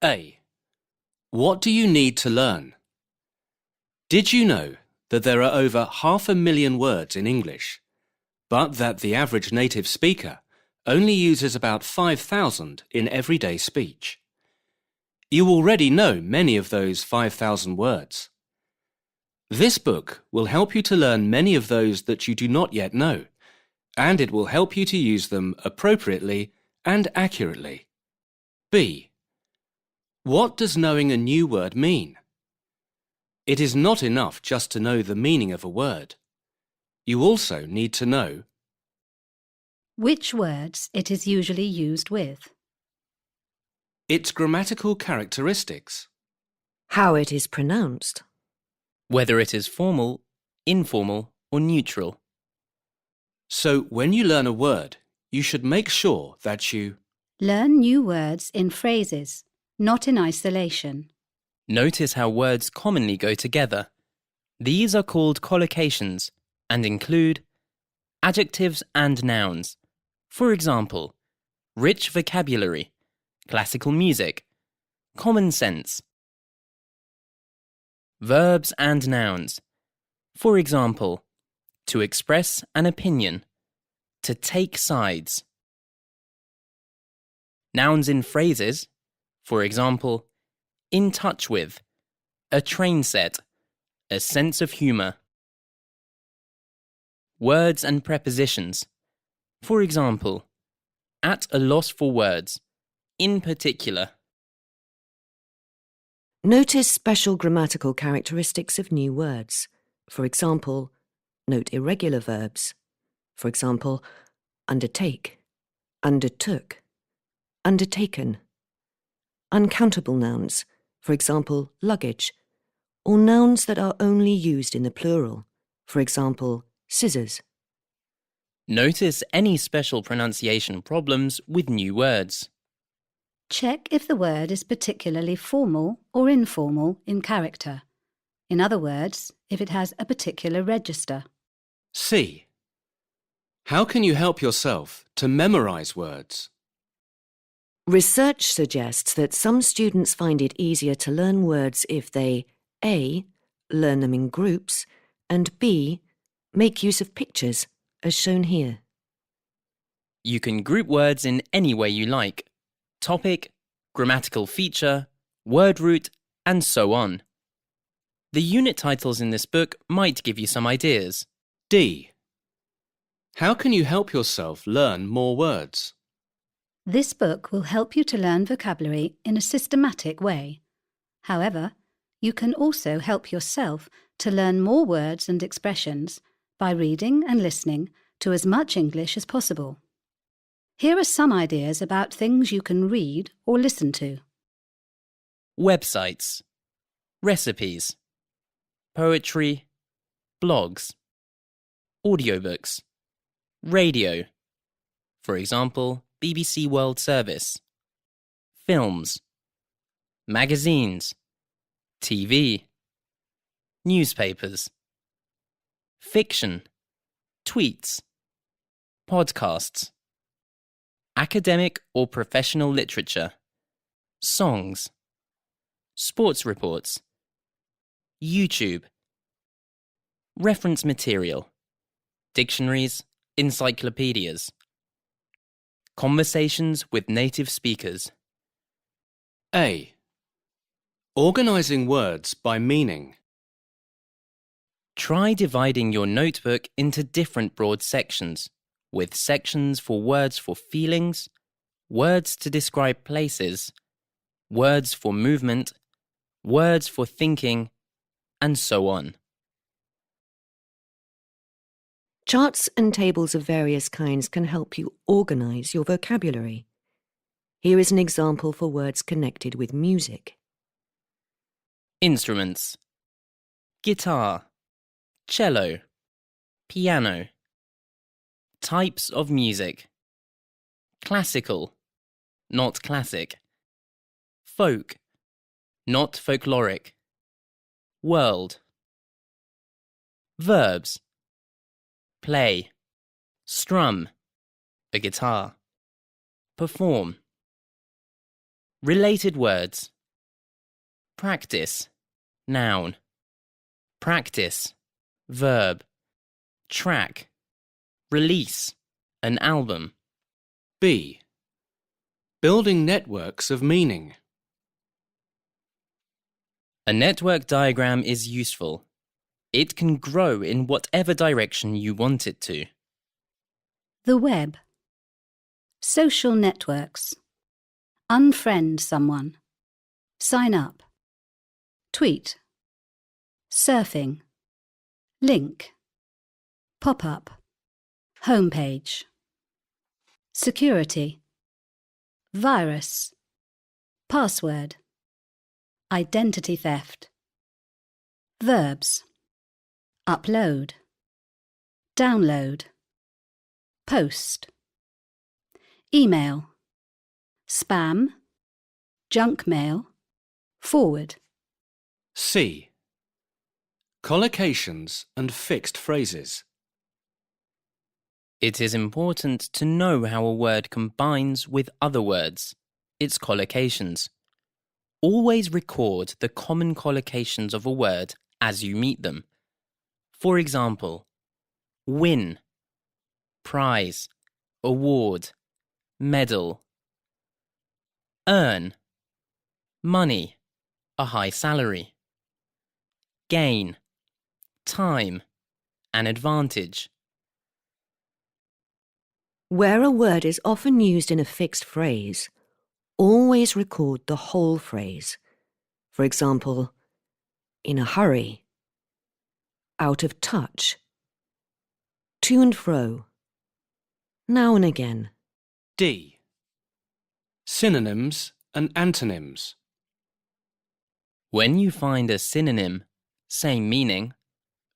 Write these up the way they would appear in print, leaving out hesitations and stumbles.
A. What do you need to learn? Did you know that there are over 500,000 words in English, but that the average native speaker only uses about 5,000 in everyday speech? You already know many of those 5,000 words. This book will help you to learn many of those that you do not yet know, and it will help you to use them appropriately and accurately. B. What does knowing a new word mean? It is not enough just to know the meaning of a word. You also need to know which words it is usually used with, its grammatical characteristics, how it is pronounced, whether it is formal, informal, or neutral. So when you learn a word, you should make sure that you learn new words in phrases, not in isolation. Notice how words commonly go together. These are called collocations and include adjectives and nouns. For example, rich vocabulary, classical music, common sense. Verbs and nouns. For example, to express an opinion, to take sides. Nouns in phrases. For example, in touch with, a train set, a sense of humour. Words and prepositions. For example, at a loss for words, in particular. Notice special grammatical characteristics of new words. For example, note irregular verbs. For example, undertake, undertook, undertaken. Uncountable nouns. For example, luggage, or nouns that are only used in the plural. For example, scissors. Notice any special pronunciation problems with new words. Check if the word is particularly formal or informal in character. In other words, if it has a particular register. C. How can you help yourself to memorize words? Research suggests that some students find it easier to learn words if they A. learn them in groups, and B. make use of pictures, as shown here. You can group words in any way you like. Topic, grammatical feature, word root, and so on. The unit titles in this book might give you some ideas. D. How can you help yourself learn more words? This book will help you to learn vocabulary in a systematic way. However, you can also help yourself to learn more words and expressions by reading and listening to as much English as possible. Here are some ideas about things you can read or listen to. Websites, recipes, poetry, blogs, audiobooks, radio, for example, BBC World Service, films, magazines, TV, newspapers, fiction, tweets, podcasts, academic or professional literature, songs, sports reports, YouTube, reference material, dictionaries, encyclopedias, conversations with native speakers. A. Organizing words by meaning. Try dividing your notebook into different broad sections, with sections for words for feelings, words to describe places, words for movement, words for thinking, and so on. Charts and tables of various kinds can help you organize your vocabulary. Here is an example for words connected with music. Instruments: guitar, cello, piano. Types of music: classical, not classic. Folk, not folkloric. World. Verbs: play, strum, a guitar, perform. Related words. Practice, noun. Practice, verb. Track, release, an album. B. Building networks of meaning. A network diagram is useful. It can grow in whatever direction you want it to. The web. Social networks. Unfriend someone. Sign up. Tweet. Surfing. Link. Pop-up. Homepage. Security. Virus. Password. Identity theft. Verbs. Upload. Download. Post. Email. Spam. Junk mail. Forward. C. Collocations and fixed phrases. It is important to know how a word combines with other words, its collocations. Always record the common collocations of a word as you meet them. For example, win, prize, award, medal. Earn, money, a high salary. Gain, time, an advantage. Where a word is often used in a fixed phrase, always record the whole phrase. For example, in a hurry, out of touch, to and fro, now and again. D. Synonyms and antonyms. When you find a synonym, same meaning,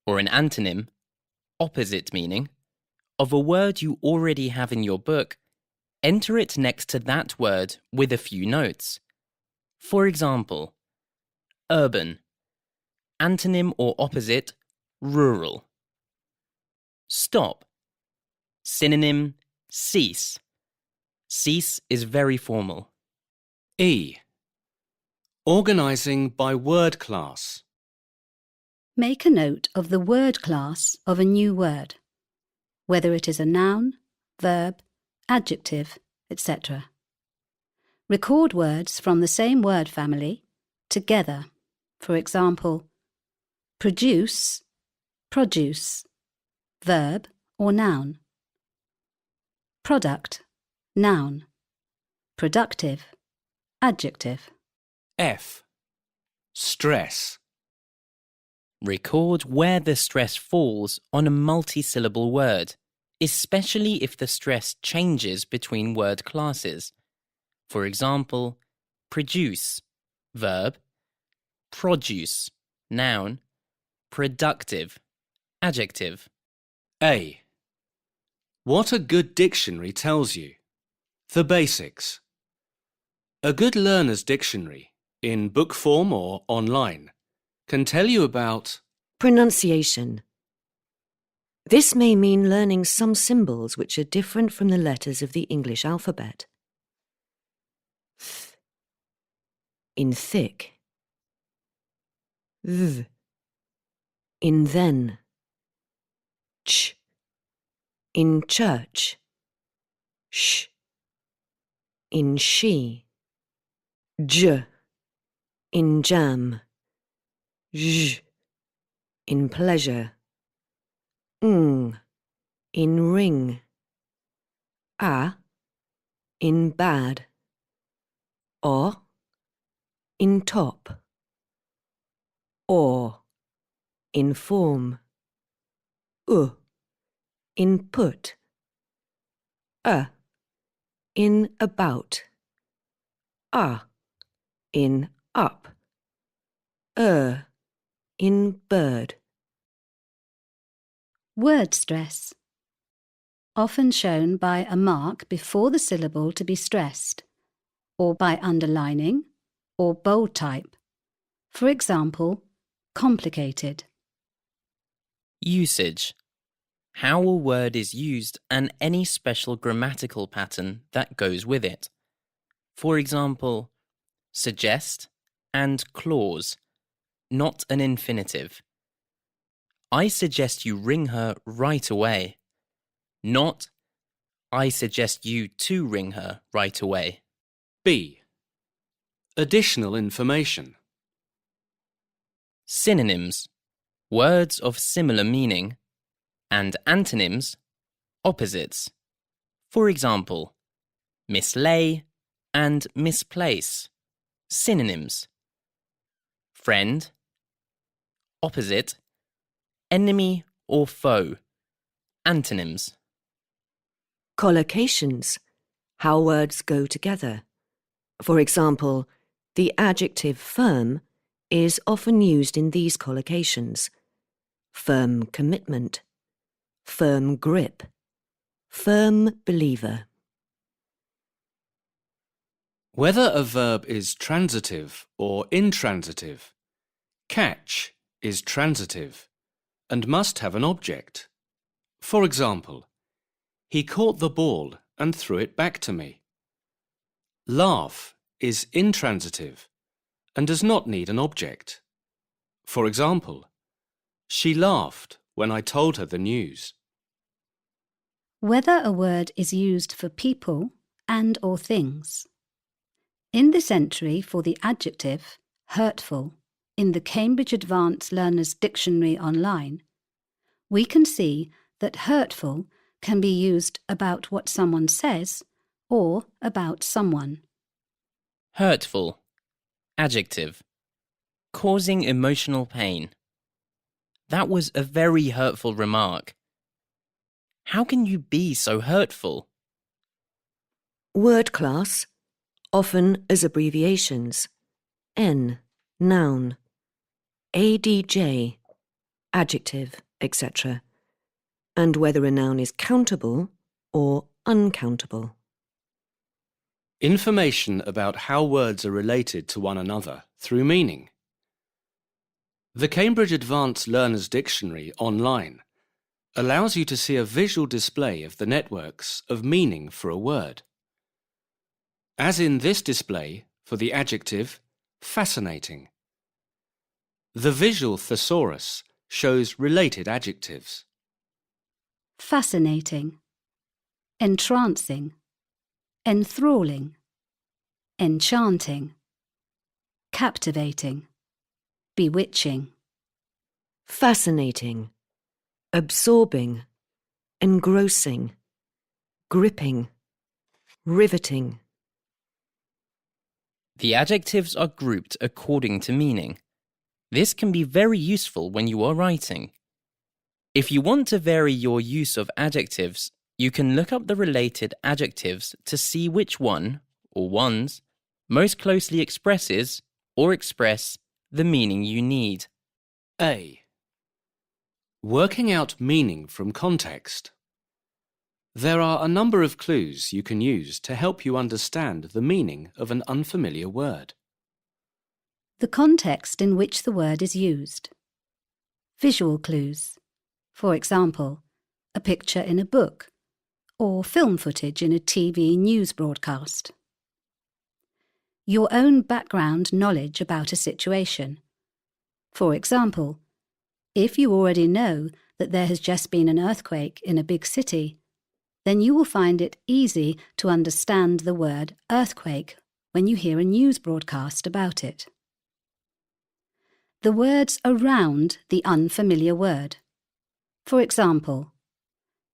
or an antonym, opposite meaning, of a word you already have in your book, enter it next to that word with a few notes. For example, urban, antonym or opposite, rural. Stop, synonym, cease. Cease is very formal. E. Organising by word class. Make a note of the word class of a new word, whether it is a noun, verb, adjective, etc. Record words from the same word family together. For example, produce, produce, verb or noun. Product, noun. Productive, adjective. F. Stress. Record where the stress falls on a multi-syllable word, especially if the stress changes between word classes. For example, produce, verb, produce, noun, productive, adjective. A. What a good dictionary tells you. The basics. A good learner's dictionary, in book form or online, can tell you about Pronunciation. This may mean learning some symbols which are different from the letters of the English alphabet. Th. In thick. Th. In then. Ch. In church. Sh. In she. J. In jam. Zh. In pleasure. In ring. A. In bad. O. In top. Or. In form. In put. In about. In up. In bird. Word stress. Often shown by a mark before the syllable to be stressed, or by underlining, or bold type. For example, complicated. Usage. How a word is used and any special grammatical pattern that goes with it. For example, suggest, and clause, not an infinitive. I suggest you ring her right away, not I suggest you to ring her right away. B. Additional information. Synonyms, words of similar meaning, and antonyms, opposites. For example, mislay and misplace, synonyms. Friend, opposite, enemy or foe, antonyms. Collocations, how words go together. For example, the adjective firm is often used in these collocations: firm commitment, firm grip, firm believer. Whether a verb is transitive or intransitive, catch is transitive and must have an object. For example, he caught the ball and threw it back to me. Laugh is intransitive and does not need an object. For example, she laughed when I told her the news. Whether a word is used for people and or things. In this entry for the adjective hurtful in the Cambridge Advanced Learners Dictionary online, we can see that hurtful can be used about what someone says or about someone. Hurtful, adjective, causing emotional pain. That was a very hurtful remark. How can you be so hurtful? Word class, often as abbreviations: N, noun; ADJ, adjective, etc., and whether a noun is countable or uncountable. Information about how words are related to one another through meaning. The Cambridge Advanced Learners Dictionary online allows you to see a visual display of the networks of meaning for a word. As in this display for the adjective fascinating. The visual thesaurus shows related adjectives. Fascinating, entrancing, enthralling, enchanting, captivating, bewitching. Fascinating, absorbing, engrossing, gripping, riveting. The adjectives are grouped according to meaning. This can be very useful when you are writing. If you want to vary your use of adjectives, you can look up the related adjectives to see which one, or ones, most closely expresses or express the meaning you need. A. Working out meaning from context. There are a number of clues you can use to help you understand the meaning of an unfamiliar word. The context in which the word is used. Visual clues. For example, a picture in a book or film footage in a TV news broadcast. Your own background knowledge about a situation. For example, if you already know that there has just been an earthquake in a big city, then you will find it easy to understand the word earthquake when you hear a news broadcast about it. The words around the unfamiliar word. For example,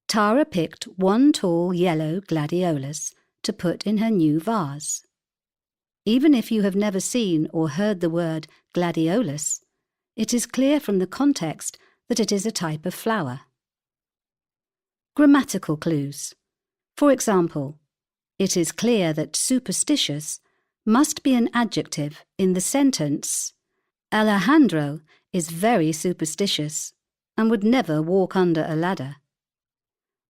Tara picked one tall yellow gladiolus to put in her new vase. Even if you have never seen or heard the word gladiolus, it is clear from the context that it is a type of flower. Grammatical clues. For example, it is clear that superstitious must be an adjective in the sentence, Alejandro is very superstitious and would never walk under a ladder.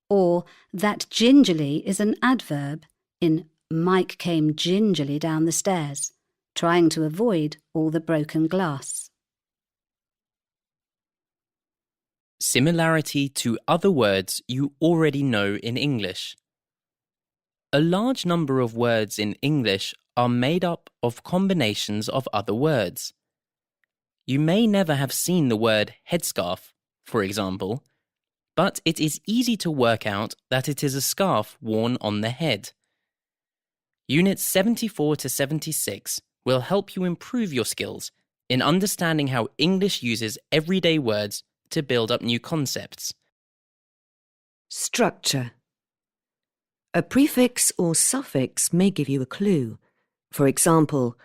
Or that gingerly is an adverb in Mike came gingerly down the stairs, trying to avoid all the broken glass. Similarity to other words you already know in English. A large number of words in English are made up of combinations of other words. You may never have seen the word headscarf, for example, but it is easy to work out that it is a scarf worn on the head. Units 74 to 76 will help you improve your skills in understanding how English uses everyday words to build up new concepts. Structure. A prefix or suffix may give you a clue. For example,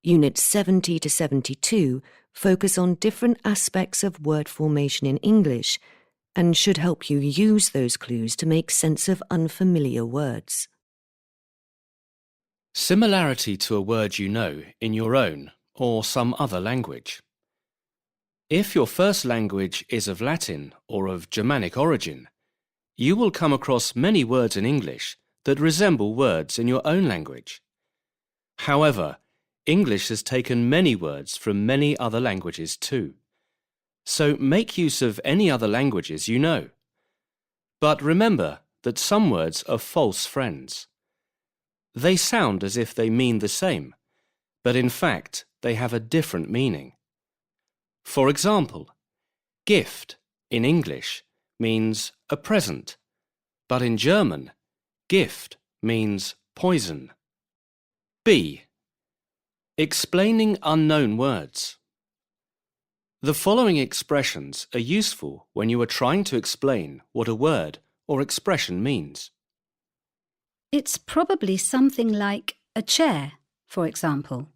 Units 70 to 72 focus on different aspects of word formation in English and should help you use those clues to make sense of unfamiliar words. Similarity to a word you know in your own or some other language. If your first language is of Latin or of Germanic origin, you will come across many words in English that resemble words in your own language. However, English has taken many words from many other languages too. So make use of any other languages you know. But remember that some words are false friends. They sound as if they mean the same, but in fact they have a different meaning. For example, gift in English means a present, but in German, gift means poison. B. Explaining unknown words. The following expressions are useful when you are trying to explain what a word or expression means. It's probably something like a chair, for example.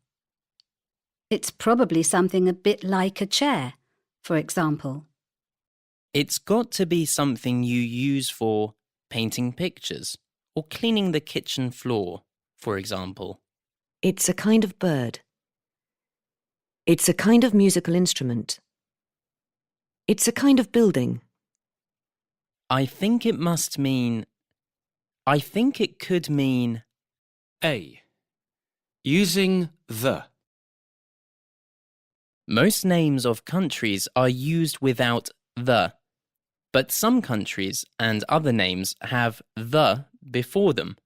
It's probably something a bit like a chair, for example. It's got to be something you use for painting pictures or cleaning the kitchen floor, for example. It's a kind of bird. It's a kind of musical instrument. It's a kind of building. I think it must mean... I think it could mean... A. Using the. Most names of countries are used without the, but some countries and other names have the before them.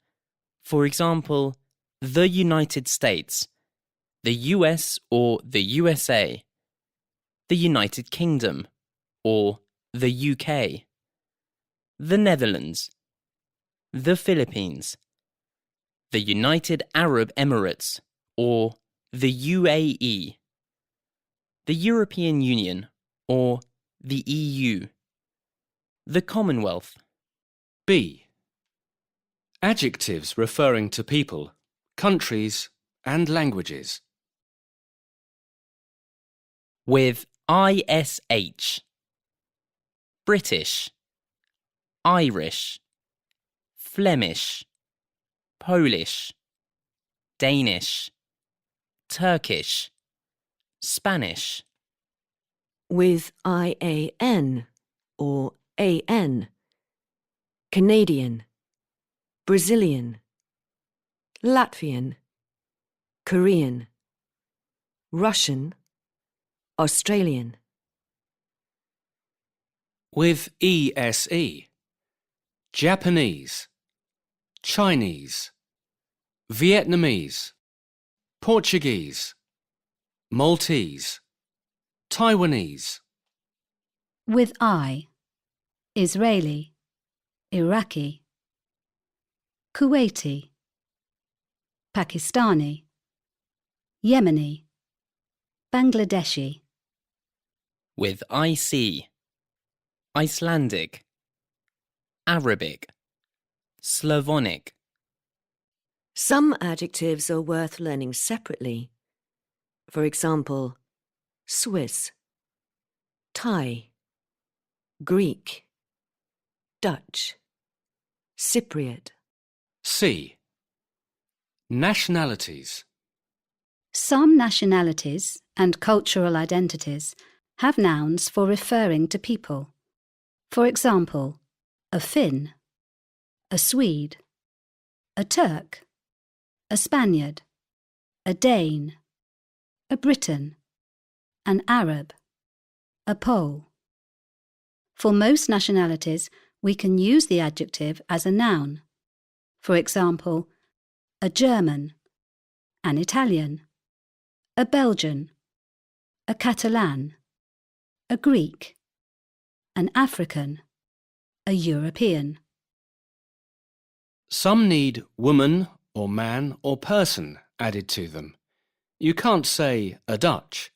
For example, the United States, the US or the USA, the United Kingdom or the UK, the Netherlands, the Philippines, the United Arab Emirates or the UAE, the European Union or the EU, the Commonwealth. B. Adjectives referring to people, countries, and languages. With ISH. British, Irish, Flemish, Polish, Danish, Turkish, Spanish. With IAN or AN. Canadian, Brazilian, Latvian, Korean, Russian, Australian. With ESE. Japanese, Chinese, Vietnamese, Portuguese, Maltese, Taiwanese. With I. Israeli, Iraqi, Kuwaiti, Pakistani, Yemeni, Bangladeshi. With IC. Icelandic, Arabic, Slavonic. Some adjectives are worth learning separately. For example, Swiss, Thai, Greek, Dutch, Cypriot. C. Nationalities. Some nationalities and cultural identities have nouns for referring to people. For example, a Finn, a Swede, a Turk, a Spaniard, a Dane, a Briton, an Arab, a Pole. For most nationalities, we can use the adjective as a noun. For example, a German, an Italian, a Belgian, a Catalan, a Greek, an African, a European. Some need woman or man or person added to them. You can't say a Dutch.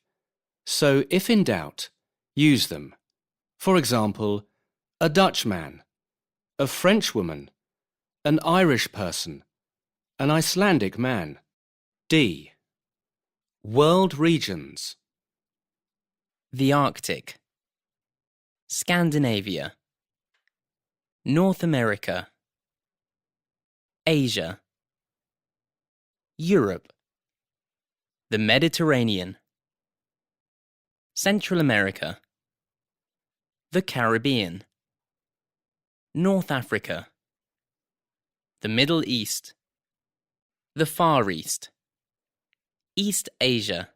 So if in doubt, use them. For example, a Dutchman, a French woman, an Irish person, an Icelandic man. D. World regions. The Arctic, Scandinavia, North America, Asia, Europe, the Mediterranean, Central America, the Caribbean, North Africa, the Middle East, the Far East, East Asia,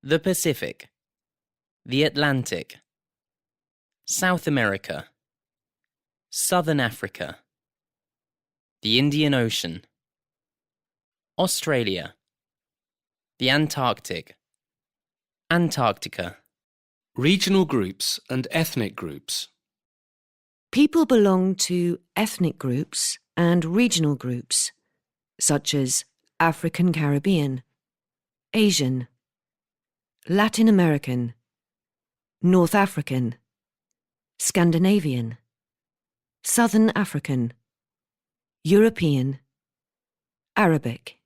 the Pacific, the Atlantic, South America, Southern Africa, the Indian Ocean, Australia, the Antarctic, Antarctica. Regional groups and ethnic groups. People belong to ethnic groups and regional groups, such as African Caribbean, Asian, Latin American, North African, Scandinavian, Southern African, European, Arabic.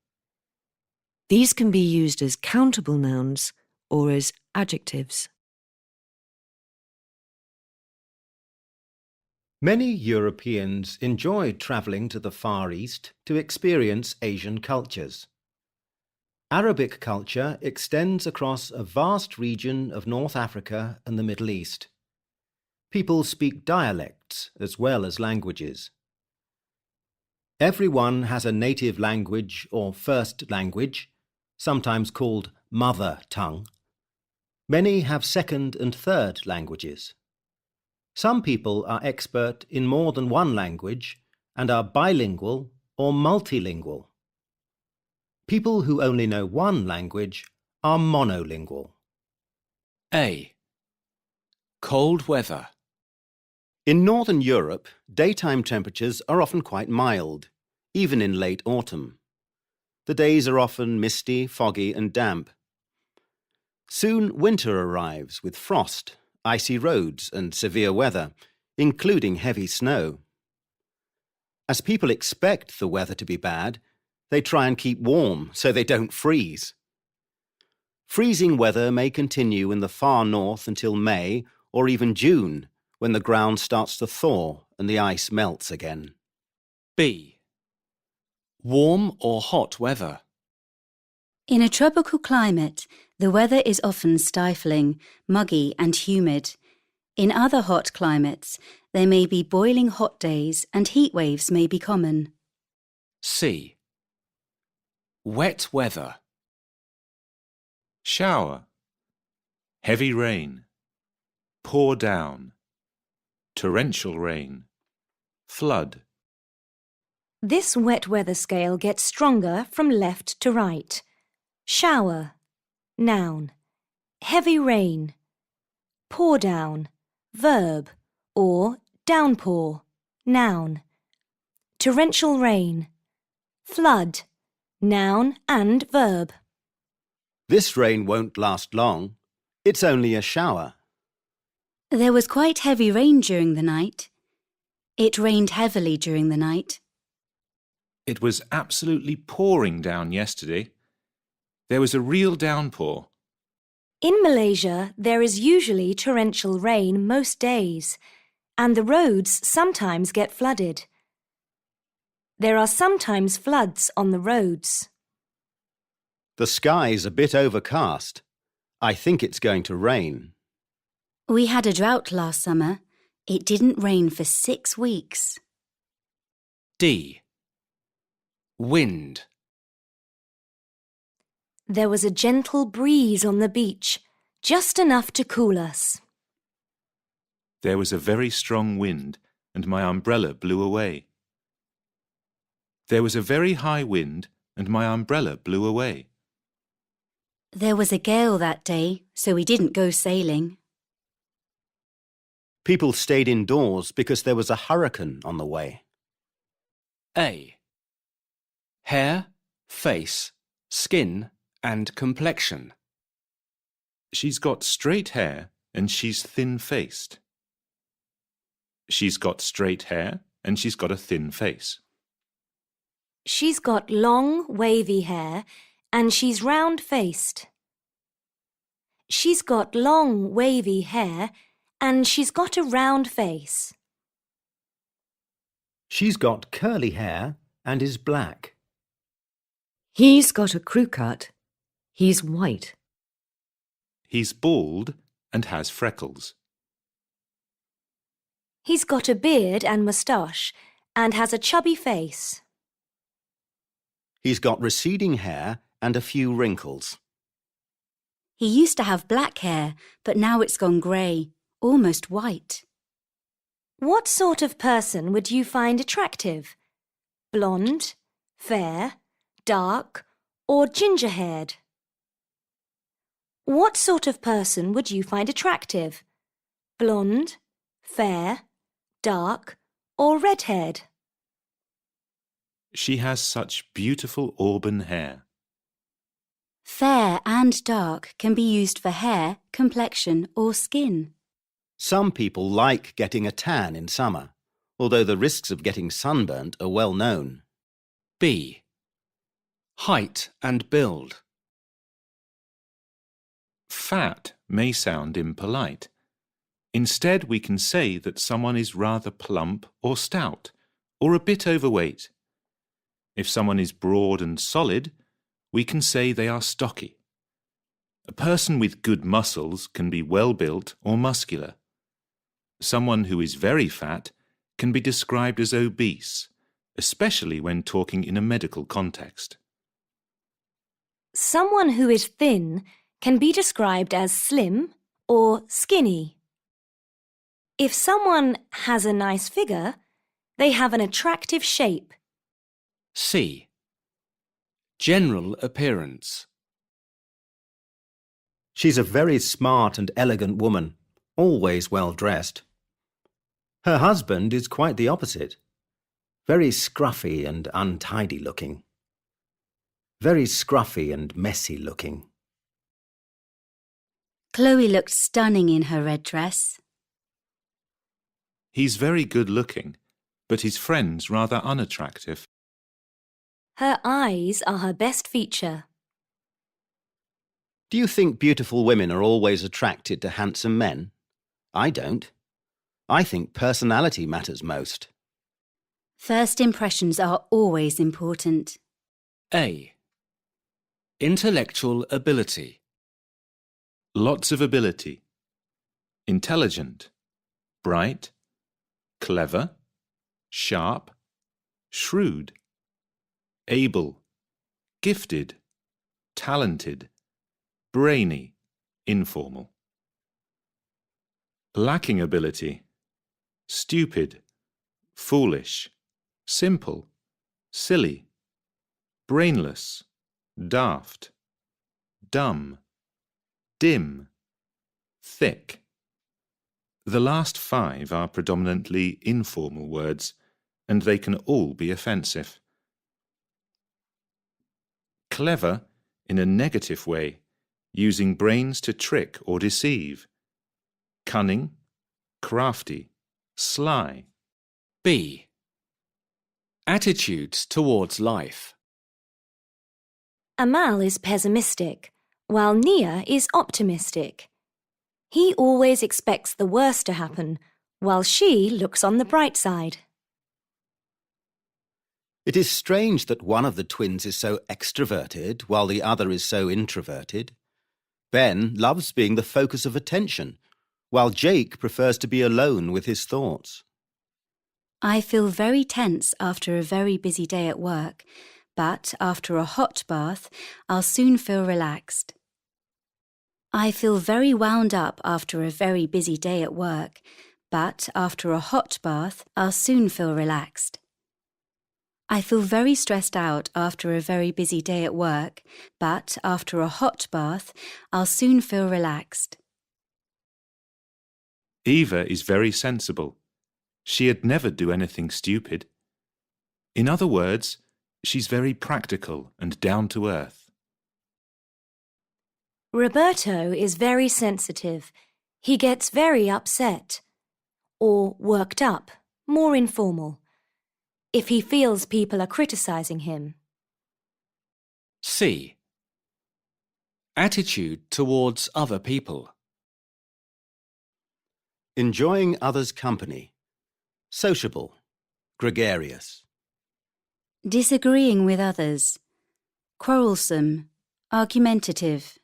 These can be used as countable nouns or as adjectives. Many Europeans enjoy travelling to the Far East to experience Asian cultures. Arabic culture extends across a vast region of North Africa and the Middle East. People speak dialects as well as languages. Everyone has a native language or first language, sometimes called mother tongue. Many have second and third languages. Some people are expert in more than one language and are bilingual or multilingual. People who only know one language are monolingual. A. Cold weather. In Northern Europe, daytime temperatures are often quite mild, even in late autumn. The days are often misty, foggy and damp. Soon winter arrives with frost, icy roads and severe weather, including heavy snow. As people expect the weather to be bad, they try and keep warm so they don't freeze. Freezing weather may continue in the far north until May or even June, when the ground starts to thaw and the ice melts again. B. Warm or hot weather. In a tropical climate, the weather is often stifling, muggy and humid. In other hot climates, there may be boiling hot days and heat waves may be common. C. Wet weather. Shower, heavy rain, pour down, torrential rain, flood. This wet weather scale gets stronger from left to right. Shower, noun. Heavy rain. Pour down, verb, or downpour, noun. Torrential rain. Flood, noun and verb. This rain won't last long. It's only a shower. There was quite heavy rain during the night. It rained heavily during the night. It was absolutely pouring down yesterday. There was a real downpour. In Malaysia, there is usually torrential rain most days, and the roads sometimes get flooded. There are sometimes floods on the roads. The sky's a bit overcast. I think it's going to rain. We had a drought last summer. It didn't rain for 6 weeks. D. Wind. There was a gentle breeze on the beach, just enough to cool us. There was a very strong wind, and my umbrella blew away. There was a very high wind, and my umbrella blew away. There was a gale that day, so we didn't go sailing. People stayed indoors because there was a hurricane on the way. A. Hair, face, skin and complexion. She's got straight hair and she's thin-faced. She's got straight hair and she's got a thin face. She's got long, wavy hair and she's round-faced. She's got long, wavy hair and she's got a round face. She's got curly hair and is black. He's got a crew cut. He's white. He's bald and has freckles. He's got a beard and moustache and has a chubby face. He's got receding hair and a few wrinkles. He used to have black hair, but now it's gone grey, almost white. What sort of person would you find attractive? Blonde, fair, dark, or ginger-haired? What sort of person would you find attractive? Blonde, fair, dark, or red-haired? She has such beautiful auburn hair. Fair and dark can be used for hair, complexion or skin. Some people like getting a tan in summer, although the risks of getting sunburnt are well known. B. Height and build. Fat may sound impolite. Instead, we can say that someone is rather plump or stout, or a bit overweight. If someone is broad and solid, we can say they are stocky. A person with good muscles can be well-built or muscular. Someone who is very fat can be described as obese, especially when talking in a medical context. Someone who is thin can be described as slim or skinny. If someone has a nice figure, they have an attractive shape. C. General appearance. She's a very smart and elegant woman, always well dressed. Her husband is quite the opposite. Very scruffy and untidy looking. Very scruffy and messy looking. Chloe looked stunning in her red dress. He's very good looking, but his friend's rather unattractive. Her eyes are her best feature. Do you think beautiful women are always attracted to handsome men? I don't. I think personality matters most. First impressions are always important. A. Intellectual ability. Lots of ability. Intelligent. Bright. Clever. Sharp. Shrewd. Able. Gifted. Talented. Brainy. Informal. Lacking ability. Stupid. Foolish. Simple. Silly. Brainless. Daft. Dumb. Dim. Thick. The last 5 are predominantly informal words, and they can all be offensive. Clever in a negative way, using brains to trick or deceive. Cunning, crafty, sly. B. Attitudes towards life. Amal is pessimistic, while Nia is optimistic. He always expects the worst to happen, while she looks on the bright side. It is strange that one of the twins is so extroverted while the other is so introverted. Ben loves being the focus of attention, while Jake prefers to be alone with his thoughts. I feel very tense after a very busy day at work, but after a hot bath, I'll soon feel relaxed. I feel very wound up after a very busy day at work, but after a hot bath, I'll soon feel relaxed. I feel very stressed out after a very busy day at work, but after a hot bath, I'll soon feel relaxed. Eva is very sensible. She'd never do anything stupid. In other words, she's very practical and down to earth. Roberto is very sensitive. He gets very upset. Or worked up, more informal, if he feels people are criticizing him. C. Attitude towards other people. Enjoying others' company. Sociable. Gregarious. Disagreeing with others. Quarrelsome. Argumentative.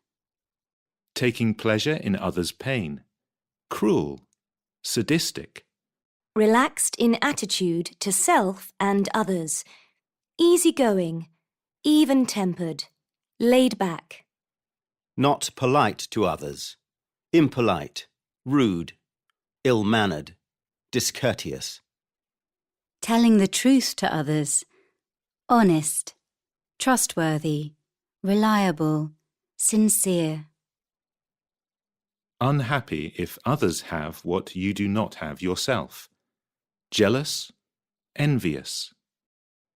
Taking pleasure in others' pain. Cruel. Sadistic. Relaxed in attitude to self and others. Easygoing. Even-tempered. Laid back. Not polite to others. Impolite. Rude. Ill-mannered. Discourteous. Telling the truth to others. Honest. Trustworthy. Reliable. Sincere. Unhappy if others have what you do not have yourself. Jealous. Envious.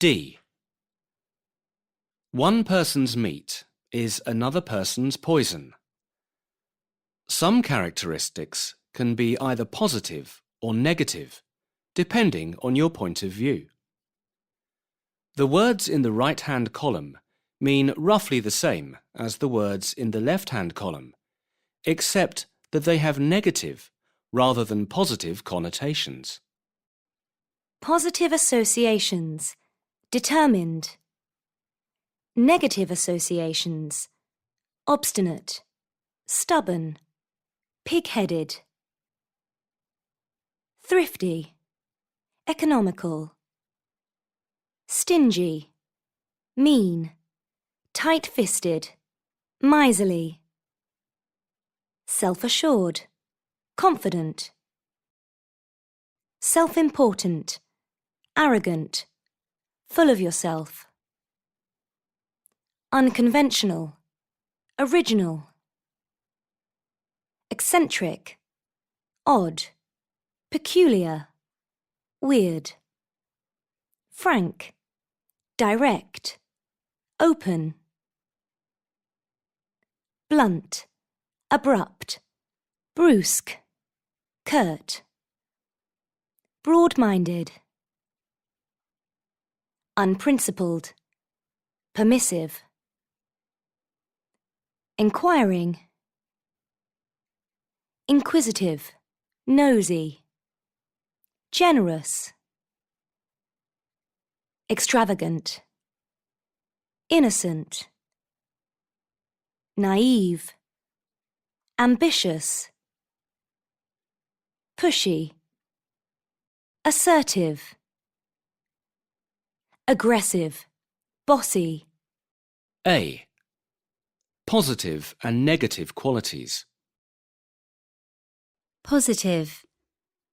D. One person's meat is another person's poison. Some characteristics can be either positive or negative, depending on your point of view. The words in the right-hand column mean roughly the same as the words in the left-hand column, except that they have negative rather than positive connotations. Positive associations. Determined. Negative associations. Obstinate. Stubborn. Pig-headed. Thrifty. Economical. Stingy. Mean. Tight-fisted. Miserly. Self-assured. Confident. Self-important. Arrogant. Full of yourself. Unconventional. Original. Eccentric. Odd. Peculiar. Weird. Frank. Direct. Open. Blunt. Abrupt. Brusque. Curt. Broad-minded. Unprincipled. Permissive. Inquiring. Inquisitive. Nosy. Generous. Extravagant. Innocent. Naive. Ambitious. Pushy. Assertive. Aggressive. Bossy. A. Positive and negative qualities. Positive.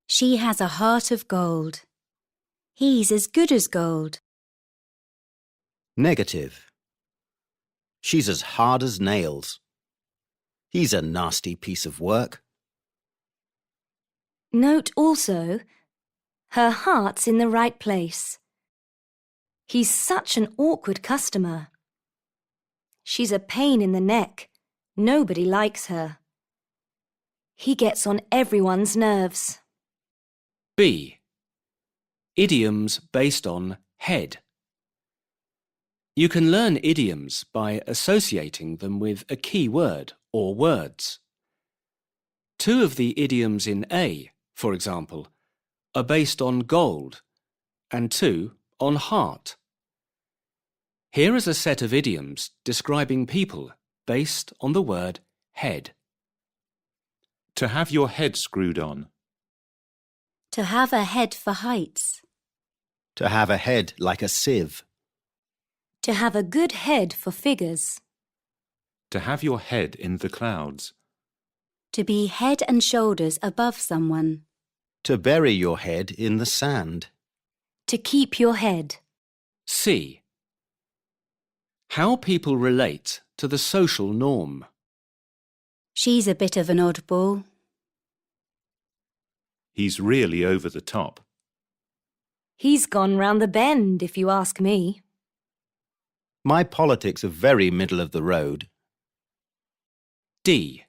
She has a heart of gold. He's as good as gold. Negative. She's as hard as nails. He's a nasty piece of work. Note also, her heart's in the right place. He's such an awkward customer. She's a pain in the neck. Nobody likes her. He gets on everyone's nerves. B. Idioms based on head. You can learn idioms by associating them with a key word or words. Two of the idioms in A, for example, are based on gold and two on heart. Here is a set of idioms describing people based on the word head. To have your head screwed on. To have a head for heights. To have a head like a sieve. To have a good head for figures. To have your head in the clouds. To be head and shoulders above someone. To bury your head in the sand. To keep your head. C. How people relate to the social norm. She's a bit of an oddball. He's really over the top. He's gone round the bend, if you ask me. My politics are very middle of the road. D.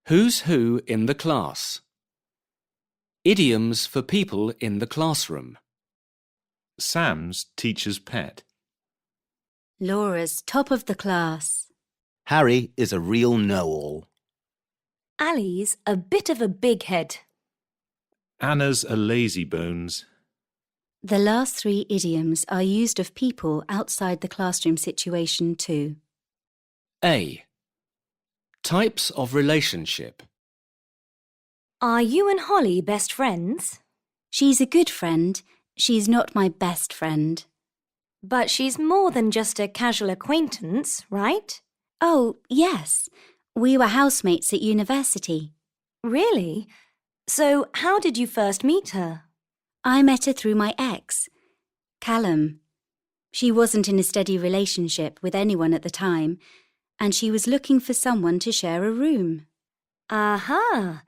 Who's who in the class? Idioms for people in the classroom. Sam's teacher's pet. Laura's top of the class. Harry is a real know-all. Ali's a bit of a big head. Anna's a lazybones. The last three idioms are used of people outside the classroom situation too. A. Types of relationship. Are you and Holly best friends? She's a good friend. She's not my best friend. But she's more than just a casual acquaintance, right? Oh, yes. We were housemates at university. Really? So how did you first meet her? I met her through my ex, Callum. She wasn't in a steady relationship with anyone at the time, and she was looking for someone to share a room. Aha!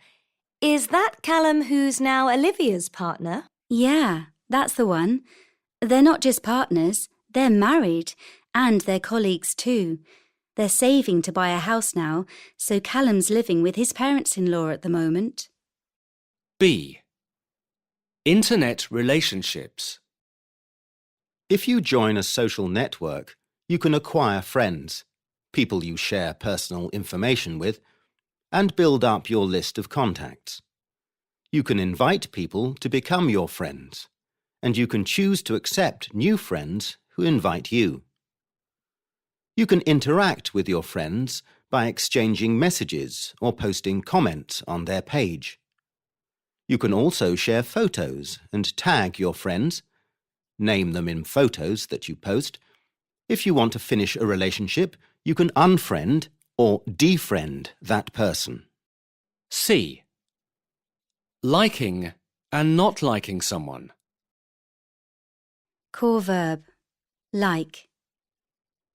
Is that Callum who's now Olivia's partner? Yeah, that's the one. They're not just partners, they're married, and they're colleagues too. They're saving to buy a house now, so Callum's living with his parents-in-law at the moment. B. Internet relationships. If you join a social network, you can acquire friends, people you share personal information with, and build up your list of contacts. You can invite people to become your friends, and you can choose to accept new friends who invite you. You can interact with your friends by exchanging messages or posting comments on their page. You can also share photos and tag your friends, name them in photos that you post. If you want to finish a relationship, you can unfriend or defriend that person. C. Liking and not liking someone. Core verb. Like.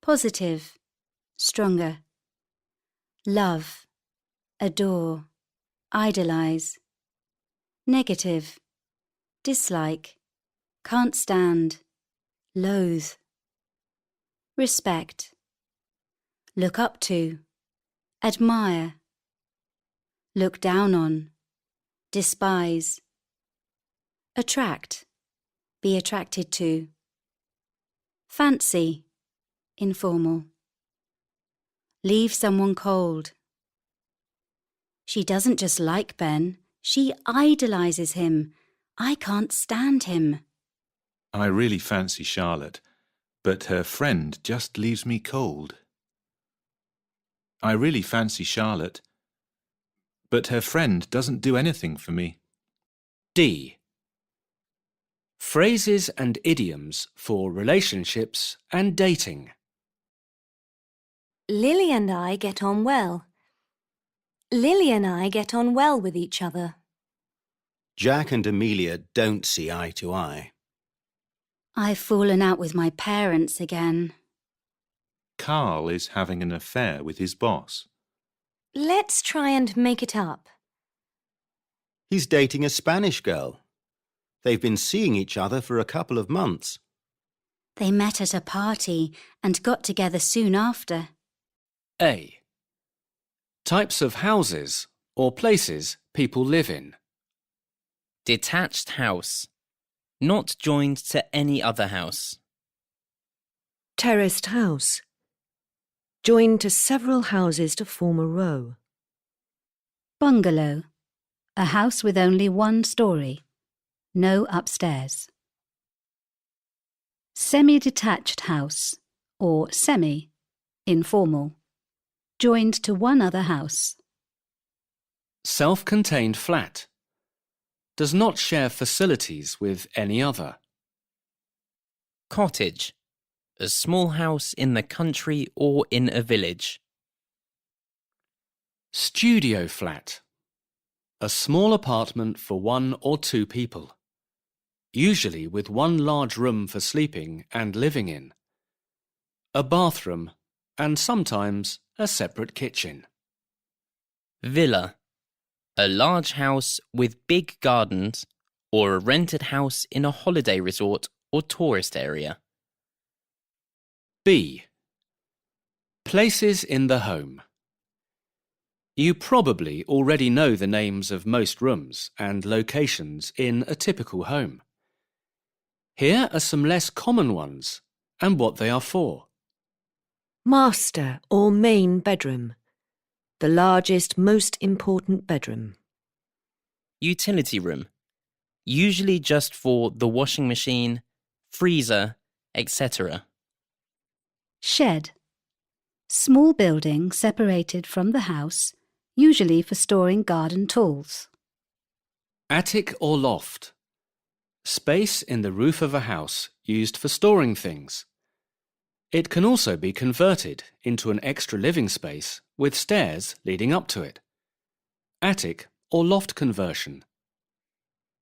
Positive. Stronger. Love. Adore. Idolize. Negative. Dislike. Can't stand. Loathe. Respect. Look up to. Admire. Look down on. Despise. Attract. Be attracted to. Fancy. Informal. Leave someone cold. She doesn't just like Ben, she idolizes him. I can't stand him. I really fancy Charlotte, but her friend just leaves me cold. I really fancy Charlotte, but her friend doesn't do anything for me. D. Phrases and idioms for relationships and dating. Lily and I get on well. Lily and I get on well with each other. Jack and Amelia don't see eye to eye. I've fallen out with my parents again. Carl is having an affair with his boss. Let's try and make it up. He's dating a Spanish girl. They've been seeing each other for a couple of months. They met at a party and got together soon after. A. Types of houses or places people live in. Detached house. Not joined to any other house. Terraced house. Joined to several houses to form a row. Bungalow. A house with only one story. No upstairs. Semi-detached house or semi, informal. Joined to one other house. Self-contained flat. Does not share facilities with any other. Cottage. A small house in the country or in a village. Studio flat. A small apartment for one or two people. usually with one large room for sleeping and living in, a bathroom, and sometimes a separate kitchen. Villa. A large house with big gardens or a rented house in a holiday resort or tourist area. B. Places in the home. You probably already know the names of most rooms and locations in a typical home. Here are some less common ones and what they are for. Master or main bedroom. The largest, most important bedroom. Utility room. Usually just for the washing machine, freezer, etc. Shed. Small building separated from the house, usually for storing garden tools. Attic or loft. Space in the roof of a house used for storing things. It can also be converted into an extra living space with stairs leading up to it. Attic or loft conversion.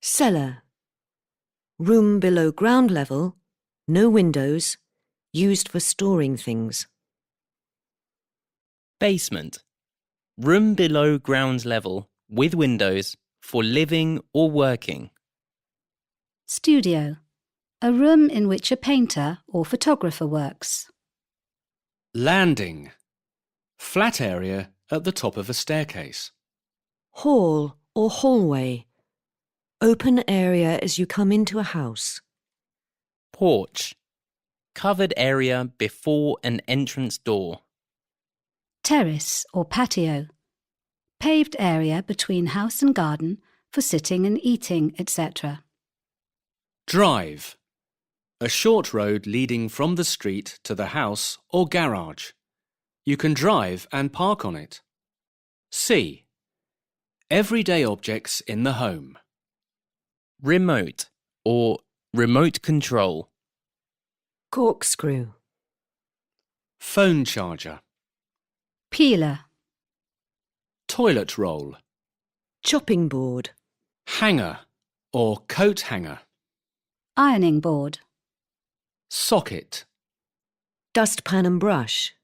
Cellar. Room below ground level, no windows, used for storing things. Basement. Room below ground level with windows for living or working. Studio. A room in which a painter or photographer works. Landing. Flat area at the top of a staircase. Hall or hallway. Open area as you come into a house. Porch. Covered area before an entrance door. Terrace or patio. Paved area between house and garden for sitting and eating, etc. Drive. A short road leading from the street to the house or garage. You can drive and park on it. C. Everyday objects in the home. Remote or remote control. Corkscrew. Phone charger. Peeler. Toilet roll. Chopping board. Hanger or coat hanger. Ironing board. Socket. Dustpan and brush.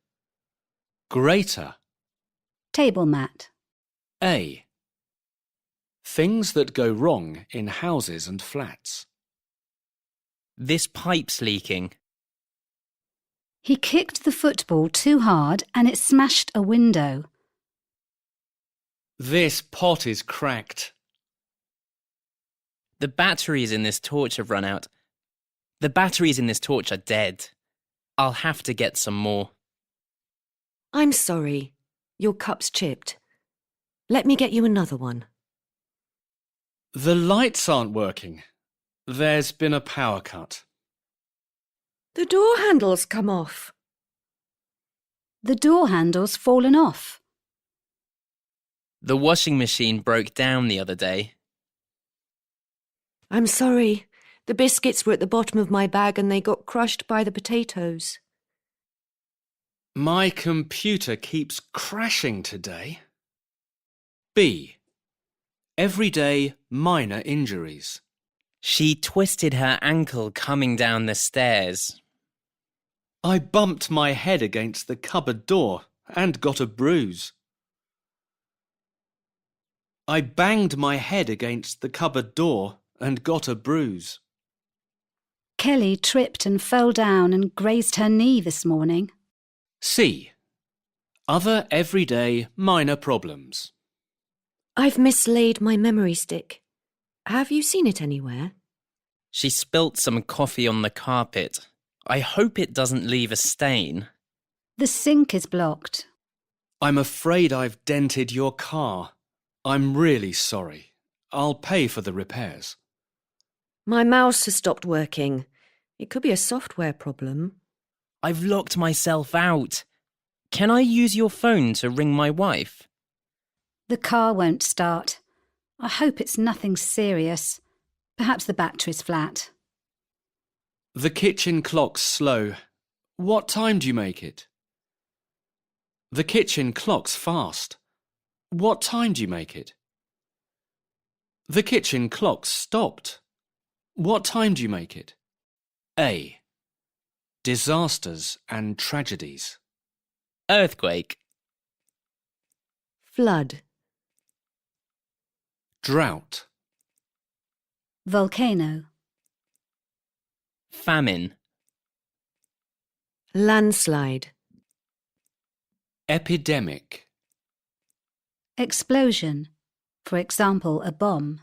Grater. Table mat. A. Things that go wrong in houses and flats. This pipe's leaking. He kicked the football too hard and it smashed a window. This pot is cracked. The batteries in this torch have run out. The batteries in this torch are dead. I'll have to get some more. I'm sorry. Your cup's chipped. Let me get you another one. The lights aren't working. There's been a power cut. The door handle's come off. The door handle's fallen off. The washing machine broke down the other day. I'm sorry. The biscuits were at the bottom of my bag and they got crushed by the potatoes. My computer keeps crashing today. B. Everyday minor injuries. She twisted her ankle coming down the stairs. I bumped my head against the cupboard door and got a bruise. I banged my head against the cupboard door and got a bruise. Kelly tripped and fell down and grazed her knee this morning. C. Other everyday minor problems. I've mislaid my memory stick. Have you seen it anywhere? She spilt some coffee on the carpet. I hope it doesn't leave a stain. The sink is blocked. I'm afraid I've dented your car. I'm really sorry. I'll pay for the repairs. My mouse has stopped working. It could be a software problem. I've locked myself out. Can I use your phone to ring my wife? The car won't start. I hope it's nothing serious. Perhaps the battery's flat. The kitchen clock's slow. What time do you make it? The kitchen clock's fast. What time do you make it? The kitchen clock's stopped. What time do you make it? A. Disasters and tragedies. Earthquake. Flood. Drought. Volcano. Famine. Landslide. Epidemic. Explosion. For example, a bomb.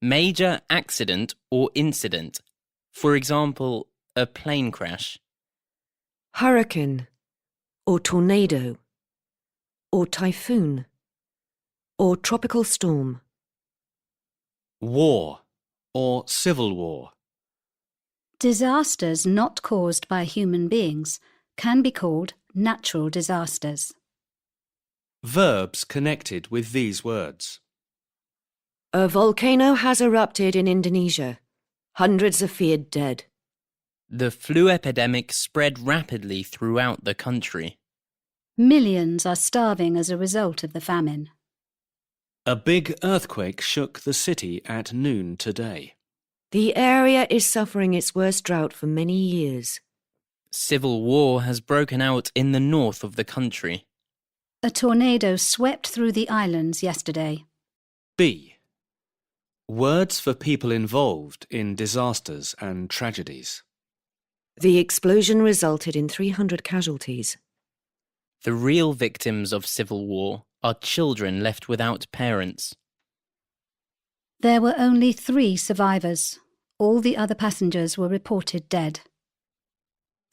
Major accident or incident. For example, a plane crash. Hurricane. Or tornado. Or typhoon. Or tropical storm. War or civil war. Disasters not caused by human beings can be called natural disasters. Verbs connected with these words. A volcano has erupted in Indonesia. Hundreds are feared dead. The flu epidemic spread rapidly throughout the country. Millions are starving as a result of the famine. A big earthquake shook the city at noon today. The area is suffering its worst drought for many years. Civil war has broken out in the north of the country. A tornado swept through the islands yesterday. B. Words for people involved in disasters and tragedies. The explosion resulted in 300 casualties. The real victims of civil war are children left without parents. There were only 3 survivors. All the other passengers were reported dead.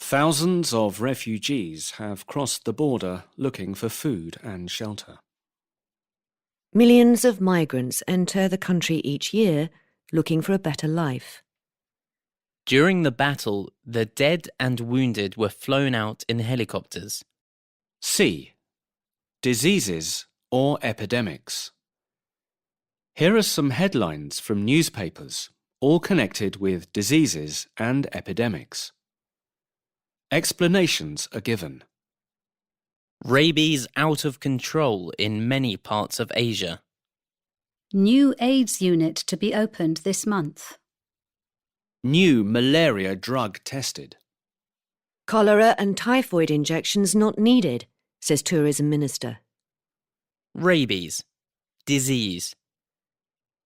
Thousands of refugees have crossed the border looking for food and shelter. Millions of migrants enter the country each year looking for a better life. During the battle, the dead and wounded were flown out in helicopters. C. Diseases or epidemics. Here are some headlines from newspapers, all connected with diseases and epidemics. Explanations are given. Rabies out of control in many parts of Asia. New AIDS unit to be opened this month. New malaria drug tested. Cholera and typhoid injections not needed, says Tourism Minister. Rabies, disease,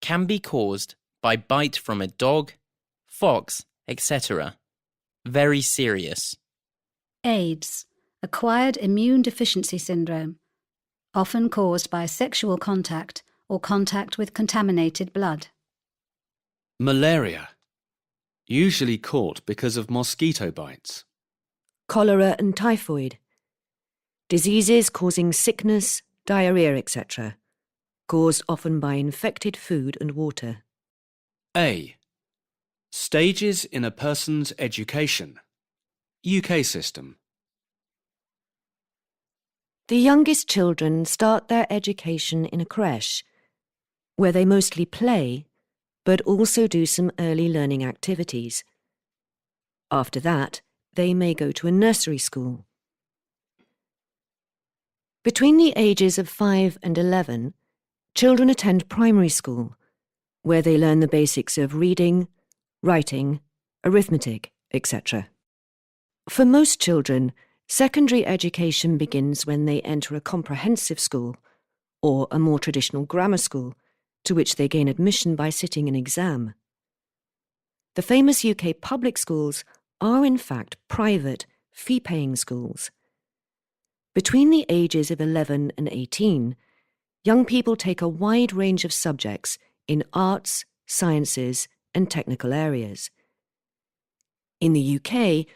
can be caused by bite from a dog, fox, etc. Very serious. AIDS, acquired immune deficiency syndrome, often caused by sexual contact or contact with contaminated blood. Malaria, usually caught because of mosquito bites. Cholera and typhoid. Diseases causing sickness, diarrhea, etc. Caused often by infected food and water. A. Stages in a person's education. UK system. The youngest children start their education in a creche, where they mostly play, but also do some early learning activities. After that, they may go to a nursery school. Between the ages of 5 and 11, children attend primary school, where they learn the basics of reading, writing, arithmetic, etc. For most children, secondary education begins when they enter a comprehensive school, or a more traditional grammar school, to which they gain admission by sitting an exam. The famous UK public schools are in fact private, fee-paying schools. Between the ages of 11 and 18, young people take a wide range of subjects in arts, sciences, and technical areas. In the UK,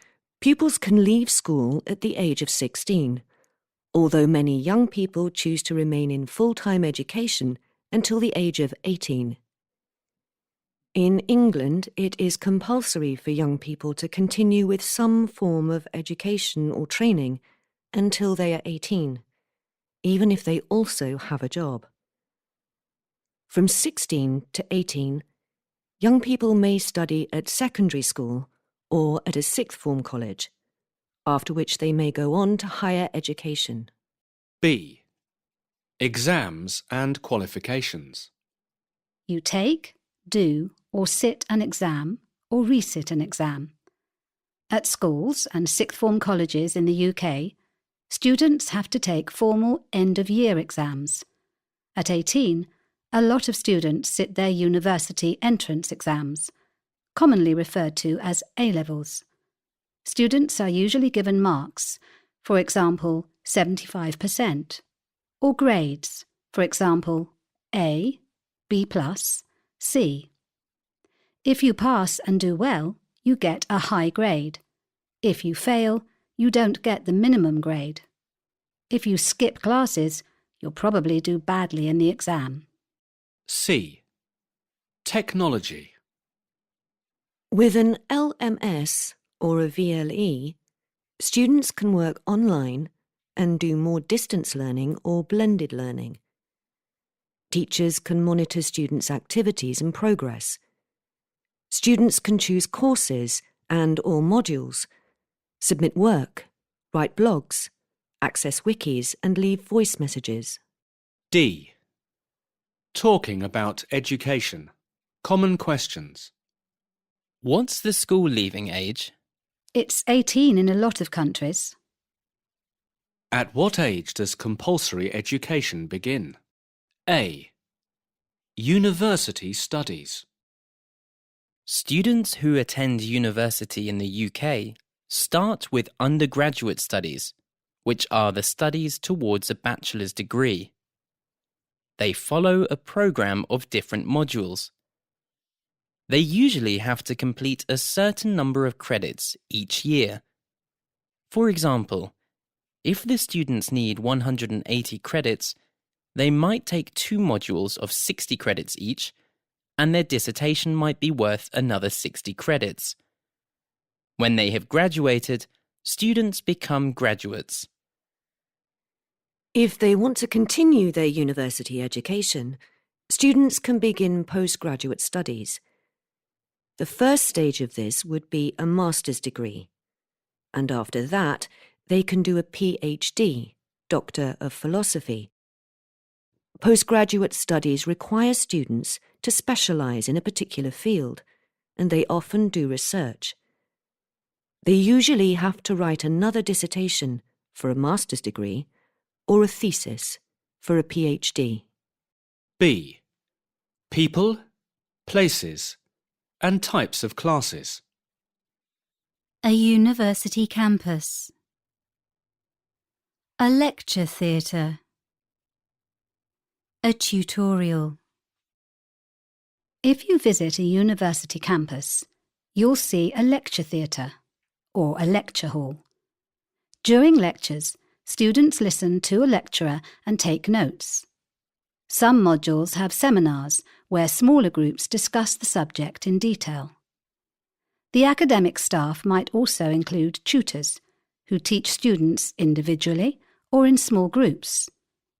pupils can leave school at the age of 16, although many young people choose to remain in full-time education until the age of 18. In England, it is compulsory for young people to continue with some form of education or training until they are 18, even if they also have a job. From 16 to 18, young people may study at secondary school or at a sixth form college, after which they may go on to higher education. B. Exams and qualifications. You take, do, or sit an exam or resit an exam. At schools and sixth form colleges in the UK, students have to take formal end-of-year exams. At 18, a lot of students sit their university entrance exams, commonly referred to as A-levels. Students are usually given marks, for example, 75%, or grades, for example, A, B+, C. If you pass and do well, you get a high grade. If you fail, you don't get the minimum grade. If you skip classes, you'll probably do badly in the exam. C. Technology. With an LMS or a VLE, students can work online and do more distance learning or blended learning. Teachers can monitor students' activities and progress. Students can choose courses and/or modules, submit work, write blogs, access wikis and leave voice messages. D. Talking about education. Common questions. What's the school leaving age? It's 18 in a lot of countries. At what age does compulsory education begin? A. University studies. Students who attend university in the UK start with undergraduate studies, which are the studies towards a bachelor's degree. They follow a programme of different modules. They usually have to complete a certain number of credits each year. For example, if the students need 180 credits, they might take 2 modules of 60 credits each, and their dissertation might be worth another 60 credits. When they have graduated, students become graduates. If they want to continue their university education, students can begin postgraduate studies. The first stage of this would be a master's degree, and after that, they can do a PhD, Doctor of Philosophy. Postgraduate studies require students to specialise in a particular field, and they often do research. They usually have to write another dissertation for a master's degree or a thesis for a PhD. B. People, places, and types of classes. A university campus. A lecture theatre. A tutorial. If you visit a university campus, you'll see a lecture theatre, or a lecture hall. During lectures, students listen to a lecturer and take notes. Some modules have seminars where smaller groups discuss the subject in detail. The academic staff might also include tutors, who teach students individually or in small groups,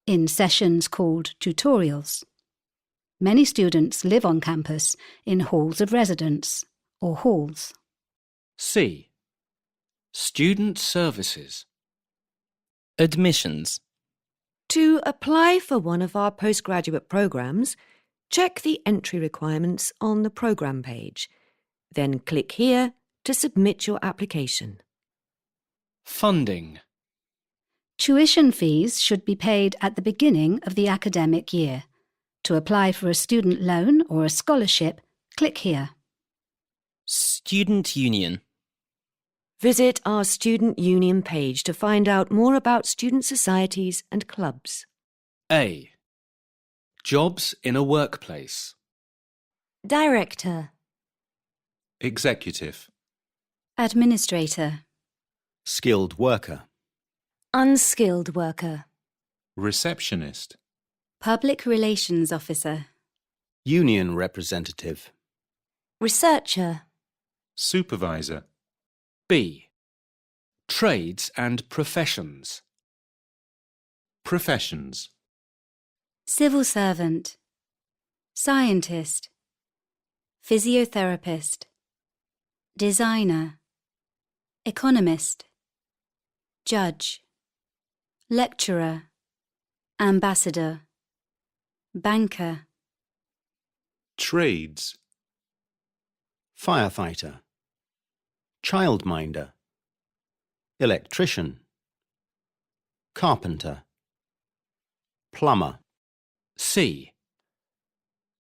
in sessions called tutorials. Many students live on campus in halls of residence, or halls. C. Student services. Admissions. To apply for one of our postgraduate programmes, check the entry requirements on the programme page. Then click here to submit your application. Funding. Tuition fees should be paid at the beginning of the academic year. To apply for a student loan or a scholarship, click here. Student union. Visit our Student Union page to find out more about student societies and clubs. A. Jobs in a workplace. Director. Executive. Administrator. Skilled worker. Unskilled worker. Receptionist. Public Relations Officer. Union representative. Researcher. Supervisor. B. Trades and professions. Professions. Civil servant. Scientist. Physiotherapist. Designer. Economist. Judge. Lecturer. Ambassador. Banker. Trades. firefighter, childminder, electrician, carpenter, plumber. C.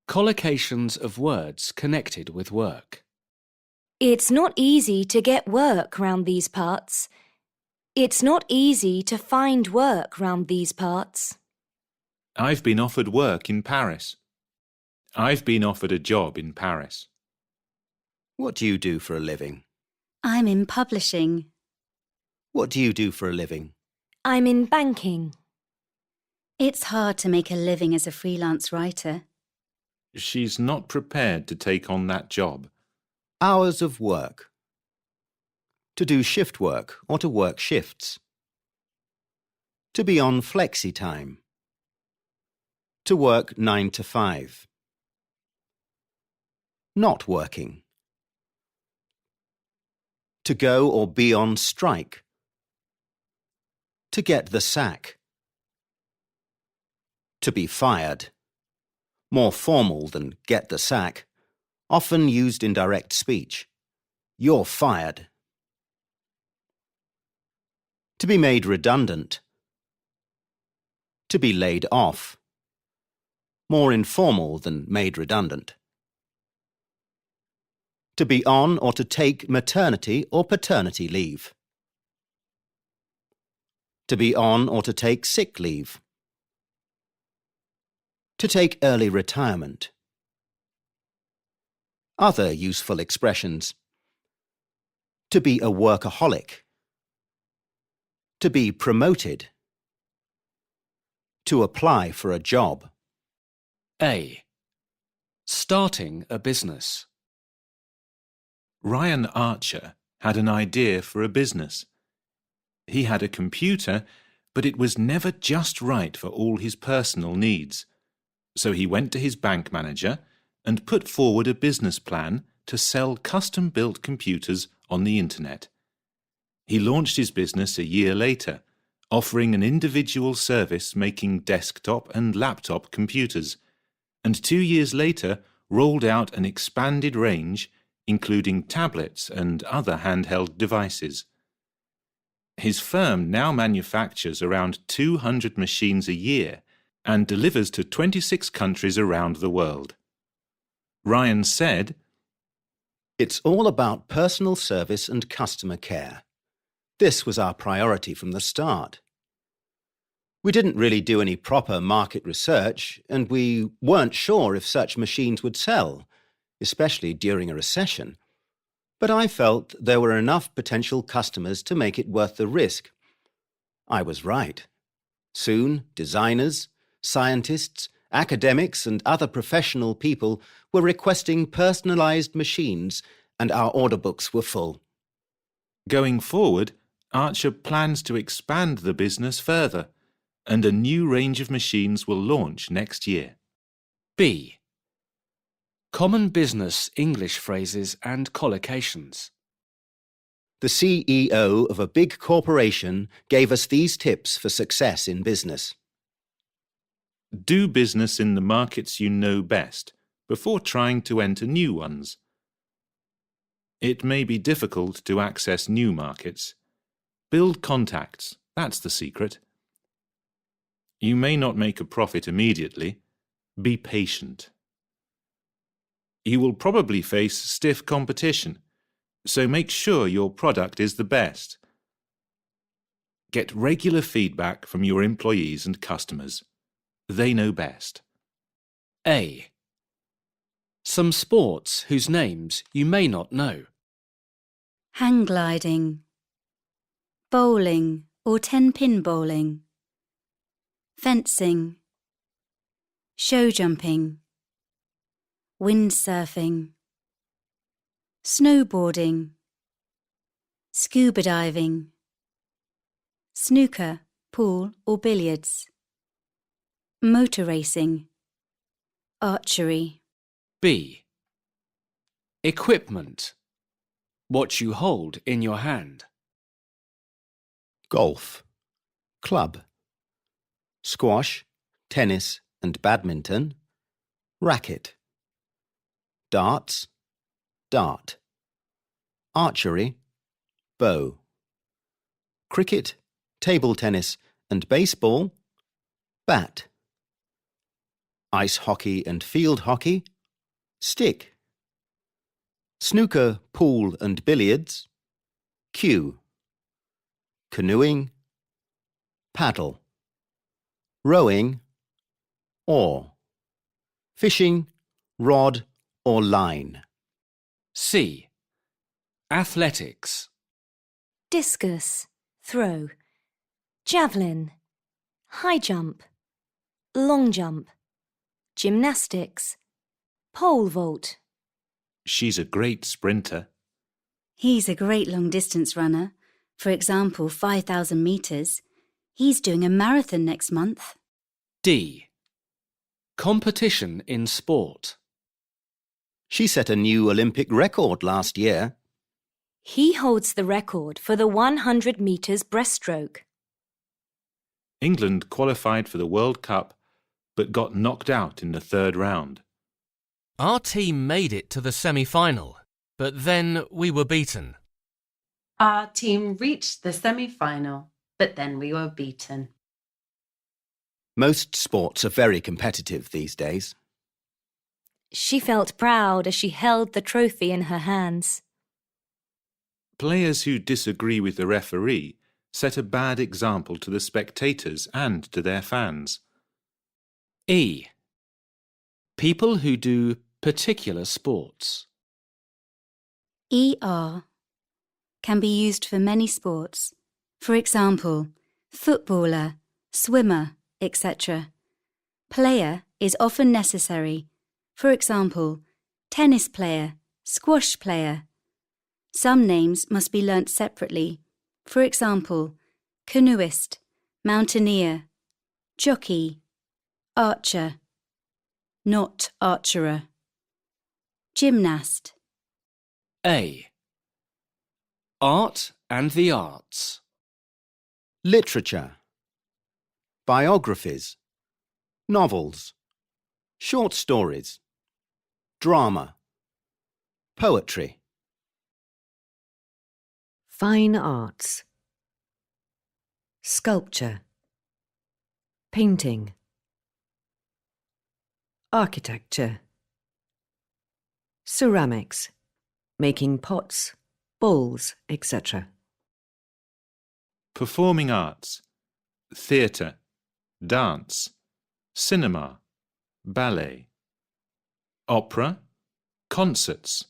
Collocations of words connected with work. It's not easy to get work round these parts. It's not easy to find work round these parts. I've been offered work in Paris. I've been offered a job in Paris. What do you do for a living? I'm in publishing. What do you do for a living? I'm in banking. It's hard to make a living as a freelance writer. She's not prepared to take on that job. Hours of work. To do shift work or to work shifts. To be on flexi time. To work 9 to 5. Not working. To go or be on strike. To get the sack. To be fired. More formal than get the sack. Often used in direct speech. You're fired. To be made redundant. To be laid off. More informal than made redundant. To be on or to take maternity or paternity leave. To be on or to take sick leave. To take early retirement. Other useful expressions. To be a workaholic. To be promoted. To apply for a job. A. Starting a business. Ryan Archer had an idea for a business. He had a computer, but it was never just right for all his personal needs. So he went to his bank manager and put forward a business plan to sell custom-built computers on the internet. He launched his business a year later, offering an individual service making desktop and laptop computers, and 2 years later rolled out an expanded range including tablets and other handheld devices. His firm now manufactures around 200 machines a year and delivers to 26 countries around the world. Ryan said, "It's all about personal service and customer care. This was our priority from the start. We didn't really do any proper market research, and we weren't sure if such machines would sell, especially during a recession. But I felt there were enough potential customers to make it worth the risk. I was right. Soon, designers, scientists, academics, and other professional people were requesting personalized machines, and our order books were full." Going forward, Archer plans to expand the business further, and a new range of machines will launch next year. B. Common business English phrases and collocations. The CEO of a big corporation gave us these tips for success in business. Do business in the markets you know best before trying to enter new ones. It may be difficult to access new markets. Build contacts, that's the secret. You may not make a profit immediately. Be patient. You will probably face stiff competition, so make sure your product is the best. Get regular feedback from your employees and customers. They know best. A. Some sports whose names you may not know. Hang gliding, bowling or 10-pin bowling, fencing, show jumping, windsurfing, snowboarding, scuba diving, snooker, pool or billiards, motor racing, archery. B. Equipment. What you hold in your hand. Golf, club, squash, tennis and badminton, racket, darts, dart. Archery, bow. Cricket, table tennis and baseball, bat. Ice hockey and field hockey, stick. Snooker, pool and billiards, cue. Canoeing, paddle. Rowing, oar. Fishing, rod or line. C. Athletics. Discus, throw. Javelin, high jump. Long jump. Gymnastics. Pole vault. She's a great sprinter. He's a great long-distance runner. For example, 5,000 metres. He's doing a marathon next month. D. Competition in sport. She set a new Olympic record last year. He holds the record for the 100 metres breaststroke. England qualified for the World Cup but got knocked out in the third round. Our team made it to the semi-final, but then we were beaten. Our team reached the semi-final, but then we were beaten. Most sports are very competitive these days. She felt proud as she held the trophy in her hands. Players who disagree with the referee set a bad example to the spectators and to their fans. E. People who do particular sports. ER can be used for many sports. For example, footballer, swimmer, etc. Player is often necessary. For example, tennis player, squash player. Some names must be learnt separately. For example, canoeist, mountaineer, jockey, archer, not archerer, gymnast. A. Art and the arts. Literature. Biographies. Novels. Short stories. Drama. Poetry. Fine arts. Sculpture. Painting. Architecture. Ceramics. Making pots, bowls, etc. Performing arts, theatre, dance, cinema, ballet. Opera, concerts,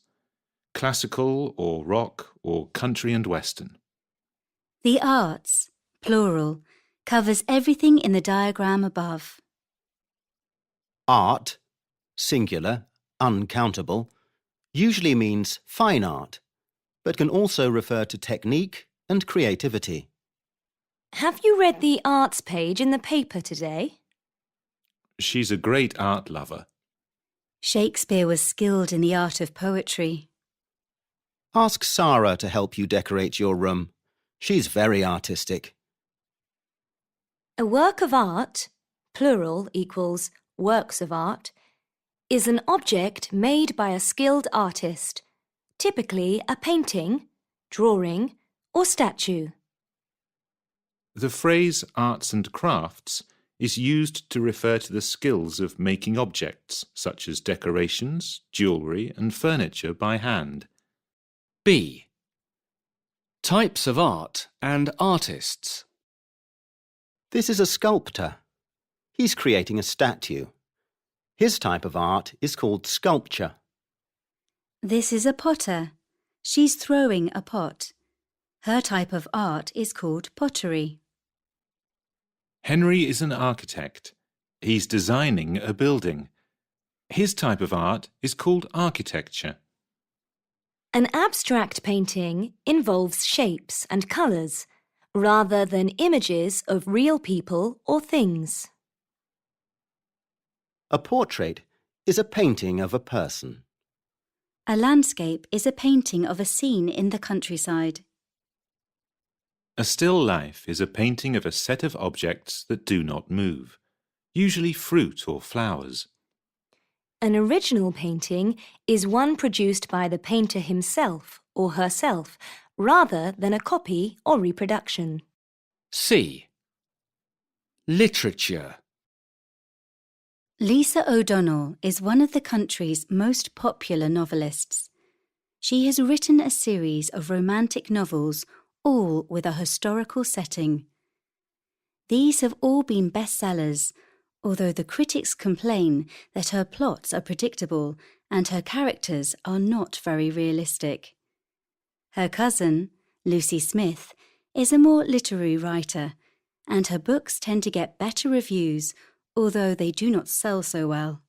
classical or rock or country and western. The arts, plural, covers everything in the diagram above. Art, singular, uncountable, usually means fine art, but can also refer to technique and creativity. Have you read the arts page in the paper today? She's a great art lover. Shakespeare was skilled in the art of poetry. Ask Sarah to help you decorate your room. She's very artistic. A work of art, plural equals works of art, is an object made by a skilled artist, typically a painting, drawing, or statue. The phrase arts and crafts is used to refer to the skills of making objects such as decorations, jewellery and furniture by hand. B. Types of art and artists. This is a sculptor. He's creating a statue. His type of art is called sculpture. This is a potter. She's throwing a pot. Her type of art is called pottery. Henry is an architect. He's designing a building. His type of art is called architecture. An abstract painting involves shapes and colours, rather than images of real people or things. A portrait is a painting of a person. A landscape is a painting of a scene in the countryside. A still life is a painting of a set of objects that do not move, usually fruit or flowers. An original painting is one produced by the painter himself or herself, rather than a copy or reproduction. C. Literature. Lisa O'Donnell is one of the country's most popular novelists. She has written a series of romantic novels, all with a historical setting. These have all been bestsellers, although the critics complain that her plots are predictable and her characters are not very realistic. Her cousin, Lucy Smith, is a more literary writer, and her books tend to get better reviews, although they do not sell so well.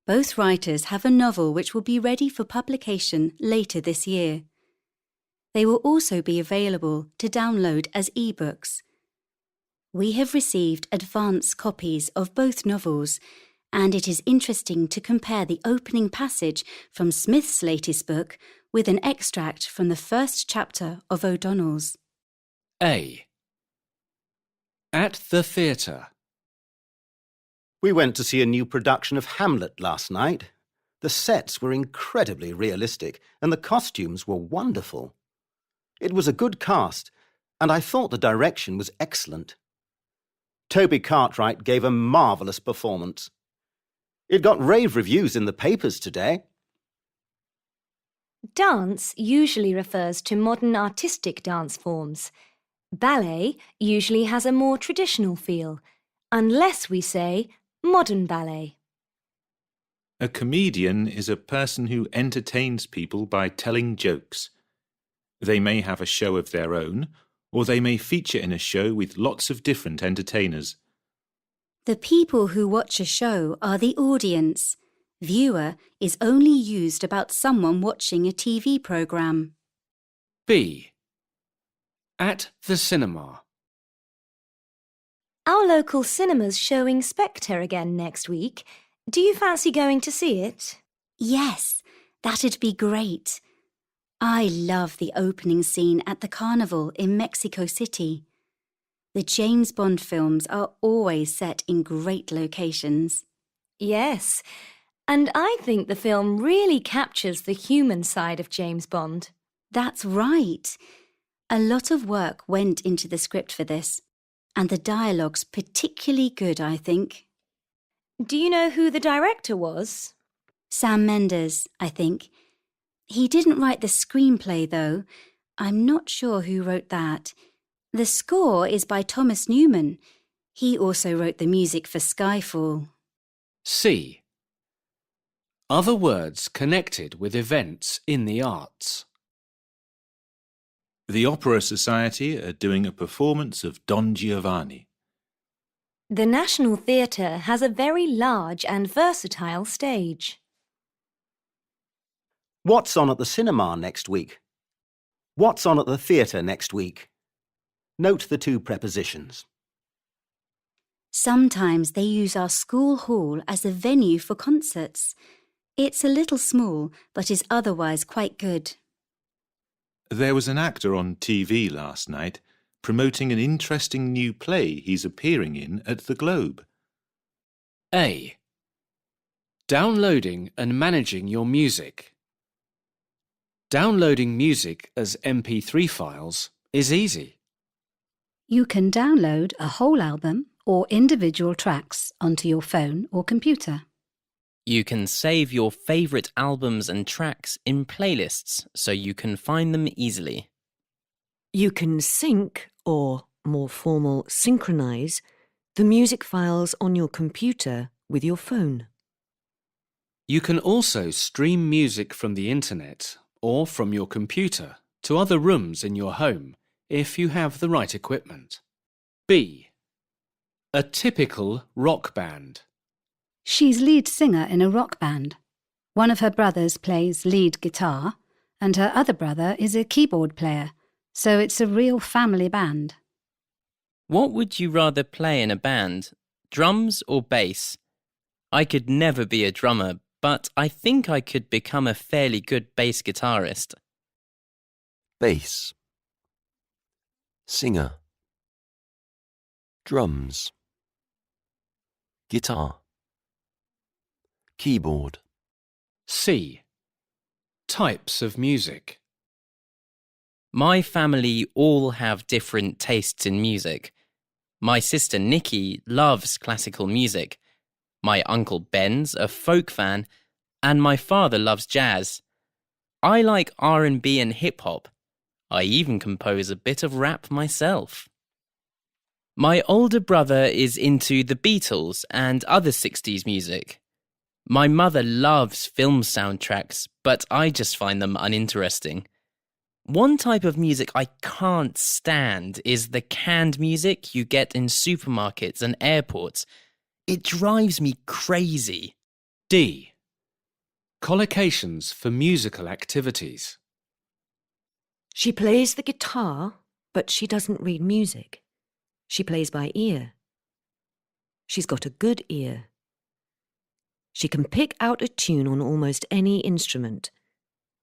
Both writers have a novel which will be ready for publication later this year. They will also be available to download as e-books. We have received advance copies of both novels, and it is interesting to compare the opening passage from Smith's latest book with an extract from the first chapter of O'Donnell's. A. At the theatre. We went to see a new production of Hamlet last night. The sets were incredibly realistic and the costumes were wonderful. It was a good cast, and I thought the direction was excellent. Toby Cartwright gave a marvellous performance. It got rave reviews in the papers today. Dance usually refers to modern artistic dance forms. Ballet usually has a more traditional feel, unless we say modern ballet. A comedian is a person who entertains people by telling jokes. They may have a show of their own, or they may feature in a show with lots of different entertainers. The people who watch a show are the audience. Viewer is only used about someone watching a TV programme. B. At the cinema. Our local cinema's showing Spectre again next week. Do you fancy going to see it? Yes, that'd be great. I love the opening scene at the carnival in Mexico City. The James Bond films are always set in great locations. Yes, and I think the film really captures the human side of James Bond. That's right. A lot of work went into the script for this, and the dialogue's particularly good, I think. Do you know who the director was? Sam Mendes, I think. He didn't write the screenplay, though. I'm not sure who wrote that. The score is by Thomas Newman. He also wrote the music for Skyfall. C. Other words connected with events in the arts. The Opera Society are doing a performance of Don Giovanni. The National Theatre has a very large and versatile stage. What's on at the cinema next week? What's on at the theatre next week? Note the two prepositions. Sometimes they use our school hall as a venue for concerts. It's a little small, but is otherwise quite good. There was an actor on TV last night promoting an interesting new play he's appearing in at the Globe. A. Downloading and managing your music. Downloading music as MP3 files is easy. You can download a whole album or individual tracks onto your phone or computer. You can save your favourite albums and tracks in playlists so you can find them easily. You can sync, or more formal, synchronize, the music files on your computer with your phone. You can also stream music from the internet or from your computer to other rooms in your home if you have the right equipment. B. A typical rock band. She's lead singer in a rock band. One of her brothers plays lead guitar, and her other brother is a keyboard player, so it's a real family band. What would you rather play in a band, drums or bass? I could never be a drummer, but I think I could become a fairly good bass guitarist. Bass. Singer. Drums. Guitar. Keyboard. C. Types of music. My family all have different tastes in music. My sister Nikki loves classical music. My uncle Ben's a folk fan, and my father loves jazz. I like R&B and hip-hop. I even compose a bit of rap myself. My older brother is into the Beatles and other 60s music. My mother loves film soundtracks, but I just find them uninteresting. One type of music I can't stand is the canned music you get in supermarkets and airports. It drives me crazy. D. Collocations for musical activities. She plays the guitar, but she doesn't read music. She plays by ear. She's got a good ear. She can pick out a tune on almost any instrument.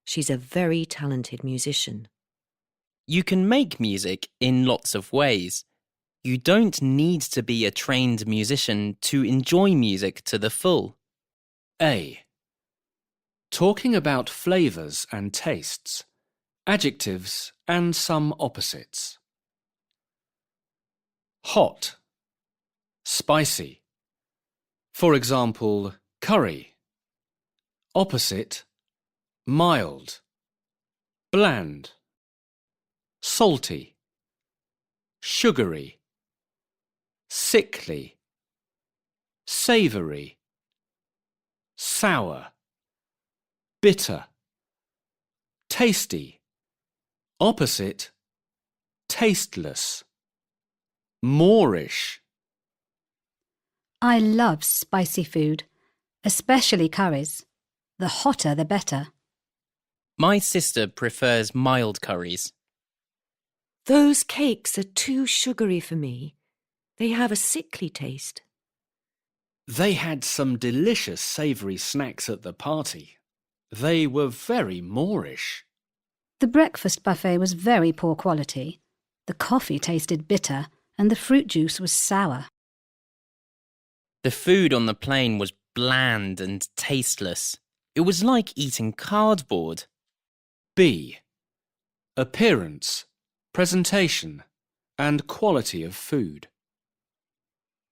She's a very talented musician. You can make music in lots of ways. You don't need to be a trained musician to enjoy music to the full. A. Talking about flavours and tastes, adjectives and some opposites. Hot, spicy. For example, curry. Opposite, mild, bland, salty, sugary, sickly, savoury, sour, bitter, tasty, opposite, tasteless, Moorish. I love spicy food, especially curries. The hotter the better. My sister prefers mild curries. Those cakes are too sugary for me. They have a sickly taste. They had some delicious savoury snacks at the party. They were very Moorish. The breakfast buffet was very poor quality. The coffee tasted bitter and the fruit juice was sour. The food on the plane was bland and tasteless. It was like eating cardboard. B. Appearance, presentation, and quality of food.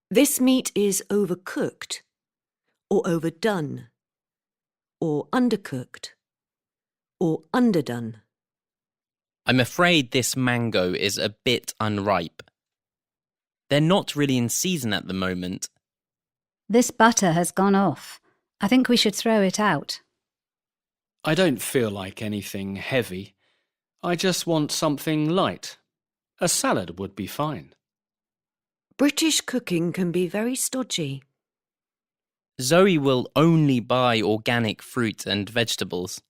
This meat is overcooked, or overdone, or undercooked, or underdone. I'm afraid this mango is a bit unripe. They're not really in season at the moment. This butter has gone off. I think we should throw it out. I don't feel like anything heavy. I just want something light. A salad would be fine. British cooking can be very stodgy. Zoe will only buy organic fruit and vegetables.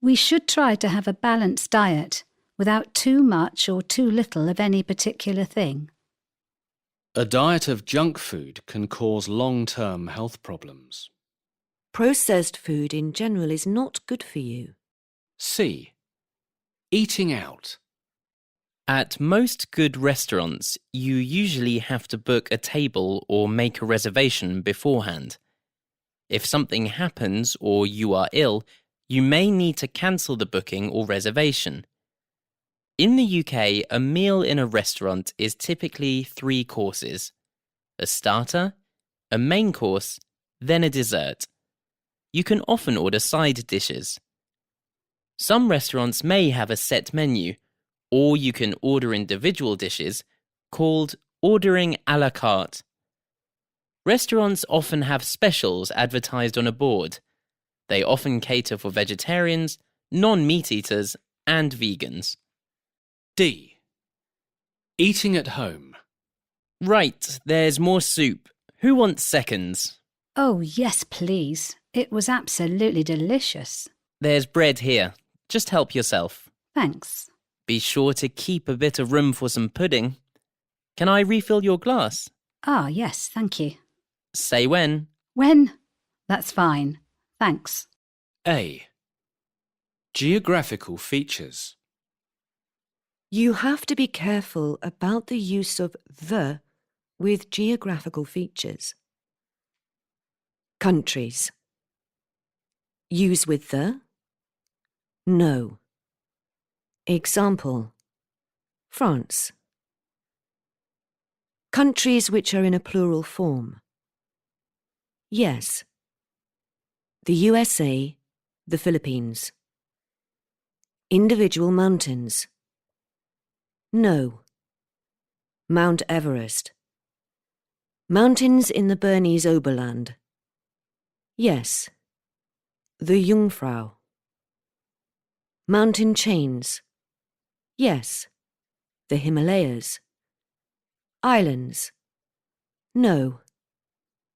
We should try to have a balanced diet without too much or too little of any particular thing. A diet of junk food can cause long-term health problems. Processed food in general is not good for you. C. Eating out. At most good restaurants, you usually have to book a table or make a reservation beforehand. If something happens or you are ill, you may need to cancel the booking or reservation. In the UK, a meal in a restaurant is typically 3 courses: a starter, a main course, then a dessert. You can often order side dishes. Some restaurants may have a set menu, or you can order individual dishes, called ordering à la carte. Restaurants often have specials advertised on a board. They often cater for vegetarians, non-meat eaters, and vegans. D. Eating at home. Right, there's more soup. Who wants seconds? Oh, yes, please. It was absolutely delicious. There's bread here. Just help yourself. Thanks. Be sure to keep a bit of room for some pudding. Can I refill your glass? Ah, yes, thank you. Say when. When? That's fine. Thanks. A. Geographical features. You have to be careful about the use of the with geographical features. Countries. Use with the. No. Example. France. Countries which are in a plural form. Yes. The USA, the Philippines. Individual mountains. No. Mount Everest. Mountains in the Bernese Oberland. Yes. The Jungfrau. Mountain chains. Yes. The Himalayas. Islands. No.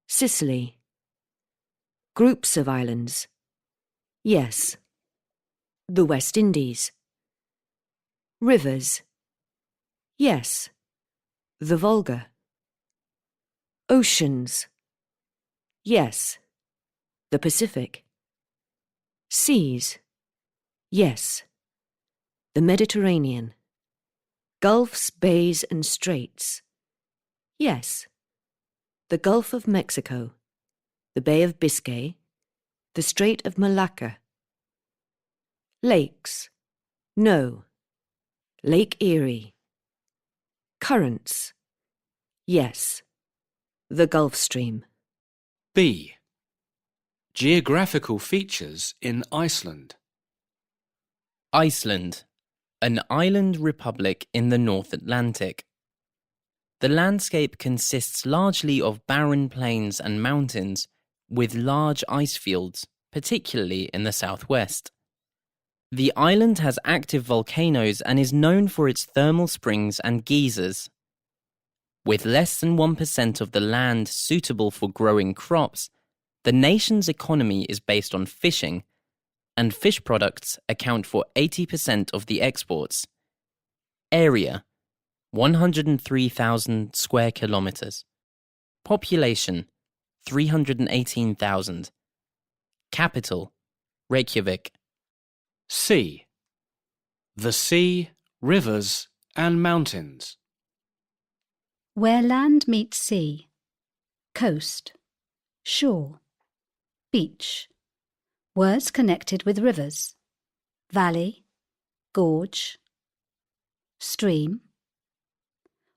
Sicily. Groups of islands. Yes. The West Indies. Rivers. Yes. The Volga. Oceans. Yes. The Pacific. Seas. Yes. The Mediterranean. Gulfs, bays and straits. Yes. The Gulf of Mexico. The Bay of Biscay. The Strait of Malacca. Lakes. No. Lake Erie. Currents. Yes. The Gulf Stream. B. Geographical features in Iceland. Iceland, an island republic in the North Atlantic. The landscape consists largely of barren plains and mountains, with large ice fields, particularly in the southwest. The island has active volcanoes and is known for its thermal springs and geysers. With less than 1% of the land suitable for growing crops, the nation's economy is based on fishing, and fish products account for 80% of the exports. Area, 103,000 square kilometers. Population, 318,000. Capital, Reykjavik. C. The sea, rivers and mountains. Where land meets sea. Coast. Shore. Beach. Words connected with rivers. Valley. Gorge. Stream.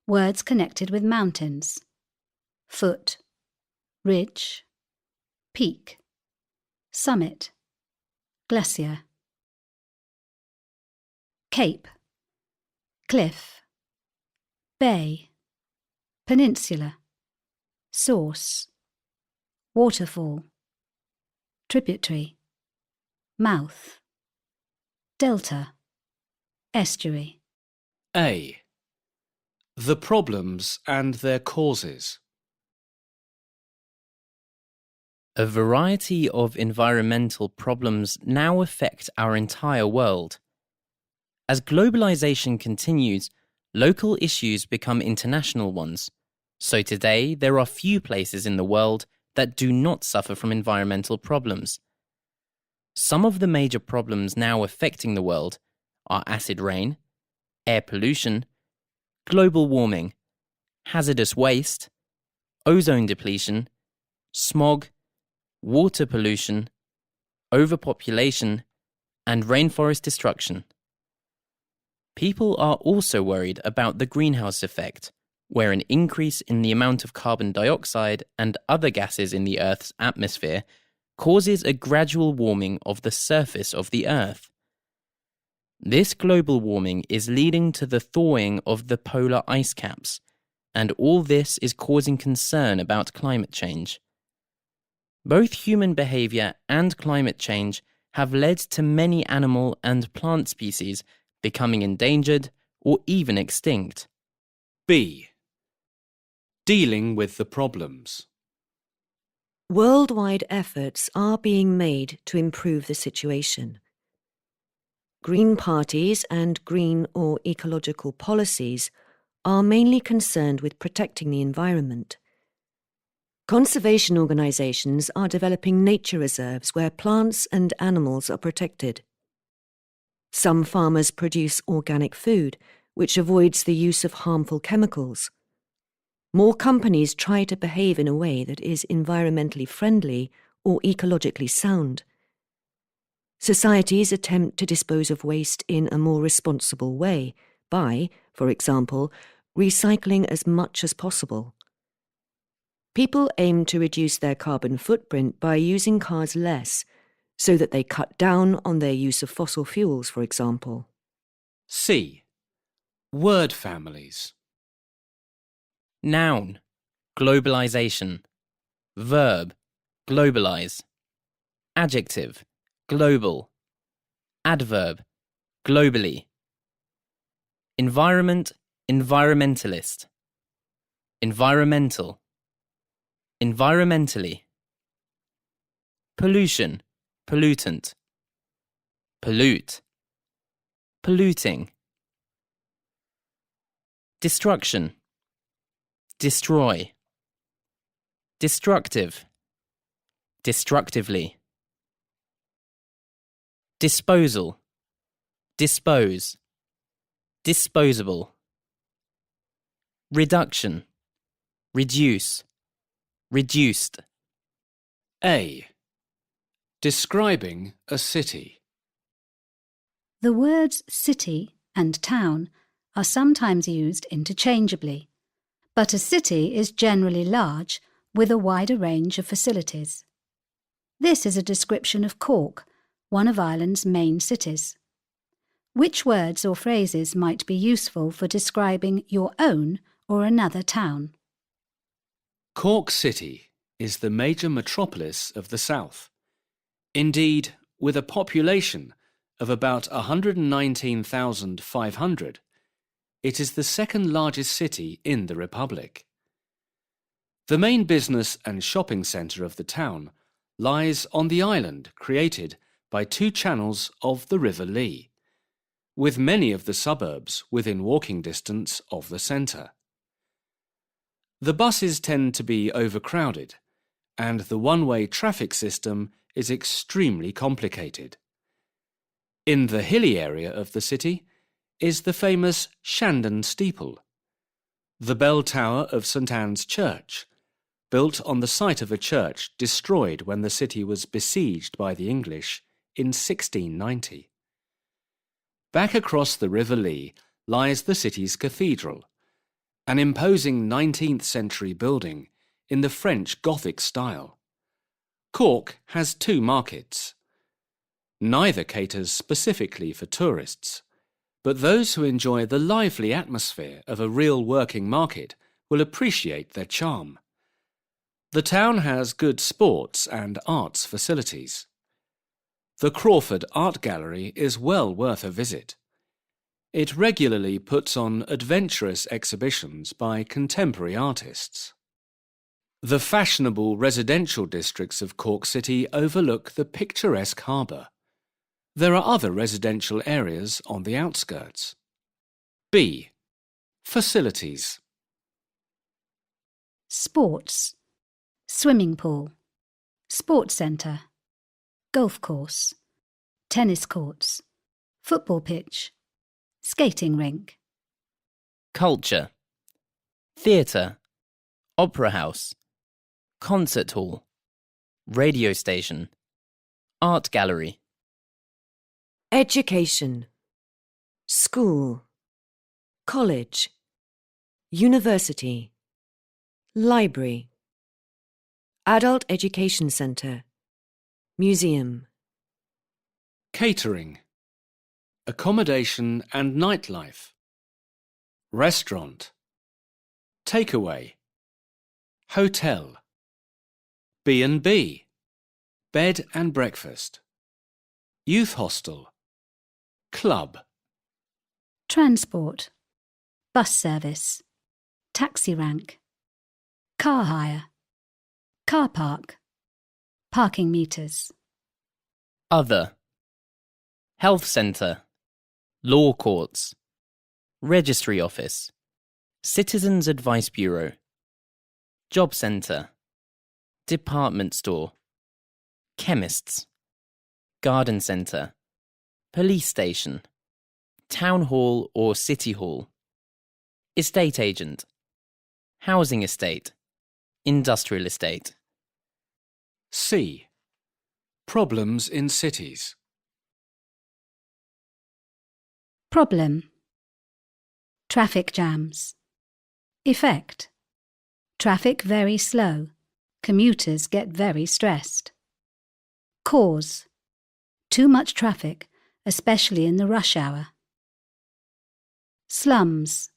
Words connected with mountains. Foot. Ridge. Peak. Summit. Glacier. Cape. Cliff. Bay. Peninsula. Source. Waterfall. Tributary. Mouth. Delta. Estuary. A. The problems and their causes. A variety of environmental problems now affect our entire world. As globalization continues, local issues become international ones. So today, there are few places in the world that do not suffer from environmental problems. Some of the major problems now affecting the world are acid rain, air pollution, global warming, hazardous waste, ozone depletion, smog, water pollution, overpopulation, and rainforest destruction. People are also worried about the greenhouse effect, where an increase in the amount of carbon dioxide and other gases in the Earth's atmosphere causes a gradual warming of the surface of the Earth. This global warming is leading to the thawing of the polar ice caps, and all this is causing concern about climate change. Both human behavior and climate change have led to many animal and plant species becoming endangered or even extinct. B. Dealing with the problems. Worldwide efforts are being made to improve the situation. Green parties and green or ecological policies are mainly concerned with protecting the environment. Conservation organisations are developing nature reserves where plants and animals are protected. Some farmers produce organic food, which avoids the use of harmful chemicals. More companies try to behave in a way that is environmentally friendly or ecologically sound. Societies attempt to dispose of waste in a more responsible way by, for example, recycling as much as possible. People aim to reduce their carbon footprint by using cars less, so that they cut down on their use of fossil fuels, for example. C. Word families. Noun, globalization. Verb, globalize. Adjective, global. Adverb, globally. Environment, environmentalist. Environmental, environmentally. Pollution, pollutant. Pollute, polluting. Destruction, destroy. Destructive, destructively. Disposal, dispose. Disposable. Reduction, reduce. Reduced. A. Describing a city. The words city and town are sometimes used interchangeably, but a city is generally large with a wider range of facilities. This is a description of Cork, one of Ireland's main cities. Which words or phrases might be useful for describing your own or another town? Cork City is the major metropolis of the south. Indeed, with a population of about 119,500, it is the second largest city in the Republic. The main business and shopping centre of the town lies on the island created by two channels of the River Lee, with many of the suburbs within walking distance of the centre. The buses tend to be overcrowded, and the one-way traffic system is extremely complicated. In the hilly area of the city is the famous Shandon Steeple, the bell tower of St Anne's Church, built on the site of a church destroyed when the city was besieged by the English in 1690. Back across the River Lee lies the city's cathedral, an imposing 19th century building in the French Gothic style. Cork has two markets. Neither caters specifically for tourists, but those who enjoy the lively atmosphere of a real working market will appreciate their charm. The town has good sports and arts facilities. The Crawford Art Gallery is well worth a visit. It regularly puts on adventurous exhibitions by contemporary artists. The fashionable residential districts of Cork City overlook the picturesque harbour. There are other residential areas on the outskirts. B. Facilities. Sports. Swimming pool. Sports centre. Golf course. Tennis courts. Football pitch. Skating rink. Culture. Theatre. Opera house. Concert hall. Radio station. Art gallery. Education. School. College. University. Library. Adult Education Centre. Museum. Catering. Accommodation and nightlife. Restaurant. Takeaway. Hotel. B&B. Bed and breakfast. Youth hostel. Club. Transport. Bus service. Taxi rank. Car hire. Car park. Parking meters. Other. Health centre. Law courts. Registry office. Citizens Advice Bureau. Job centre. Department store. Chemists. Garden centre. Police station. Town hall or city hall. Estate agent. housing estate, industrial estate. C. Problems in cities. Problem. Traffic jams. Effect. Traffic very slow. Commuters get very stressed. Cause. Too much traffic, especially in the rush hour. Slums.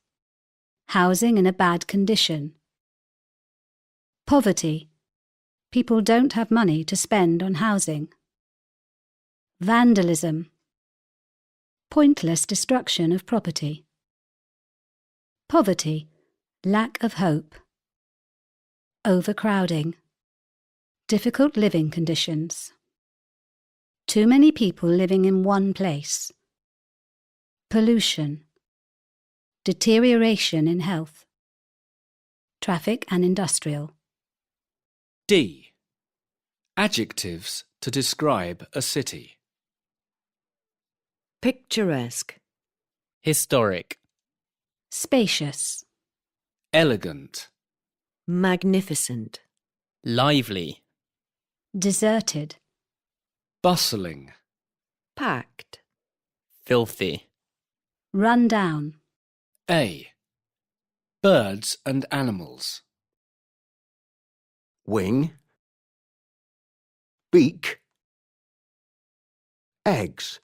Housing in a bad condition. Poverty. People don't have money to spend on housing. Vandalism. Pointless destruction of property. Poverty. Lack of hope. Overcrowding. Difficult living conditions. Too many people living in one place. Pollution. Deterioration in health. Traffic and industrial. D. Adjectives to describe a city. Picturesque. Historic. Spacious. Elegant. Magnificent. Lively. Deserted. Bustling. Packed. Filthy. Run down. A. Birds and animals. Wing. Beak. Eggs.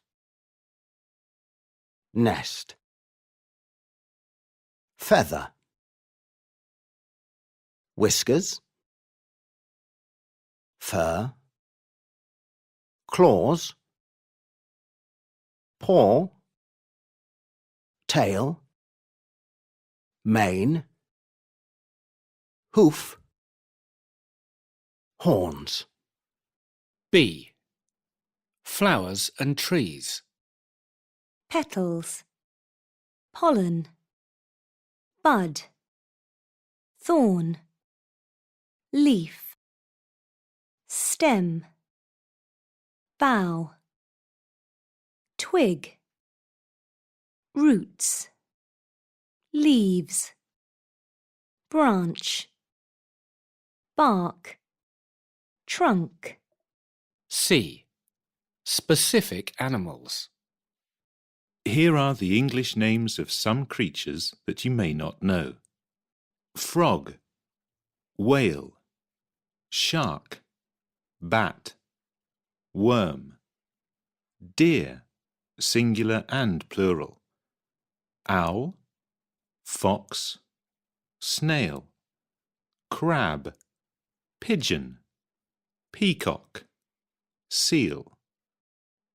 Nest. Feather. Whiskers. Fur. Claws. Paw. Tail. Mane. Hoof. Horns. B. Flowers and trees. Petals. Pollen. Bud. Thorn. Leaf. Stem. Bough. Twig. Roots. Leaves. Branch. Bark. Trunk. C. Specific animals. Here are the English names of some creatures that you may not know. Frog, whale, shark, bat, worm, deer, singular and plural, owl, fox, snail, crab, pigeon, peacock, seal.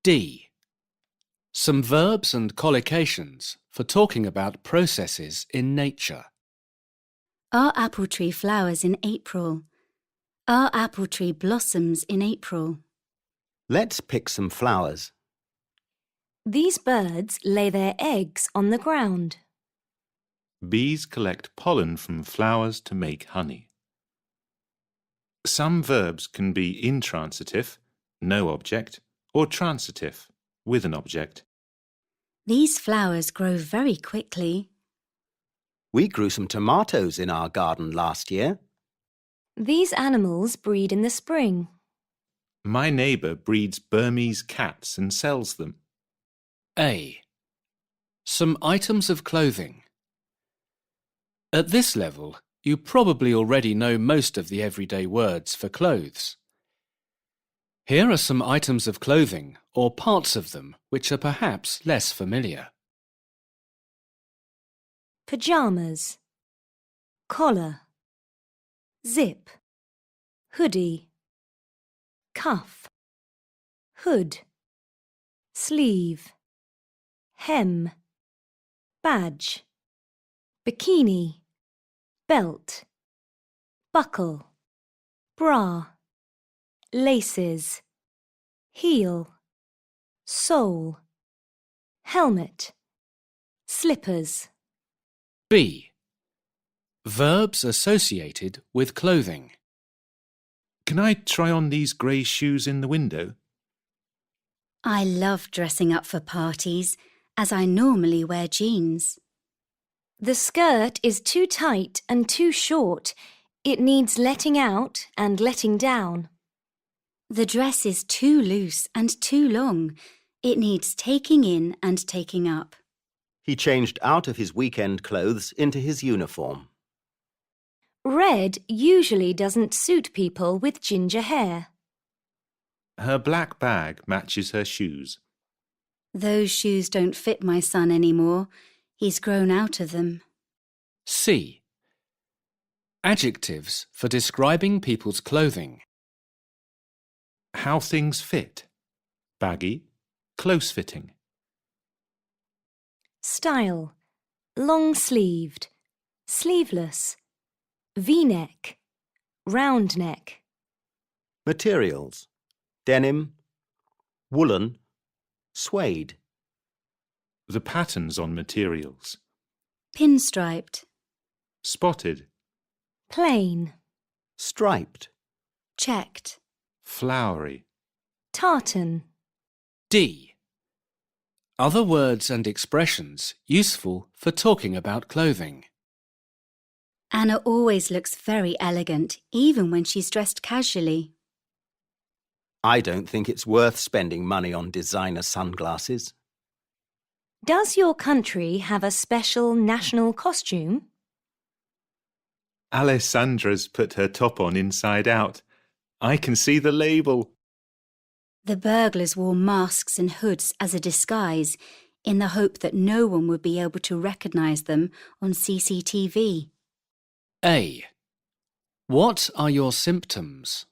D. Some verbs and collocations for talking about processes in nature. Our apple tree flowers in April. Our apple tree blossoms in April. Let's pick some flowers. These birds lay their eggs on the ground. Bees collect pollen from flowers to make honey. Some verbs can be intransitive, no object, or transitive, with an object. These flowers grow very quickly. We grew some tomatoes in our garden last year. These animals breed in the spring. My neighbour breeds Burmese cats and sells them. A. Some items of clothing. At this level, you probably already know most of the everyday words for clothes. Here are some items of clothing, or parts of them, which are perhaps less familiar. Pyjamas. Collar. Zip. Hoodie. Cuff. Hood. Sleeve. Hem. Badge. Bikini. Belt. Buckle. Bra. Laces. Heel. Sole. Helmet. Slippers. B. Verbs associated with clothing. Can I try on these grey shoes in the window? I love dressing up for parties, as I normally wear jeans. The skirt is too tight and too short. It needs letting out and letting down. The dress is too loose and too long. It needs taking in and taking up. He changed out of his weekend clothes into his uniform. Red usually doesn't suit people with ginger hair. Her black bag matches her shoes. Those shoes don't fit my son anymore. He's grown out of them. C. Adjectives for describing people's clothing. How things fit. Baggy, close-fitting. Style. Long-sleeved, sleeveless, V-neck, round neck. Materials: denim, woolen, suede. The patterns on materials. Pinstriped, Spotted, Plain, Striped. checked. flowery. tartan. D. Other words and expressions useful for talking about clothing. Anna always looks very elegant, even when she's dressed casually. I don't think it's worth spending money on designer sunglasses. Does your country have a special national costume? Alessandra's put her top on inside out. I can see the label. The burglars wore masks and hoods as a disguise, in the hope that no one would be able to recognise them on CCTV. A. What are your symptoms?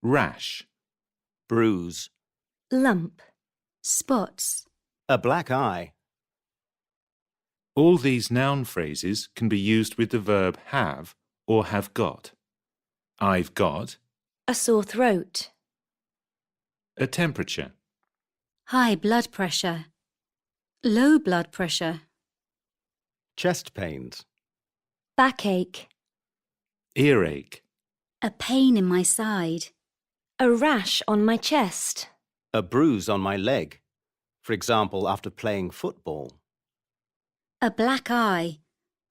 Rash, Bruise. Lump. Spots. A black eye. All these noun phrases can be used with the verb have or have got. I've got. A sore throat. A temperature. High blood pressure. Low blood pressure. Chest pains. Backache. Earache. A pain in my side. A rash on my chest. A bruise on my leg. For example, after playing football. A black eye.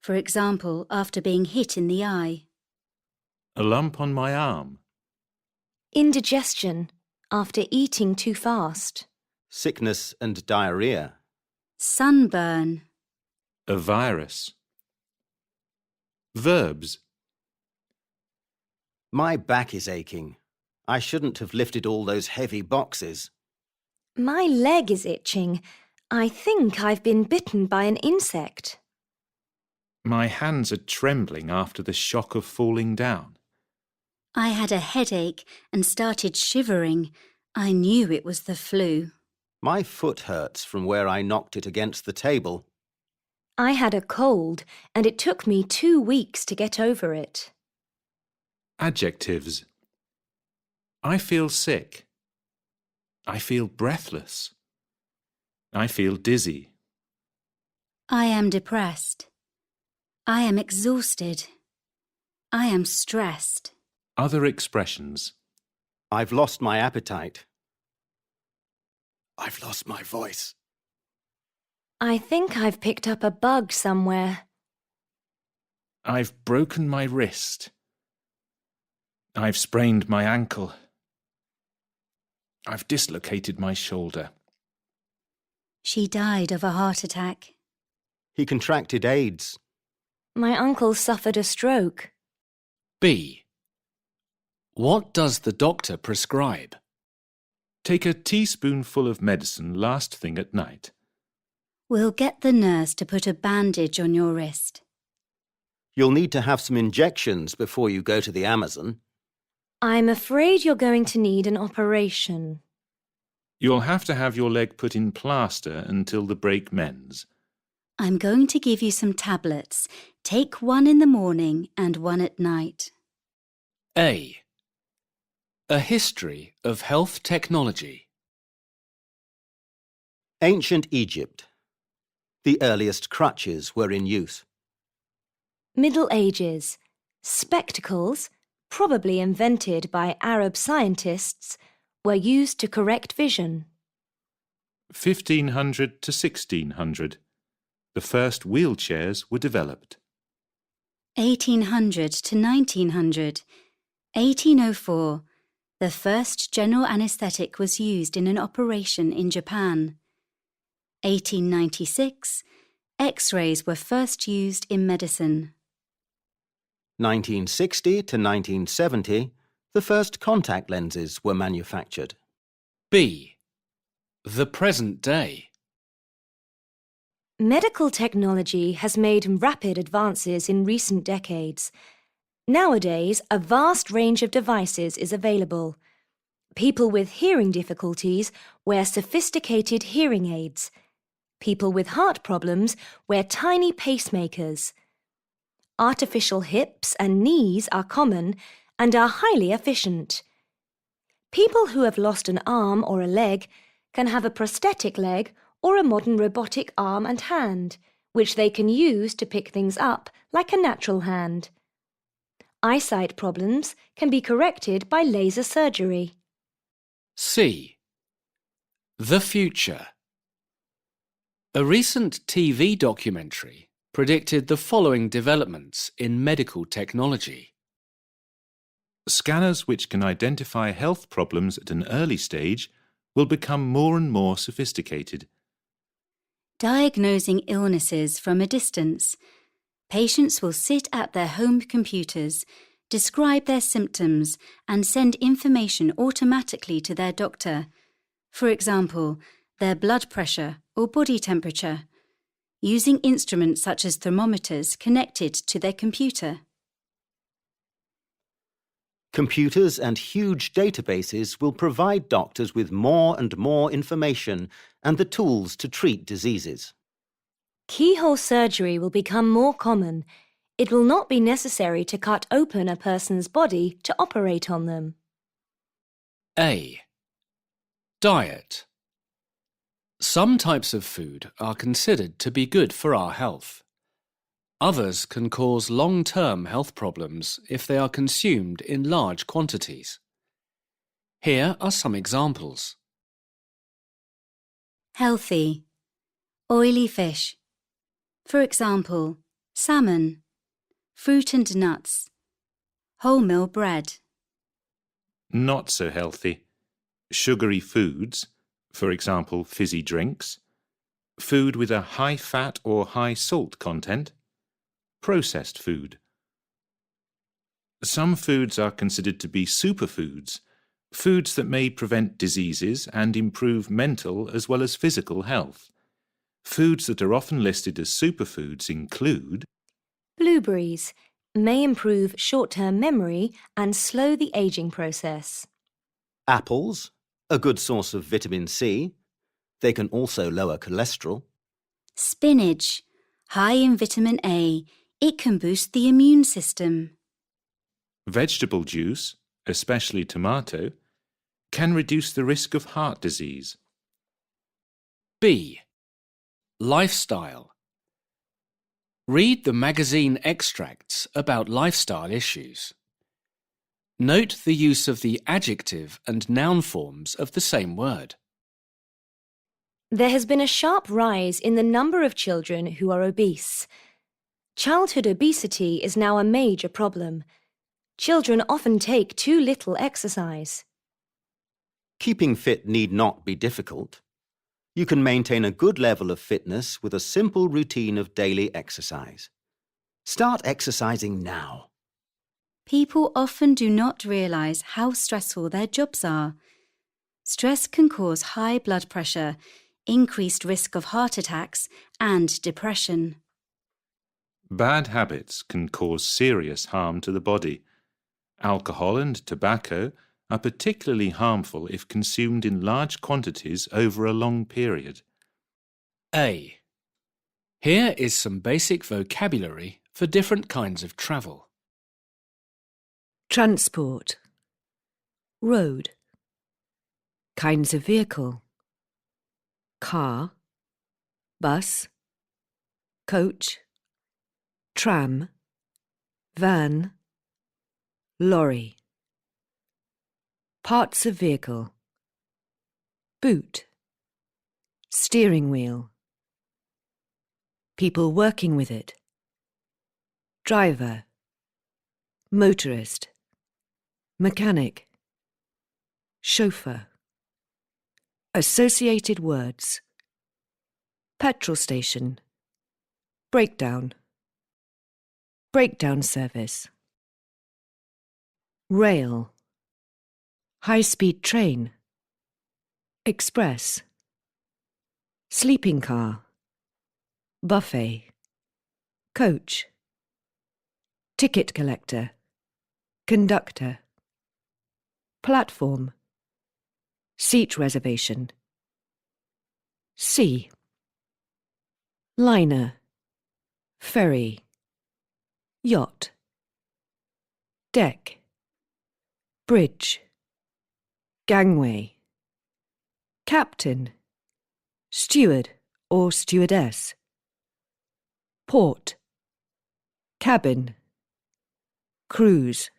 For example, after being hit in the eye. A lump on my arm. Indigestion. After eating too fast. Sickness and diarrhea. Sunburn. A virus. Verbs. My back is aching. I shouldn't have lifted all those heavy boxes. My leg is itching. I think I've been bitten by an insect. My hands are trembling after the shock of falling down. I had a headache and started shivering. I knew it was the flu. My foot hurts from where I knocked it against the table. I had a cold and it took me 2 weeks to get over it. Adjectives. I feel sick. I feel breathless. I feel dizzy. I am depressed. I am exhausted. I am stressed. Other expressions. I've lost my appetite. I've lost my voice. I think I've picked up a bug somewhere. I've broken my wrist. I've sprained my ankle. I've dislocated my shoulder. She died of a heart attack. He contracted AIDS. My uncle suffered a stroke. B. What does the doctor prescribe? Take a teaspoonful of medicine last thing at night. We'll get the nurse to put a bandage on your wrist. You'll need to have some injections before you go to the Amazon. I'm afraid you're going to need an operation. You'll have to have your leg put in plaster until the break mends. I'm going to give you some tablets. Take one in the morning and one at night. A. A history of health technology. Ancient Egypt. The earliest crutches were in use. Middle Ages. Spectacles, probably invented by Arab scientists, were used to correct vision. 1500 to 1600. the first wheelchairs were developed? 1800 to 1900. 1804. The first general anaesthetic was used in an operation in Japan. 1896. X-rays were first used in medicine. 1960 to 1970, the first contact lenses were manufactured. B. The present day. Medical technology has made rapid advances in recent decades. Nowadays, a vast range of devices is available. People with hearing difficulties wear sophisticated hearing aids. People with heart problems wear tiny pacemakers. Artificial hips and knees are common and are highly efficient. People who have lost an arm or a leg can have a prosthetic leg or a modern robotic arm and hand, which they can use to pick things up like a natural hand. Eyesight problems can be corrected by laser surgery. C. The future. A recent TV documentary predicted the following developments in medical technology. Scanners which can identify health problems at an early stage will become more and more sophisticated. Diagnosing illnesses from a distance. Patients will sit at their home computers, describe their symptoms, and send information automatically to their doctor. For example, their blood pressure or body temperature, using instruments such as thermometers connected to their computer. Computers and huge databases will provide doctors with more and more information and the tools to treat diseases. Keyhole surgery will become more common. It will not be necessary to cut open a person's body to operate on them. A. Diet. Some types of food are considered to be good for our health. Others can cause long-term health problems if they are consumed in large quantities. Here are some examples. Healthy. Oily fish. For example, salmon, fruit and nuts, wholemeal bread. Not so healthy. Sugary foods, for example fizzy drinks, food with a high fat or high salt content, processed food. Some foods are considered to be superfoods, foods that may prevent diseases and improve mental as well as physical health. Foods that are often listed as superfoods include Blueberries may improve short-term memory and slow the aging process. Apples, a good source of vitamin C. They can also lower cholesterol. Spinach, high in vitamin A. It can boost the immune system. vegetable juice, especially tomato, can reduce the risk of heart disease. B. Lifestyle. Read the magazine extracts about lifestyle issues. Note the use of the adjective and noun forms of the same word. There has been a sharp rise in the number of children who are obese. Childhood obesity is now a major problem. Children often take too little exercise. Keeping fit need not be difficult. You can maintain a good level of fitness with a simple routine of daily exercise. Start exercising now. People often do not realise how stressful their jobs are. Stress can cause high blood pressure, increased risk of heart attacks and depression. Bad habits can cause serious harm to the body. Alcohol and tobacco are particularly harmful if consumed in large quantities over a long period. A. Here is some basic vocabulary for different kinds of travel. Transport. Road. Kinds of vehicle. Car. Bus. Coach. Tram. Van. Lorry. Parts of vehicle. Boot. Steering wheel. people working with it. Driver, motorist, mechanic, chauffeur. Associated words. Petrol station, breakdown, breakdown service. Rail, high-speed train, express, sleeping car, buffet, coach, ticket collector, conductor, platform, seat reservation. Sea, liner, ferry, yacht, deck, bridge, gangway, captain, steward or stewardess, port, cabin, cruise.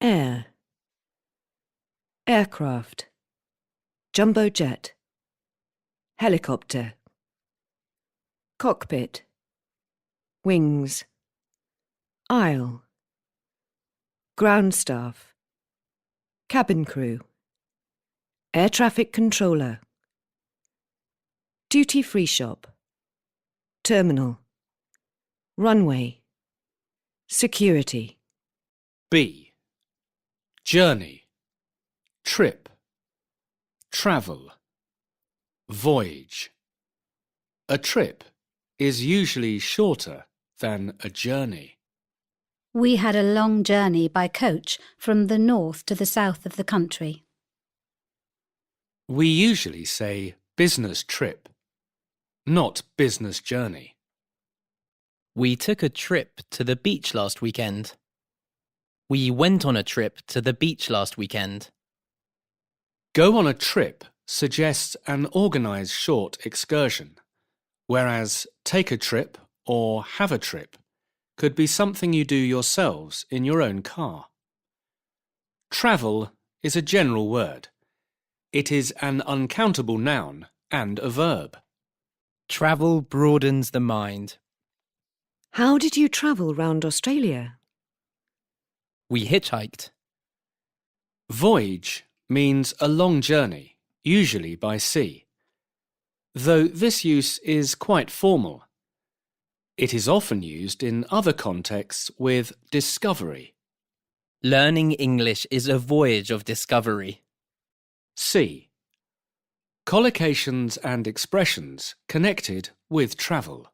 Air, aircraft, jumbo jet, helicopter, cockpit, wings, aisle, ground staff, cabin crew, air traffic controller, duty-free shop, terminal, runway, security. B. Journey, trip, travel, voyage. A trip is usually shorter than a journey. We had a long journey by coach from the north to the south of the country. We usually say business trip, not business journey. We took a trip to the beach last weekend. We went on a trip to the beach last weekend. Go on a trip suggests an organised short excursion, whereas take a trip or have a trip could be something you do yourselves in your own car. Travel is a general word. It is an uncountable noun and a verb. Travel broadens the mind. How did you travel round Australia? We hitchhiked. Voyage means a long journey, usually by sea. Though this use is quite formal. It is often used in other contexts with discovery. Learning English is a voyage of discovery. C. Collocations and expressions connected with travel.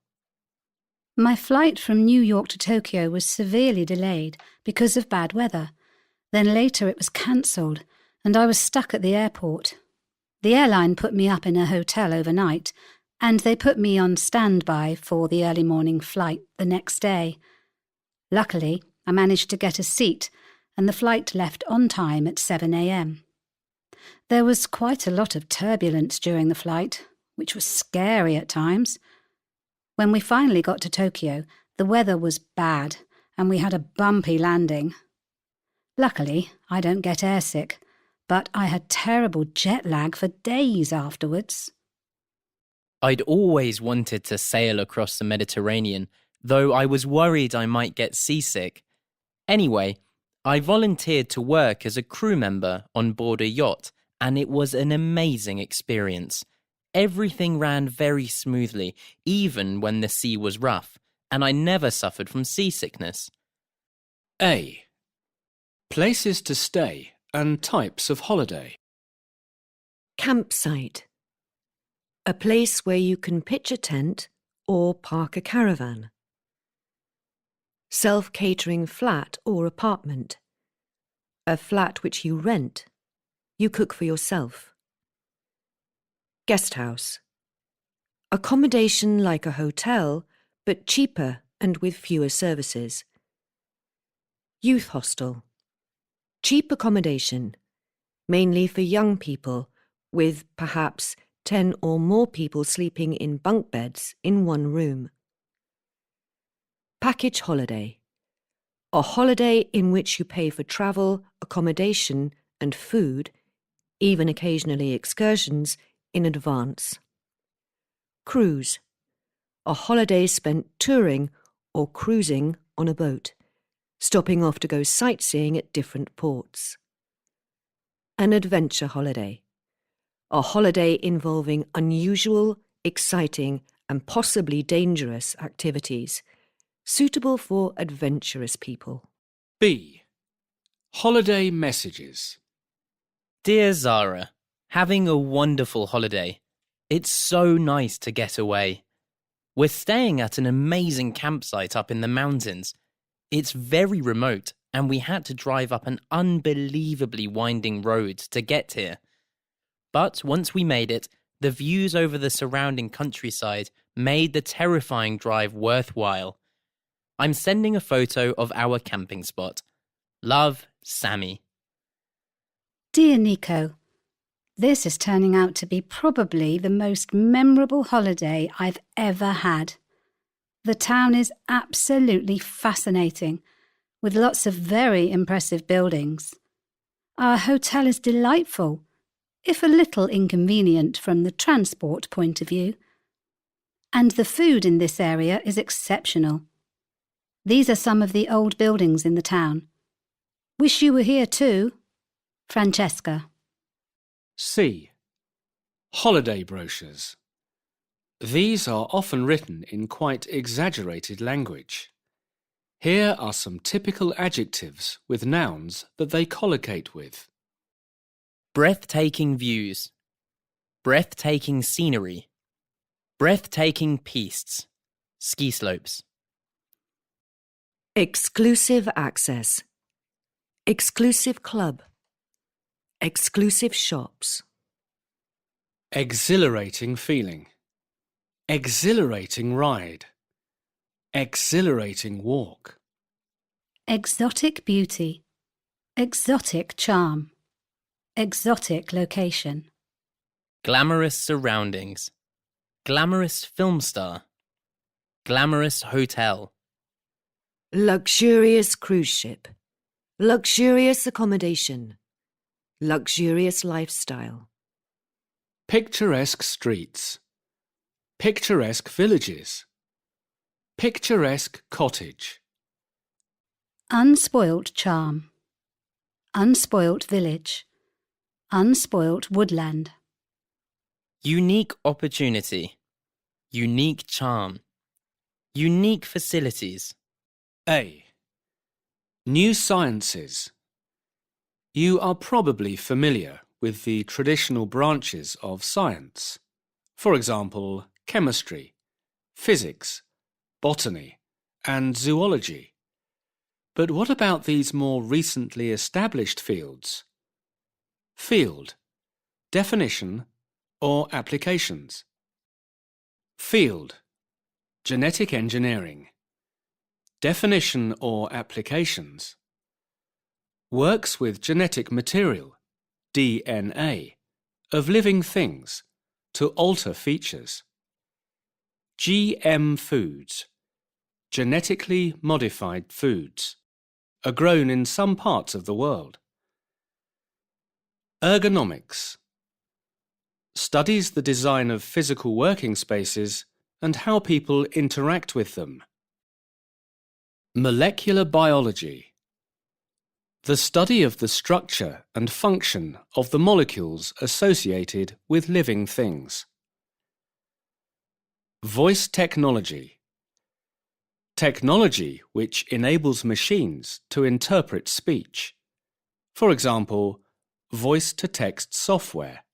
My flight from New York to Tokyo was severely delayed because of bad weather. Then later it was cancelled and I was stuck at the airport. The airline put me up in a hotel overnight and they put me on standby for the early morning flight the next day. Luckily, I managed to get a seat and the flight left on time at 7 a.m. There was quite a lot of turbulence during the flight, which was scary at times. When we finally got to Tokyo, the weather was bad and we had a bumpy landing. Luckily, I don't get airsick, but I had terrible jet lag for days afterwards. I'd always wanted to sail across the Mediterranean, though I was worried I might get seasick. Anyway, I volunteered to work as a crew member on board a yacht, and it was an amazing experience. Everything ran very smoothly, even when the sea was rough, and I never suffered from seasickness. A. Places to stay and types of holiday. Campsite. A place where you can pitch a tent or park a caravan. Self-catering flat or apartment. A flat which you rent. You cook for yourself. Guest house. Accommodation like a hotel, but cheaper and with fewer services. Youth hostel. Cheap accommodation, mainly for young people, with perhaps 10 or more people sleeping in bunk beds in one room. Package holiday. A holiday in which you pay for travel, accommodation and food, even occasionally excursions, in advance. Cruise. a holiday spent touring or cruising on a boat, stopping off to go sightseeing at different ports. An adventure holiday, a holiday involving unusual, exciting, and possibly dangerous activities, suitable for adventurous people. B. Holiday messages. Dear Zara, having a wonderful holiday. It's so nice to get away. We're staying at an amazing campsite up in the mountains. It's very remote and we had to drive up an unbelievably winding road to get here. But once we made it, the views over the surrounding countryside made the terrifying drive worthwhile. I'm sending a photo of our camping spot. Love, Sammy. Dear Nico, this is turning out to be probably the most memorable holiday I've ever had. The town is absolutely fascinating, with lots of very impressive buildings. Our hotel is delightful, if a little inconvenient from the transport point of view. And the food in this area is exceptional. These are some of the old buildings in the town. Wish you were here too. Francesca. C. Holiday brochures. These are often written in quite exaggerated language. Here are some typical adjectives with nouns that they collocate with. Breathtaking views. Breathtaking scenery. Breathtaking pistes. Ski slopes. Exclusive access. Exclusive club. Exclusive shops. Exhilarating feeling. Exhilarating ride. Exhilarating walk. Exotic beauty. Exotic charm. Exotic location. Glamorous surroundings. Glamorous film star. Glamorous hotel. Luxurious cruise ship. Luxurious accommodation. Luxurious lifestyle. Picturesque streets. Picturesque villages. Picturesque cottage. Unspoilt charm. Unspoilt village. Unspoilt woodland. Unique opportunity. Unique charm. Unique facilities. A. New sciences. You are probably familiar with the traditional branches of science. For example, chemistry, physics, botany, and zoology. But what about these more recently established fields? Field, definition, or applications. Field, genetic engineering. Definition or applications. Works with genetic material, DNA, of living things to alter features. GM foods, genetically modified foods, are grown in some parts of the world. Ergonomics studies the design of physical working spaces and how people interact with them. Molecular biology, the study of the structure and function of the molecules associated with living things. Voice technology, technology which enables machines to interpret speech. For example, voice-to-text software.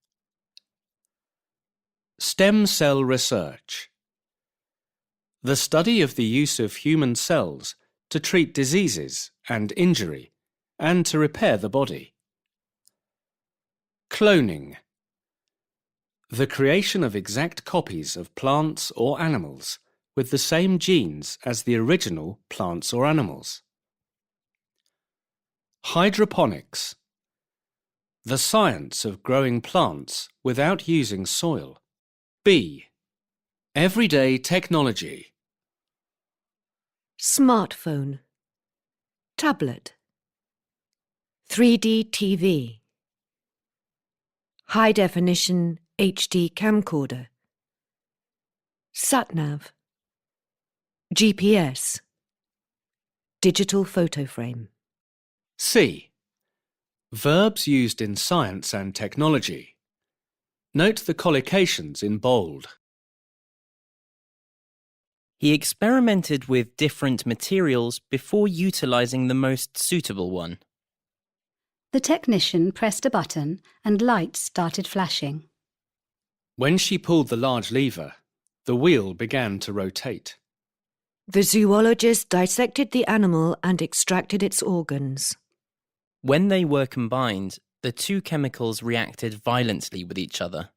Stem cell research, the study of the use of human cells to treat diseases and injury, and to repair the body. Cloning, the creation of exact copies of plants or animals with the same genes as the original plants or animals. Hydroponics, the science of growing plants without using soil. B. Everyday technology. Smartphone. Tablet. 3D TV. High definition HD camcorder. Satnav. GPS. Digital photo frame. C. Verbs used in science and technology. Note the collocations in bold. He experimented with different materials before utilizing the most suitable one. The technician pressed a button and lights started flashing. When she pulled the large lever, the wheel began to rotate. The zoologist dissected the animal and extracted its organs. When they were combined, the two chemicals reacted violently with each other.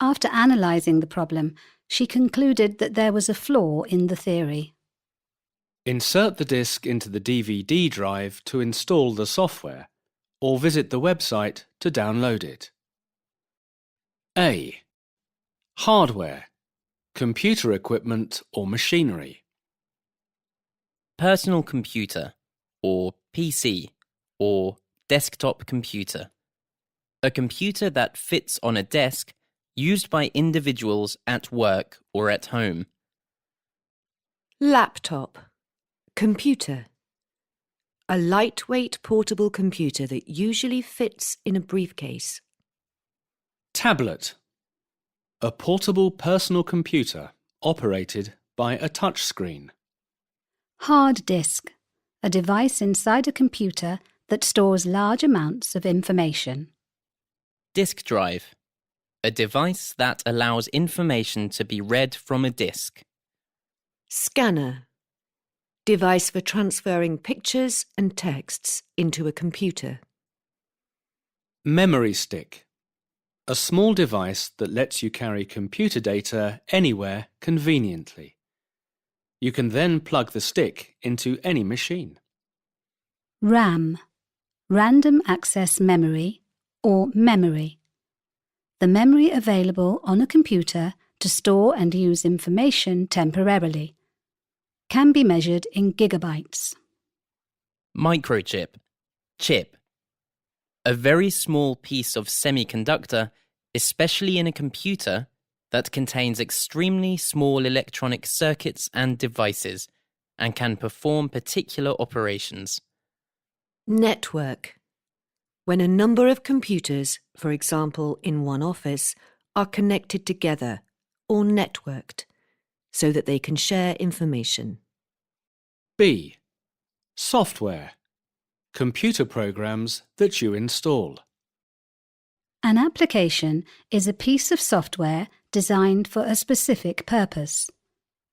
After analysing the problem, she concluded that there was a flaw in the theory. Insert the disc into the DVD drive to install the software, or visit the website to download it. A. Hardware. Computer equipment or machinery. Personal computer, or PC, or desktop computer. A computer that fits on a desk used by individuals at work or at home. Laptop. Computer. A lightweight portable computer that usually fits in a briefcase. Tablet. A portable personal computer operated by a touchscreen. Hard disk. A device inside a computer that stores large amounts of information. Disk drive. A device that allows information to be read from a disk. Scanner. Device for transferring pictures and texts into a computer. Memory stick. A small device that lets you carry computer data anywhere conveniently. You can then plug the stick into any machine. RAM. Random access memory or memory. The memory available on a computer to store and use information temporarily. Can be measured in gigabytes. Microchip. Chip. A very small piece of semiconductor, especially in a computer, that contains extremely small electronic circuits and devices and can perform particular operations. Network. When a number of computers, for example in one office, are connected together or networked so that they can share information. B. Software. Computer programs that you install. An application is a piece of software designed for a specific purpose.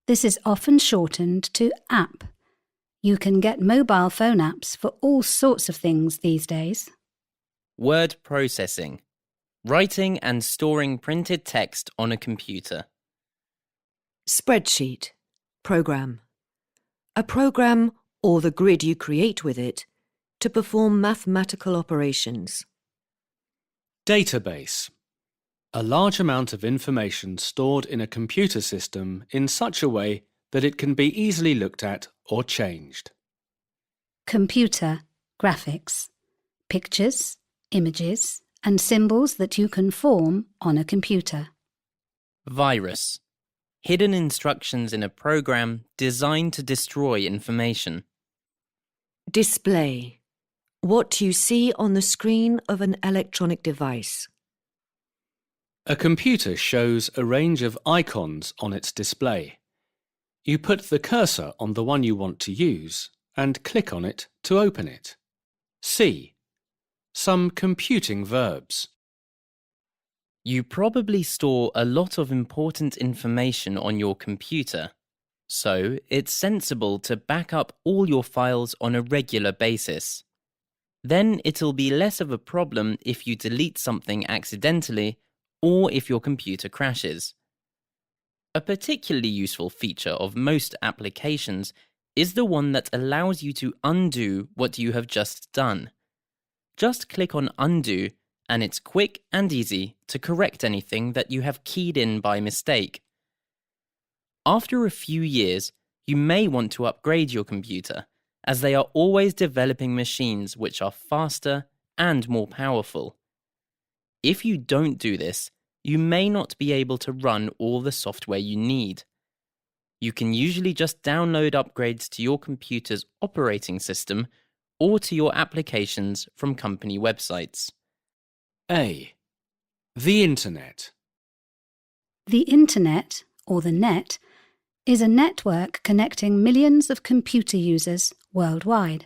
This is often shortened to app. You can get mobile phone apps for all sorts of things these days. Word processing. Writing and storing printed text on a computer. Spreadsheet. Program. A program, or the grid you create with it, to perform mathematical operations. Database. A large amount of information stored in a computer system in such a way that it can be easily looked at or changed. Computer, graphics. Pictures, images, and symbols that you can form on a computer. Virus. Hidden instructions in a program designed to destroy information. Display. What you see on the screen of an electronic device. A computer shows a range of icons on its display. You put the cursor on the one you want to use and click on it to open it. C. Some computing verbs. You probably store a lot of important information on your computer, so it's sensible to back up all your files on a regular basis. Then it'll be less of a problem if you delete something accidentally or if your computer crashes. A particularly useful feature of most applications is the one that allows you to undo what you have just done. Just click on Undo and it's quick and easy to correct anything that you have keyed in by mistake. After a few years, you may want to upgrade your computer, as they are always developing machines which are faster and more powerful. If you don't do this, you may not be able to run all the software you need. You can usually just download upgrades to your computer's operating system or to your applications from company websites. A. The Internet. The Internet, or the Net, is a network connecting millions of computer users worldwide.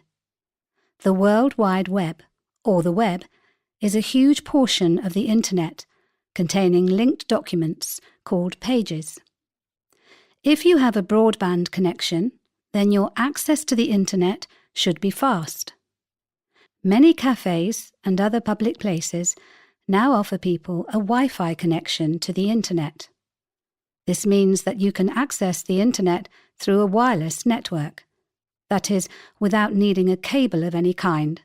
The World Wide Web, or the web, is a huge portion of the Internet, containing linked documents called pages. If you have a broadband connection, then your access to the Internet should be fast. Many cafes and other public places now offer people a Wi-Fi connection to the Internet. This means that you can access the Internet through a wireless network, that is, without needing a cable of any kind.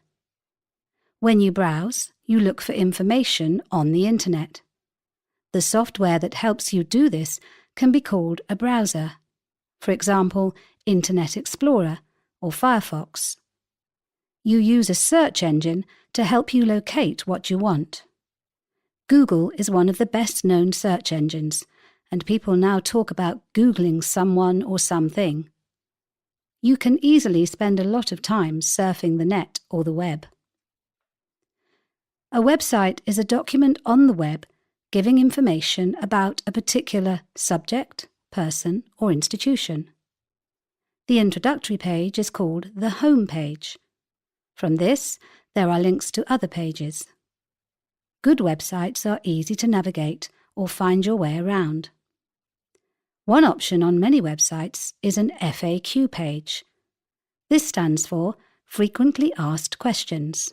When you browse, you look for information on the Internet. The software that helps you do this can be called a browser, for example, Internet Explorer or Firefox. You use a search engine to help you locate what you want. Google is one of the best-known search engines, and people now talk about Googling someone or something. You can easily spend a lot of time surfing the net or the web. A website is a document on the web giving information about a particular subject, person, or institution. The introductory page is called the home page. From this, there are links to other pages. Good websites are easy to navigate or find your way around. One option on many websites is an FAQ page. This stands for Frequently Asked Questions,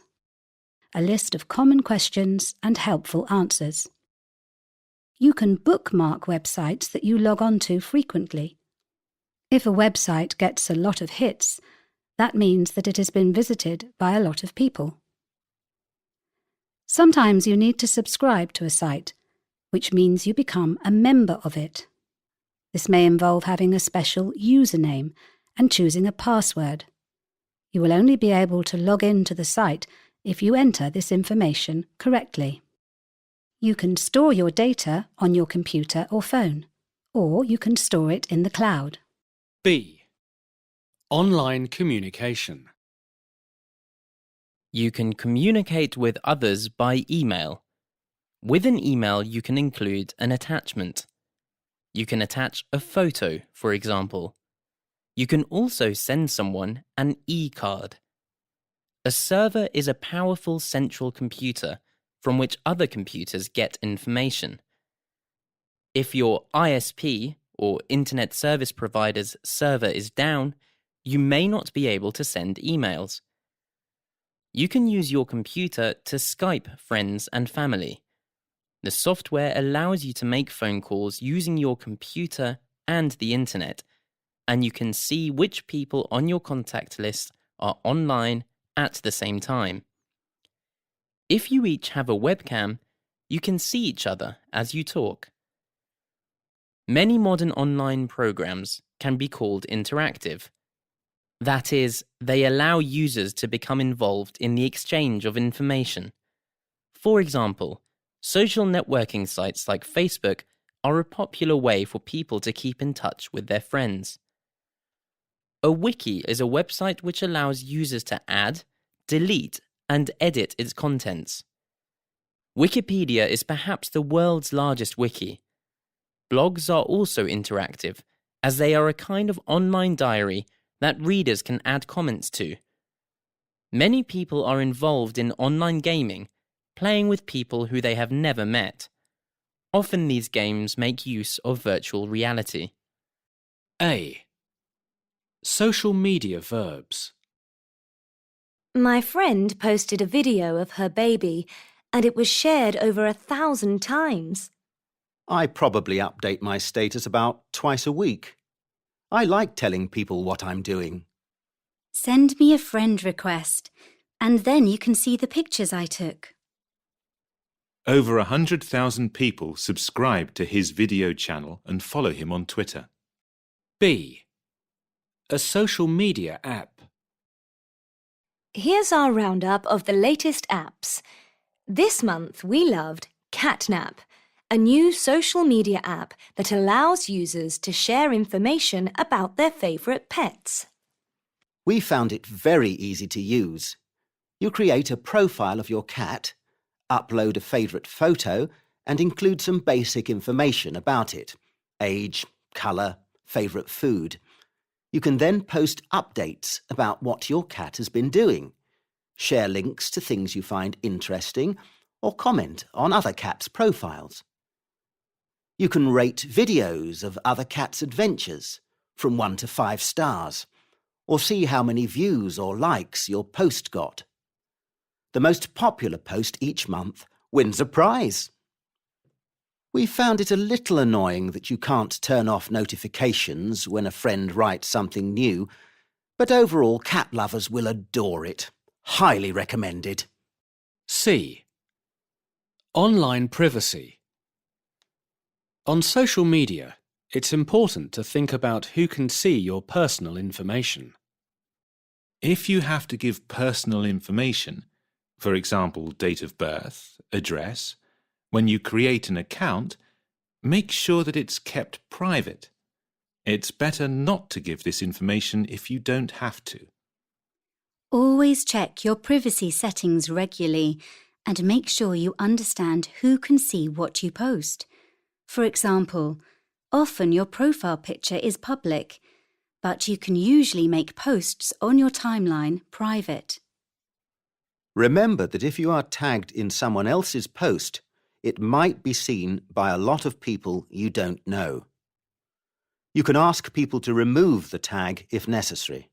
a list of common questions and helpful answers. You can bookmark websites that you log on to frequently. If a website gets a lot of hits, that means that it has been visited by a lot of people. Sometimes you need to subscribe to a site, which means you become a member of it. This may involve having a special username and choosing a password. You will only be able to log in to the site if you enter this information correctly. You can store your data on your computer or phone, or you can store it in the cloud. B. Online communication. You can communicate with others by email. With an email, you can include an attachment. You can attach a photo, for example. You can also send someone an e-card. A server is a powerful central computer from which other computers get information. If your ISP, or Internet Service Provider's server is down, you may not be able to send emails. You can use your computer to Skype friends and family. The software allows you to make phone calls using your computer and the Internet, and you can see which people on your contact list are online at the same time. If you each have a webcam, you can see each other as you talk. Many modern online programs can be called interactive. That is, they allow users to become involved in the exchange of information. For example, social networking sites like Facebook are a popular way for people to keep in touch with their friends. A wiki is a website which allows users to add, delete, and edit its contents. Wikipedia is perhaps the world's largest wiki. Blogs are also interactive, as they are a kind of online diary that readers can add comments to. Many people are involved in online gaming, playing with people who they have never met. Often these games make use of virtual reality. A. Social media verbs. My friend posted a video of her baby, and it was shared over 1,000 times. I probably update my status about twice a week. I like telling people what I'm doing. Send me a friend request, and then you can see the pictures I took. Over 100,000 people subscribe to his video channel and follow him on Twitter. B. A social media app. Here's our roundup of the latest apps. This month we loved Catnap, a new social media app that allows users to share information about their favourite pets. We found it very easy to use. You create a profile of your cat, upload a favourite photo, and include some basic information about it: age, colour, favourite food. You can then post updates about what your cat has been doing, share links to things you find interesting, or comment on other cats' profiles. You can rate videos of other cats' adventures from 1 to 5 stars, or see how many views or likes your post got. The most popular post each month wins a prize. We found it a little annoying that you can't turn off notifications when a friend writes something new, but overall cat lovers will adore it. Highly recommended. C. Online privacy. On social media, it's important to think about who can see your personal information. If you have to give personal information, for example, date of birth, address, when you create an account, make sure that it's kept private. It's better not to give this information if you don't have to. Always check your privacy settings regularly and make sure you understand who can see what you post. For example, often your profile picture is public, but you can usually make posts on your timeline private. Remember that if you are tagged in someone else's post, it might be seen by a lot of people you don't know. You can ask people to remove the tag if necessary.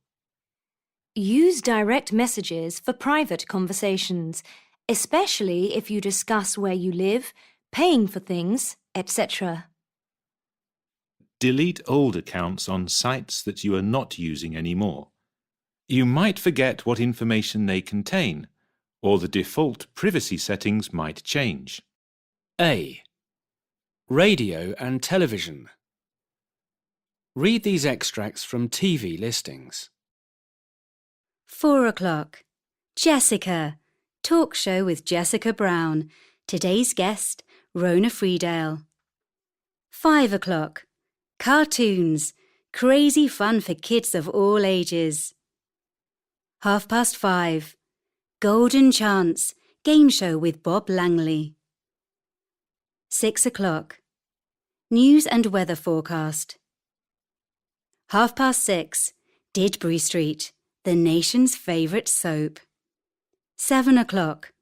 Use direct messages for private conversations, especially if you discuss where you live, paying for things, etc. Delete old accounts on sites that you are not using anymore. You might forget what information they contain, or the default privacy settings might change. A. Radio and television. Read these extracts from TV listings. 4 o'clock. Jessica. Talk show with Jessica Brown. Today's guest, Rona Friedale. 5 o'clock. Cartoons. Crazy fun for kids of all ages. 5:30. Golden Chance. Game show with Bob Langley. 6 o'clock. News and weather forecast. 6:30. Didbury Street, the nation's favourite soap. 7 o'clock.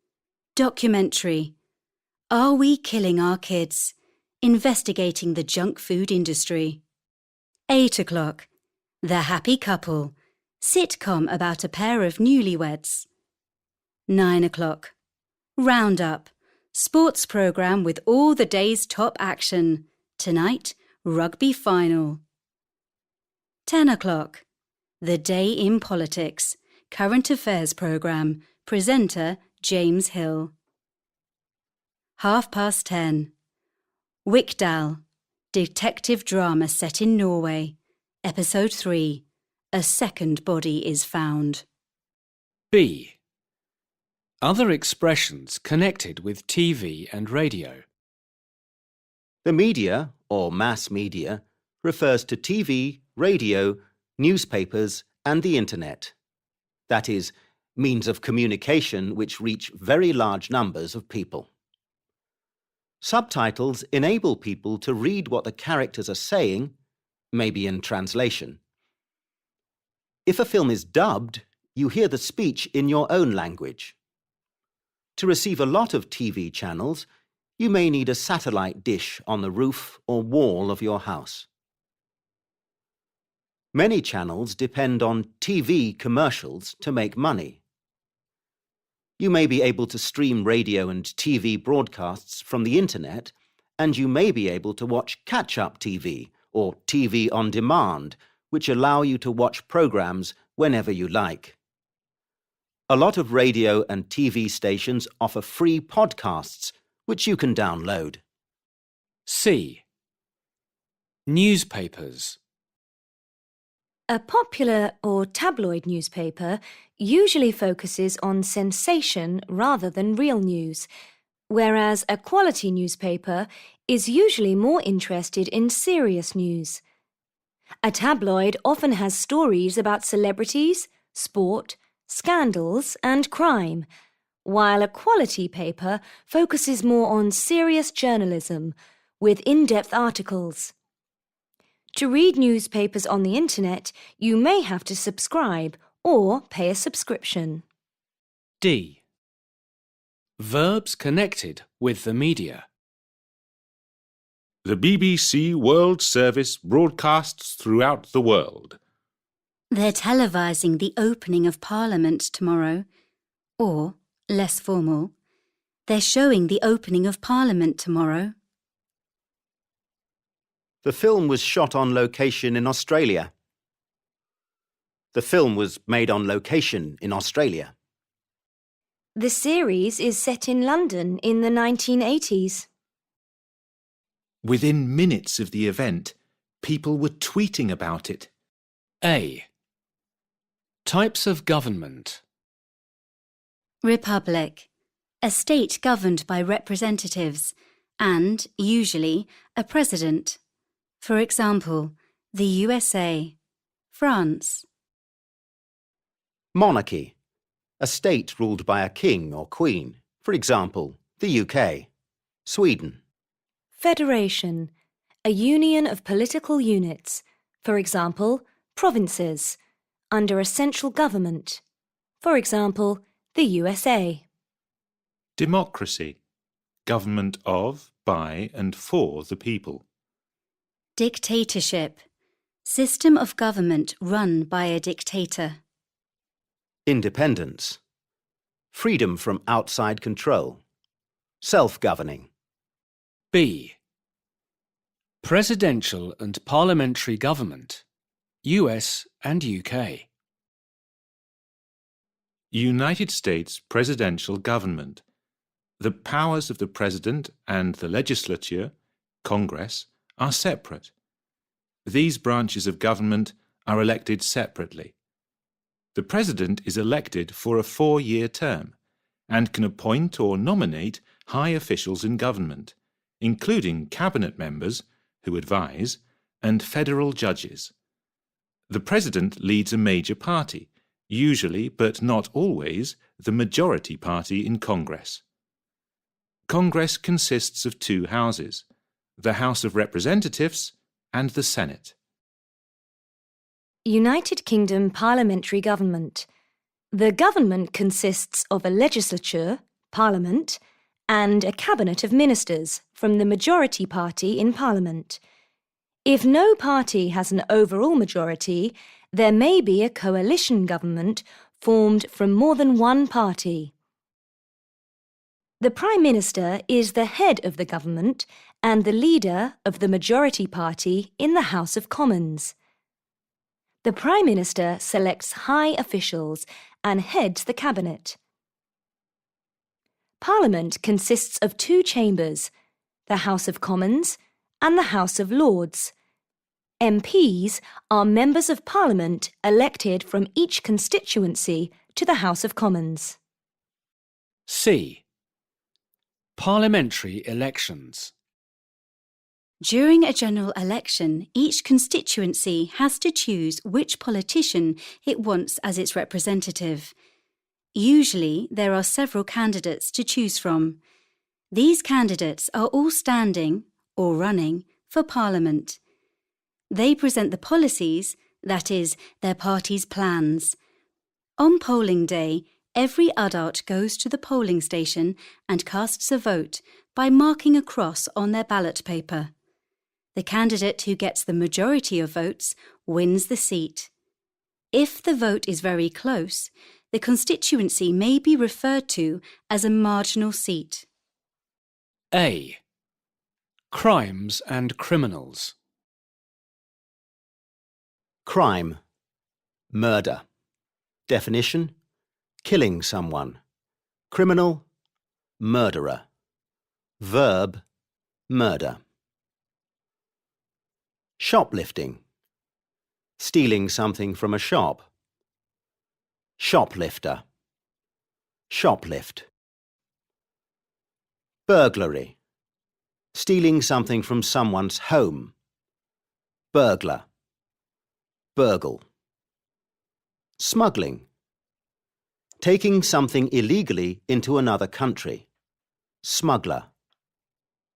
Documentary. Are we killing our kids? Investigating the junk food industry. 8 o'clock. The Happy Couple. Sitcom about a pair of newlyweds. 9 o'clock. Roundup. Sports programme with all the day's top action. Tonight, rugby final. 10 o'clock. The Day in Politics. Current affairs programme. Presenter James Hill. 10:30. Wickdal. Detective drama set in Norway. Episode 3. A second body is found. B. Other expressions connected with TV and radio. The media, or mass media, refers to TV, radio, newspapers, and the internet. That is, means of communication which reach very large numbers of people. Subtitles enable people to read what the characters are saying, maybe in translation. If a film is dubbed, you hear the speech in your own language. To receive a lot of TV channels, you may need a satellite dish on the roof or wall of your house. Many channels depend on TV commercials to make money. You may be able to stream radio and TV broadcasts from the internet, and you may be able to watch catch-up TV or TV on demand, which allow you to watch programs whenever you like. A lot of radio and TV stations offer free podcasts, which you can download. C. Newspapers. A popular or tabloid newspaper usually focuses on sensation rather than real news, whereas a quality newspaper is usually more interested in serious news. A tabloid often has stories about celebrities, sport, scandals, and crime, while a quality paper focuses more on serious journalism with in-depth articles. To read newspapers on the internet, you may have to subscribe or pay a subscription. D. Verbs connected with the media. The BBC World Service broadcasts throughout the world. They're televising the opening of Parliament tomorrow. Or, less formal, they're showing the opening of Parliament tomorrow. The film was shot on location in Australia. The film was made on location in Australia. The series is set in London in the 1980s. Within minutes of the event, people were tweeting about it. A. Types of government. Republic. A state governed by representatives and, usually, a president. For example, the USA, France. Monarchy. A state ruled by a king or queen. For example, the UK, Sweden. Federation. A union of political units. For example, provinces, under a central government. For example, the USA. Democracy. Government of, by and for the people. Dictatorship. System of government run by a dictator. Independence. Freedom from outside control. Self-governing. B. Presidential and parliamentary government, US and UK. United States presidential government. The powers of the President and the legislature, Congress, are separate. These branches of government are elected separately. The President is elected for a 4-year term and can appoint or nominate high officials in government, including cabinet members, who advise, and federal judges. The President leads a major party, usually but not always the majority party in Congress. Congress consists of 2 houses, the House of Representatives and the Senate. United Kingdom parliamentary government. The government consists of a legislature, Parliament, and a cabinet of ministers from the majority party in Parliament. If no party has an overall majority, there may be a coalition government formed from more than one party. The Prime Minister is the head of the government and the leader of the majority party in the House of Commons. The Prime Minister selects high officials and heads the cabinet. Parliament consists of 2 chambers, the House of Commons and the House of Lords. MPs are members of Parliament elected from each constituency to the House of Commons. C. Parliamentary elections. During a general election, each constituency has to choose which politician it wants as its representative. Usually, there are several candidates to choose from. These candidates are all standing, or running, for Parliament. They present the policies, that is, their party's plans. On polling day, every adult goes to the polling station and casts a vote by marking a cross on their ballot paper. The candidate who gets the majority of votes wins the seat. If the vote is very close, the constituency may be referred to as a marginal seat. A. Crimes and criminals. Crime. Murder. Definition: killing someone. Criminal: murderer. Verb: murder. Shoplifting. Stealing something from a shop. Shoplifter. Shoplift. Burglary. Stealing something from someone's home. Burglar. Burgle. Smuggling. Taking something illegally into another country. Smuggler.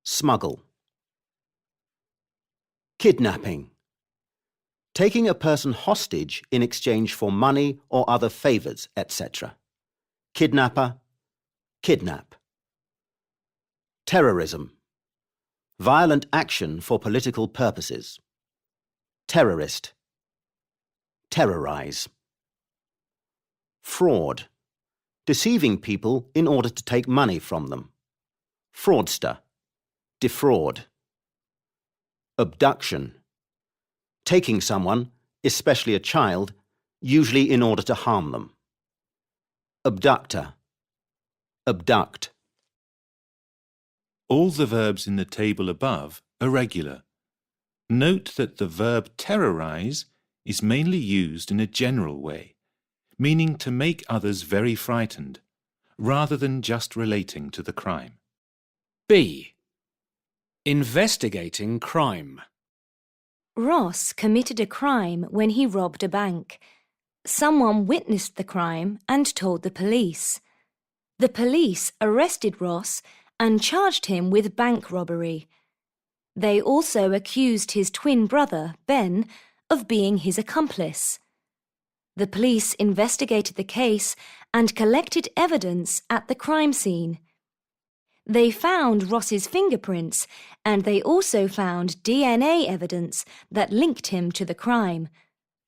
Smuggle. Kidnapping. Taking a person hostage in exchange for money or other favours, etc. Kidnapper. Kidnap. Terrorism. Violent action for political purposes. Terrorist. Terrorise. Fraud. Deceiving people in order to take money from them. Fraudster. Defraud. Abduction. Taking someone, especially a child, usually in order to harm them. Abductor. Abduct. All the verbs in the table above are regular. Note that the verb terrorise is mainly used in a general way, meaning to make others very frightened, rather than just relating to the crime. B. Investigating crime. Ross committed a crime when he robbed a bank. Someone witnessed the crime and told the police. The police arrested Ross and charged him with bank robbery. They also accused his twin brother, Ben, of being his accomplice. The police investigated the case and collected evidence at the crime scene. They found Ross's fingerprints, and they also found DNA evidence that linked him to the crime,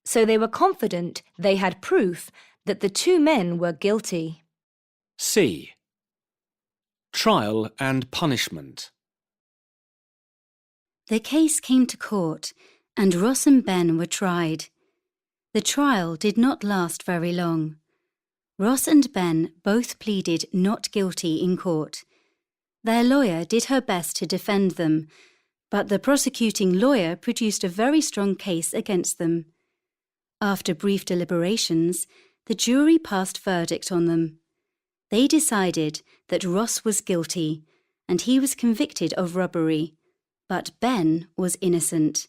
so they were confident they had proof that the two men were guilty. C. Trial and punishment. The case came to court, and Ross and Ben were tried. The trial did not last very long. Ross and Ben both pleaded not guilty in court. Their lawyer did her best to defend them, but the prosecuting lawyer produced a very strong case against them. After brief deliberations, the jury passed verdict on them. They decided that Ross was guilty, and he was convicted of robbery, but Ben was innocent.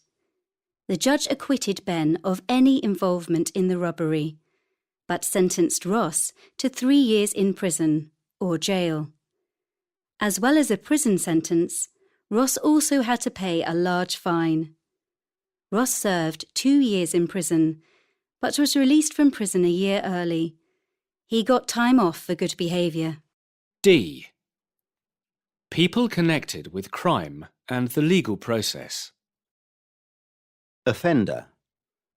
The judge acquitted Ben of any involvement in the robbery, but sentenced Ross to 3 years in prison or jail. As well as a prison sentence, Ross also had to pay a large fine. Ross served 2 years in prison, but was released from prison a year early. He got time off for good behaviour. D. People connected with crime and the legal process. Offender.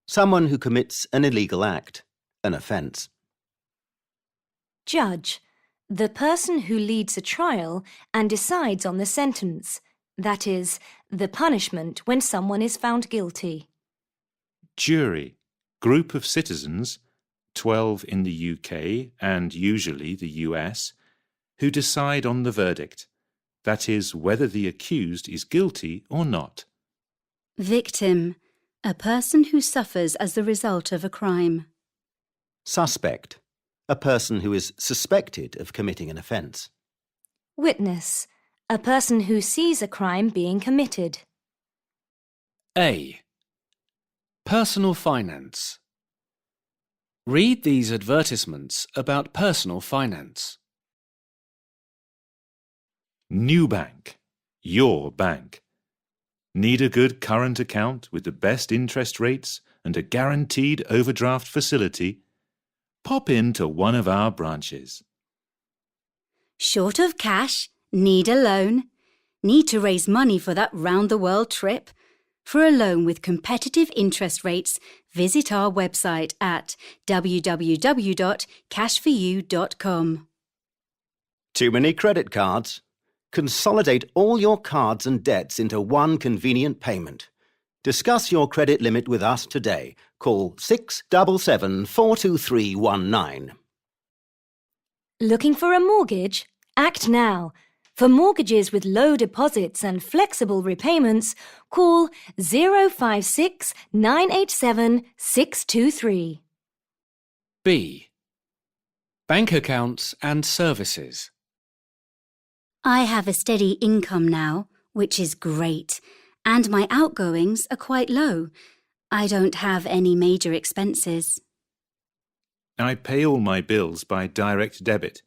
Someone who commits an illegal act, an offence. Judge. The person who leads a trial and decides on the sentence, that is, the punishment when someone is found guilty. Jury. Group of citizens, 12 in the UK and usually the US, who decide on the verdict, that is, whether the accused is guilty or not. Victim. A person who suffers as the result of a crime. Suspect. A person who is suspected of committing an offence. Witness. A person who sees a crime being committed. A. Personal finance. Read these advertisements about personal finance. New bank. Your bank. Need a good current account with the best interest rates and a guaranteed overdraft facility? Pop into one of our branches. Short of cash? Need a loan? Need to raise money for that round-the-world trip? For a loan with competitive interest rates, visit our website at www.cashforyou.com. Too many credit cards? Consolidate all your cards and debts into one convenient payment. Discuss your credit limit with us today. Call 677-42319. Looking for a mortgage? Act now. For mortgages with low deposits and flexible repayments, call 056 987 623. B. Bank accounts and services. I have a steady income now, which is great, and my outgoings are quite low. I don't have any major expenses. I pay all my bills by direct debit,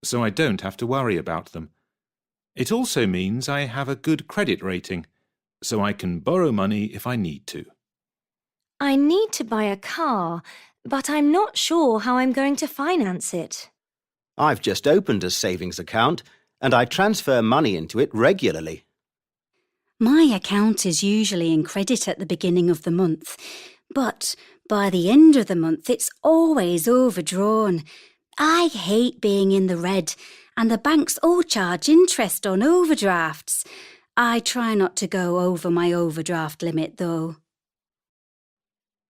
so I don't have to worry about them. It also means I have a good credit rating, so I can borrow money if I need to. I need to buy a car, but I'm not sure how I'm going to finance it. I've just opened a savings account and I transfer money into it regularly. My account is usually in credit at the beginning of the month, but by the end of the month it's always overdrawn. I hate being in the red, and the banks all charge interest on overdrafts. I try not to go over my overdraft limit, though.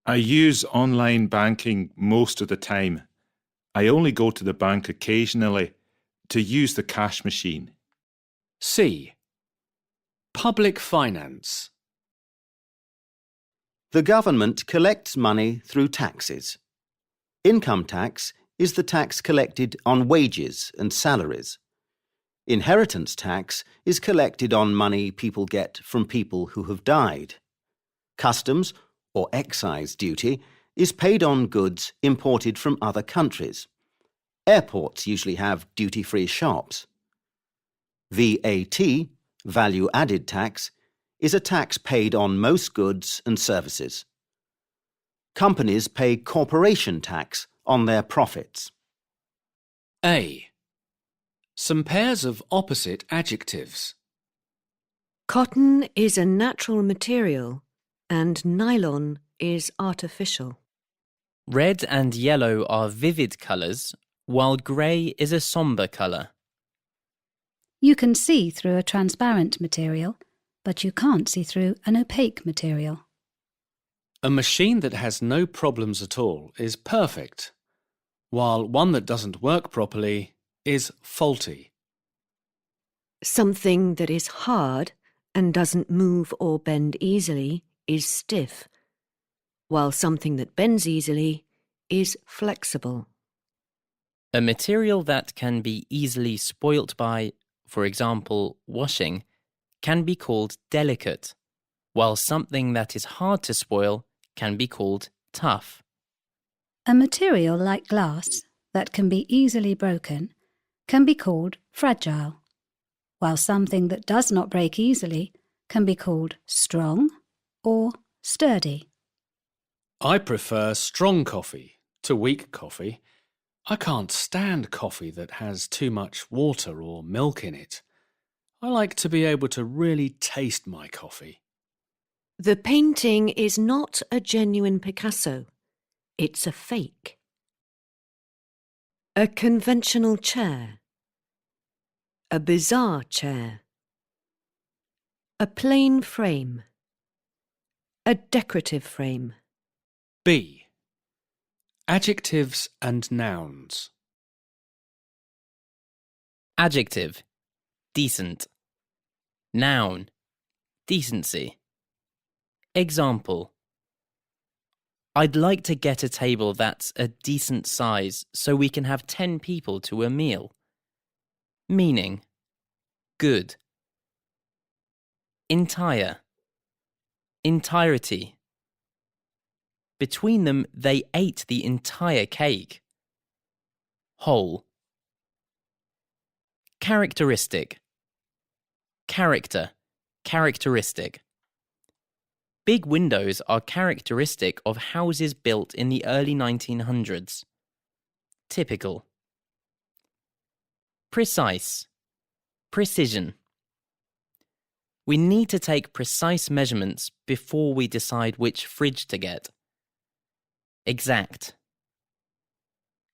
I use online banking most of the time. I only go to the bank occasionally to use the cash machine. C. Public finance. The government collects money through taxes. Income tax is the tax collected on wages and salaries. Inheritance tax is collected on money people get from people who have died. Customs, or excise duty, is paid on goods imported from other countries. Airports usually have duty-free shops. VAT, value added tax, is a tax paid on most goods and services. Companies pay corporation tax on their profits. A. Some pairs of opposite adjectives. Cotton is a natural material and nylon is artificial. Red and yellow are vivid colours, while grey is a sombre colour. You can see through a transparent material, but you can't see through an opaque material. A machine that has no problems at all is perfect, while one that doesn't work properly is faulty. Something that is hard and doesn't move or bend easily is stiff, while something that bends easily is flexible. A material that can be easily spoilt by, for example, washing, can be called delicate, while something that is hard to spoil can be called tough. A material like glass that can be easily broken can be called fragile, while something that does not break easily can be called strong or sturdy. I prefer strong coffee to weak coffee. I can't stand coffee that has too much water or milk in it. I like to be able to really taste my coffee. The painting is not a genuine Picasso. It's a fake. A conventional chair. A bizarre chair. A plain frame. A decorative frame. B. Adjectives and nouns. Adjective, decent. Noun, decency. Example: I'd like to get a table that's a decent size so we can have 10 people to a meal. Meaning: good. Entire, entirety. Between them, they ate the entire cake. Whole. Characteristic. Character, characteristic. Big windows are characteristic of houses built in the early 1900s. Typical. Precise. Precision. We need to take precise measurements before we decide which fridge to get. Exact.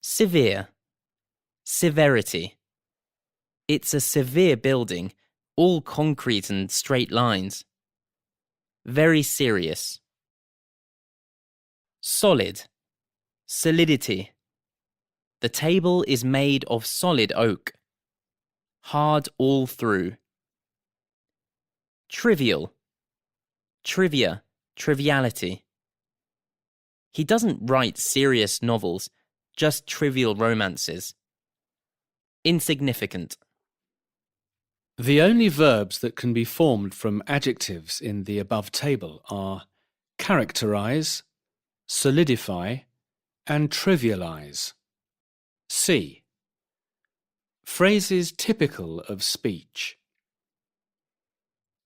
Severe. Severity. It's a severe building, all concrete and straight lines. Very serious. Solid. Solidity. The table is made of solid oak. Hard all through. Trivial. Trivia. Triviality. He doesn't write serious novels, just trivial romances. Insignificant. The only verbs that can be formed from adjectives in the above table are characterize, solidify, and trivialize. C. Phrases typical of speech.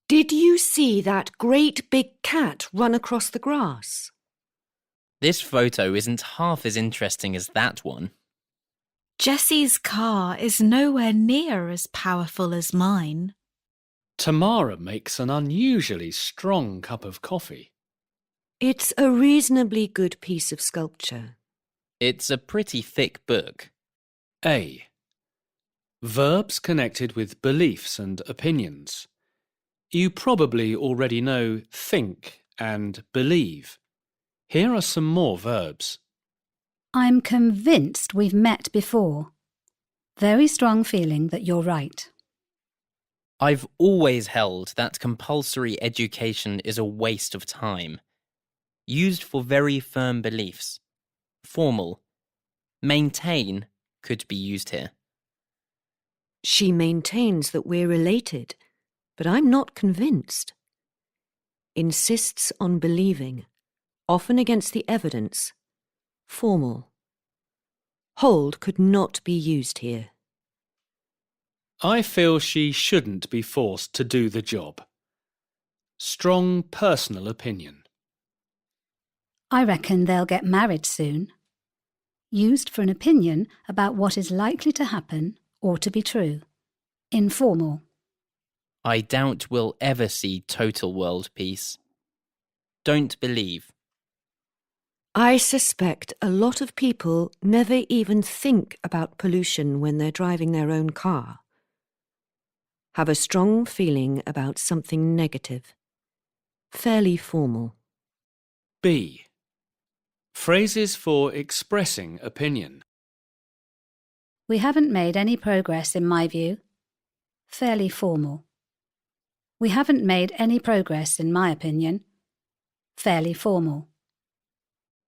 Did you see that great big cat run across the grass? This photo isn't half as interesting as that one. Jessie's car is nowhere near as powerful as mine. Tamara makes an unusually strong cup of coffee. It's a reasonably good piece of sculpture. It's a pretty thick book. A. Verbs connected with beliefs and opinions. You probably already know think and believe. Here are some more verbs. I'm convinced we've met before. Very strong feeling that you're right. I've always held that compulsory education is a waste of time. Used for very firm beliefs. Formal. Maintain could be used here. She maintains that we're related, but I'm not convinced. Insists on believing, often against the evidence. Formal. Hold could not be used here. I feel she shouldn't be forced to do the job. Strong personal opinion. I reckon they'll get married soon. Used for an opinion about what is likely to happen or to be true. Informal. I doubt we'll ever see total world peace. Don't believe. I suspect a lot of people never even think about pollution when they're driving their own car. Have a strong feeling about something negative. Fairly formal. B. Phrases for expressing opinion. We haven't made any progress in my view. Fairly formal. We haven't made any progress in my opinion. Fairly formal.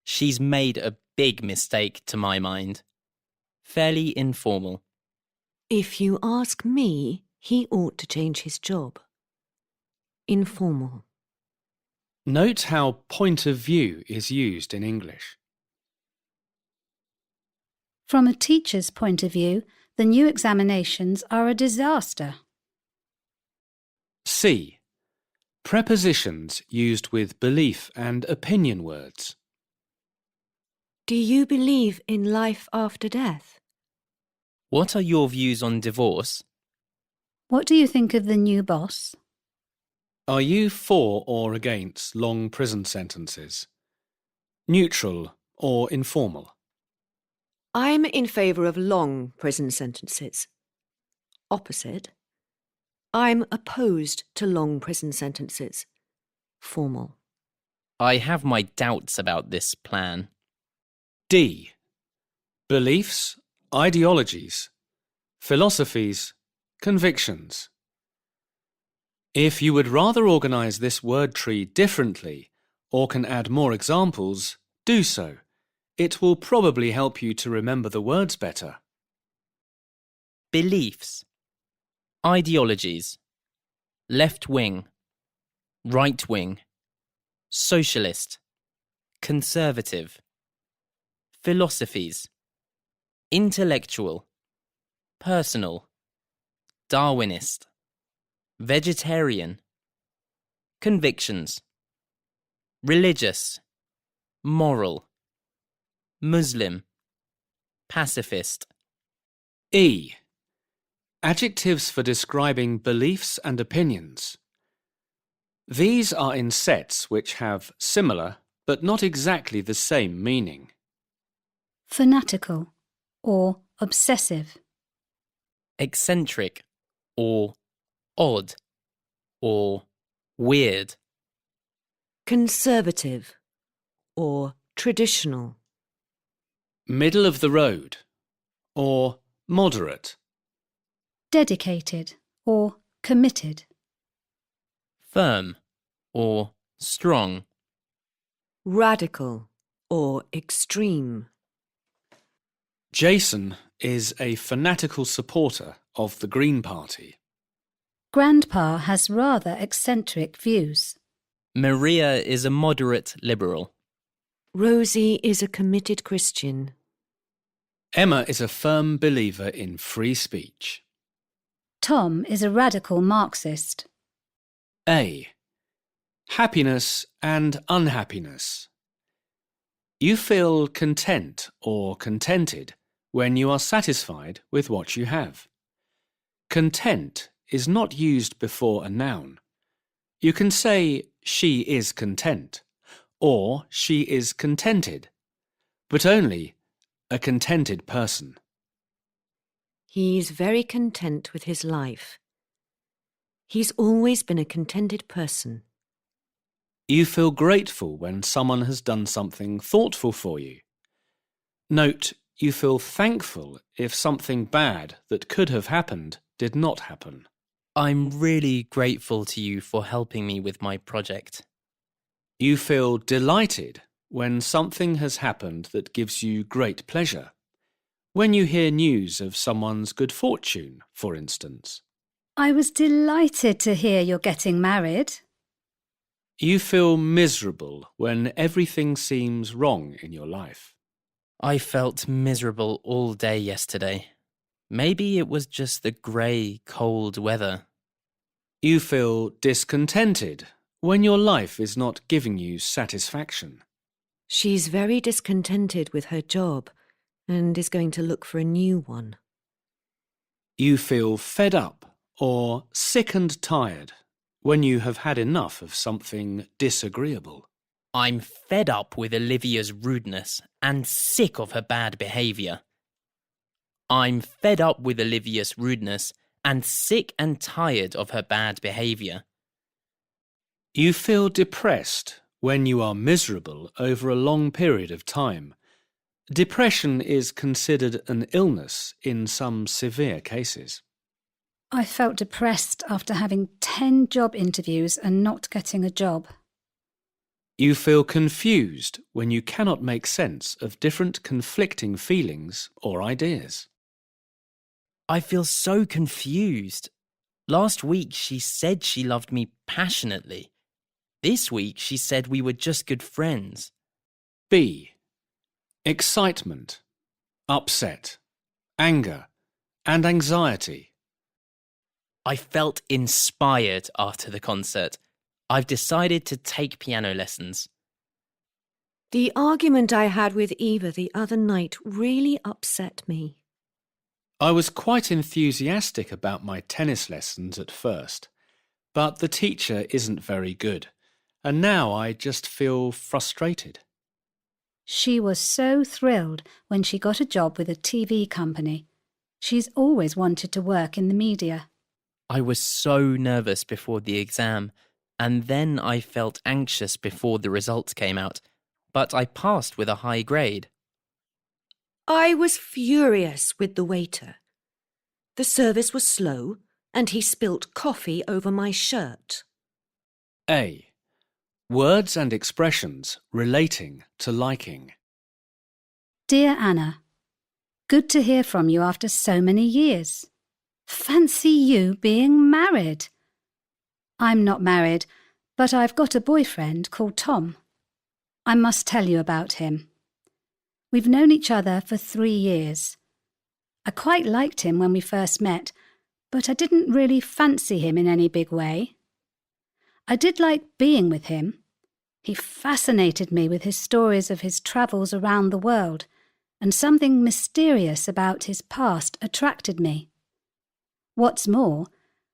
She's made a big mistake to my mind. Fairly informal. If you ask me, he ought to change his job. Informal. Note how point of view is used in English. From a teacher's point of view, the new examinations are a disaster. C. Prepositions used with belief and opinion words. Do you believe in life after death? What are your views on divorce? What do you think of the new boss? Are you for or against long prison sentences? Neutral or informal? I'm in favour of long prison sentences. Opposite. I'm opposed to long prison sentences. Formal. I have my doubts about this plan. D. Beliefs, ideologies, philosophies, convictions. If you would rather organise this word tree differently or can add more examples, do so. It will probably help you to remember the words better. Beliefs. Ideologies. Left wing. Right wing. Socialist. Conservative. Philosophies. Intellectual. Personal. Darwinist. Vegetarian. Convictions. Religious. Moral. Muslim. Pacifist. E. Adjectives for describing beliefs and opinions. These are in sets which have similar but not exactly the same meaning. Fanatical or obsessive. Eccentric or odd or weird. Conservative or traditional. Middle of the road or moderate. Dedicated or committed. Firm or strong. Radical or extreme. Jason is a fanatical supporter of the Green Party. Grandpa has rather eccentric views. Maria is a moderate liberal. Rosie is a committed Christian. Emma is a firm believer in free speech. Tom is a radical Marxist. A. Happiness and unhappiness. You feel content or contented when you are satisfied with what you have. Content is not used before a noun. You can say she is content or she is contented, but only a contented person. He is very content with his life. He's always been a contented person. You feel grateful when someone has done something thoughtful for you. Note, you feel thankful if something bad that could have happened did not happen. I'm really grateful to you for helping me with my project. You feel delighted when something has happened that gives you great pleasure. When you hear news of someone's good fortune, for instance. I was delighted to hear you're getting married. You feel miserable when everything seems wrong in your life. I felt miserable all day yesterday. Maybe it was just the grey, cold weather. You feel discontented when your life is not giving you satisfaction. She's very discontented with her job and is going to look for a new one. You feel fed up or sick and tired when you have had enough of something disagreeable. I'm fed up with Olivia's rudeness and sick of her bad behaviour. I'm fed up with Olivia's rudeness and sick and tired of her bad behaviour. You feel depressed when you are miserable over a long period of time. Depression is considered an illness in some severe cases. I felt depressed after having 10 job interviews and not getting a job. You feel confused when you cannot make sense of different conflicting feelings or ideas. I feel so confused. Last week she said she loved me passionately. This week she said we were just good friends. B. Excitement, upset, anger, and anxiety. I felt inspired after the concert. I've decided to take piano lessons. The argument I had with Eva the other night really upset me. I was quite enthusiastic about my tennis lessons at first, but the teacher isn't very good, and now I just feel frustrated. She was so thrilled when she got a job with a TV company. She's always wanted to work in the media. I was so nervous before the exam, and then I felt anxious before the results came out, but I passed with a high grade. I was furious with the waiter. The service was slow, and he spilt coffee over my shirt. A. Words and expressions relating to liking. Dear Anna, good to hear from you after so many years. Fancy you being married. I'm not married, but I've got a boyfriend called Tom. I must tell you about him. We've known each other for 3 years. I quite liked him when we first met, but I didn't really fancy him in any big way. I did like being with him. He fascinated me with his stories of his travels around the world, and something mysterious about his past attracted me. What's more,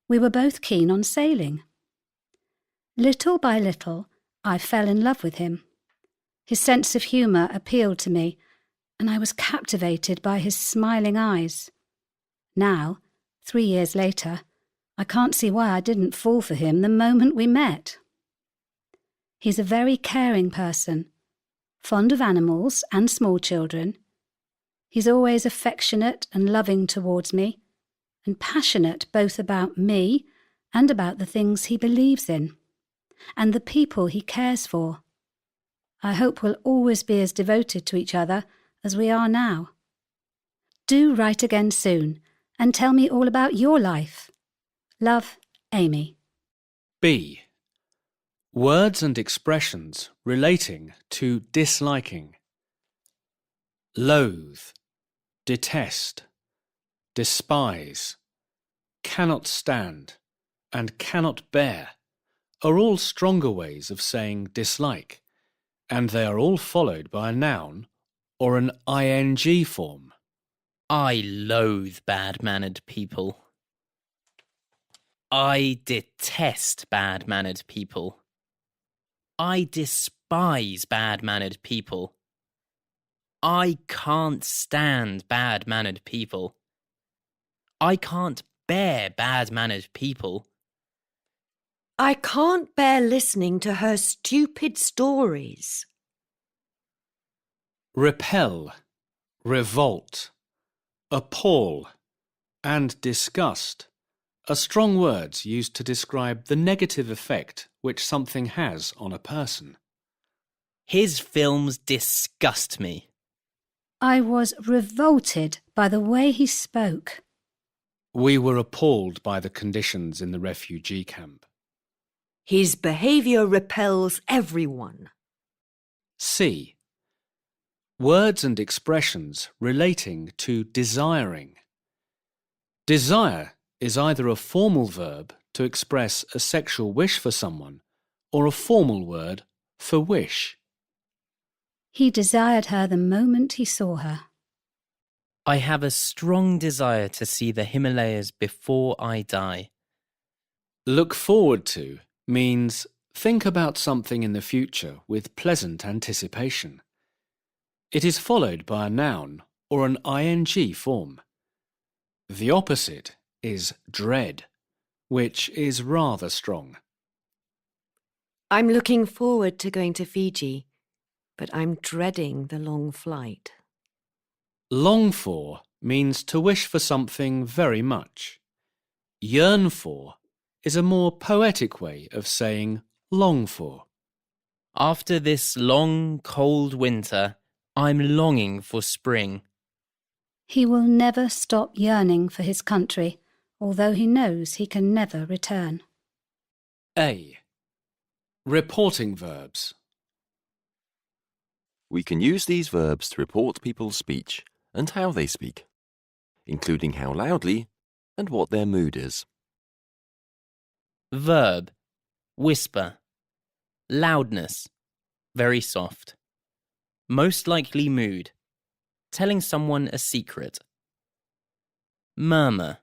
we were both keen on sailing. Little by little, I fell in love with him. His sense of humour appealed to me, and I was captivated by his smiling eyes. Now, 3 years later, I can't see why I didn't fall for him the moment we met. He's a very caring person, fond of animals and small children. He's always affectionate and loving towards me, and passionate both about me and about the things he believes in, and the people he cares for. I hope we'll always be as devoted to each other as we are now. Do write again soon and tell me all about your life. Love, Amy. B. Words and expressions relating to disliking. Loathe, detest, despise, cannot stand, and cannot bear are all stronger ways of saying dislike, and they are all followed by a noun or an ing form. I loathe bad-mannered people. I detest bad-mannered people. I despise bad-mannered people. I can't stand bad-mannered people. I can't bear bad-mannered people. I can't bear listening to her stupid stories. Repel, revolt, appall, and disgust are strong words used to describe the negative effect which something has on a person. His films disgust me. I was revolted by the way he spoke. We were appalled by the conditions in the refugee camp. His behaviour repels everyone. C. Words and expressions relating to desiring. Desire is either a formal verb to express a sexual wish for someone or a formal word for wish. He desired her the moment he saw her. I have a strong desire to see the Himalayas before I die. Look forward to means think about something in the future with pleasant anticipation. It is followed by a noun or an ing form. The opposite is dread, which is rather strong. I'm looking forward to going to Fiji, but I'm dreading the long flight. Long for means to wish for something very much. Yearn for is a more poetic way of saying long for. After this long, cold winter, I'm longing for spring. He will never stop yearning for his country, although he knows he can never return. A. Reporting verbs. We can use these verbs to report people's speech and how they speak, including how loudly and what their mood is. Verb, whisper. Loudness, very soft. Most likely mood, telling someone a secret. Murmur,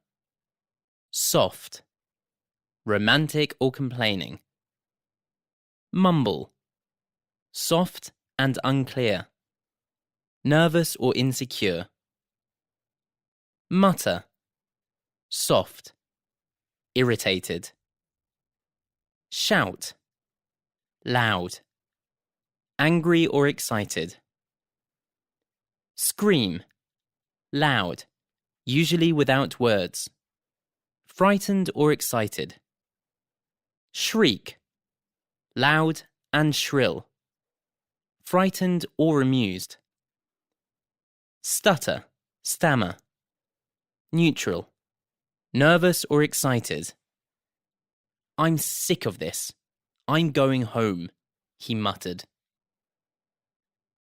soft. Romantic or complaining. Mumble, soft and unclear. Nervous or insecure. Mutter, soft. Irritated. Shout, loud. Angry or excited. Scream, loud, usually without words. Frightened or excited. Shriek, loud and shrill. Frightened or amused. Stutter, stammer. Neutral, nervous or excited. I'm sick of this. I'm going home, he muttered.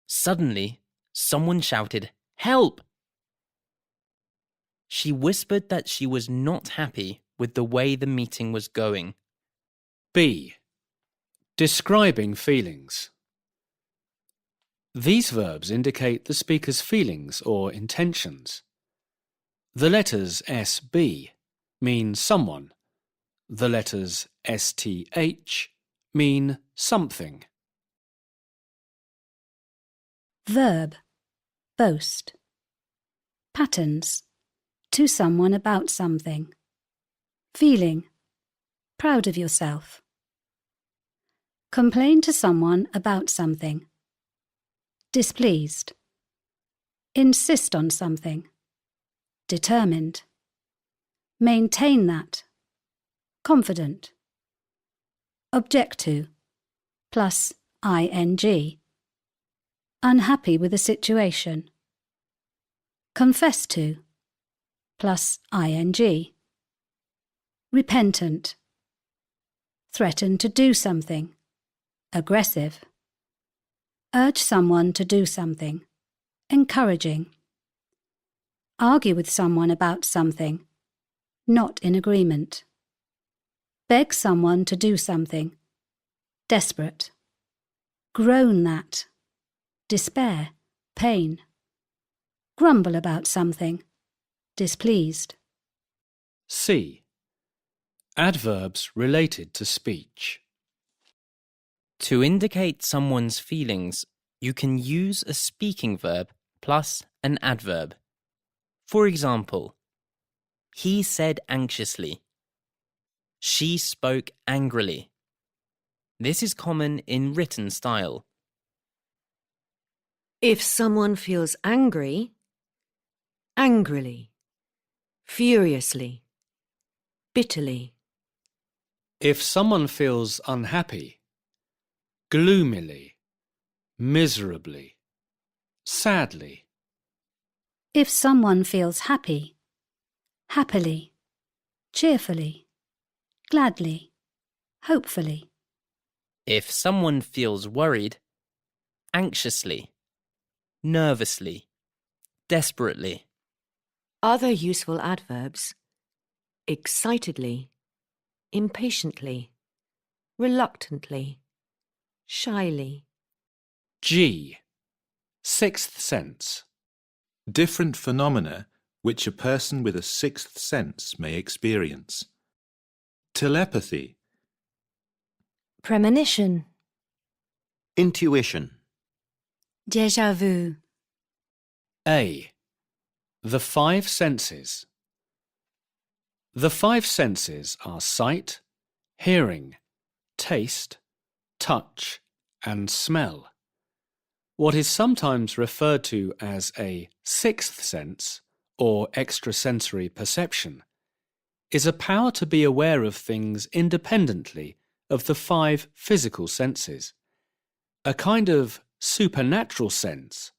Suddenly, someone shouted, "Help!" She whispered that she was not happy with the way the meeting was going. B. Describing feelings. These verbs indicate the speaker's feelings or intentions. The letters SB mean someone. The letters STH mean something. Verb, boast. Patterns, to someone about something. Feeling, proud of yourself. Complain to someone about something. Displeased. Insist on something. Determined. Maintain that. Confident. Object to, plus ing. Unhappy with a situation. Confess to, plus ing. Repentant, Threaten to do something. Aggressive. Urge someone to do something. Encouraging. Argue with someone about something. Not in agreement. Beg someone to do something. Desperate. Groan at. Despair. Pain. Grumble about something. Displeased. C. Adverbs related to speech. To indicate someone's feelings, you can use a speaking verb plus an adverb. For example, he said anxiously. She spoke angrily. This is common in written style. If someone feels angry, angrily, furiously, bitterly. If someone feels unhappy, gloomily, miserably, sadly. If someone feels happy, happily, cheerfully, gladly, hopefully. If someone feels worried, anxiously, nervously, desperately. Other useful adverbs: excitedly, impatiently, reluctantly, shyly. G. Sixth sense. Different phenomena which a person with a sixth sense may experience. Telepathy, Premonition. Intuition. Déjà vu. A. The five senses. The five senses are sight, hearing, taste, touch, and smell. What is sometimes referred to as a sixth sense or extrasensory perception is a power to be aware of things independently of the five physical senses, a kind of supernatural sense.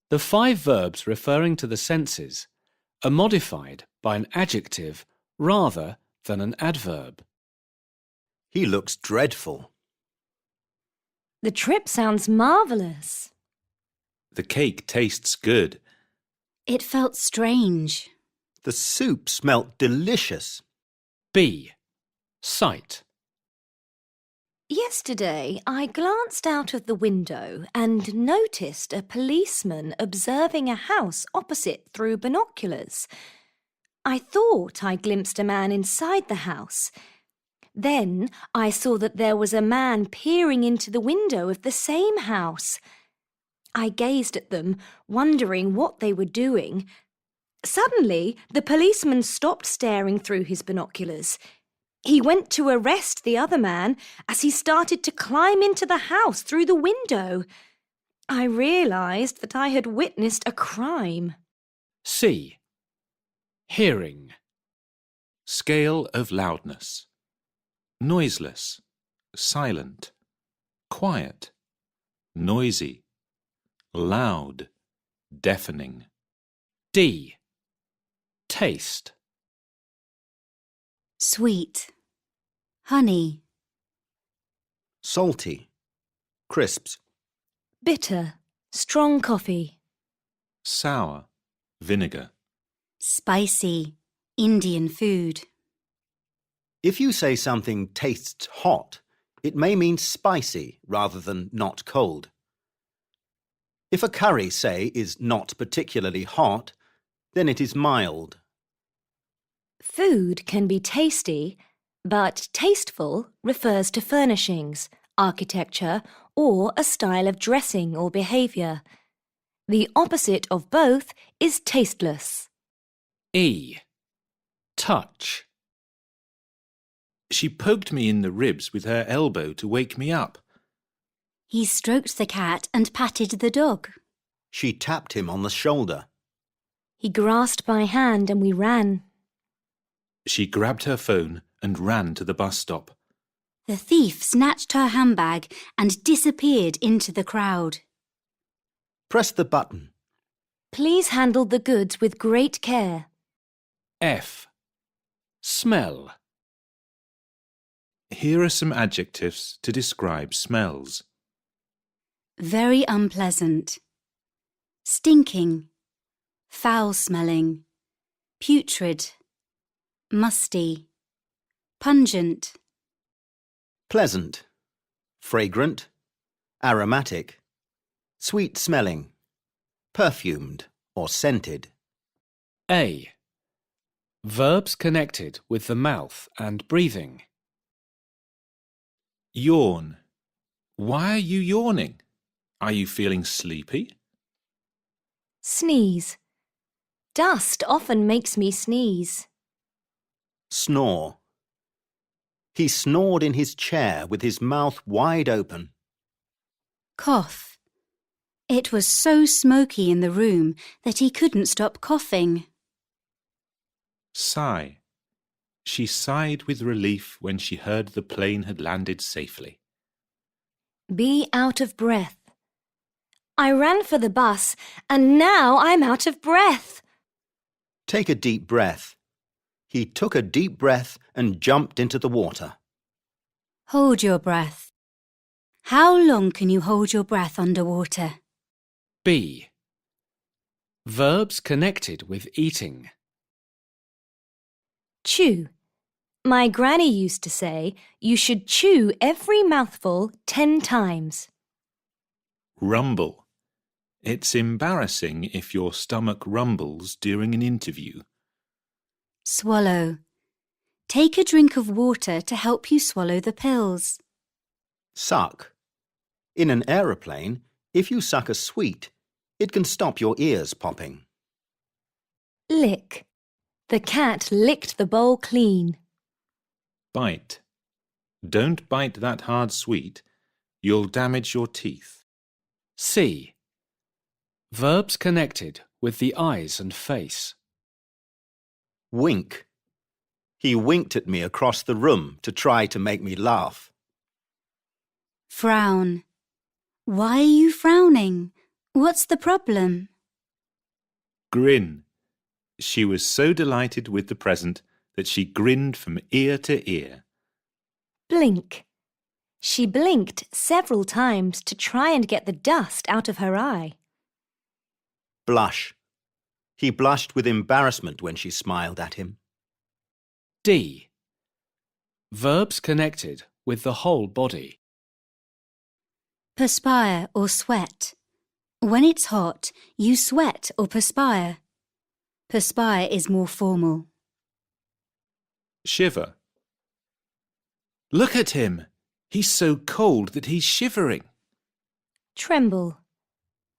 The five verbs referring to the senses are modified by an adjective rather than an adverb. He looks dreadful. The trip sounds marvellous. the cake tastes good. It felt strange. The soup smelt delicious. B. Sight. Yesterday, I glanced out of the window and noticed a policeman observing a house opposite through binoculars. I thought I glimpsed a man inside the house. Then I saw that there was a man peering into the window of the same house. I gazed at them, wondering what they were doing. Suddenly, the policeman stopped staring through his binoculars. He went to arrest the other man as he started to climb into the house through the window. I realised that I had witnessed a crime. C. Hearing. Scale of loudness. Noiseless, silent, quiet, noisy, loud, deafening. D. Taste. Sweet. Honey. Salty. Crisps. Bitter. Strong coffee. Sour, vinegar. Spicy. Indian food. If you say something tastes hot, it may mean spicy rather than not cold. If a curry, say, is not particularly hot, then it is mild. Food can be tasty, but tasteful refers to furnishings, architecture, or a style of dressing or behaviour. The opposite of both is tasteless. E. Touch. She poked me in the ribs with her elbow to wake me up. He stroked the cat and patted the dog. She tapped him on the shoulder. He grasped my hand and we ran. She grabbed her phone and ran to the bus stop. The thief snatched her handbag and disappeared into the crowd. Press the button. Please handle the goods with great care. F. Smell. Here are some adjectives to describe smells. Very unpleasant. Stinking. Foul-smelling. Putrid. Musty. Pungent. Pleasant, fragrant, aromatic, sweet-smelling, perfumed or scented. A. Verbs connected with the mouth and breathing. Yawn. Why are you yawning? Are you feeling sleepy? Sneeze. Dust often makes me sneeze. Snore. He snored in his chair with his mouth wide open. Cough. It was so smoky in the room that he couldn't stop coughing. Sigh. She sighed with relief when she heard the plane had landed safely. Be out of breath. I ran for the bus and now I'm out of breath. Take a deep breath. He took a deep breath and jumped into the water. Hold your breath. How long can you hold your breath underwater? B. Verbs connected with eating. Chew. My granny used to say you should chew every mouthful 10 times. Rumble. It's embarrassing if your stomach rumbles during an interview. Swallow. Take a drink of water to help you swallow the pills. Suck. In an aeroplane, if you suck a sweet, it can stop your ears popping. Lick. The cat licked the bowl clean. Bite. Don't bite that hard sweet. You'll damage your teeth. C. Verbs connected with the eyes and face. Wink. He winked at me across the room to try to make me laugh. Frown. Why are you frowning? What's the problem? Grin. She was so delighted with the present that she grinned from ear to ear. Blink. She blinked several times to try and get the dust out of her eye. Blush. He blushed with embarrassment when she smiled at him. D. Verbs connected with the whole body. Perspire or sweat. When it's hot, you sweat or perspire. Perspire is more formal. Shiver. Look at him. He's so cold that he's shivering. Tremble.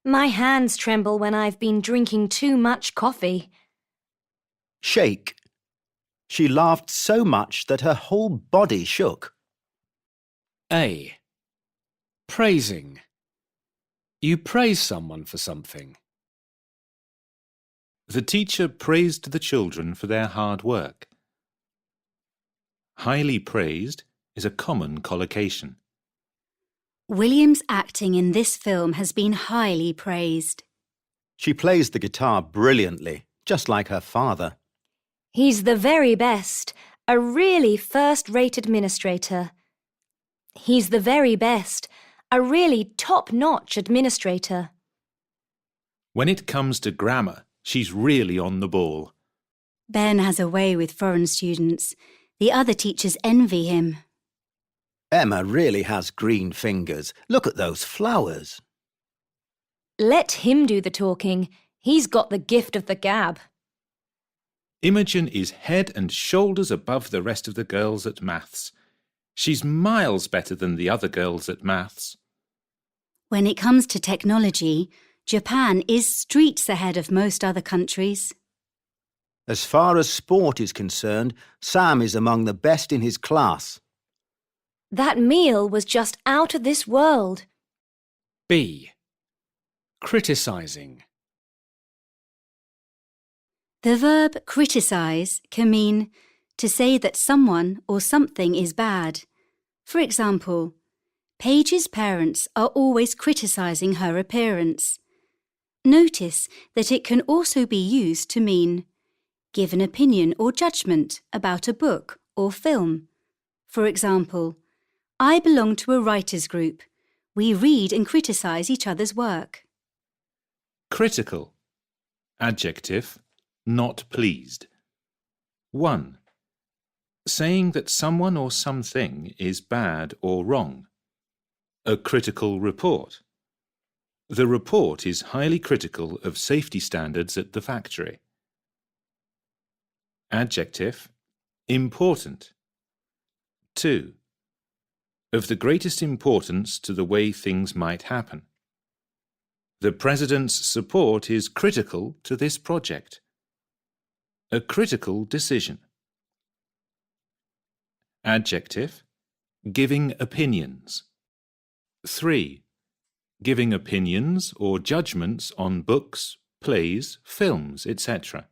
My hands tremble when I've been drinking too much coffee. Shake. She laughed so much that her whole body shook. A. Praising. You praise someone for something. The teacher praised the children for their hard work. Highly praised is a common collocation. William's acting in this film has been highly praised. She plays the guitar brilliantly, just like her father. He's the very best, a really first-rate administrator. He's the very best, a really top-notch administrator. When it comes to grammar, she's really on the ball. Ben has a way with foreign students. The other teachers envy him. Emma really has green fingers. Look at those flowers. Let him do the talking. He's got the gift of the gab. Imogen is head and shoulders above the rest of the girls at maths. She's miles better than the other girls at maths. When it comes to technology, Japan is streets ahead of most other countries. As far as sport is concerned, Sam is among the best in his class. That meal was just out of this world. B. Criticizing. The verb criticise can mean to say that someone or something is bad. For example, Paige's parents are always criticising her appearance. Notice that it can also be used to mean give an opinion or judgment about a book or film. For example, I belong to a writers' group. We read and criticise each other's work. Critical. Adjective. Not pleased. 1. Saying that someone or something is bad or wrong. A critical report. The report is highly critical of safety standards at the factory. Adjective. Important. 2. Of the greatest importance to the way things might happen. The President's support is critical to this project. A critical decision. Adjective. Giving opinions. 3. Giving opinions or judgments on books, plays, films, etc.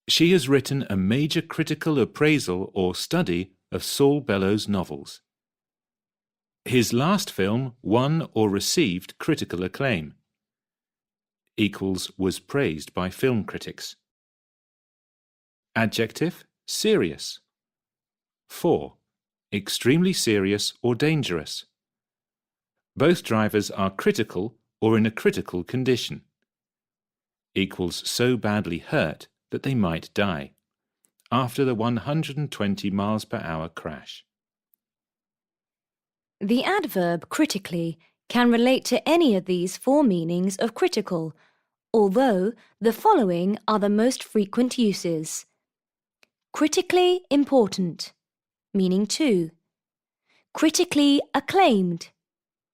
She has written a major critical appraisal or study of Saul Bellows' novels. His last film won or received critical acclaim. Equals was praised by film critics. Adjective. Serious. 4. Extremely serious or dangerous. Both drivers are critical or in a critical condition. Equals so badly hurt that they might die after the 120 miles per hour crash. The adverb critically can relate to any of these 4 meanings of critical, although the following are the most frequent uses. Critically important, meaning 2. Critically acclaimed,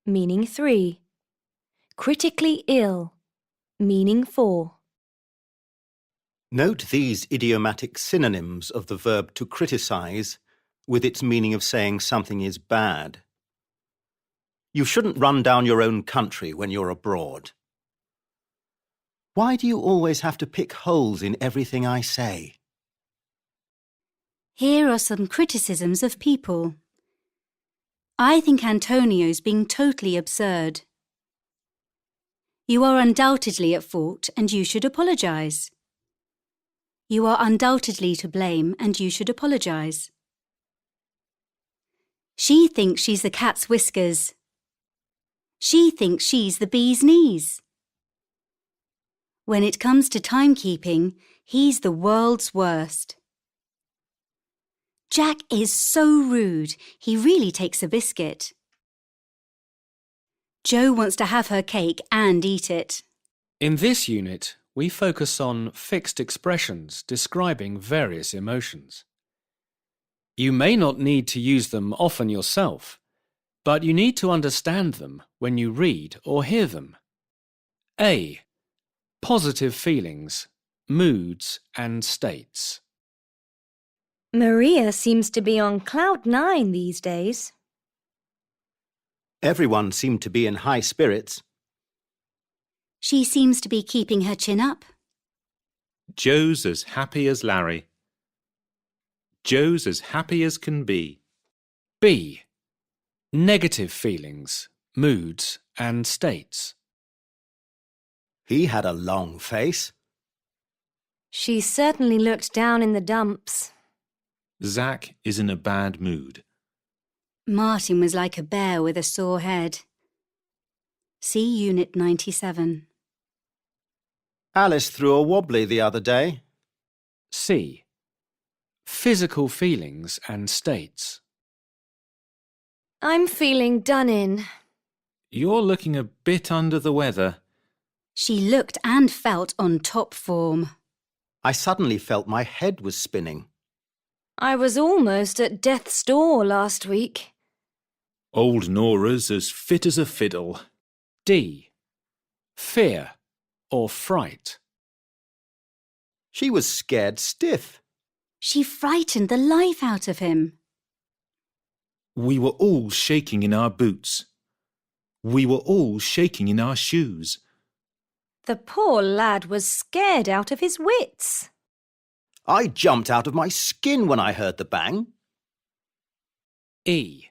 meaning 3. Critically ill, meaning 4. Note these idiomatic synonyms of the verb to criticise with its meaning of saying something is bad. You shouldn't run down your own country when you're abroad. Why do you always have to pick holes in everything I say? Here are some criticisms of people. I think Antonio's being totally absurd. You are undoubtedly at fault and you should apologise. You are undoubtedly to blame and you should apologise. She thinks she's the cat's whiskers. She thinks she's the bee's knees. When it comes to timekeeping, he's the world's worst. Jack is so rude, he really takes a biscuit. Jo wants to have her cake and eat it. In this unit, we focus on fixed expressions describing various emotions. You may not need to use them often yourself, but you need to understand them when you read or hear them. A. Positive feelings, moods and states. Maria seems to be on cloud 9 these days. Everyone seemed to be in high spirits. She seems to be keeping her chin up. Jo's as happy as Larry. Jo's as happy as can be. B. Negative feelings, moods and states. He had a long face. She certainly looked down in the dumps. Zach is in a bad mood. Martin was like a bear with a sore head. See Unit 97. Alice threw a wobbly the other day. C. Physical feelings and states. I'm feeling done in. You're looking a bit under the weather. She looked and felt on top form. I suddenly felt my head was spinning. I was almost at death's door last week. Old Nora's as fit as a fiddle. D. Fear or fright. She was scared stiff. She frightened the life out of him. We were all shaking in our boots. We were all shaking in our shoes. The poor lad was scared out of his wits. I jumped out of my skin when I heard the bang. E.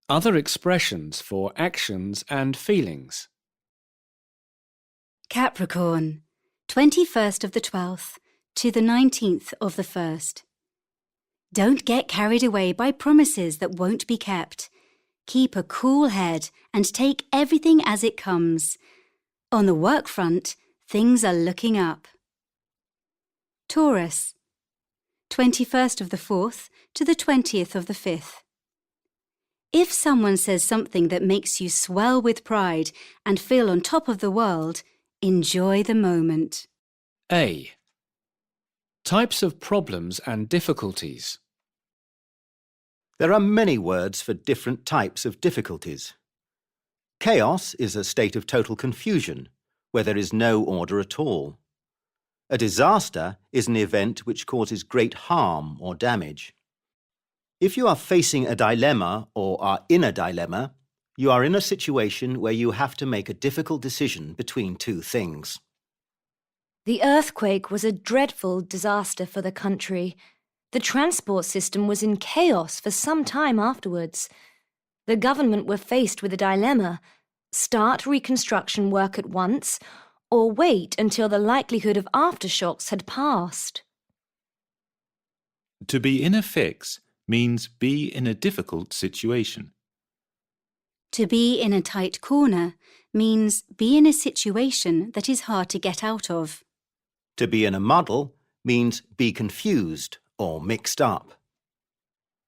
Other expressions for actions and feelings. Capricorn, 21st of the 12th to the 19th of the 1st. Don't get carried away by promises that won't be kept. Keep a cool head and take everything as it comes. On the work front, things are looking up. Taurus, 21st of the 4th to the 20th of the 5th. If someone says something that makes you swell with pride and feel on top of the world, enjoy the moment. A. Types of problems and difficulties. There are many words for different types of difficulties. Chaos is a state of total confusion, where there is no order at all. A disaster is an event which causes great harm or damage. If you are facing a dilemma or are in a dilemma, you are in a situation where you have to make a difficult decision between two things. The earthquake was a dreadful disaster for the country. The transport system was in chaos for some time afterwards. The government were faced with a dilemma: start reconstruction work at once, or wait until the likelihood of aftershocks had passed. To be in a fix means be in a difficult situation. To be in a tight corner means be in a situation that is hard to get out of. To be in a muddle means be confused or mixed up.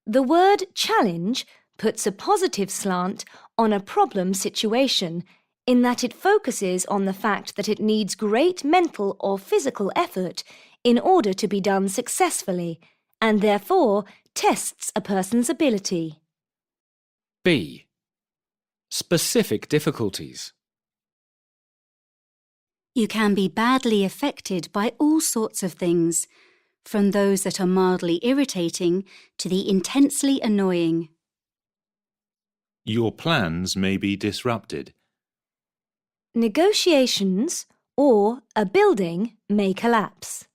The word challenge puts a positive slant on a problem situation in that it focuses on the fact that it needs great mental or physical effort in order to be done successfully, and therefore tests a person's ability. B. Specific difficulties. You can be badly affected by all sorts of things, from those that are mildly irritating to the intensely annoying. Your plans may be disrupted. Negotiations or a building may collapse.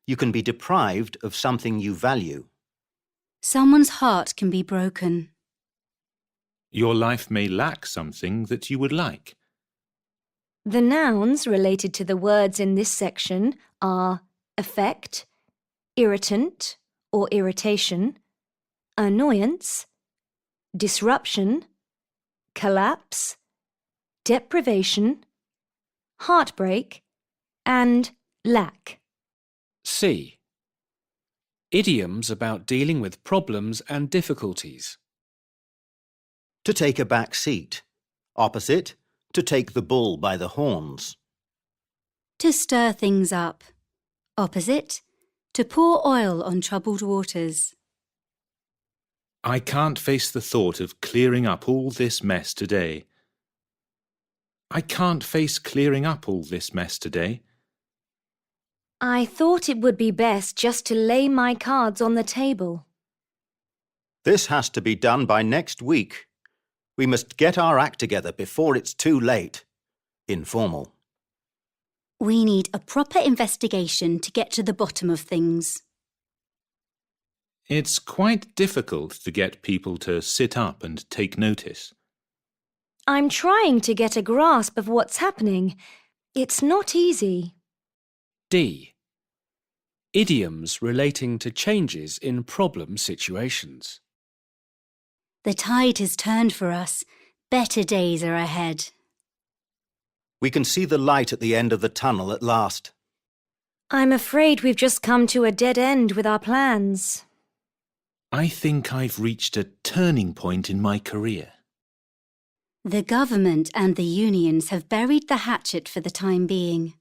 You can be deprived of something you value. Someone's heart can be broken. Your life may lack something that you would like. The nouns related to the words in this section are affect, irritant or irritation, annoyance, disruption, collapse, deprivation, heartbreak, and lack. C. Idioms about dealing with problems and difficulties. To take a back seat. Opposite, to take the bull by the horns. To stir things up. Opposite, to pour oil on troubled waters. I can't face the thought of clearing up all this mess today. I can't face clearing up all this mess today. I thought it would be best just to lay my cards on the table. This has to be done by next week. We must get our act together before it's too late. Informal. We need a proper investigation to get to the bottom of things. It's quite difficult to get people to sit up and take notice. I'm trying to get a grasp of what's happening. It's not easy. D. Idioms relating to changes in problem situations. The tide has turned for us. Better days are ahead. We can see the light at the end of the tunnel at last. I'm afraid we've just come to a dead end with our plans. I think I've reached a turning point in my career. The government and the unions have buried the hatchet for the time being.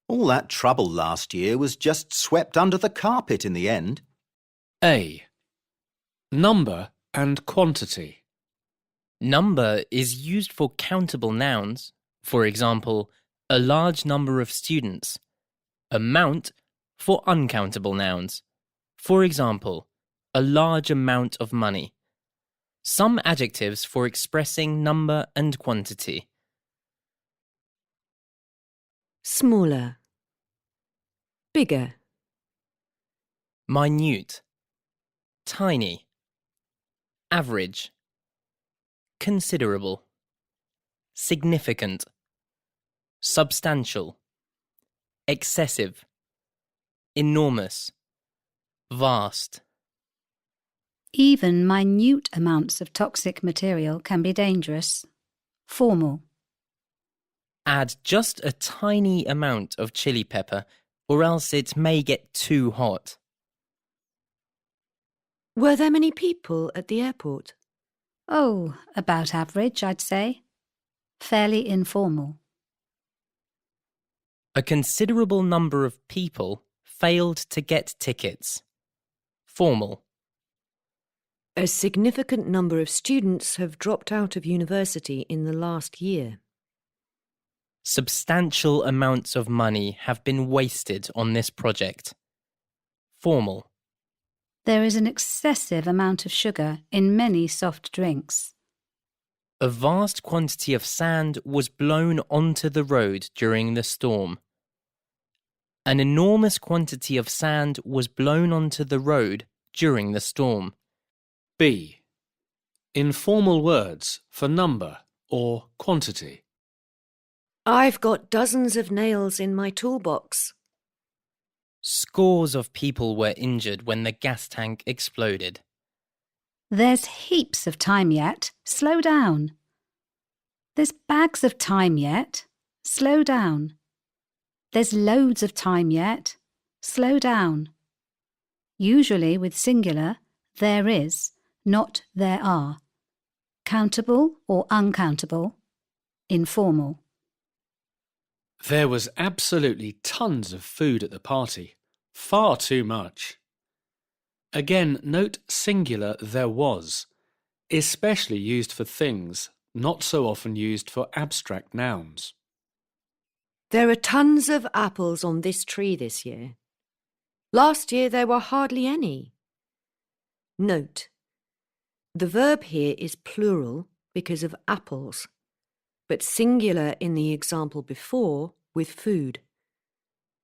All that trouble last year was just swept under the carpet in the end. A. Number and quantity. Number is used for countable nouns, for example, a large number of students. Amount for uncountable nouns, for example, a large amount of money. Some adjectives for expressing number and quantity. Smaller. Bigger. Minute. Tiny. Average. Considerable. Significant. Substantial. Excessive. Enormous. vast. Even minute amounts of toxic material can be dangerous. Formal. Add just a tiny amount of chili pepper, or else it may get too hot. Were there many people at the airport? Oh, about average, I'd say. Fairly informal. A considerable number of people failed to get tickets. Formal. A significant number of students have dropped out of university in the last year. Substantial amounts of money have been wasted on this project. Formal. There is an excessive amount of sugar in many soft drinks. A vast quantity of sand was blown onto the road during the storm. An enormous quantity of sand was blown onto the road during the storm. B. Informal words for number or quantity. I've got dozens of nails in my toolbox. Scores of people were injured when the gas tank exploded. There's heaps of time yet. Slow down. There's bags of time yet. Slow down. There's loads of time yet. Slow down. Usually with singular, there is, not there are. Countable or uncountable. Informal. There was absolutely tons of food at the party. Far too much. Again, note singular there was, especially used for things, not so often used for abstract nouns. There are tons of apples on this tree this year. Last year there were hardly any. Note, the verb here is plural because of apples, but singular in the example before with food.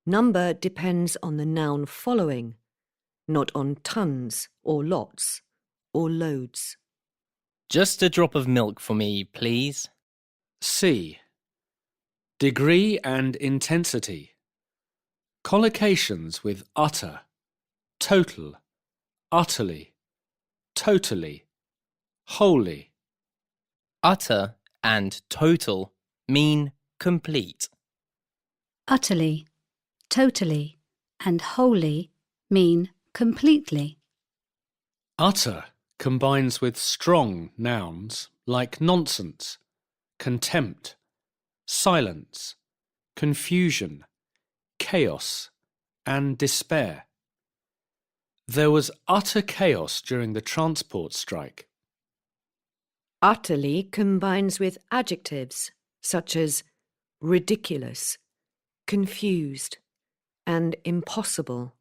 Number depends on the noun following, not on tons or lots or loads. Just a drop of milk for me, please. C. Degree and intensity. Collocations with utter, total, utterly, totally, wholly. Utter and total mean complete. Utterly, totally, and wholly mean completely. Utter combines with strong nouns like nonsense, contempt, silence, confusion, chaos, and despair. There was utter chaos during the transport strike. Utterly combines with adjectives such as ridiculous, confused, and impossible.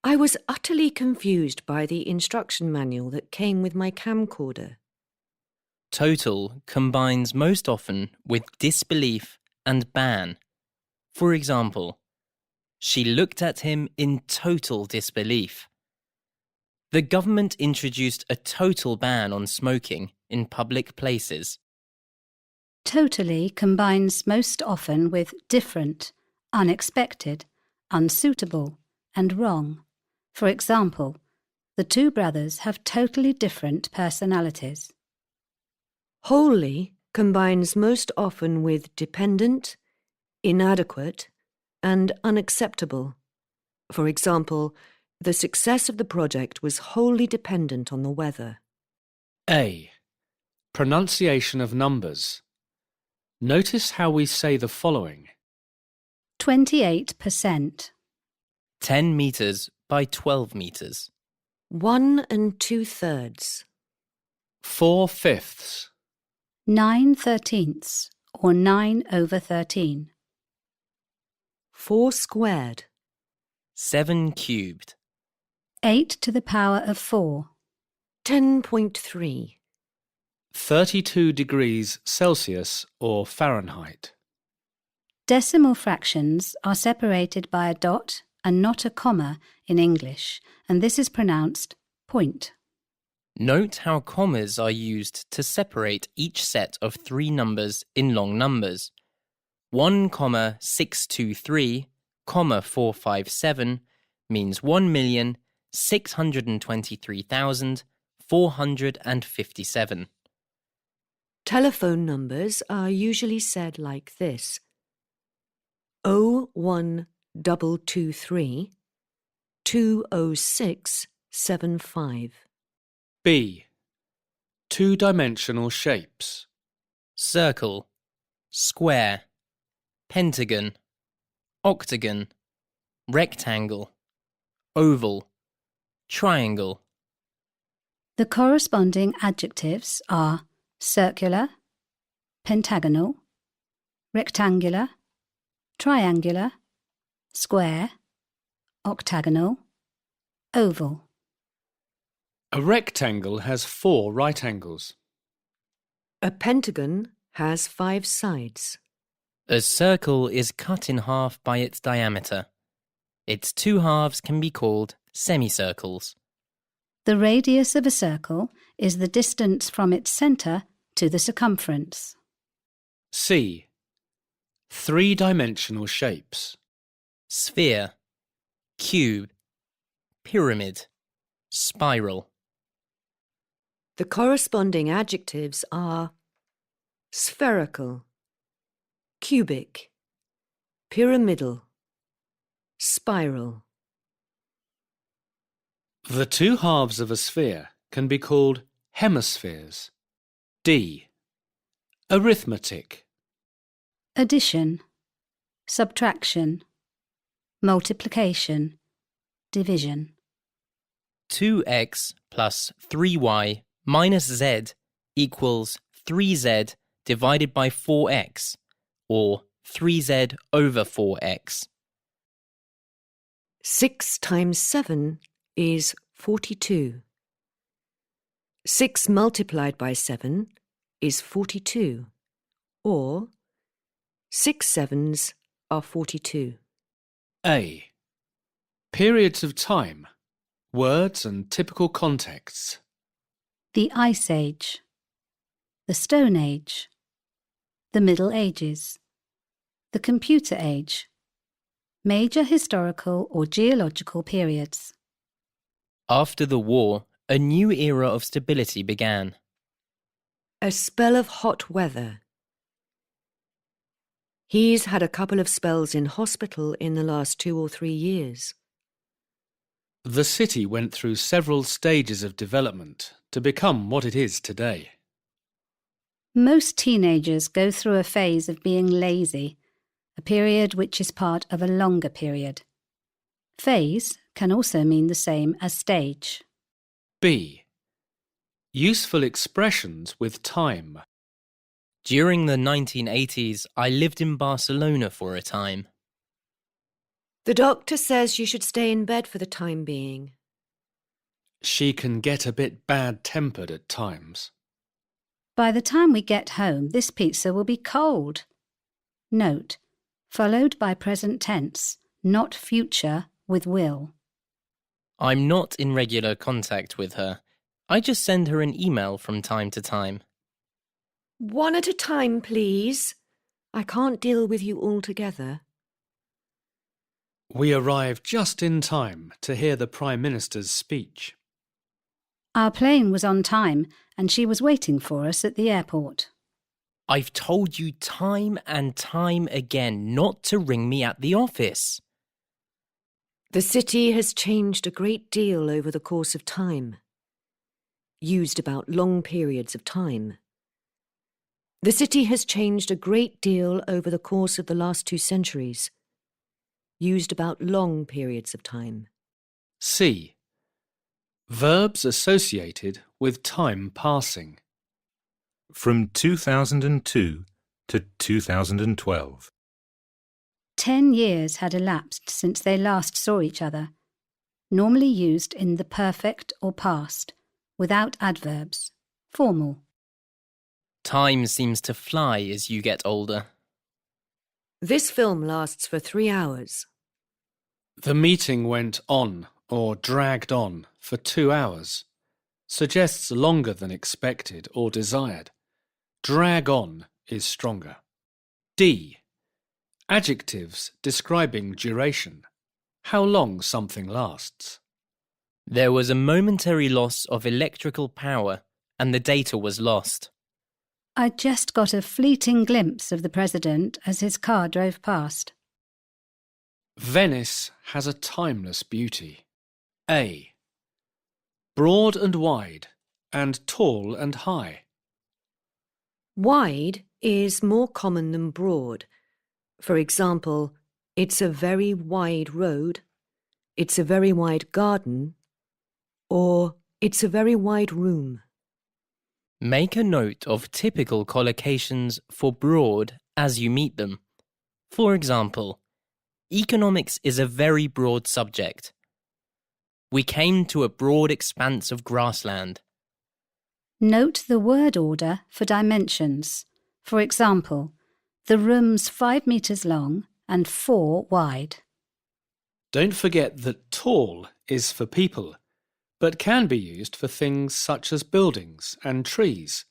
I was utterly confused by the instruction manual that came with my camcorder. Total combines most often with disbelief and ban. For example, she looked at him in total disbelief. The government introduced a total ban on smoking in public places. Totally combines most often with different, unexpected, unsuitable, and wrong. For example, the two brothers have totally different personalities. Wholly combines most often with dependent, inadequate, and unacceptable. For example, the success of the project was wholly dependent on the weather. A. Pronunciation of numbers. Notice how we say the following. 28%. 10 metres by 12 metres. 1 2/3. 4/5. 9/13 or 9/13. 4 squared. 7 cubed. 8 to the power of 4. 10.3. 32 degrees Celsius or Fahrenheit. Decimal fractions are separated by a dot and not a comma in English, and this is pronounced point. Note how commas are used to separate each set of 3 numbers in long numbers. 1, 623, 457 means 1,623,457. Telephone numbers are usually said like this: 01223 20675. B. Two-dimensional shapes. Circle, square, pentagon, octagon, rectangle, oval, triangle. The corresponding adjectives are circular, pentagonal, rectangular, triangular, square, octagonal, oval. A rectangle has 4 right angles. A pentagon has 5 sides. A circle is cut in half by its diameter. Its 2 halves can be called semicircles. The radius of a circle is the distance from its centre to the circumference. C. Three-dimensional shapes. Sphere, cube, pyramid, spiral. The corresponding adjectives are spherical, cubic, pyramidal, spiral. The 2 halves of a sphere can be called hemispheres. D. Arithmetic. Addition, subtraction, multiplication, division. 2x plus 3y minus z equals 3z divided by 4x, or 3z over 4x. 6 times 7 is 42. 6 multiplied by 7 is 42, or 6 sevens are 42. A. Periods of time. Words and typical contexts. The Ice Age, the Stone Age, the Middle Ages, the Computer Age, major historical or geological periods. After the war, a new era of stability began. A spell of hot weather. He's had a couple of spells in hospital in the last 2 or 3 years. The city went through several stages of development to become what it is today. Most teenagers go through a phase of being lazy, a period which is part of a longer period. Phase can also mean the same as stage. B. Useful expressions with time. During the 1980s, I lived in Barcelona for a time. The doctor says you should stay in bed for the time being. She can get a bit bad-tempered at times. By the time we get home, this pizza will be cold. Note, followed by present tense, not future with will. I'm not in regular contact with her. I just send her an email from time to time. 1 at a time, please. I can't deal with you all together. We arrived just in time to hear the Prime Minister's speech. Our plane was on time and she was waiting for us at the airport. I've told you time and time again not to ring me at the office. The city has changed a great deal over the course of time. Used about long periods of time. The city has changed a great deal over the course of the last 2 centuries. Used about long periods of time. C. Verbs associated with time passing. From 2002 to 2012. 10 years had elapsed since they last saw each other, normally used in the perfect or past, without adverbs, formal. Time seems to fly as you get older. This film lasts for 3 hours. The meeting went on or dragged on for 2 hours. Suggests longer than expected or desired. Drag on is stronger. D. Adjectives describing duration. how long something lasts. There was a momentary loss of electrical power and the data was lost. I just got a fleeting glimpse of the President as his car drove past. Venice has a timeless beauty. A. Broad and wide, and tall and high. Wide is more common than broad. For example, it's a very wide road, it's a very wide garden, or it's a very wide room. Make a note of typical collocations for broad as you meet them. For example, economics is a very broad subject. We came to a broad expanse of grassland. Note the word order for dimensions. For example, the room's 5 metres long and 4 wide. Don't forget that tall is for people, but can be used for things such as buildings and trees,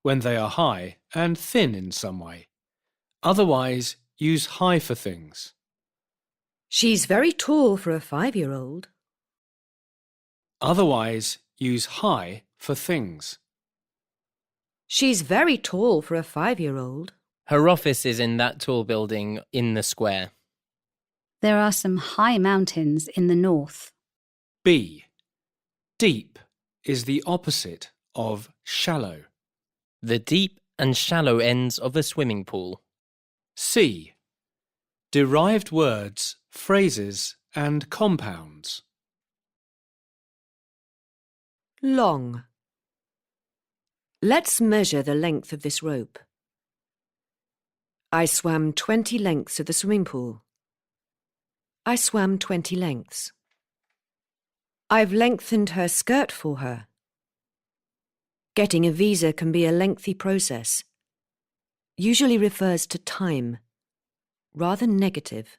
when they are high and thin in some way. Otherwise, use high for things. She's very tall for a 5-year-old. Otherwise, use high for things. She's very tall for a 5-year-old. Her office is in that tall building in the square. There are some high mountains in the north. B. Deep is the opposite of shallow. The deep and shallow ends of a swimming pool. C. Derived words, phrases and compounds. Long. Let's measure the length of this rope. I swam 20 lengths of the swimming pool. I swam 20 lengths. I've lengthened her skirt for her. Getting a visa can be a lengthy process. Usually refers to time, rather negative.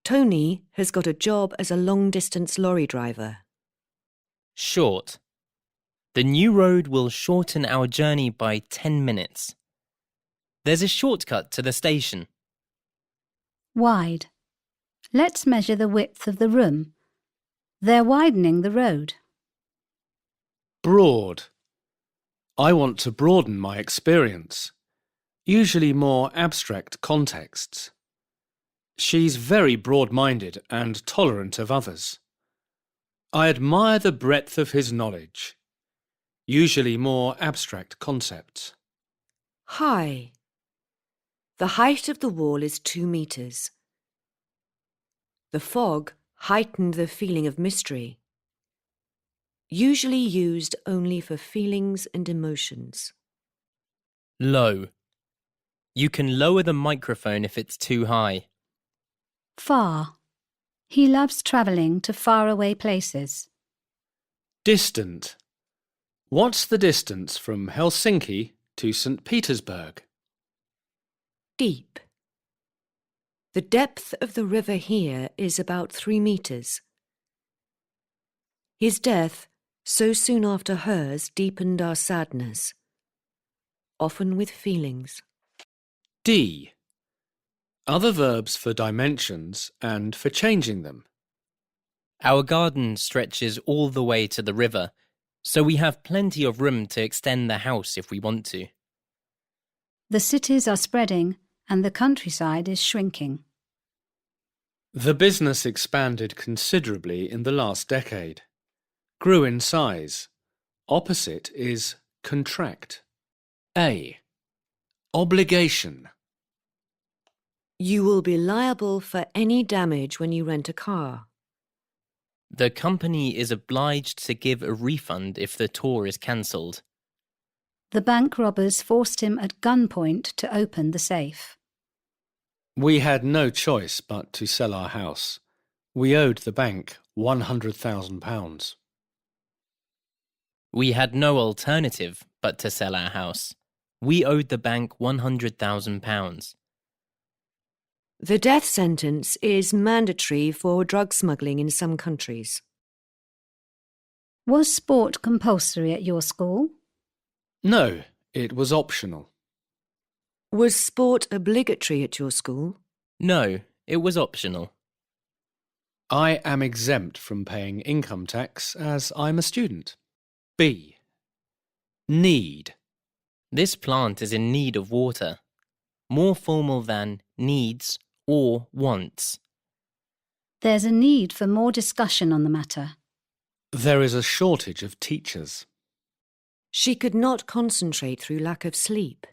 Tony has got a job as a long-distance lorry driver. Short. The new road will shorten our journey by 10 minutes. There's a shortcut to the station. Wide. Let's measure the width of the room. They're widening the road. Broad. I want to broaden my experience, usually more abstract contexts. She's very broad-minded and tolerant of others. I admire the breadth of his knowledge, usually more abstract concepts. High. The height of the wall is 2 meters. The fog heightened the feeling of mystery. Usually used only for feelings and emotions. Low. You can lower the microphone if it's too high. Far. He loves travelling to faraway places. Distant. What's the distance from Helsinki to St. Petersburg? Deep. The depth of the river here is about 3 meters. His death, so soon after hers, deepened our sadness, often with feelings. D. Other verbs for dimensions and for changing them. Our garden stretches all the way to the river, so we have plenty of room to extend the house if we want to. The cities are spreading and the countryside is shrinking. The business expanded considerably in the last decade. Grew in size. Opposite is contract. A. Obligation. You will be liable for any damage when you rent a car. The company is obliged to give a refund if the tour is cancelled. The bank robbers forced him at gunpoint to open the safe. We had no choice but to sell our house. We owed the bank £100,000. We had no alternative but to sell our house. We owed the bank £100,000. The death sentence is mandatory for drug smuggling in some countries. Was sport compulsory at your school? No, it was optional. Was sport obligatory at your school? No, It was optional. I am exempt from paying income tax as I'm a student. B. Need. This plant is in need of water. More formal than needs or wants. There's a need for more discussion on the matter. There is a shortage of teachers. She could not concentrate through lack of sleep.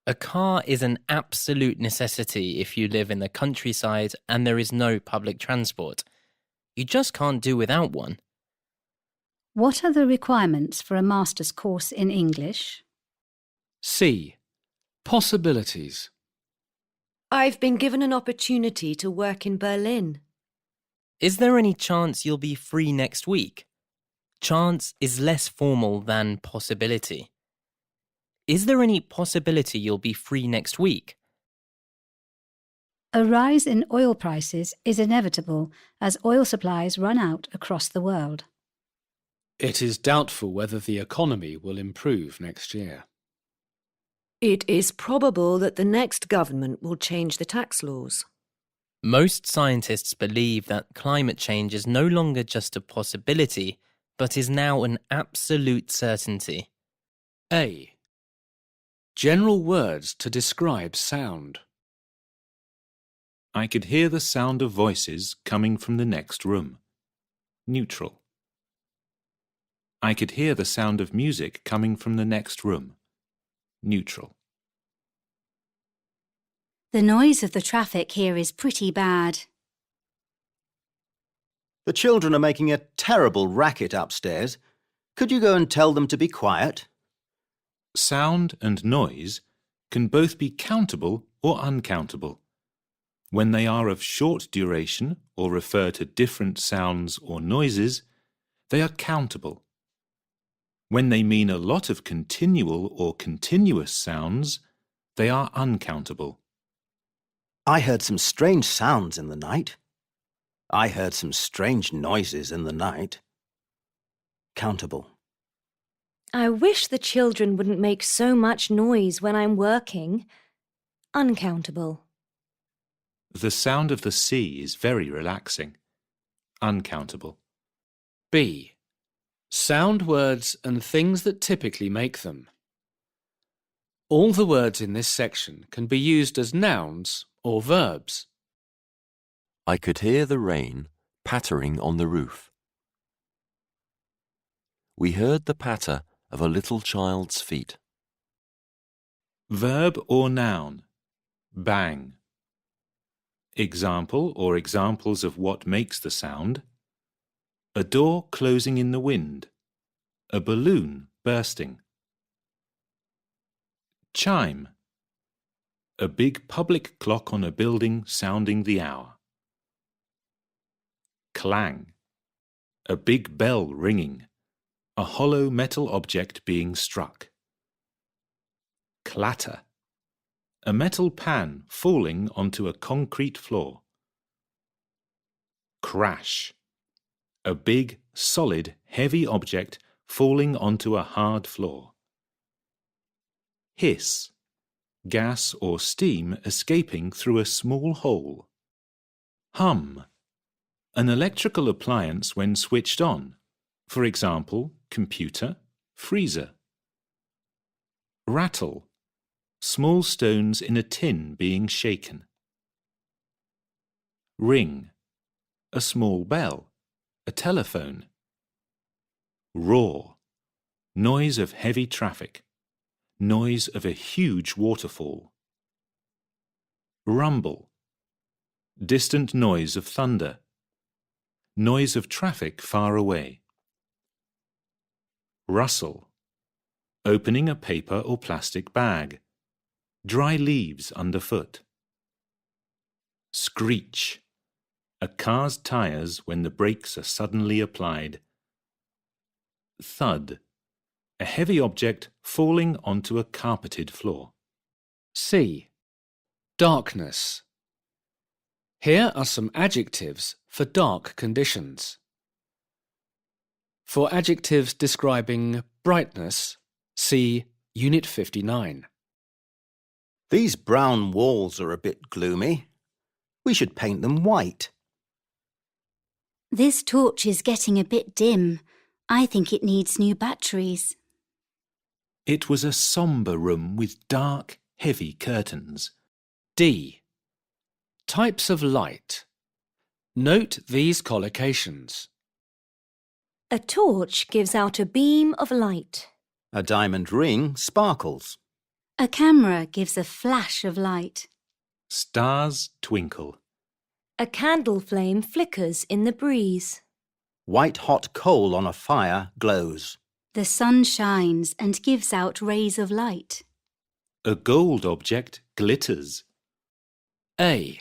A car is an absolute necessity if you live in the countryside and there is no public transport. You just can't do without one. What are the requirements for a master's course in English? C. Possibilities. I've been given an opportunity to work in Berlin. Is there any chance you'll be free next week? Chance is less formal than possibility. Is there any possibility you'll be free next week? A rise in oil prices is inevitable as oil supplies run out across the world. It is doubtful whether the economy will improve next year. It is probable that the next government will change the tax laws. Most scientists believe that climate change is no longer just a possibility, but is now an absolute certainty. A. General words to describe sound. I could hear the sound of voices coming from the next room. Neutral. I could hear the sound of music coming from the next room. Neutral. The noise of the traffic here is pretty bad. The children are making a terrible racket upstairs. Could you go and tell them to be quiet? Sound and noise can both be countable or uncountable. When they are of short duration or refer to different sounds or noises, they are countable. When they mean a lot of continual or continuous sounds, they are uncountable. I heard some strange sounds in the night. I heard some strange noises in the night. Countable. I wish the children wouldn't make so much noise when I'm working. Uncountable. The sound of the sea is very relaxing. Uncountable. B. Sound words and things that typically make them. All the words in this section can be used as nouns or verbs. I could hear the rain pattering on the roof. We heard the patter of a little child's feet. Verb or noun. Bang. Example or examples of what makes the sound. A door closing in the wind. A balloon bursting. Chime. A big public clock on a building sounding the hour. Clang. A big bell ringing. A hollow metal object being struck. Clatter. A metal pan falling onto a concrete floor. Crash. A big, solid, heavy object falling onto a hard floor. Hiss. Gas or steam escaping through a small hole. Hum. An electrical appliance when switched on. For example, computer, freezer. Rattle. Small stones in a tin being shaken. Ring. A small bell. A telephone. Roar. Noise of heavy traffic. Noise of a huge waterfall. Rumble. Distant noise of thunder. Noise of traffic far away. Rustle. Opening a paper or plastic bag. Dry leaves underfoot. Screech. A car's tires when the brakes are suddenly applied. Thud. A heavy object falling onto a carpeted floor. C. Darkness. Here are some adjectives for dark conditions. For adjectives describing brightness, see Unit 59. These brown walls are a bit gloomy. We should paint them white. This torch is getting a bit dim. I think it needs new batteries. It was a sombre room with dark, heavy curtains. D. Types of light. Note these collocations. A torch gives out a beam of light. A diamond ring sparkles. A camera gives a flash of light. Stars twinkle. A candle flame flickers in the breeze. White-hot coal on a fire glows. The sun shines and gives out rays of light. A gold object glitters. A.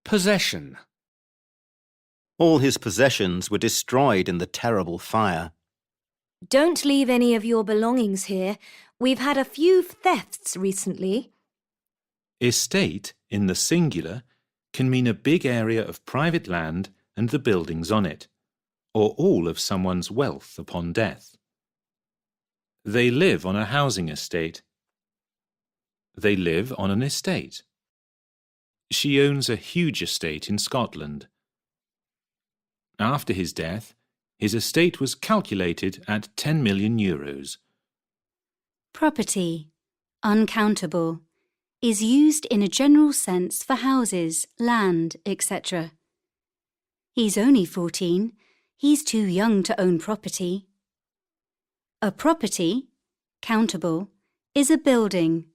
Possession. All his possessions were destroyed in the terrible fire. Don't leave any of your belongings here. We've had a few thefts recently. Estate, in the singular, can mean a big area of private land and the buildings on it, or all of someone's wealth upon death. They live on a housing estate. They live on an estate. She owns a huge estate in Scotland. After his death, his estate was calculated at 10 million euros. Property, uncountable, is used in a general sense for houses, land, etc. He's only 14. He's too young to own property. A property, countable, is a building,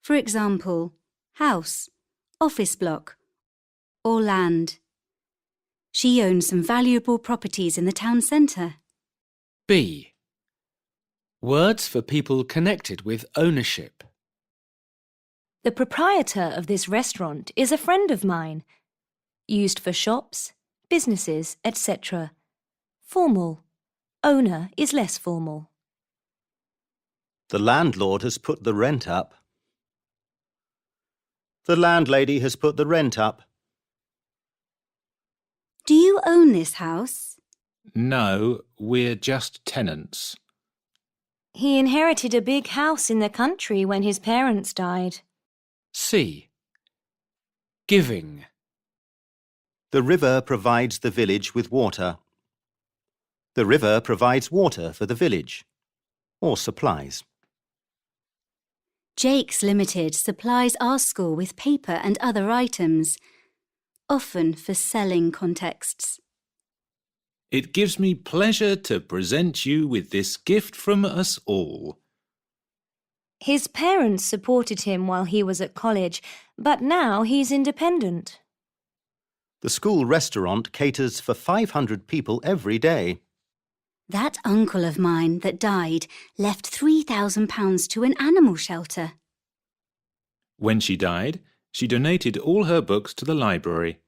for example, house, office block, or land. She owns some valuable properties in the town centre. B. Words for people connected with ownership. The proprietor of this restaurant is a friend of mine. Used for shops, businesses, etc. Formal. Owner is less formal. The landlord has put the rent up. The landlady has put the rent up. Do you own this house? No, we're just tenants. He inherited a big house in the country when his parents died. C. Giving. The river provides the village with water. The river provides water for the village, or supplies. Jake's Limited supplies our school with paper and other items, often for selling contexts. It gives me pleasure to present you with this gift from us all. His parents supported him while he was at college, but now he's independent. The school restaurant caters for 500 people every day. That uncle of mine that died left £3,000 to an animal shelter. When she died, she donated all her books to the library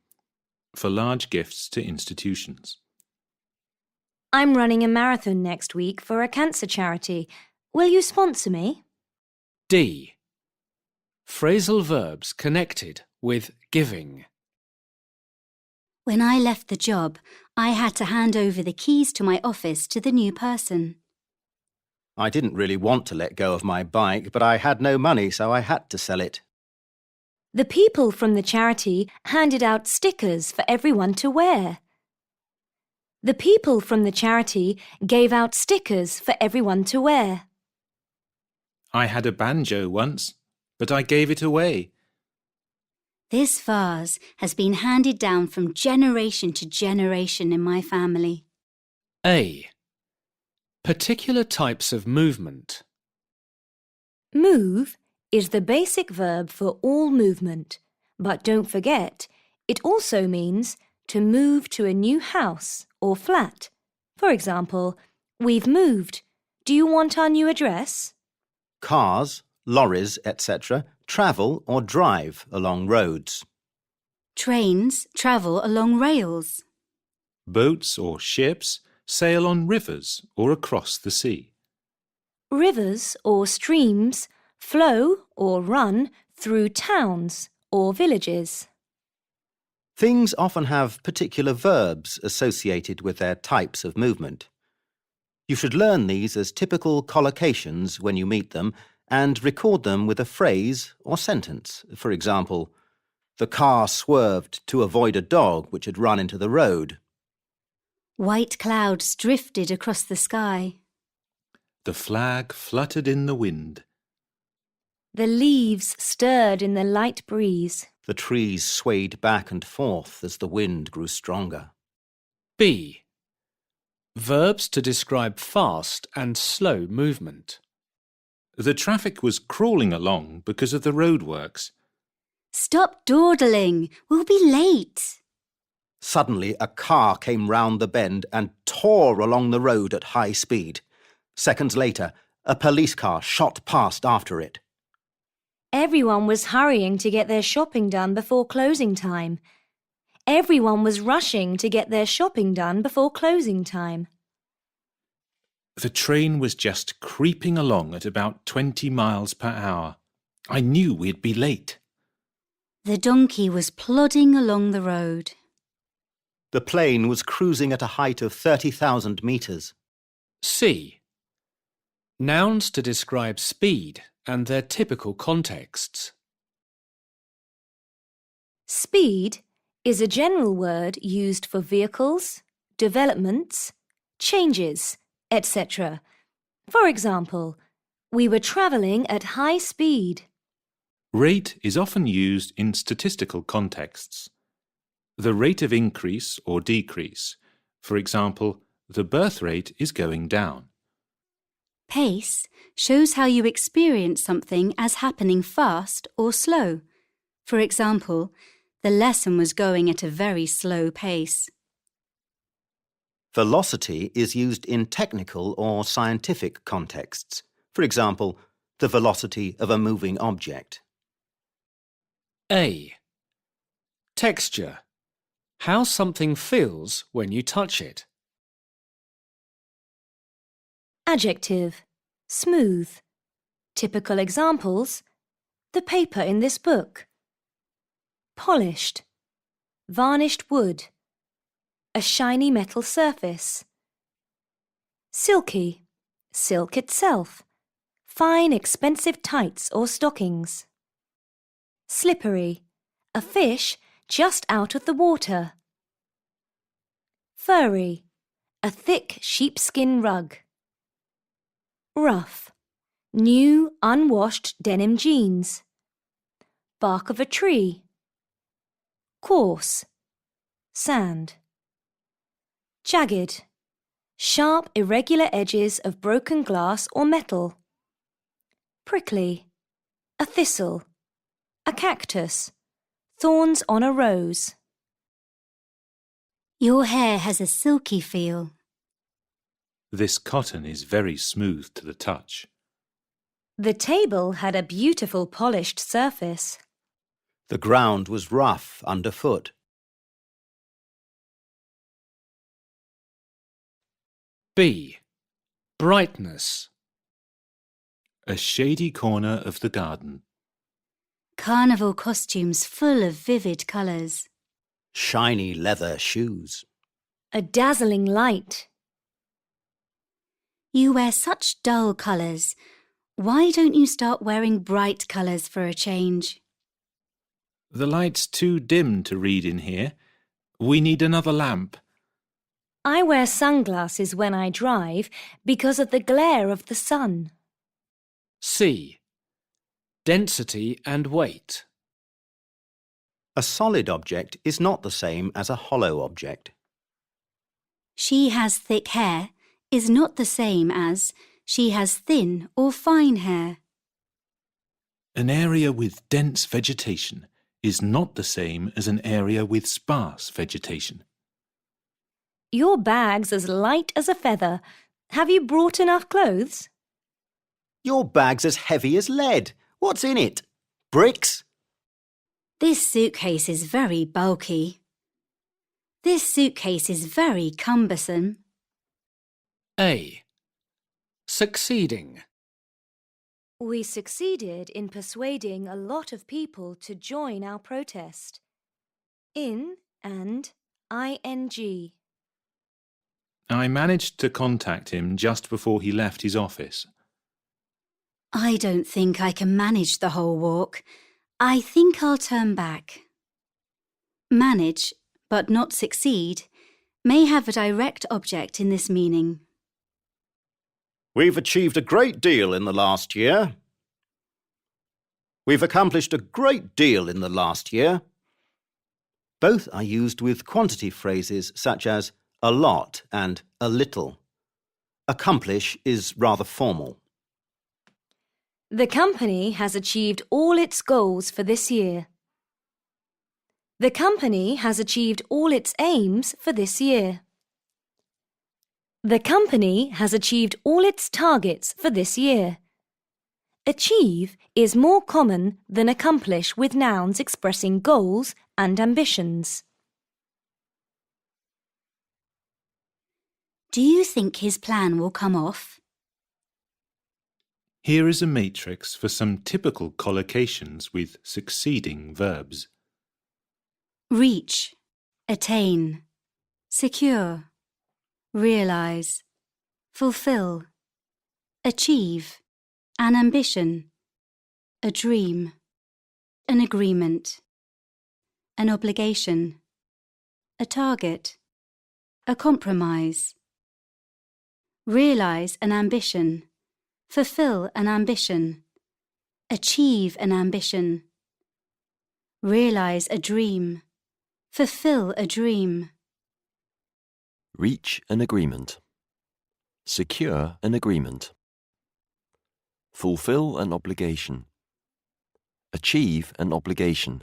for large gifts to institutions. I'm running a marathon next week for a cancer charity. Will you sponsor me? D. Phrasal verbs connected with giving. When I left the job, I had to hand over the keys to my office to the new person. I didn't really want to let go of my bike, but I had no money, so I had to sell it. The people from the charity handed out stickers for everyone to wear. The people from the charity gave out stickers for everyone to wear. I had a banjo once, but I gave it away. This vase has been handed down from generation to generation in my family. A. Particular types of movement. Move is the basic verb for all movement, but don't forget, it also means to move to a new house or flat. For example, we've moved. Do you want our new address? Cars, lorries, etc. travel or drive along roads. Trains travel along rails. Boats or ships sail on rivers or across the sea. Rivers or streams flow or run through towns or villages. Things often have particular verbs associated with their types of movement. You should learn these as typical collocations when you meet them and record them with a phrase or sentence. For example, The car swerved to avoid a dog which had run into the road. White clouds drifted across the sky. The flag fluttered in the wind. The leaves stirred in the light breeze. The trees swayed back and forth as the wind grew stronger. B. Verbs to describe fast and slow movement. The traffic was crawling along because of the roadworks. Stop dawdling, we'll be late. Suddenly, a car came round the bend and tore along the road at high speed. Seconds later, a police car shot past after it. Everyone was hurrying to get their shopping done before closing time. Everyone was rushing to get their shopping done before closing time. The train was just creeping along at about 20 miles per hour. I knew we'd be late. The donkey was plodding along the road. The plane was cruising at a height of 30,000 metres. C. Nouns to describe speed and their typical contexts. Speed is a general word used for vehicles, developments, changes, etc. For example, we were travelling at high speed. Rate is often used in statistical contexts. The rate of increase or decrease. For example, the birth rate is going down. Pace shows how you experience something as happening fast or slow. For example, the lesson was going at a very slow pace. Velocity is used in technical or scientific contexts. For example, the velocity of a moving object. A. Texture. How something feels when you touch it. Adjective, smooth. Typical examples, the paper in this book. Polished, varnished wood, a shiny metal surface. Silky, silk itself, fine expensive tights or stockings. Slippery, a fish just out of the water. Furry, a thick sheepskin rug. Rough, new unwashed denim jeans. Bark of a tree. Coarse, sand. Jagged, sharp irregular edges of broken glass or metal. Prickly, a thistle, a cactus, thorns on a rose. Your hair has a silky feel. This cotton is very smooth to the touch. The table had a beautiful polished surface. The ground was rough underfoot. B. Brightness. A shady corner of the garden. Carnival costumes full of vivid colours. Shiny leather shoes. A dazzling light. You wear such dull colours. Why don't you start wearing bright colours for a change? The light's too dim to read in here. We need another lamp. I wear sunglasses when I drive because of the glare of the sun. C. Density and weight. A solid object is not the same as a hollow object. She has thick hair is not the same as she has thin or fine hair. An area with dense vegetation is not the same as an area with sparse vegetation. Your bag's as light as a feather. Have you brought enough clothes? Your bag's as heavy as lead. What's in it? Bricks? This suitcase is very bulky. This suitcase is very cumbersome. A. Succeeding. We succeeded in persuading a lot of people to join our protest. In and ing. I managed to contact him just before he left his office. I don't think I can manage the whole walk. I think I'll turn back. manage, but not succeed, may have a direct object in this meaning. We've achieved a great deal in the last year. We've accomplished a great deal in the last year. Both are used with quantity phrases such as a lot and a little. Accomplish is rather formal. The company has achieved all its goals for this year. The company has achieved all its aims for this year. The company has achieved all its targets for this year. Achieve is more common than accomplish with nouns expressing goals and ambitions. Do you think his plan will come off? Here is a matrix for some typical collocations with succeeding verbs. Reach, attain, secure, realize, fulfill, achieve, an ambition, a dream, an agreement, an obligation, a target, a compromise. Realize an ambition, fulfill an ambition, achieve an ambition. Realize a dream, fulfill a dream. Reach an agreement. Secure an agreement. Fulfill an obligation. Achieve an obligation.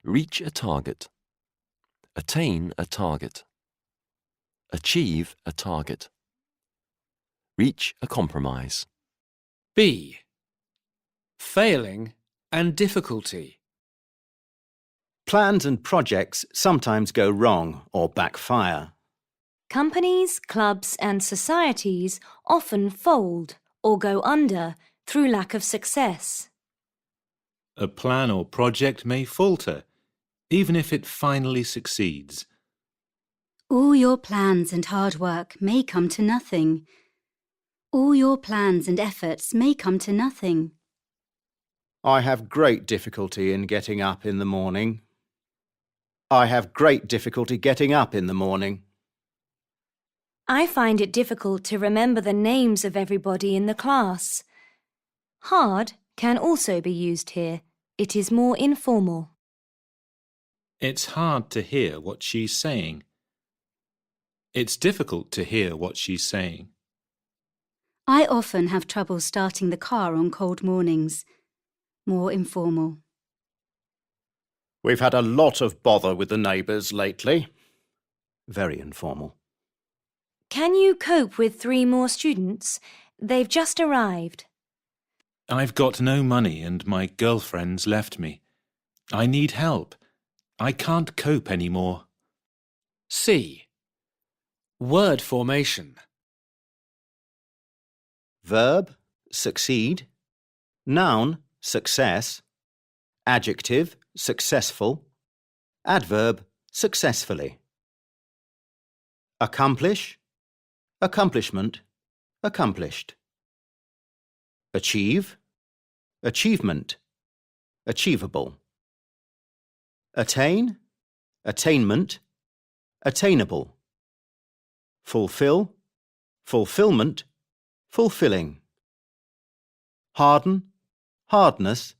Reach a target. Attain a target. Achieve a target. Reach a compromise. B. Failing and difficulty. Plans and projects sometimes go wrong or backfire. Companies, clubs and societies often fold or go under through lack of success. A plan or project may falter, even if it finally succeeds. All your plans and hard work may come to nothing. All your plans and efforts may come to nothing. I have great difficulty in getting up in the morning. I have great difficulty getting up in the morning. I find it difficult to remember the names of everybody in the class. Hard can also be used here. It is more informal. It's hard to hear what she's saying. It's difficult to hear what she's saying. I often have trouble starting the car on cold mornings. More informal. We've had a lot of bother with the neighbours lately. Very informal. Can you cope with 3 more students? They've just arrived. I've got no money and my girlfriend's left me. I need help. I can't cope anymore. C. Word formation. Verb, succeed. Noun, success. Adjective, successful. Adverb, successfully. Accomplish, accomplishment, accomplished. Achieve, achievement, achievable. Attain, attainment, attainable. Fulfill, fulfillment, fulfilling. Harden, hardness,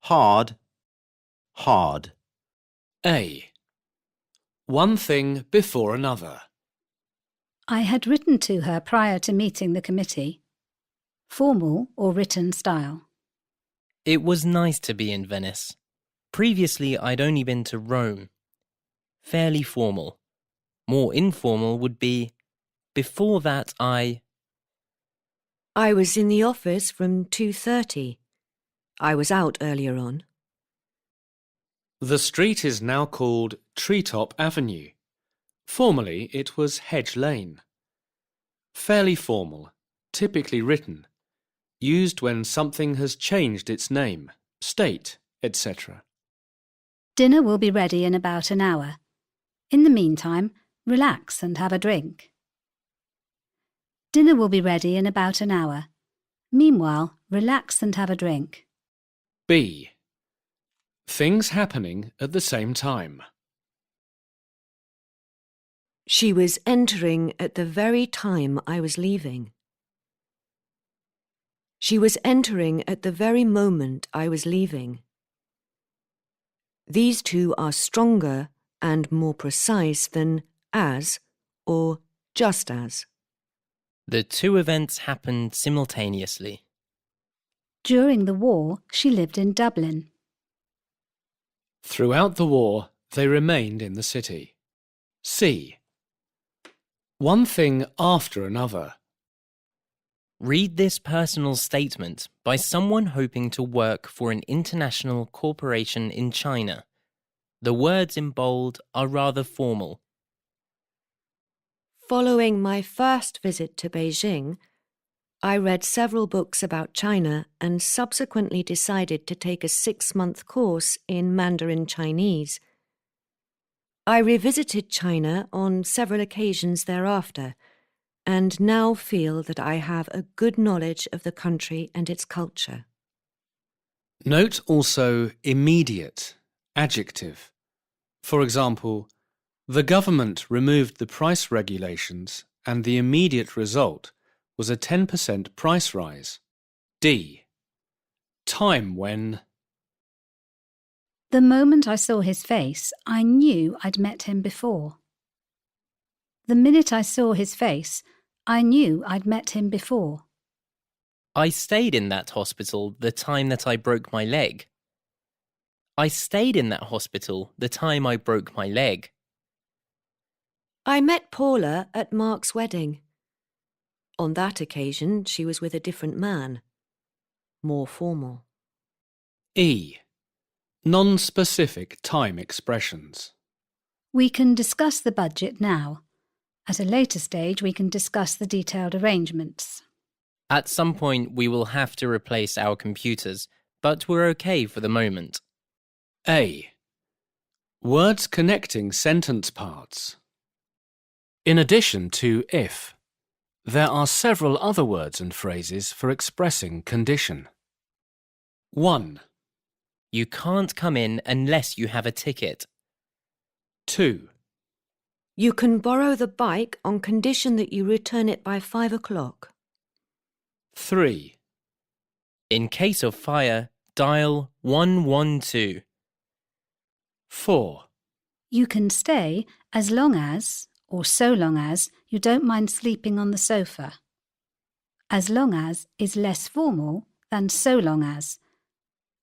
hard, hard. A. One thing before another. I had written to her prior to meeting the committee. Formal or written style. It was nice to be in Venice. Previously, I'd only been to Rome. Fairly formal. More informal would be, before that I was in the office from 2:30. I was out earlier on. The street is now called Treetop Avenue. Formerly, it was Hedge Lane. Fairly formal, typically written, used when something has changed its name, state, etc. Dinner will be ready in about an hour. In the meantime, relax and have a drink. Dinner will be ready in about an hour. Meanwhile, relax and have a drink. B. Things happening at the same time. She was entering at the very time I was leaving. She was entering at the very moment I was leaving. These two are stronger and more precise than as or just as. The two events happened simultaneously. During the war, she lived in Dublin. Throughout the war, they remained in the city. C. One thing after another. Read this personal statement by someone hoping to work for an international corporation in China. The words in bold are rather formal. Following my first visit to Beijing, I read several books about China and subsequently decided to take a 6-month course in Mandarin Chinese. I revisited China on several occasions thereafter, and now feel that I have a good knowledge of the country and its culture. Note also immediate, adjective. For example, the government removed the price regulations and the immediate result was a 10% price rise. D. Time when. The moment I saw his face, I knew I'd met him before. The minute I saw his face, I knew I'd met him before. I stayed in that hospital the time that I broke my leg. I stayed in that hospital the time I broke my leg. I met Paula at Mark's wedding. On that occasion, she was with a different man, more formal. E. Non-specific time expressions. We can discuss the budget now. At a later stage, we can discuss the detailed arrangements. At some point, we will have to replace our computers, but we're okay for the moment. A. Words connecting sentence parts. In addition to if, there are several other words and phrases for expressing condition. 1. You can't come in unless you have a ticket. 2. You can borrow the bike on condition that you return it by 5 o'clock. 3. In case of fire, dial 112. 4. You can stay as long as, or so long as, you don't mind sleeping on the sofa. As long as is less formal than so long as,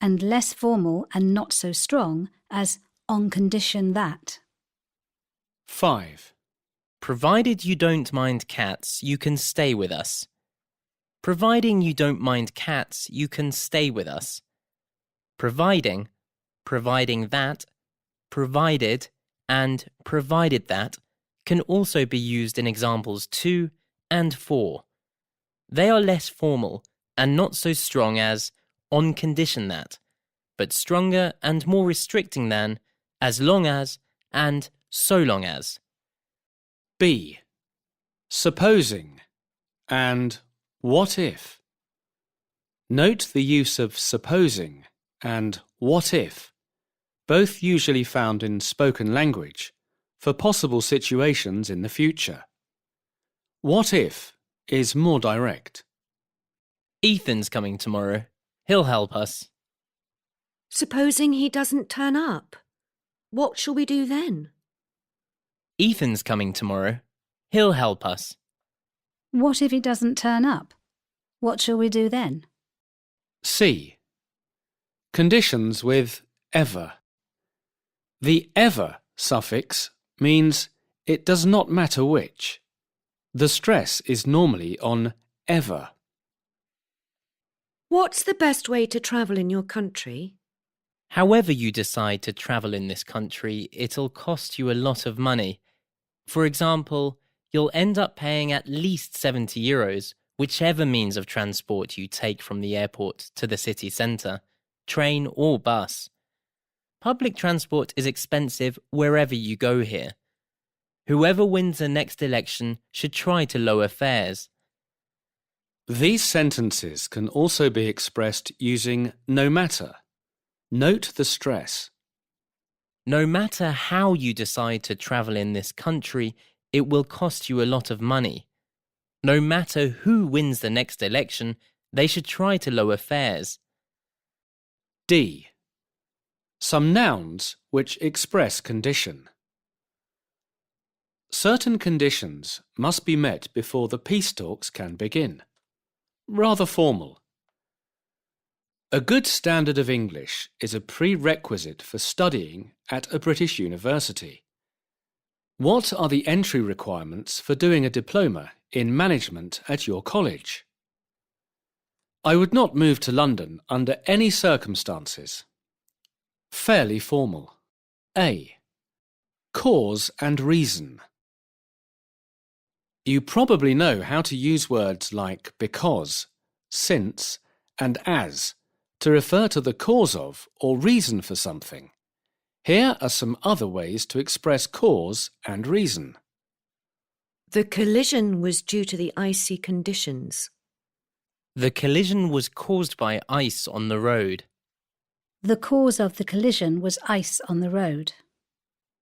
and less formal and not so strong as on condition that. 5. Provided you don't mind cats, you can stay with us. Providing you don't mind cats, you can stay with us. Providing that, provided, and provided that can also be used in examples 2 and 4. They are less formal and not so strong as on condition that, but stronger and more restricting than as long as and so long as. B. Supposing and what if. Note the use of supposing and what if, both usually found in spoken language, for possible situations in the future. What if is more direct. Ethan's coming tomorrow. He'll help us. Supposing he doesn't turn up, what shall we do then? Ethan's coming tomorrow. He'll help us. What if he doesn't turn up? What shall we do then? C. Conditions with ever. The ever suffix means it does not matter which. The stress is normally on ever. What's the best way to travel in your country? However you decide to travel in this country, it'll cost you a lot of money. For example, you'll end up paying at least €70, whichever means of transport you take from the airport to the city centre, train or bus. Public transport is expensive wherever you go here. Whoever wins the next election should try to lower fares. These sentences can also be expressed using no matter. Note the stress. No matter how you decide to travel in this country, it will cost you a lot of money. No matter who wins the next election, they should try to lower fares. D. Some nouns which express condition. Certain conditions must be met before the peace talks can begin. Rather formal. A good standard of English is a prerequisite for studying at a British university. What are the entry requirements for doing a diploma in management at your college? I would not move to London under any circumstances. Fairly formal. A. Cause and reason. You probably know how to use words like because, since, and as to refer to the cause of or reason for something. Here are some other ways to express cause and reason. The collision was due to the icy conditions. The collision was caused by ice on the road. The cause of the collision was ice on the road.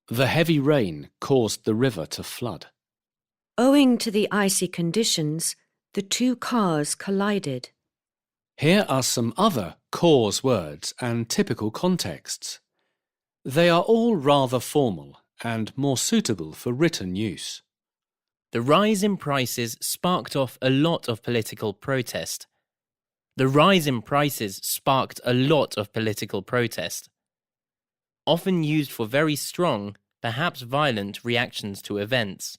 The heavy rain caused the river to flood. Owing to the icy conditions, the two cars collided. Here are some other cause words and typical contexts. They are all rather formal and more suitable for written use. The rise in prices sparked off a lot of political protest. The rise in prices sparked a lot of political protest. Often used for very strong, perhaps violent reactions to events.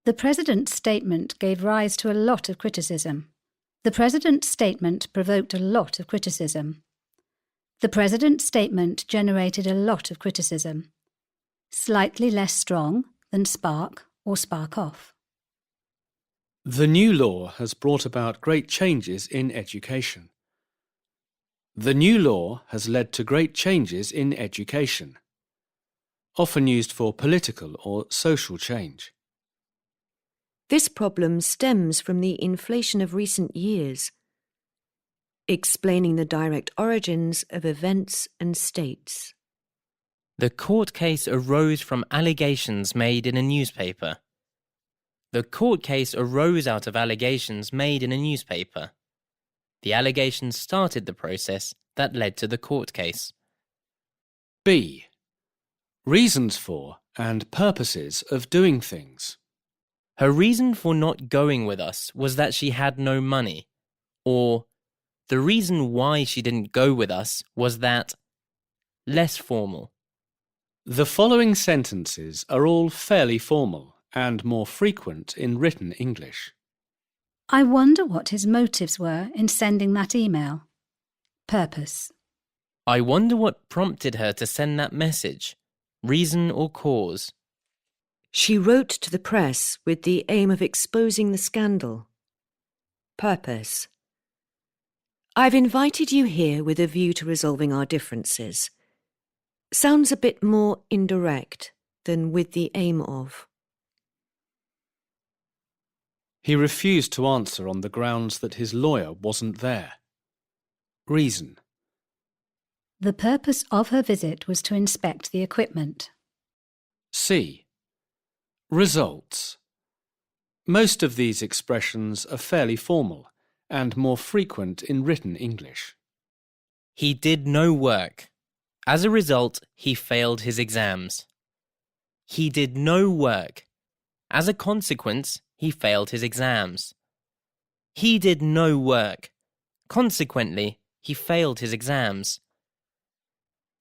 The President's statement gave rise to a lot of criticism. The President's statement provoked a lot of criticism. The President's statement generated a lot of criticism. Slightly less strong than spark or spark off. The new law has brought about great changes in education. The new law has led to great changes in education, often used for political or social change. This problem stems from the inflation of recent years, explaining the direct origins of events and states. The court case arose from allegations made in a newspaper. The court case arose out of allegations made in a newspaper. The allegations started the process that led to the court case. B. Reasons for and purposes of doing things. Her reason for not going with us was that she had no money, or the reason why she didn't go with us was that. Less formal. The following sentences are all fairly formal and more frequent in written English. I wonder what his motives were in sending that email. Purpose. I wonder what prompted her to send that message. Reason or cause. She wrote to the press with the aim of exposing the scandal. Purpose. I've invited you here with a view to resolving our differences. Sounds a bit more indirect than with the aim of. He refused to answer on the grounds that his lawyer wasn't there. Reason. The purpose of her visit was to inspect the equipment. C. Results. Most of these expressions are fairly formal and more frequent in written English. He did no work. As a result, he failed his exams. He did no work. As a consequence, he failed his exams. He did no work. Consequently, he failed his exams.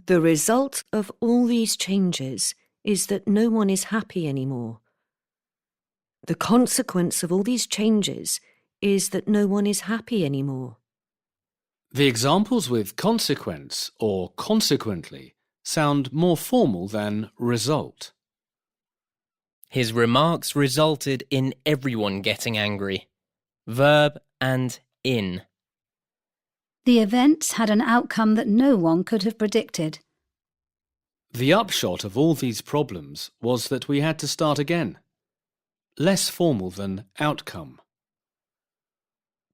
The result of all these changes is that no one is happy anymore. The consequence of all these changes is that no one is happy anymore. The examples with consequence or consequently sound more formal than result. His remarks resulted in everyone getting angry. Verb and in. The events had an outcome that no one could have predicted. The upshot of all these problems was that we had to start again. Less formal than outcome.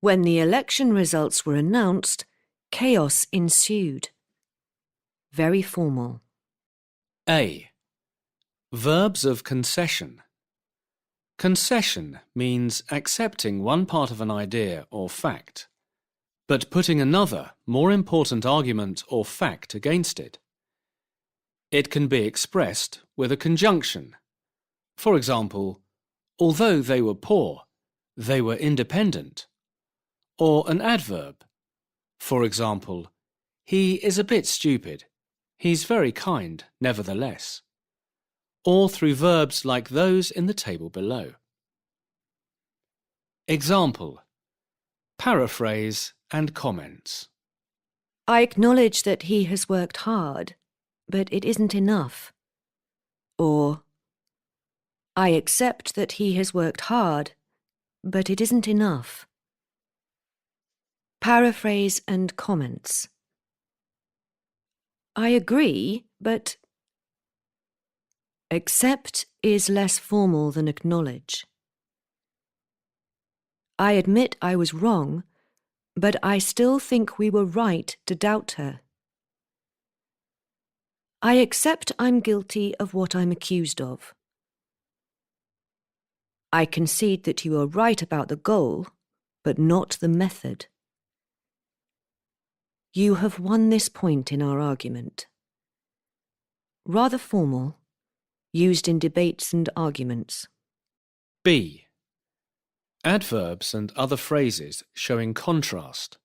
When the election results were announced, chaos ensued. very formal. A. Verbs of concession. Concession means accepting one part of an idea or fact, but putting another, more important argument or fact against it. It can be expressed with a conjunction. For example, although they were poor, they were independent. Or an adverb. For example, he is a bit stupid. He's very kind, nevertheless. Or through verbs like those in the table below. Example: paraphrase and comments. I acknowledge that he has worked hard, but it isn't enough. Or, I accept that he has worked hard, but it isn't enough. Paraphrase and comments. I agree, but accept is less formal than acknowledge. I admit I was wrong, but I still think we were right to doubt her. I accept I'm guilty of what I'm accused of. I concede that you are right about the goal, but not the method. You have won this point in our argument. Rather formal, used in debates and arguments. B. Adverbs and other phrases showing contrast.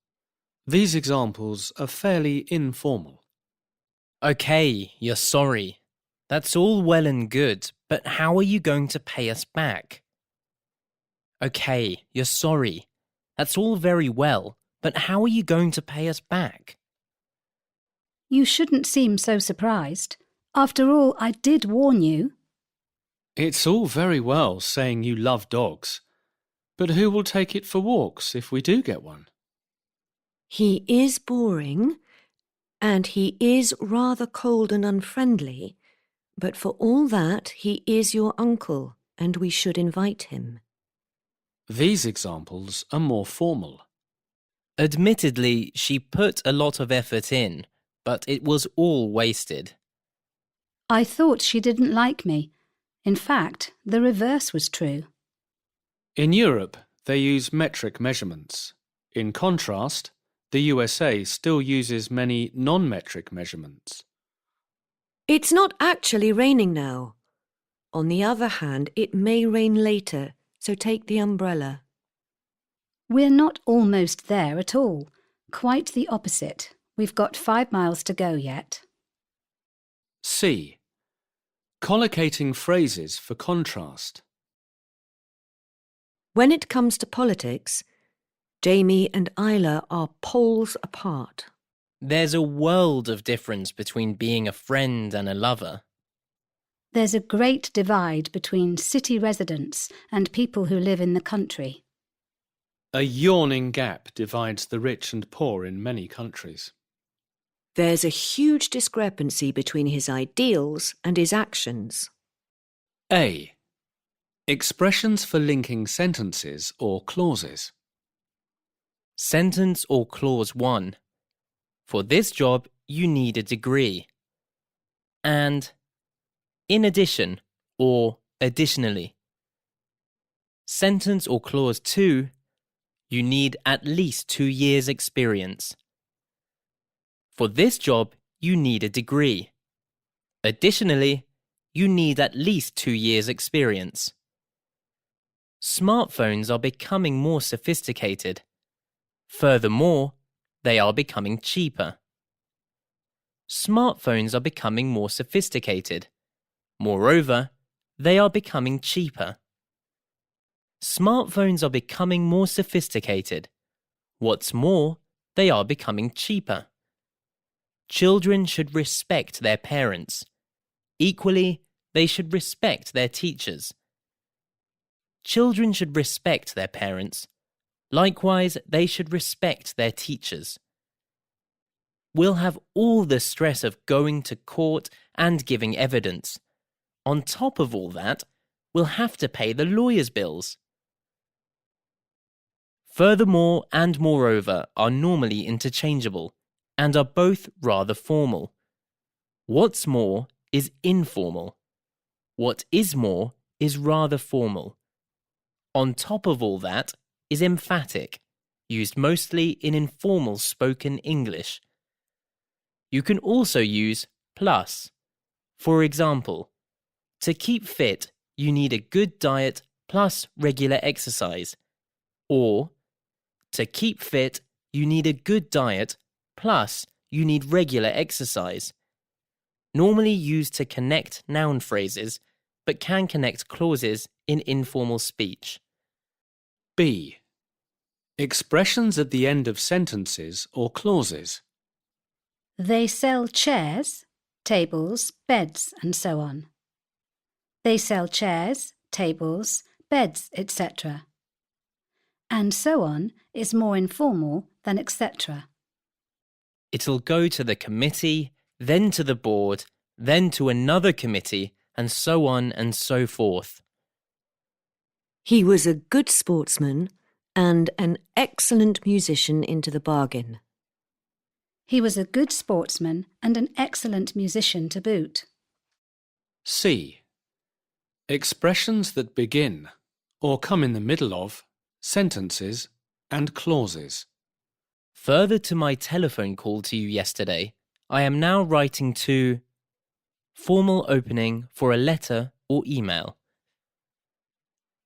These examples are fairly informal. Okay, you're sorry. That's all well and good, but how are you going to pay us back? Okay, you're sorry. That's all very well, but how are you going to pay us back? You shouldn't seem so surprised. After all, I did warn you. It's all very well saying you love dogs, but who will take it for walks if we do get one? He is boring, and he is rather cold and unfriendly, but for all that, he is your uncle, and we should invite him. These examples are more formal. Admittedly, she put a lot of effort in, but it was all wasted. I thought she didn't like me. In fact, the reverse was true. In Europe, they use metric measurements. In contrast, the USA still uses many non-metric measurements. It's not actually raining now. On the other hand, it may rain later, so take the umbrella. We're not almost there at all. Quite the opposite. We've got 5 miles to go yet. C. Collocating phrases for contrast. When it comes to politics, Jamie and Isla are poles apart. There's a world of difference between being a friend and a lover. There's a great divide between city residents and people who live in the country. A yawning gap divides the rich and poor in many countries. There's a huge discrepancy between his ideals and his actions. A. Expressions for linking sentences or clauses. Sentence or clause 1. For this job, you need a degree. And in addition or additionally. Sentence or clause 2. You need at least 2 years' experience. For this job, you need a degree. Additionally, you need at least 2 years' experience. Smartphones are becoming more sophisticated. Furthermore, they are becoming cheaper. Smartphones are becoming more sophisticated. Moreover, they are becoming cheaper. Smartphones are becoming more sophisticated. What's more, they are becoming cheaper. Children should respect their parents. Equally, they should respect their teachers. Children should respect their parents. Likewise, they should respect their teachers. We'll have all the stress of going to court and giving evidence. On top of all that, we'll have to pay the lawyers' bills. Furthermore and moreover are normally interchangeable and are both rather formal. What's more is informal. What is more is rather formal. On top of all that is emphatic, used mostly in informal spoken English. You can also use plus. For example, to keep fit, you need a good diet plus regular exercise. Or, to keep fit, you need a good diet plus you need regular exercise. Normally used to connect noun phrases, but can connect clauses in informal speech. B. Expressions at the end of sentences or clauses. They sell chairs, tables, beds, and so on. They sell chairs, tables, beds, etc. And so on is more informal than etc. It'll go to the committee, then to the board, then to another committee, and so on and so forth. He was a good sportsman and an excellent musician into the bargain. He was a good sportsman and an excellent musician to boot. C. Expressions that begin or come in the middle of sentences and clauses. Further to my telephone call to you yesterday, I am now writing to formal opening for a letter or email.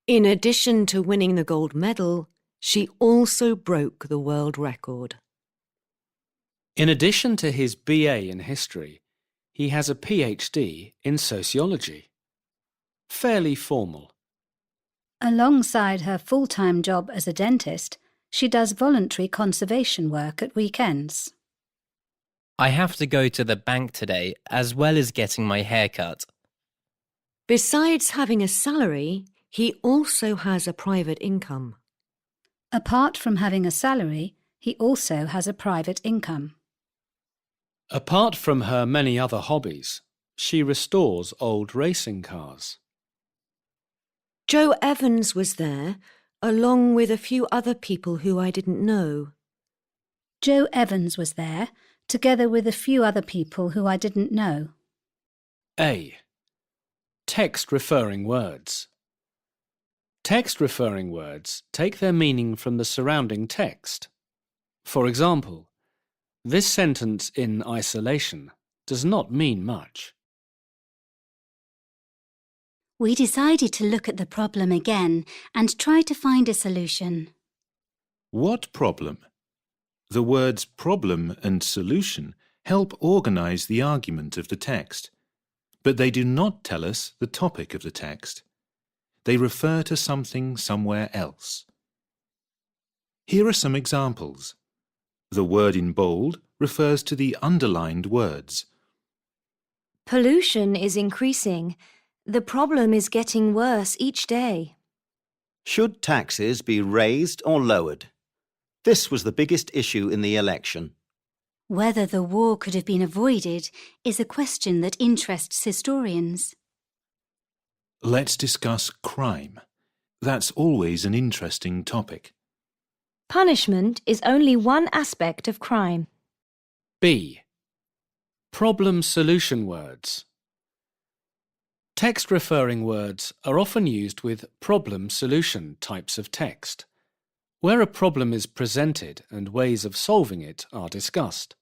In addition to winning the gold medal, she also broke the world record. In addition to his BA in history, he has a PhD in sociology. Fairly formal. Alongside her full-time job as a dentist, she does voluntary conservation work at weekends. I have to go to the bank today as well as getting my hair cut. Besides having a salary, he also has a private income. Apart from having a salary, he also has a private income. Apart from her many other hobbies, she restores old racing cars. Joe Evans was there, along with a few other people who I didn't know. Joe Evans was there, together with a few other people who I didn't know. A. Text referring words. Text referring words take their meaning from the surrounding text. For example, this sentence in isolation does not mean much. We decided to look at the problem again and try to find a solution. What problem? The words problem and solution help organize the argument of the text, but they do not tell us the topic of the text. They refer to something somewhere else. Here are some examples. The word in bold refers to the underlined words. Pollution is increasing. The problem is getting worse each day. Should taxes be raised or lowered? This was the biggest issue in the election. Whether the war could have been avoided is a question that interests historians. Let's discuss crime. That's always an interesting topic. Punishment is only one aspect of crime. B. Problem-solution words. Text-referring words are often used with problem-solution types of text, where a problem is presented and ways of solving it are discussed.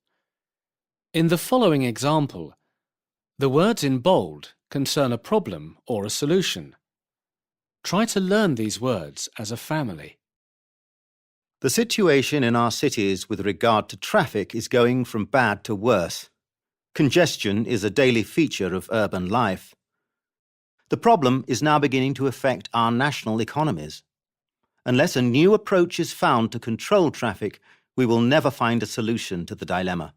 In the following example, the words in bold concern a problem or a solution. Try to learn these words as a family. The situation in our cities with regard to traffic is going from bad to worse. Congestion is a daily feature of urban life. The problem is now beginning to affect our national economies. Unless a new approach is found to control traffic, we will never find a solution to the dilemma.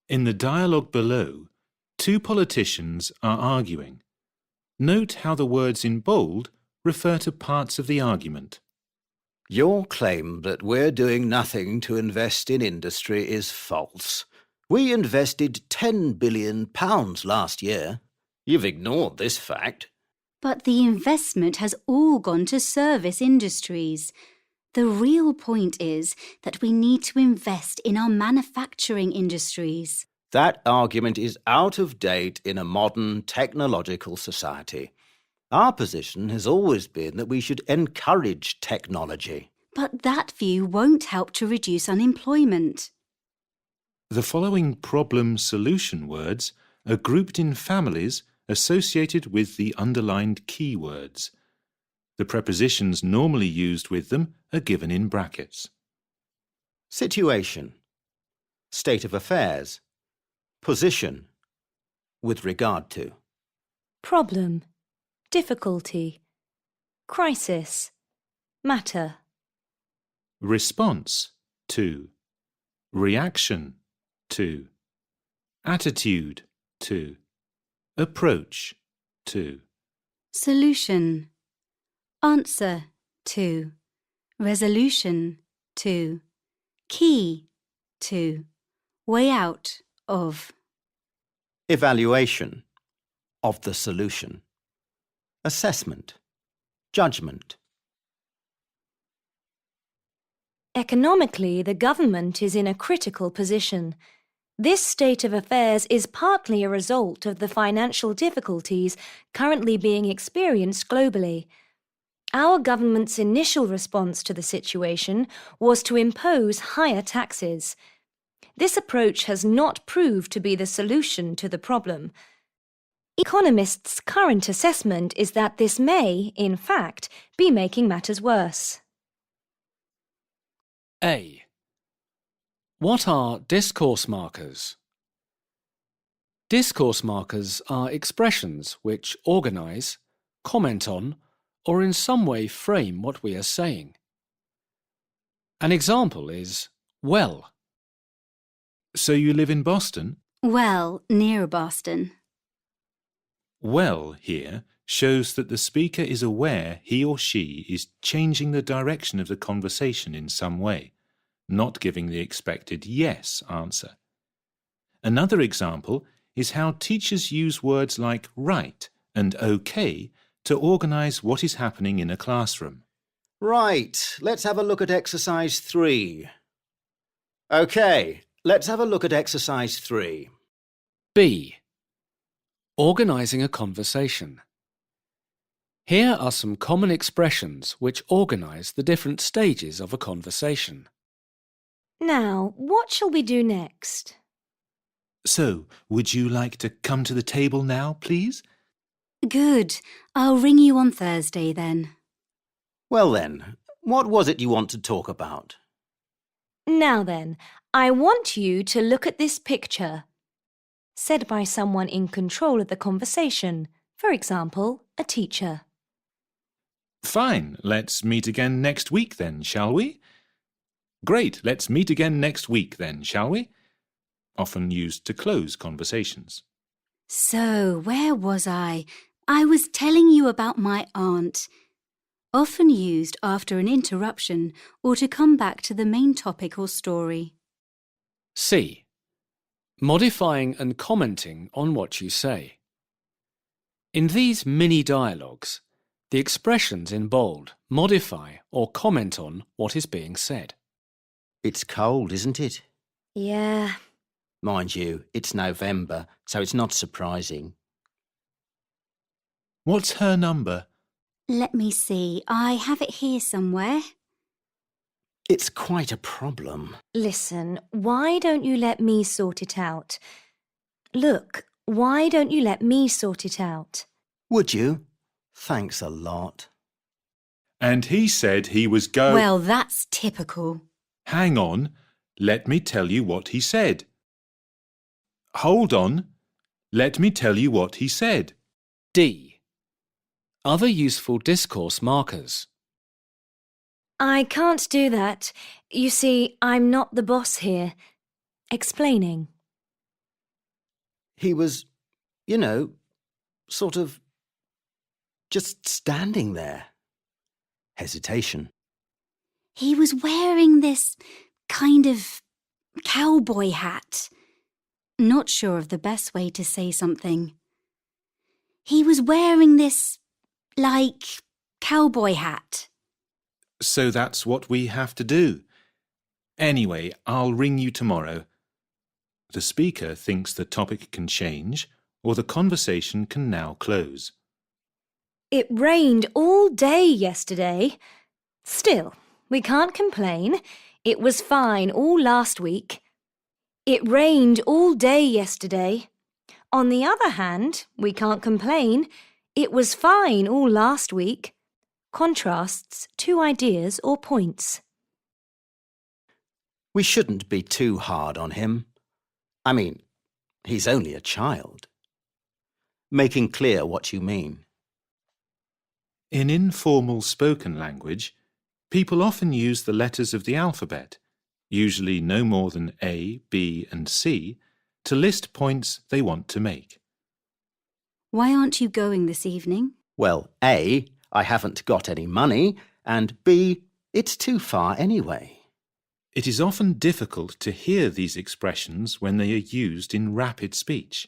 In the dialogue below, two politicians are arguing. Note how the words in bold refer to parts of the argument. Your claim that we're doing nothing to invest in industry is false. We invested £10 billion last year. You've ignored this fact. But the investment has all gone to service industries. The real point is that we need to invest in our manufacturing industries. That argument is out of date in a modern technological society. Our position has always been that we should encourage technology. But that view won't help to reduce unemployment. The following problem-solution words are grouped in families associated with the underlined keywords. The prepositions normally used with them are given in brackets. Situation. State of affairs. Position. With regard to. Problem. Difficulty. Crisis. Matter. Response to. Reaction to. Attitude to. Approach to. Solution. Answer to. Resolution to. Key to. Way out of. Evaluation. Of the solution. Assessment. Judgment. Economically, the government is in a critical position. This state of affairs is partly a result of the financial difficulties currently being experienced globally. Our government's initial response to the situation was to impose higher taxes. This approach has not proved to be the solution to the problem. Economists' current assessment is that this may, in fact, be making matters worse. A. What are discourse markers? Discourse markers are expressions which organise, comment on, or in some way frame what we are saying. An example is well. So you live in Boston? Well, near Boston. Well here shows that the speaker is aware he or she is changing the direction of the conversation in some way, not giving the expected yes answer. Another example is how teachers use words like right and okay to organise what is happening in a classroom. Right, let's have a look at exercise 3. OK, let's have a look at exercise 3. B. Organising a conversation. Here are some common expressions which organise the different stages of a conversation. Now, what shall we do next? So, would you like to come to the table now, please? Good. I'll ring you on Thursday then. Well then, what was it you want to talk about? Now then, I want you to look at this picture. Said by someone in control of the conversation, for example, a teacher. Fine, let's meet again next week then, shall we? Great, let's meet again next week then, shall we? Often used to close conversations. So, where was I? I was telling you about my aunt. Often used after an interruption or to come back to the main topic or story. C. Modifying and commenting on what you say. In these mini-dialogues, the expressions in bold modify or comment on what is being said. It's cold, isn't it? Yeah. Mind you, it's November, so it's not surprising. What's her number? Let me see. I have it here somewhere. It's quite a problem. Listen, why don't you let me sort it out? Look, why don't you let me sort it out? Would you? Thanks a lot. And he said he was going... Well, that's typical. Hang on, let me tell you what he said. Hold on, let me tell you what he said. D. Other useful discourse markers. I can't do that. You see, I'm not the boss here. Explaining. He was, sort of just standing there. Hesitation. He was wearing this kind of cowboy hat. Not sure of the best way to say something. He was wearing this, cowboy hat. So that's what we have to do. Anyway, I'll ring you tomorrow. The speaker thinks the topic can change or the conversation can now close. It rained all day yesterday. Still, we can't complain. It was fine all last week. It rained all day yesterday. On the other hand, we can't complain. It was fine all last week. Contrasts two ideas or points. We shouldn't be too hard on him. I mean, he's only a child. Making clear what you mean. In informal spoken language, people often use the letters of the alphabet, usually no more than A, B, and C, to list points they want to make. Why aren't you going this evening? Well, A, I haven't got any money, and B, it's too far anyway. It is often difficult to hear these expressions when they are used in rapid speech.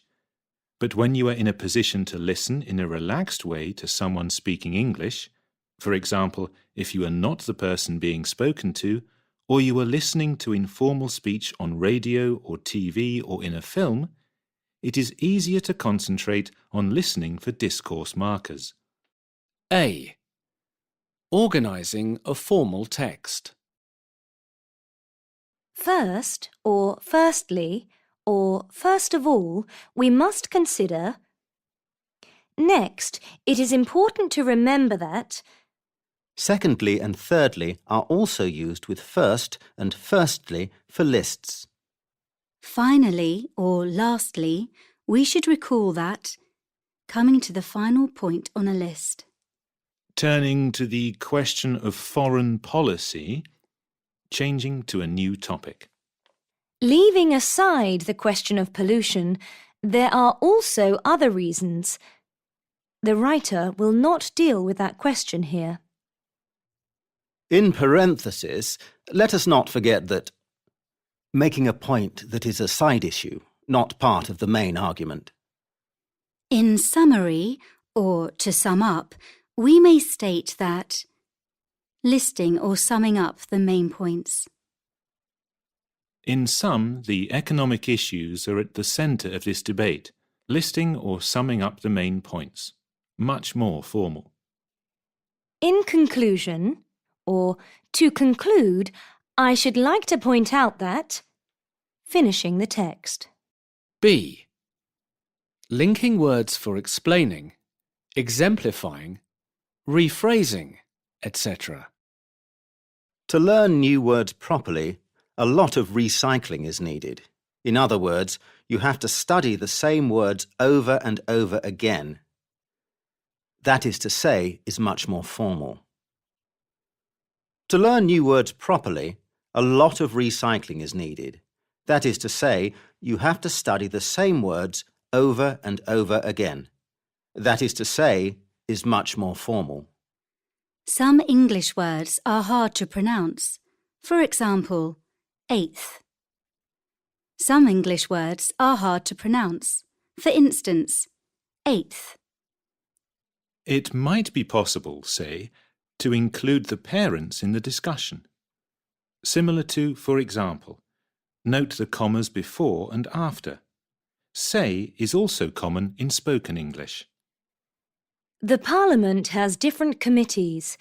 But when you are in a position to listen in a relaxed way to someone speaking English, for example, if you are not the person being spoken to, or you are listening to informal speech on radio or TV or in a film, it is easier to concentrate on listening for discourse markers. A. Organising a formal text. First, or firstly, or first of all, we must consider. Next, it is important to remember that Secondly and thirdly are also used with first and firstly for lists. Finally, or lastly, we should recall that coming to the final point on a list. Turning to the question of foreign policy, changing to a new topic. leaving aside the question of pollution, there are also other reasons. The writer will not deal with that question here. In parenthesis, let us not forget that making a point that is a side issue, not part of the main argument. In summary, or to sum up, we may state that listing or summing up the main points. In sum, the economic issues are at the centre of this debate, listing or summing up the main points. Much more formal. In conclusion, or to conclude, I should like to point out that finishing the text. B. Linking words for explaining, exemplifying, rephrasing, etc. To learn new words properly, a lot of recycling is needed. In other words, you have to study the same words over and over again. That is to say, is much more formal. To learn new words properly, a lot of recycling is needed. That is to say, you have to study the same words over and over again. That is to say, is much more formal. Some English words are hard to pronounce. For example, eighth. Some English words are hard to pronounce. For instance, eighth. It might be possible, say, to include the parents in the discussion. Similar to, for example, note the commas before and after. Say is also common in spoken English. The Parliament has different committees.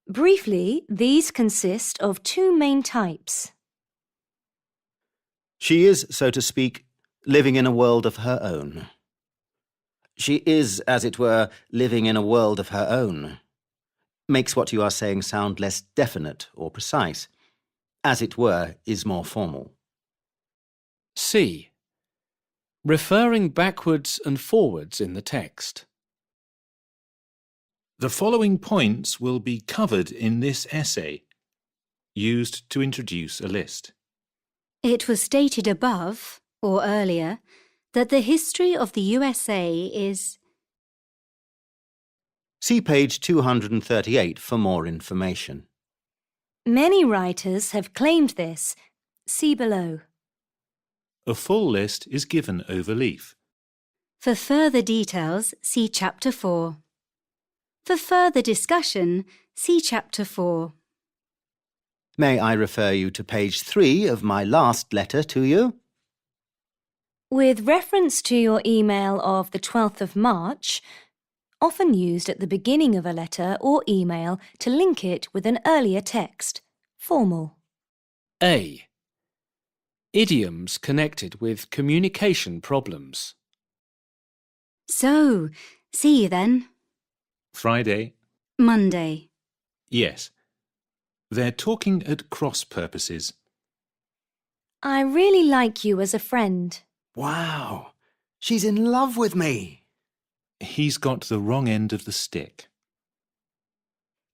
Briefly, these consist of two main types. She is, so to speak, living in a world of her own. She is, as it were, living in a world of her own. Makes what you are saying sound less definite or precise. As it were is more formal. C. Referring backwards and forwards in the text. The following points will be covered in this essay, used to introduce a list. It was stated above, or earlier, that the history of the USA is... See page 238 for more information. Many writers have claimed this. See below. A full list is given over leaf. For further details, see Chapter 4. For further discussion, see Chapter 4. May I refer you to page 3 of my last letter to you? With reference to your email of the 12th of March, often used at the beginning of a letter or email to link it with an earlier text, formal. A. Idioms connected with communication problems. So, see you then. Friday. Monday. Yes. They're talking at cross purposes. I really like you as a friend. Wow, she's in love with me. He's got the wrong end of the stick.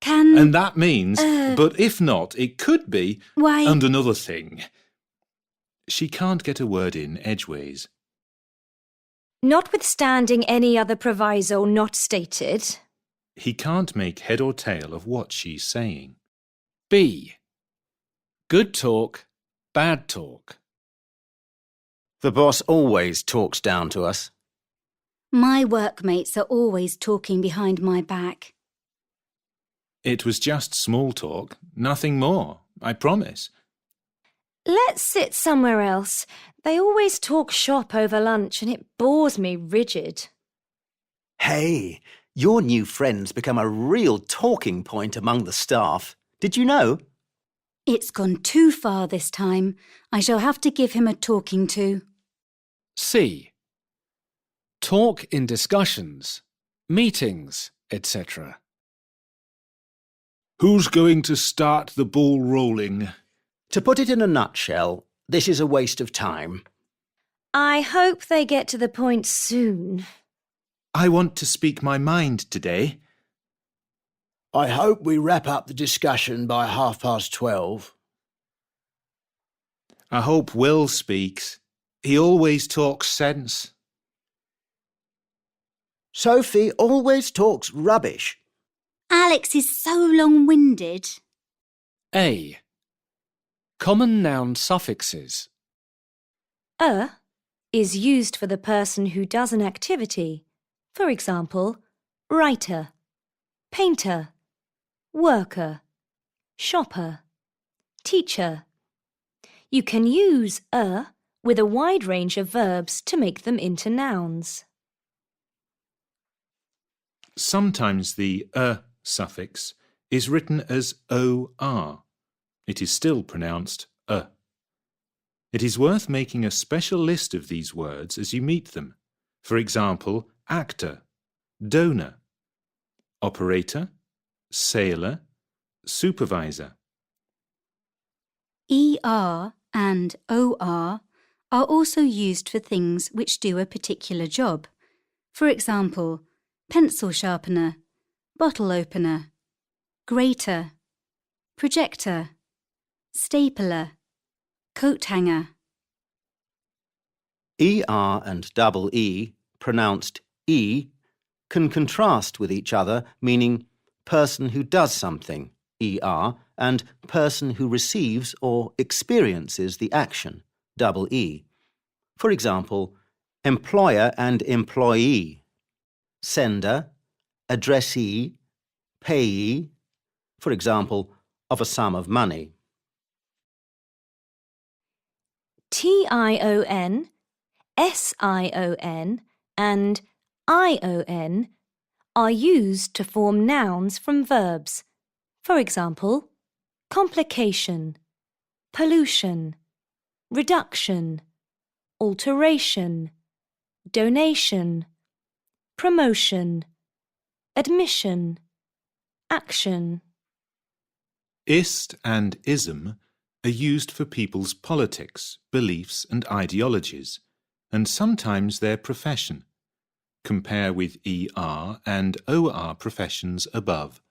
Can... And that means, but if not, it could be, Why... and another thing. She can't get a word in edgeways. Notwithstanding any other proviso not stated. He can't make head or tail of what she's saying. B. Good talk, bad talk. The boss always talks down to us. My workmates are always talking behind my back. It was just small talk, nothing more, I promise. Let's sit somewhere else. They always talk shop over lunch and it bores me rigid. Hey, your new friend's become a real talking point among the staff. Did you know? It's gone too far this time. I shall have to give him a talking to. C. Talk in discussions, meetings, etc. Who's going to start the ball rolling? To put it in a nutshell, this is a waste of time. I hope they get to the point soon. I want to speak my mind today. I hope we wrap up the discussion by 12:30. I hope Will speaks. He always talks sense. Sophie always talks rubbish. Alex is so long-winded. A. Common noun suffixes. Is used for the person who does an activity. For example, writer, painter, worker, shopper, teacher. You can use with a wide range of verbs to make them into nouns. Sometimes the suffix is written as OR. It is still pronounced It is worth making a special list of these words as you meet them. For example, actor, donor, operator, sailor, supervisor. ER and OR are also used for things which do a particular job. For example, pencil sharpener, bottle opener, grater, projector, stapler, coat hanger. ER and double E, pronounced E, can contrast with each other, meaning person who does something, ER, and person who receives or experiences the action, double E. For example, employer and employee, sender, addressee, payee, for example, of a sum of money. TION, SION and ION are used to form nouns from verbs. For example, complication, pollution, reduction, alteration, donation, promotion, admission, action. Ist and ism are used for people's politics, beliefs and ideologies, and sometimes their profession. Compare with ER and OR professions above.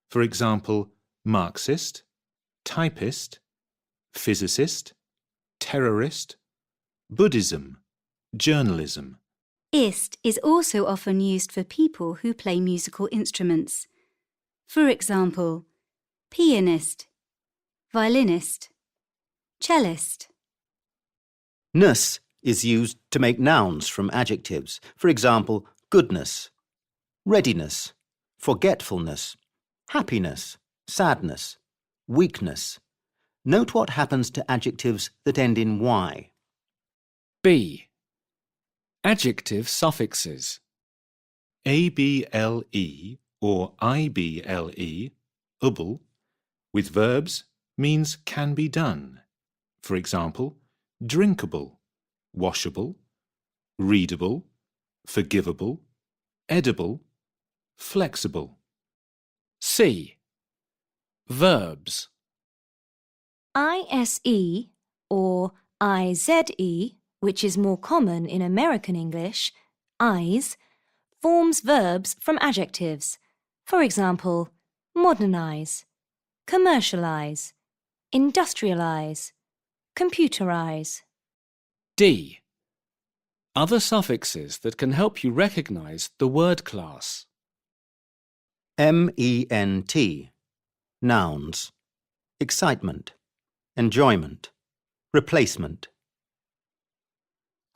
For example, Marxist, typist, physicist, terrorist, Buddhism, journalism. Ist is also often used for people who play musical instruments. For example, pianist, violinist, cellist. Ness is used to make nouns from adjectives. For example, goodness, readiness, forgetfulness, happiness, sadness, weakness. Note what happens to adjectives that end in Y. B. Adjective suffixes. able or ible, able, with verbs means can be done. For example, drinkable, washable, readable, forgivable, edible, flexible. C. Verbs. ISE or IZE, which is more common in American English, eyes, forms verbs from adjectives. For example, modernize, commercialize, industrialize, computerize. D. Other suffixes that can help you recognize the word class. MENT, nouns, excitement, enjoyment, replacement.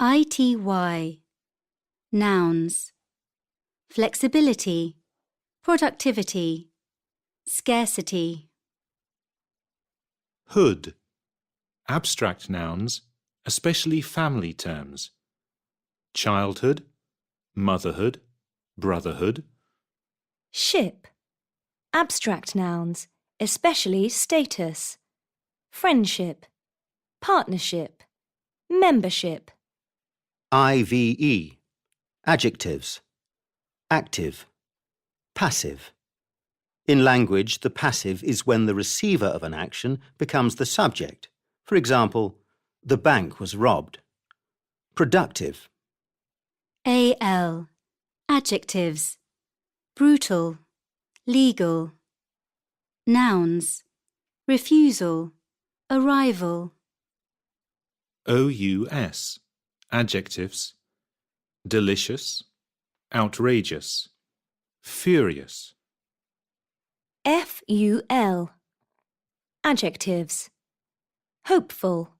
ITY, nouns, flexibility, productivity, scarcity. Hood, abstract nouns, especially family terms. Childhood, motherhood, brotherhood. Ship, abstract nouns, especially status, friendship, partnership, membership. IVE, adjectives, active, passive. In language, the passive is when the receiver of an action becomes the subject. For example, the bank was robbed. Productive. AL, adjectives, brutal, legal. Nouns, refusal, arrival. OUS, adjectives, delicious, outrageous, furious. FUL, adjectives, hopeful,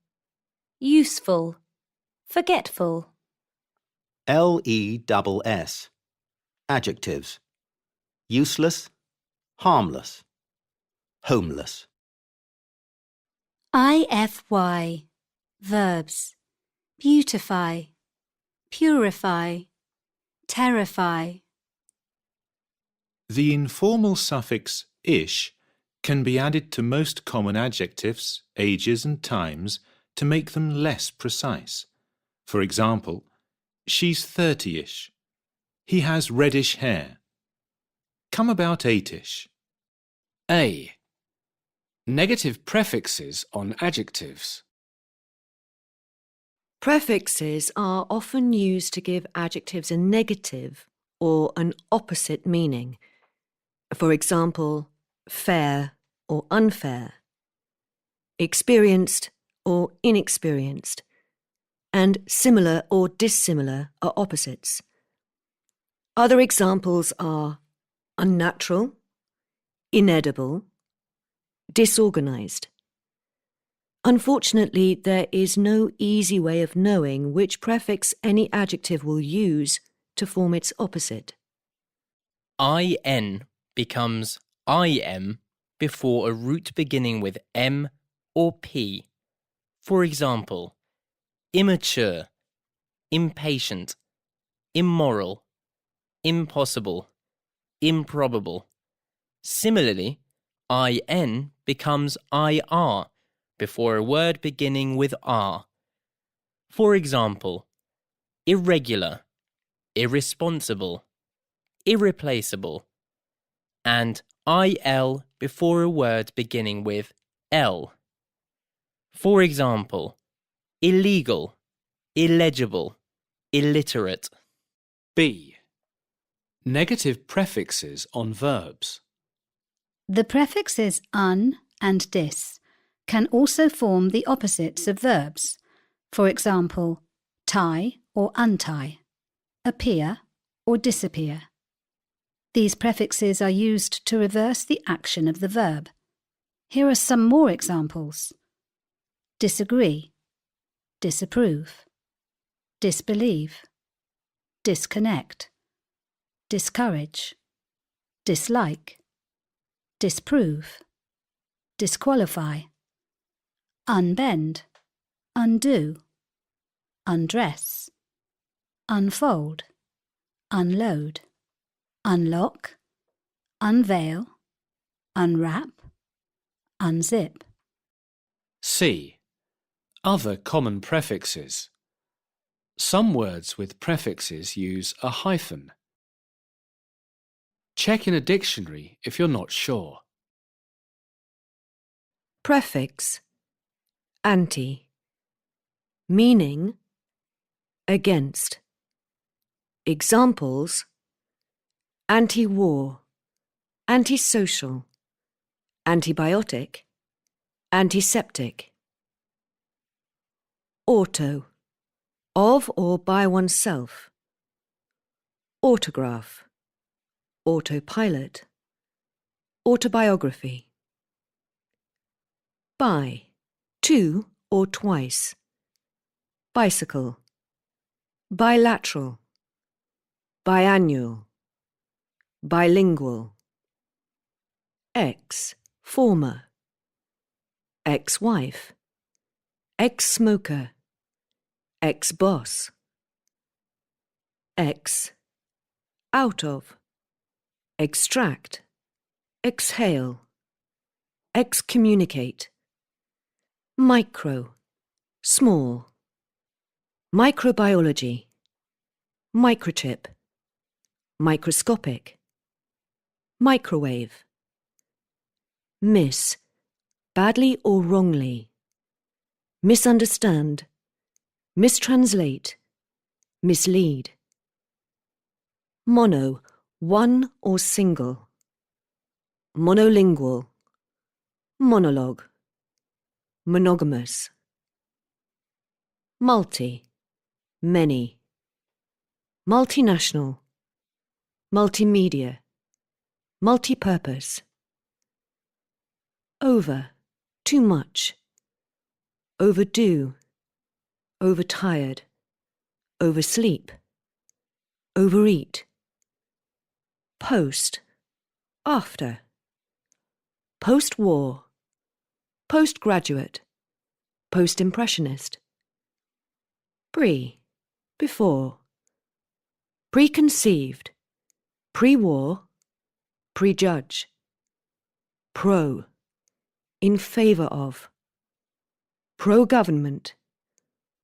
useful, forgetful. LESS, adjectives, useless, harmless, homeless. IFY, verbs, beautify, purify, terrify. The informal suffix ish can be added to most common adjectives, ages and times to make them less precise. For example, she's 30-ish. He has reddish hair. Come about 8-ish. A. Negative prefixes on adjectives. Prefixes are often used to give adjectives a negative or an opposite meaning. For example, fair or unfair, experienced or inexperienced, and similar or dissimilar are opposites. Other examples are unnatural, inedible, disorganized. Unfortunately, there is no easy way of knowing which prefix any adjective will use to form its opposite. IN becomes IM before a root beginning with M or P. For example, immature, impatient, immoral, impossible, improbable. Similarly, IN becomes IR before a word beginning with R. For example, irregular, irresponsible, irreplaceable, and IL before a word beginning with L. For example, illegal, illegible, illiterate. B. Negative prefixes on verbs. The prefixes un and dis can also form the opposites of verbs. For example, tie or untie, appear or disappear. These prefixes are used to reverse the action of the verb. Here are some more examples. Disagree, disapprove, disbelieve, disconnect, discourage, dislike, disprove, disqualify, unbend, undo, undress, unfold, unload, unlock, unveil, unwrap, unzip. C. Other common prefixes. Some words with prefixes use a hyphen. Check in a dictionary if you're not sure. Prefix, anti. Meaning, against. Examples, anti-war, antisocial, antibiotic, antiseptic. Auto, of or by oneself. Autograph, autopilot, autobiography. By, to or twice. Bicycle, bilateral, biannual, bilingual. Ex, former. Ex-wife, ex-smoker, ex-boss. Ex, out of, extract, exhale, excommunicate. Micro, small. Microbiology, microchip, microscopic. Microwave. Miss, badly or wrongly. Misunderstand, mistranslate, mislead. Mono, one or single. Monolingual, monologue, monogamous. Multi, many. Multinational, multimedia, multipurpose. Over, too much. Overdo, overtired, oversleep, overeat. Post, after. Post-war, postgraduate, post-impressionist. Pre, before. Preconceived, pre-war, prejudge. Pro, in favour of. Pro-government,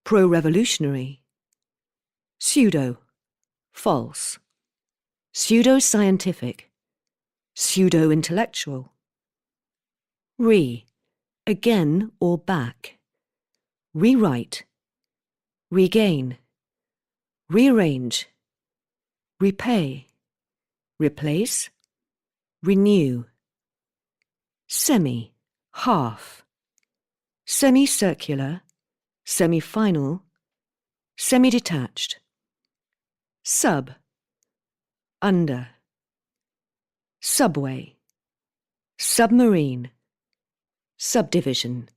pro-revolutionary. Pseudo, false. Pseudo-scientific, pseudo-intellectual. Re, again or back. Rewrite, regain, rearrange, repay, replace, renew. Semi, half. Semicircular, semi-final, semi-detached. Sub, under. Subway, submarine, subdivision.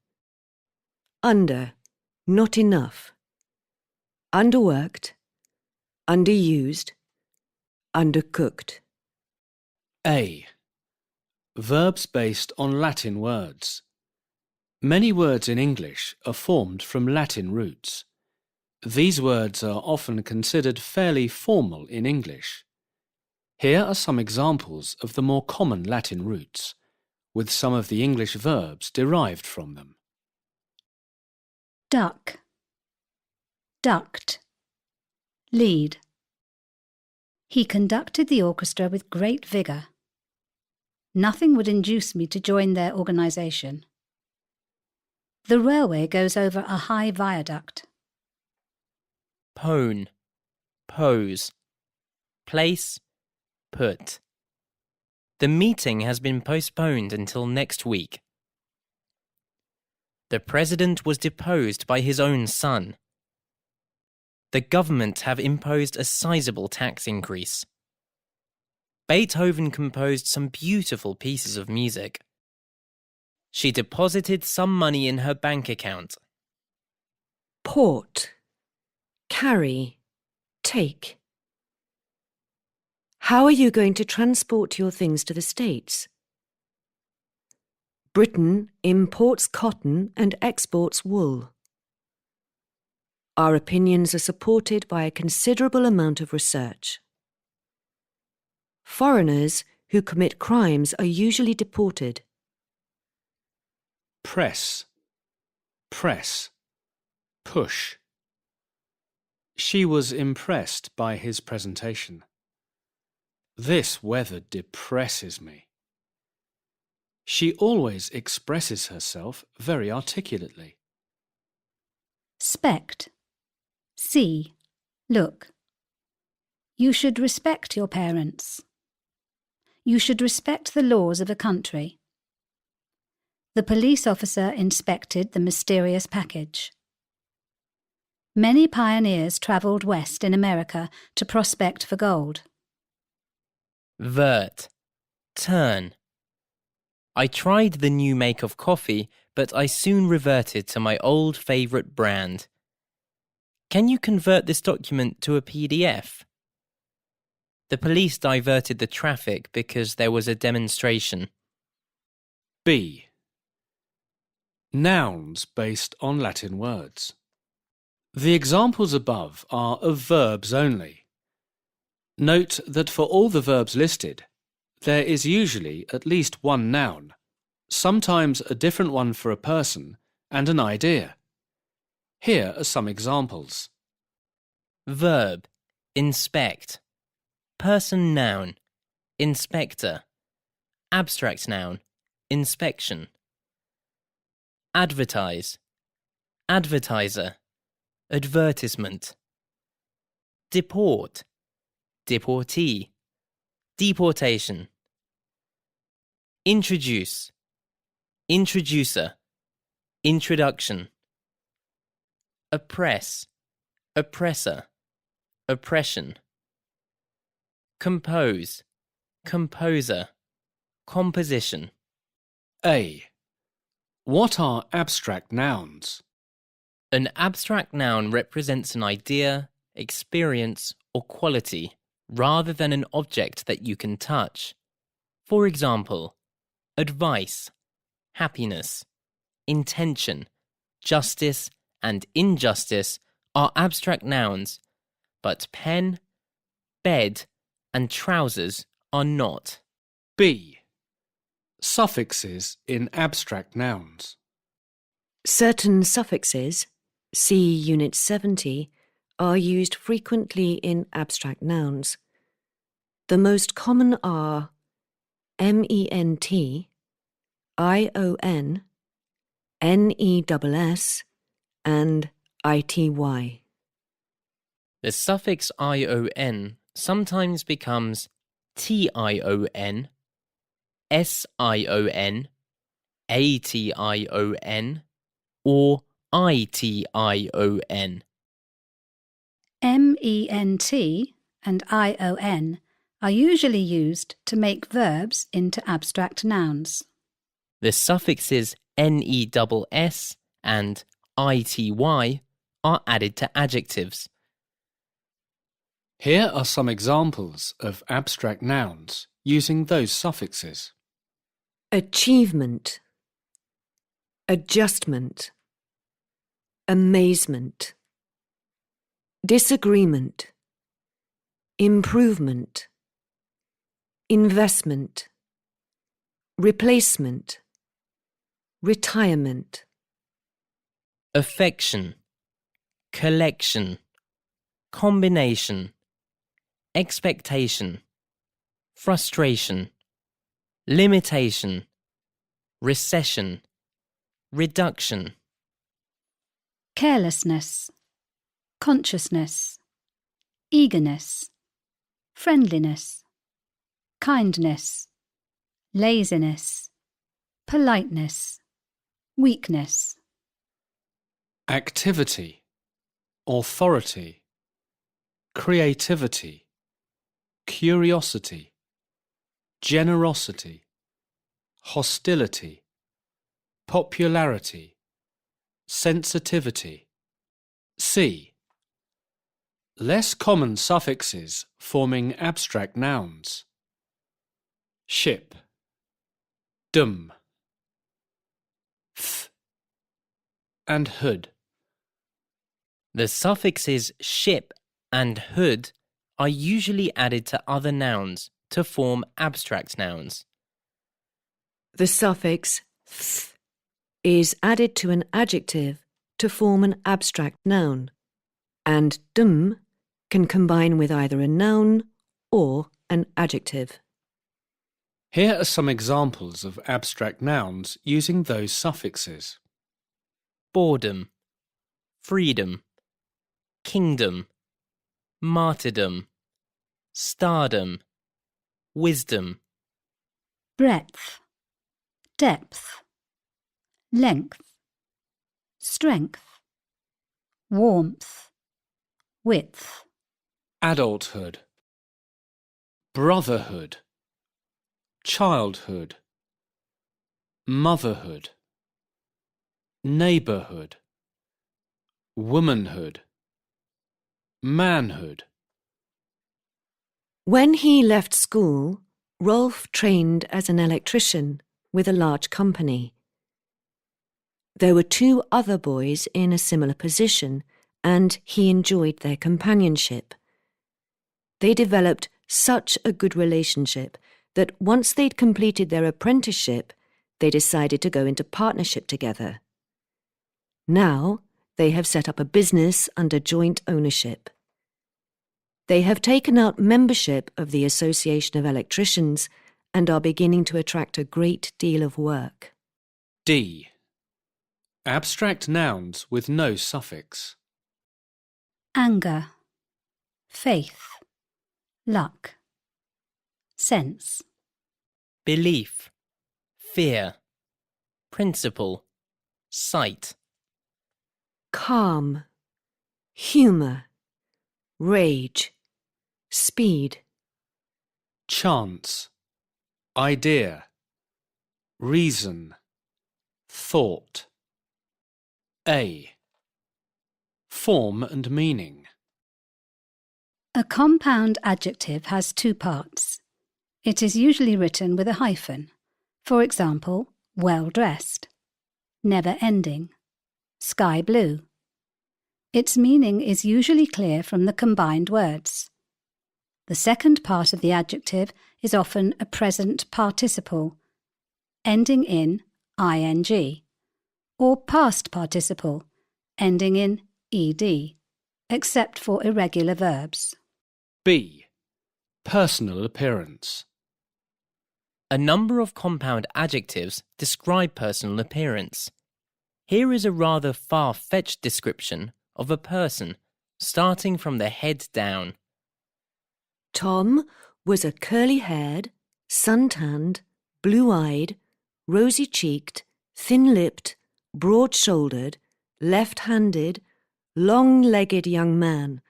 Under, not enough. Underworked, underused, undercooked. A. Verbs based on Latin words. Many words in English are formed from Latin roots. These words are often considered fairly formal in English. Here are some examples of the more common Latin roots, with some of the English verbs derived from them. Duck, duct, lead. He conducted the orchestra with great vigour. Nothing would induce me to join their organisation. The railway goes over a high viaduct. Pone, pose. Place, put. The meeting has been postponed until next week. The president was deposed by his own son. The government have imposed a sizable tax increase. Beethoven composed some beautiful pieces of music. She deposited some money in her bank account. Port, carry, take. How are you going to transport your things to the States? Britain imports cotton and exports wool. Our opinions are supported by a considerable amount of research. Foreigners who commit crimes are usually deported. Press, press, push. She was impressed by his presentation. This weather depresses me. She always expresses herself very articulately. Spect. See. Look. You should respect your parents. You should respect the laws of a country. The police officer inspected the mysterious package. Many pioneers travelled west in America to prospect for gold. Vert. Turn. I tried the new make of coffee, but I soon reverted to my old favourite brand. Can you convert this document to a PDF? The police diverted the traffic because there was a demonstration. B. Nouns based on Latin words. The examples above are of verbs only. Note that for all the verbs listed, there is usually at least one noun, sometimes a different one for a person and an idea. Here are some examples. Verb. Inspect. Person noun. Inspector. Abstract noun. Inspection. Advertise. Advertiser. Advertisement. Deport. Deportee. Deportation. Introduce. Introducer. Introduction. Oppress. Oppressor. Oppression. Compose. Composer. Composition. A. What are abstract nouns? An abstract noun represents an idea, experience, or quality, rather than an object that you can touch. For example, advice, happiness, intention, justice, and injustice are abstract nouns, but pen, bed, and trousers are not. B. Suffixes in abstract nouns. Certain suffixes, see Unit 70, are used frequently in abstract nouns. The most common are ment, ion, ness, and ity. The suffix ion sometimes becomes tion, sion, ation, or ition. MENT and ION are usually used to make verbs into abstract nouns. The suffixes NESS and ITY are added to adjectives. Here are some examples of abstract nouns using those suffixes. Achievement, adjustment, amazement, disagreement, improvement, investment, replacement, retirement. Affection, collection, combination, expectation, frustration, limitation, recession, reduction. Carelessness, consciousness, eagerness, friendliness, kindness, laziness, politeness, weakness. Activity, authority, creativity, curiosity, generosity, hostility, popularity, sensitivity. C. Less common suffixes forming abstract nouns. Ship, dum, th, and hood. The suffixes ship and hood are usually added to other nouns to form abstract nouns. The suffix th is added to an adjective to form an abstract noun, and dm can combine with either a noun or an adjective. Here are some examples of abstract nouns using those suffixes. Boredom, freedom, kingdom, martyrdom, stardom, wisdom. Breadth, depth, length, strength, warmth, width. Adulthood, brotherhood, childhood, motherhood, neighbourhood, womanhood, manhood. When he left school, Rolf trained as an electrician with a large company. There were 2 other boys in a similar position, and he enjoyed their companionship. They developed such a good relationship that once they'd completed their apprenticeship, they decided to go into partnership together. Now, they have set up a business under joint ownership. They have taken out membership of the Association of Electricians and are beginning to attract a great deal of work. D. Abstract nouns with no suffix. Anger, faith, luck, sense. Belief, fear, principle, sight. Calm, humour, rage, speed. Chance, idea, reason, thought. A. Form and meaning. A compound adjective has 2 parts. It is usually written with a hyphen. For example, well-dressed, never-ending, sky blue. Its meaning is usually clear from the combined words. The second part of the adjective is often a present participle, ending in ing, or past participle, ending in ed, except for irregular verbs. B. Personal appearance. A number of compound adjectives describe personal appearance. Here is a rather far-fetched description of a person, starting from the head down. Tom was a curly-haired, sun-tanned, blue-eyed, rosy-cheeked, thin-lipped, broad-shouldered, left-handed, long-legged young man,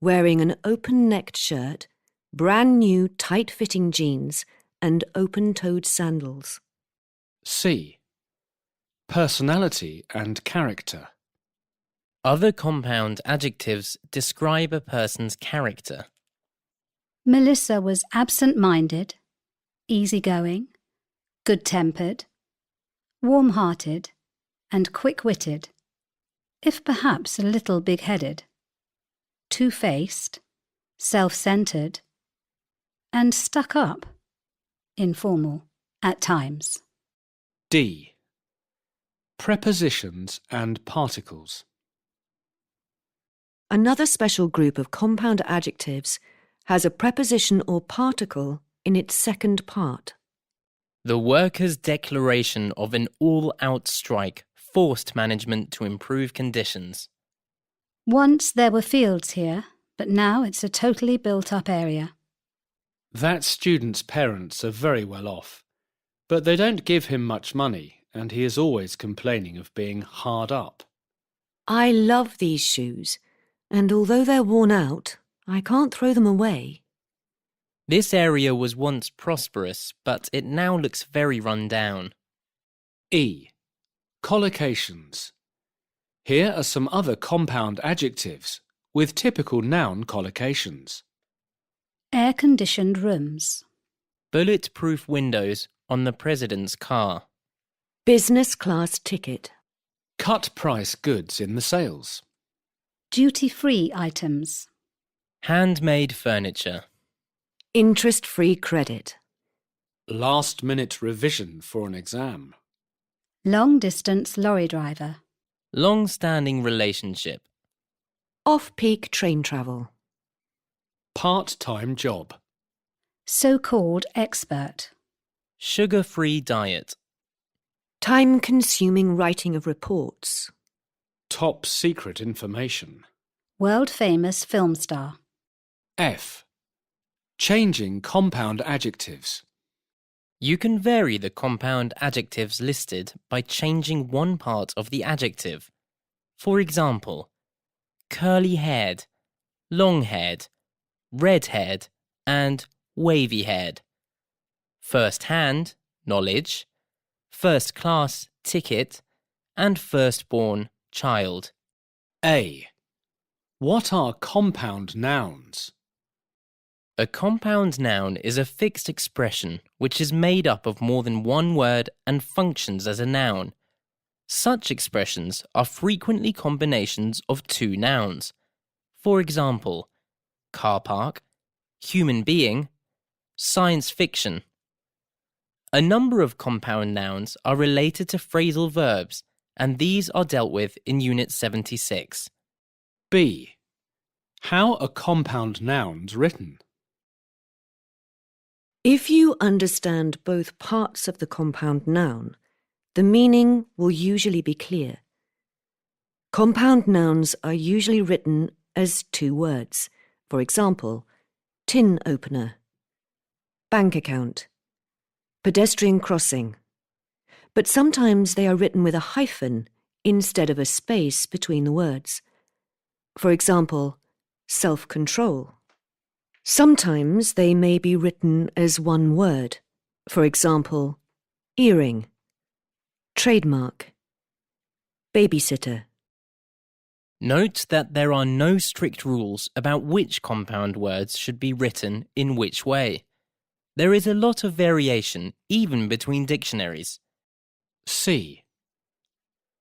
wearing an open-necked shirt, brand-new tight-fitting jeans, and open-toed sandals. C. Personality and character. Other compound adjectives describe a person's character. Melissa was absent-minded, easygoing, good-tempered, warm-hearted, and quick-witted, if perhaps a little big-headed, two-faced, self-centred, and stuck-up, informal, at times. D. Prepositions and particles. Another special group of compound adjectives has a preposition or particle in its second part. The workers' declaration of an all-out strike forced management to improve conditions. Once there were fields here, but now it's a totally built-up area. That student's parents are very well off, but they don't give him much money, and he is always complaining of being hard up. I love these shoes, and although they're worn out, I can't throw them away. This area was once prosperous, but it now looks very run down. E. Collocations. Here are some other compound adjectives with typical noun collocations. Air-conditioned rooms. Bulletproof windows on the president's car. Business class ticket. Cut price goods in the sales. Duty-free items. Handmade furniture. Interest-free credit. Last-minute revision for an exam. Long-distance lorry driver. Long-standing relationship. Off-peak train travel. Part-time job. So-called expert. Sugar-free diet. Time-consuming writing of reports. Top secret information. World-famous film star. F. Changing compound adjectives. You can vary the compound adjectives listed by changing one part of the adjective. For example, curly-haired, long-haired, red-haired, and wavy-haired. First-hand, knowledge, first-class, ticket, and firstborn, child. A. What are compound nouns? A compound noun is a fixed expression which is made up of more than one word and functions as a noun. Such expressions are frequently combinations of two nouns. For example, car park, human being, science fiction. A number of compound nouns are related to phrasal verbs, and these are dealt with in Unit 76. B. How are compound nouns written? If you understand both parts of the compound noun, the meaning will usually be clear. Compound nouns are usually written as two words. For example, tin opener, bank account, pedestrian crossing. But sometimes they are written with a hyphen instead of a space between the words. For example, self-control. Sometimes they may be written as one word. For example, earring, trademark, babysitter. Note that there are no strict rules about which compound words should be written in which way. There is a lot of variation even between dictionaries. C.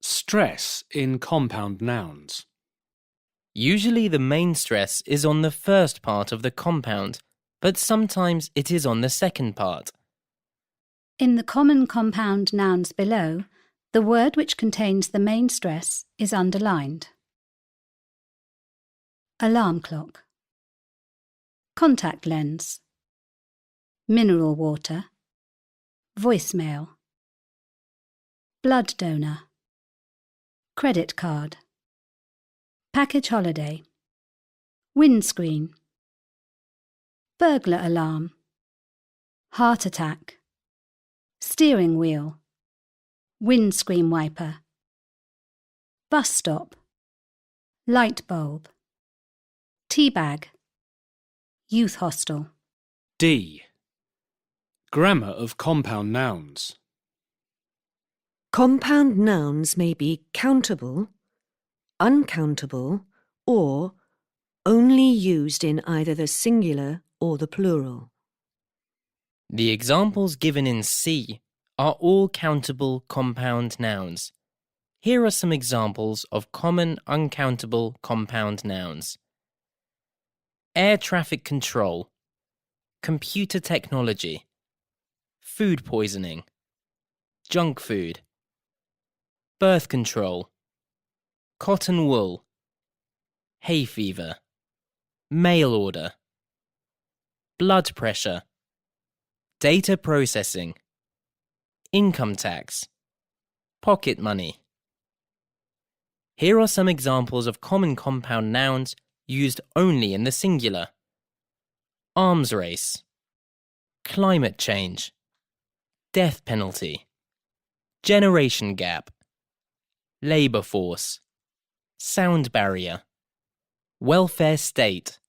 Stress in compound nouns. Usually the main stress is on the first part of the compound, but sometimes it is on the second part. In the common compound nouns below, the word which contains the main stress is underlined. Alarm clock. Contact lens. Mineral water. Voicemail. Blood donor. Credit card. Package holiday. Windscreen. Burglar alarm. Heart attack. Steering wheel. Windscreen wiper. Bus stop. Light bulb. Tea bag. Youth hostel. D. Grammar of compound nouns. Compound nouns may be countable, uncountable, or only used in either the singular or the plural. The examples given in C are all countable compound nouns. Here are some examples of common uncountable compound nouns. Air traffic control, computer technology, food poisoning, junk food, birth control, cotton wool, hay fever, mail order, blood pressure, data processing, income tax, pocket money. Here are some examples of common compound nouns used only in the singular. Arms race, climate change, death penalty, generation gap, labour force, sound barrier, welfare state.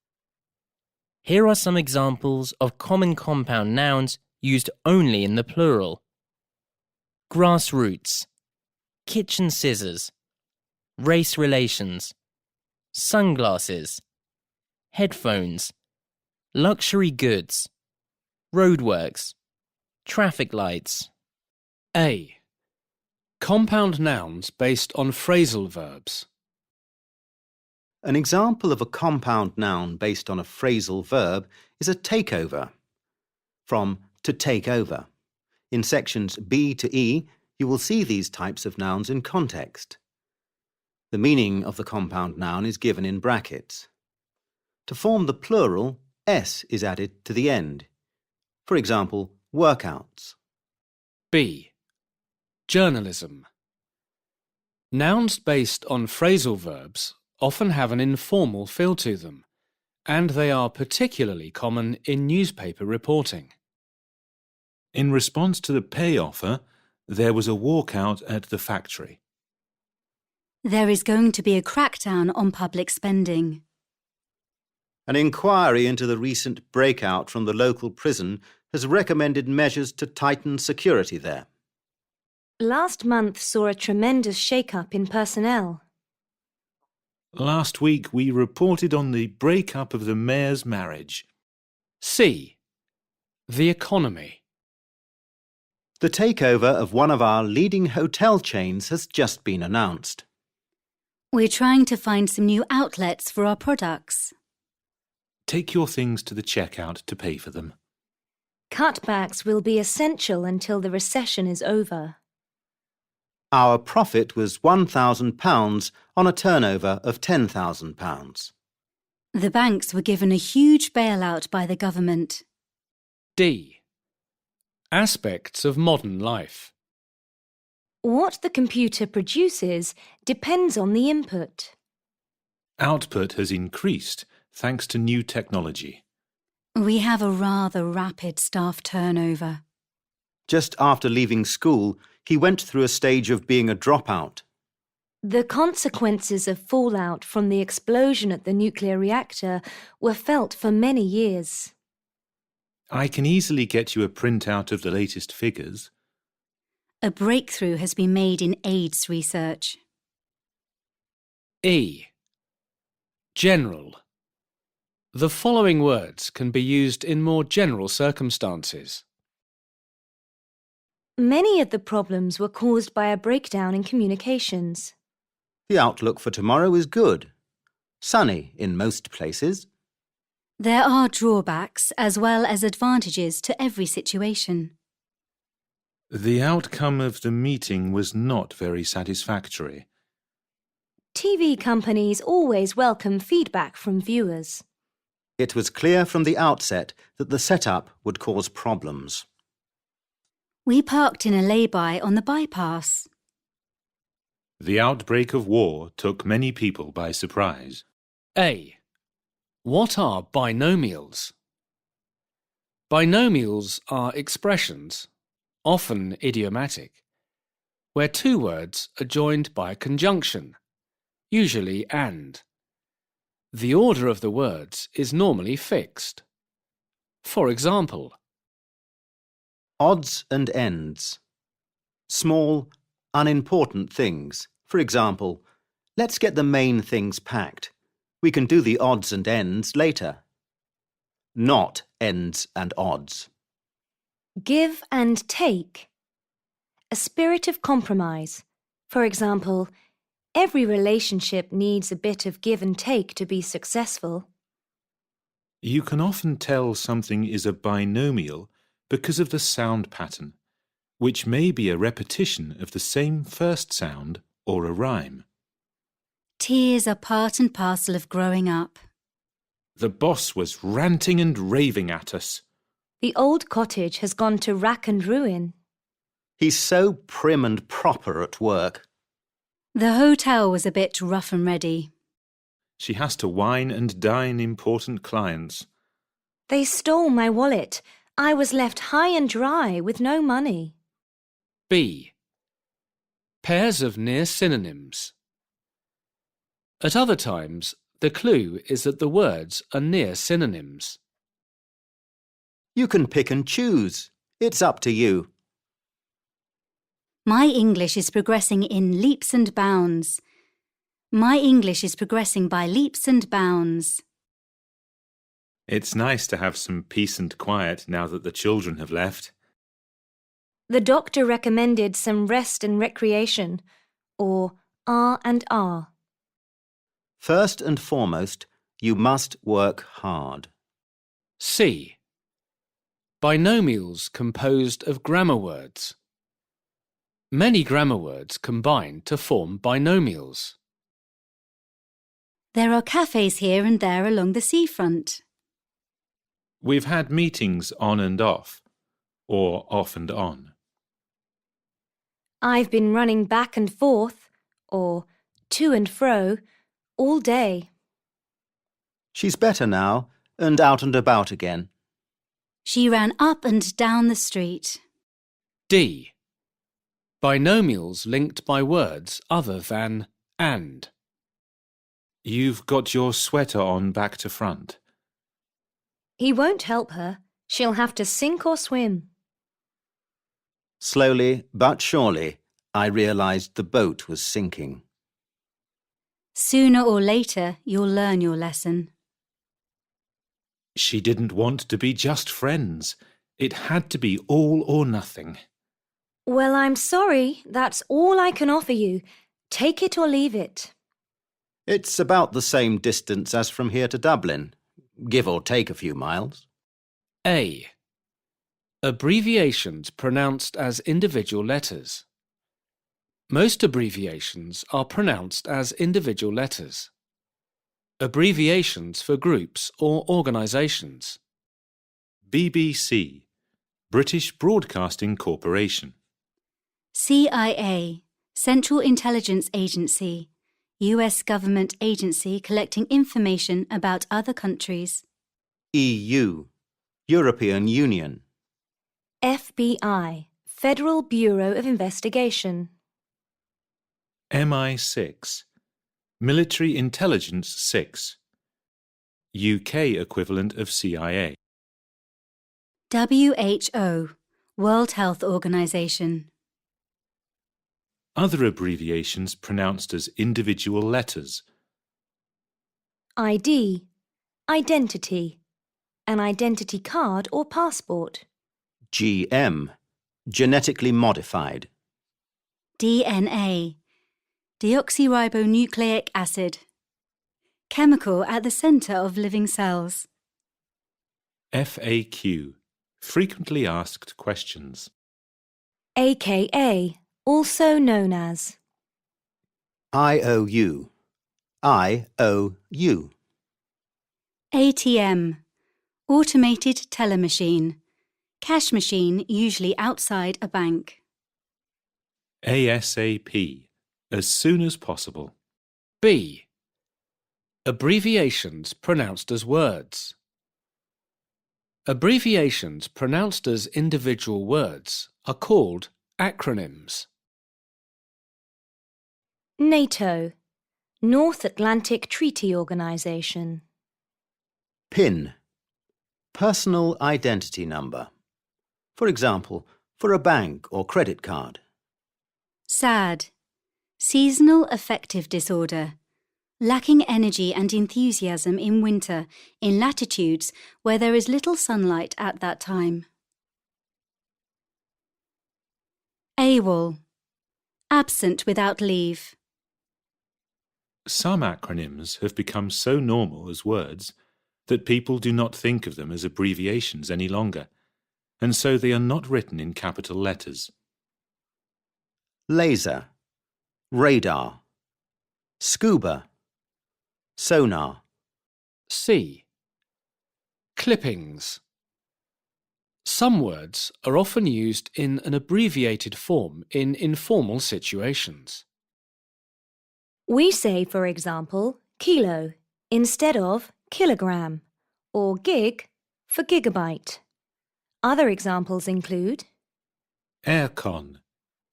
Here are some examples of common compound nouns used only in the plural. Grassroots, kitchen scissors, race relations, sunglasses, headphones, luxury goods, roadworks, traffic lights. A. Compound nouns based on phrasal verbs. An example of a compound noun based on a phrasal verb is a takeover, from to take over. In sections B to E, you will see these types of nouns in context. The meaning of the compound noun is given in brackets. To form the plural, S is added to the end. For example, workouts. B. Journalism. Nouns based on phrasal verbs often have an informal feel to them, and they are particularly common in newspaper reporting. In response to the pay offer, there was a walkout at the factory. There is going to be a crackdown on public spending. An inquiry into the recent breakout from the local prison has recommended measures to tighten security there. Last month saw a tremendous shake-up in personnel. Last week we reported on the breakup of the mayor's marriage. C. The economy. The takeover of one of our leading hotel chains has just been announced. We're trying to find some new outlets for our products. Take your things to the checkout to pay for them. Cutbacks will be essential until the recession is over. Our profit was £1,000 on a turnover of £10,000. The banks were given a huge bailout by the government. D. Aspects of modern life. What the computer produces depends on the input. Output has increased thanks to new technology. We have a rather rapid staff turnover. Just after leaving school, he went through a stage of being a dropout. The consequences of fallout from the explosion at the nuclear reactor were felt for many years. I can easily get you a printout of the latest figures. A breakthrough has been made in AIDS research. E. General. The following words can be used in more general circumstances. Many of the problems were caused by a breakdown in communications. The outlook for tomorrow is good. Sunny in most places. There are drawbacks as well as advantages to every situation. The outcome of the meeting was not very satisfactory. TV companies always welcome feedback from viewers. It was clear from the outset that the setup would cause problems. We parked in a lay-by on the bypass. The outbreak of war took many people by surprise. A. What are binomials? Binomials are expressions, often idiomatic, where two words are joined by a conjunction, usually and. The order of the words is normally fixed. For example, odds and ends. Small, unimportant things. For example, let's get the main things packed. We can do the odds and ends later. Not ends and odds. Give and take. A spirit of compromise. For example, every relationship needs a bit of give and take to be successful. You can often tell something is a binomial because of the sound pattern, which may be a repetition of the same first sound or a rhyme. Tears are part and parcel of growing up. The boss was ranting and raving at us. The old cottage has gone to rack and ruin. He's so prim and proper at work. The hotel was a bit rough and ready. She has to wine and dine important clients. They stole my wallet. I was left high and dry with no money. B. Pairs of near synonyms. At other times, the clue is that the words are near synonyms. You can pick and choose. It's up to you. My English is progressing in leaps and bounds. My English is progressing by leaps and bounds. It's nice to have some peace and quiet now that the children have left. The doctor recommended some rest and recreation, or R&R. First and foremost, you must work hard. C. Binomials composed of grammar words. Many grammar words combine to form binomials. There are cafes here and there along the seafront. We've had meetings on and off, or off and on. I've been running back and forth, or to and fro, all day. She's better now and out and about again. She ran up and down the street. D. Binomials linked by words other than and. You've got your sweater on back to front. He won't help her. She'll have to sink or swim. Slowly but surely, I realised the boat was sinking. Sooner or later, you'll learn your lesson. She didn't want to be just friends. It had to be all or nothing. Well, I'm sorry. That's all I can offer you. Take it or leave it. It's about the same distance as from here to Dublin, give or take a few miles. A. Abbreviations pronounced as individual letters. Most abbreviations are pronounced as individual letters. Abbreviations for groups or organisations. BBC, British Broadcasting Corporation. CIA, Central Intelligence Agency, US government agency collecting information about other countries. EU, European Union. FBI, Federal Bureau of Investigation. MI6, Military Intelligence 6, UK equivalent of CIA. WHO, World Health Organization. Other abbreviations pronounced as individual letters. ID, identity, an identity card or passport. GM, genetically modified. DNA, deoxyribonucleic acid, chemical at the centre of living cells. FAQ, frequently asked questions. AKA, also known as. IOU, IOU. ATM, automated teller machine, cash machine usually outside a bank. ASAP, as soon as possible. B. Abbreviations pronounced as words. Abbreviations pronounced as individual words are called acronyms. NATO, North Atlantic Treaty Organization. PIN, personal identity number. For example, for a bank or credit card. SAD, seasonal affective disorder, lacking energy and enthusiasm in winter in latitudes where there is little sunlight at that time. AWOL, absent without leave. Some acronyms have become so normal as words that people do not think of them as abbreviations any longer, and so they are not written in capital letters. Laser, radar, scuba, sonar. C. Clippings. Some words are often used in an abbreviated form in informal situations. We say, for example, kilo instead of kilogram, or gig for gigabyte. Other examples include Aircon,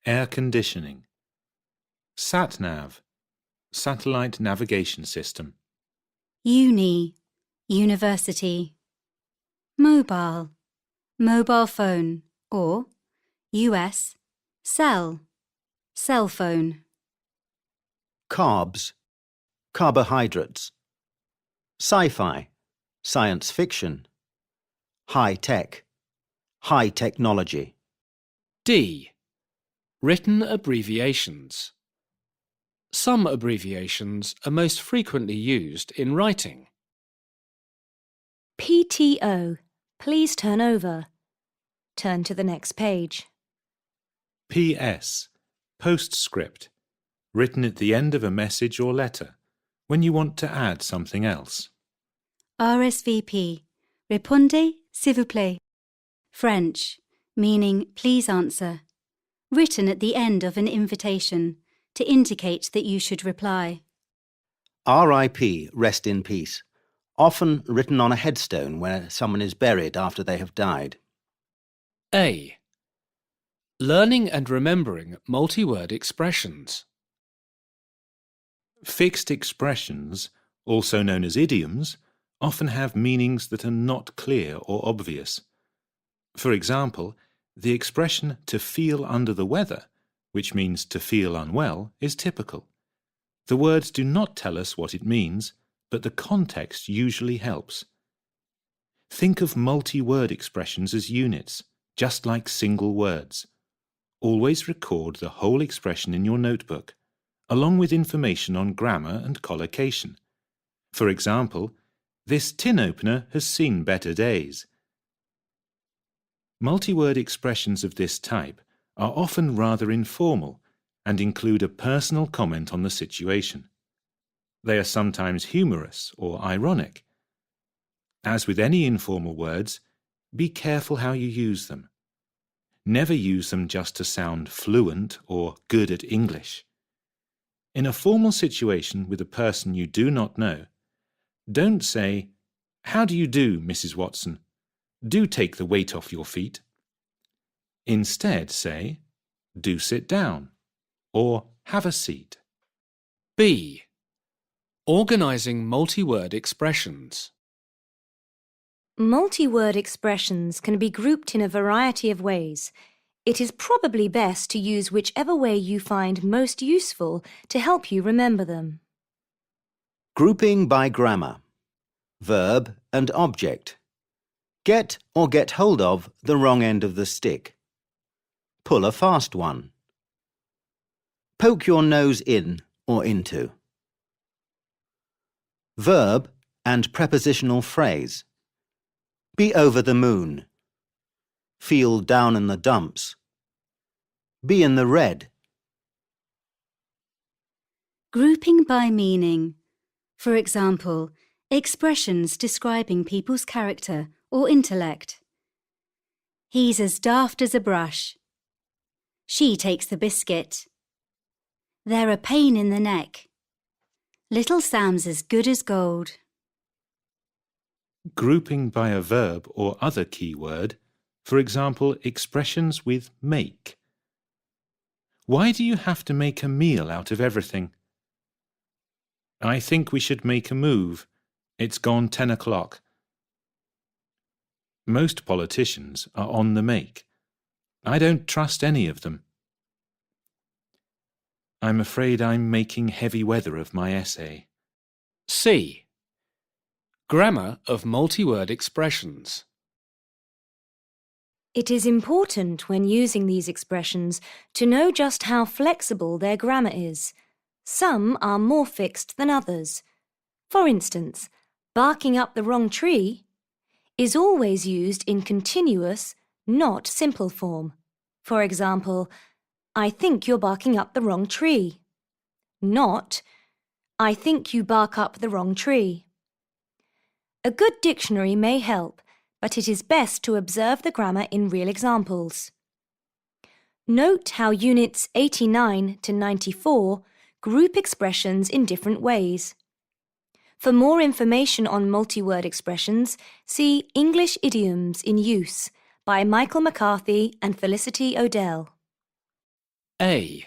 air conditioning. SatNav, satellite navigation system. Uni, university. Mobile, mobile phone, or US, cell, cell phone. Carbs, carbohydrates. Sci-fi, science fiction. High-tech, high technology. D. Written abbreviations. Some abbreviations are most frequently used in writing. PTO. Please turn over. Turn to the next page. PS. Postscript. Written at the end of a message or letter, when you want to add something else. RSVP. Répondez, s'il vous plaît. French, meaning please answer. Written at the end of an invitation to indicate that you should reply. RIP, rest in peace. Often written on a headstone where someone is buried after they have died. A. Learning and remembering multi-word expressions. Fixed expressions, also known as idioms, often have meanings that are not clear or obvious. For example, the expression to feel under the weather, which means to feel unwell, is typical. The words do not tell us what it means, but the context usually helps. Think of multi-word expressions as units, just like single words. Always record the whole expression in your notebook, along with information on grammar and collocation. For example, this tin opener has seen better days. Multi-word expressions of this type are often rather informal and include a personal comment on the situation. They are sometimes humorous or ironic. As with any informal words, be careful how you use them. Never use them just to sound fluent or good at English. In a formal situation with a person you do not know, don't say, "How do you do, Mrs. Watson? Do take the weight off your feet." Instead say, "Do sit down," or "Have a seat." B. Organising multi-word expressions. Multi-word expressions can be grouped in a variety of ways. It is probably best to use whichever way you find most useful to help you remember them. Grouping by grammar. Verb and object. Get or get hold of the wrong end of the stick. Pull a fast one. Poke your nose in or into. Verb and prepositional phrase. Be over the moon. Feel down in the dumps. Be in the red. Grouping by meaning. For example, expressions describing people's character or intellect. He's as daft as a brush. She takes the biscuit. They're a pain in the neck. Little Sam's as good as gold. Grouping by a verb or other key word, for example, expressions with make. Why do you have to make a meal out of everything? I think we should make a move. It's gone 10 o'clock. Most politicians are on the make. I don't trust any of them. I'm afraid I'm making heavy weather of my essay. C. Grammar of multi-word expressions. It is important when using these expressions to know just how flexible their grammar is. Some are more fixed than others. For instance, barking up the wrong tree is always used in continuous, not simple form. For example, I think you're barking up the wrong tree. Not, I think you bark up the wrong tree. A good dictionary may help, but it is best to observe the grammar in real examples. Note how units 89 to 94 group expressions in different ways. For more information on multi-word expressions, see English Idioms in Use by Michael McCarthy and Felicity Odell. A.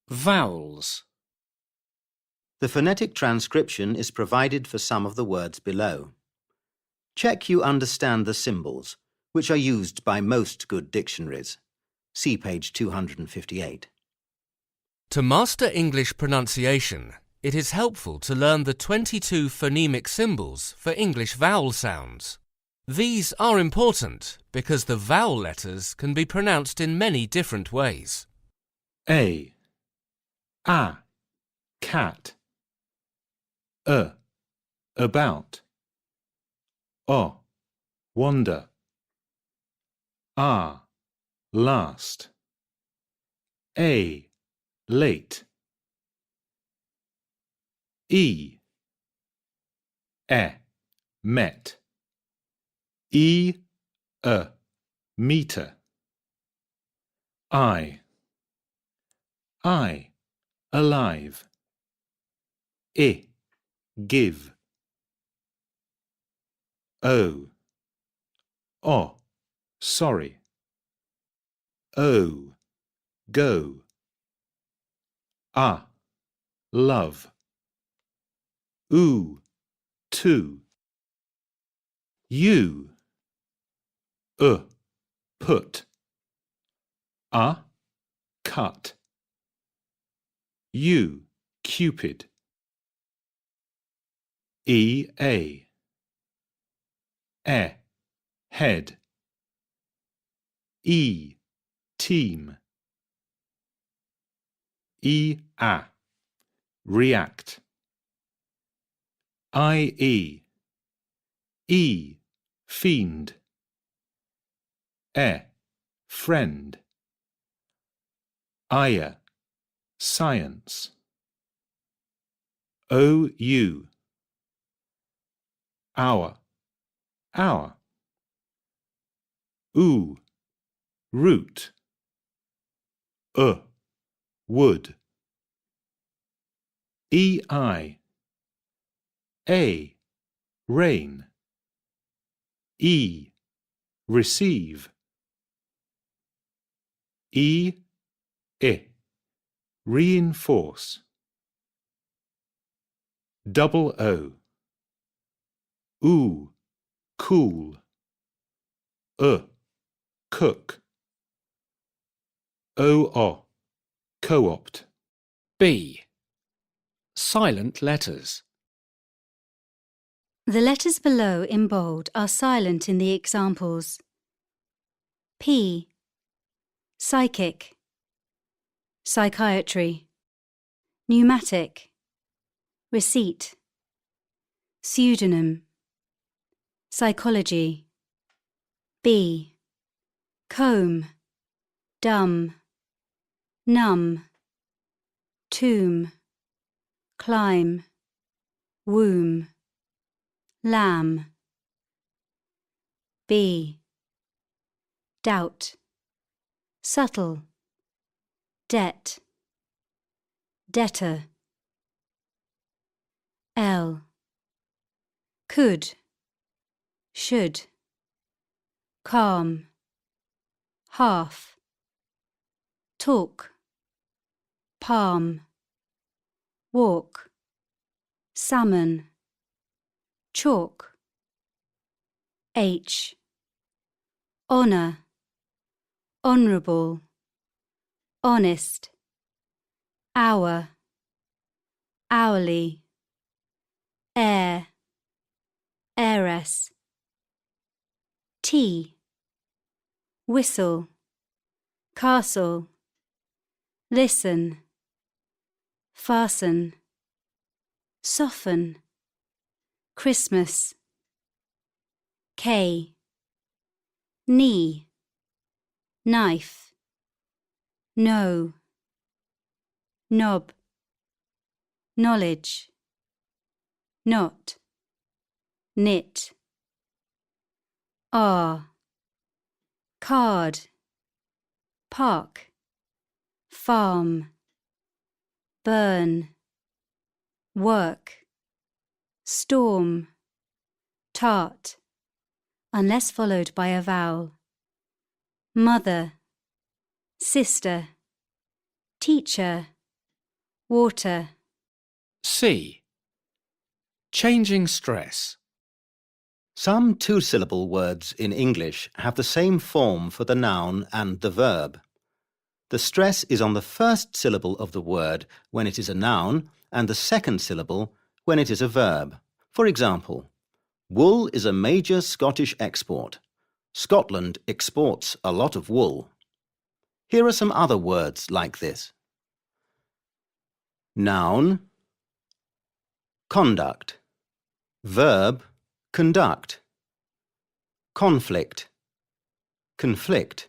Vowels. The phonetic transcription is provided for some of the words below. Check you understand the symbols, which are used by most good dictionaries. See page 258. To master English pronunciation, it is helpful to learn the 22 phonemic symbols for English vowel sounds. These are important because the vowel letters can be pronounced in many different ways. A. cat. About. Wander. Last. Late. Met. Meter. I, alive. Give. Sorry. Go. Love. To. You. Put. Cut. You, Cupid. Head. Team. React. Fiend. Friend. Science. Hour. Root. Wood. Rain. Receive. Reinforce. Double O. Cool. Cook. Co-opt. B. Silent letters. The letters below in bold are silent in the examples. P. Psychic. Psychiatry. Pneumatic. Receipt. Pseudonym. Psychology. B. Comb. Dumb. Numb. Tomb. Climb. Womb. Lamb. B. Doubt. Subtle. Debt. Debtor. L. Could. Should. Calm. Half. Talk. Palm. Walk. Salmon. Chalk. H. Honour. Honourable. Honest. Hour. Hourly. Heir. Heiress. Tea. Whistle. Castle. Listen. Fasten. Soften. Christmas. K. Knee. Knife. No. Knob. Knowledge. Not. Knit. R. Card. Park. Farm. Burn. Work. Storm. Tart. Unless followed by a vowel. Mother. Sister. Teacher. Water. C. Changing stress. Some two-syllable words in English have the same form for the noun and the verb. The stress is on the first syllable of the word when it is a noun and the second syllable when it is a verb. For example, wool is a major Scottish export. Scotland exports a lot of wool. Here are some other words like this. Noun, conduct. Verb, conduct. Conflict, conflict.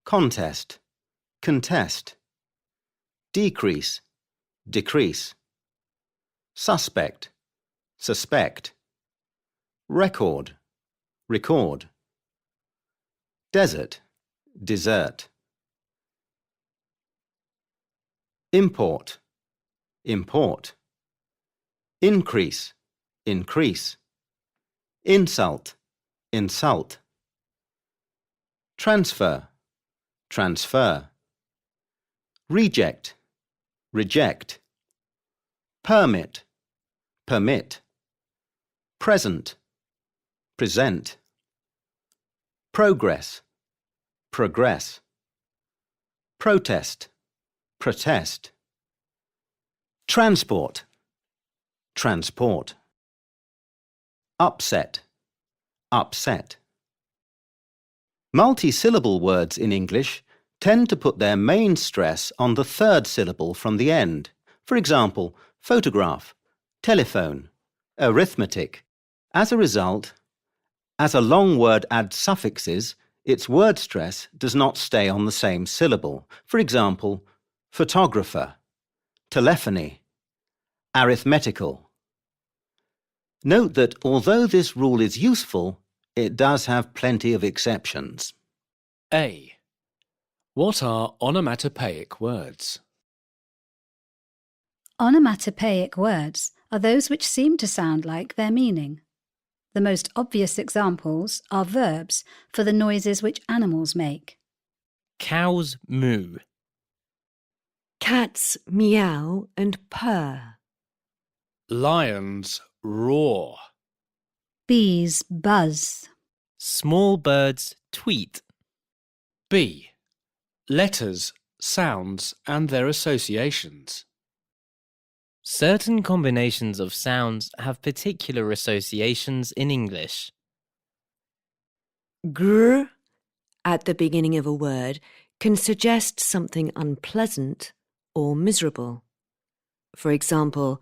Contest, contest. Decrease, decrease. Suspect, suspect. Record, record. Desert, desert. Import, import. Increase, increase. Insult, insult. Transfer, transfer. Reject, reject. Permit, permit. Present, present. Progress, progress. Protest, protest. Transport, transport. Upset, upset. Multi-syllable words in English tend to put their main stress on the third syllable from the end. For example, photograph, telephone, arithmetic. As a result, as a long word adds suffixes, its word stress does not stay on the same syllable. For example, photographer, telephony, arithmetical. Note that although this rule is useful, it does have plenty of exceptions. A. What are onomatopoeic words? Onomatopoeic words are those which seem to sound like their meaning. The most obvious examples are verbs for the noises which animals make. Cows moo. Cats meow and purr. Lions roar. Bees buzz. Small birds tweet. B. Letters, sounds and their associations. Certain combinations of sounds have particular associations in English. Gr at the beginning of a word can suggest something unpleasant or miserable. For example,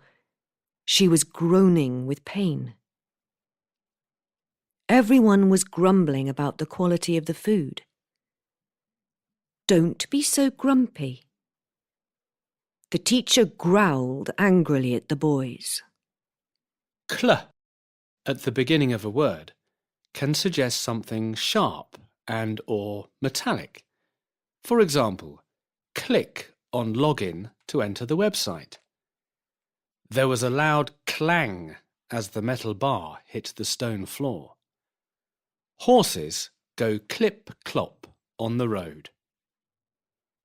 she was groaning with pain. Everyone was grumbling about the quality of the food. Don't be so grumpy. The teacher growled angrily at the boys. Cl at the beginning of a word can suggest something sharp and or metallic. For example, click on login to enter the website. There was a loud clang as the metal bar hit the stone floor. Horses go clip-clop on the road.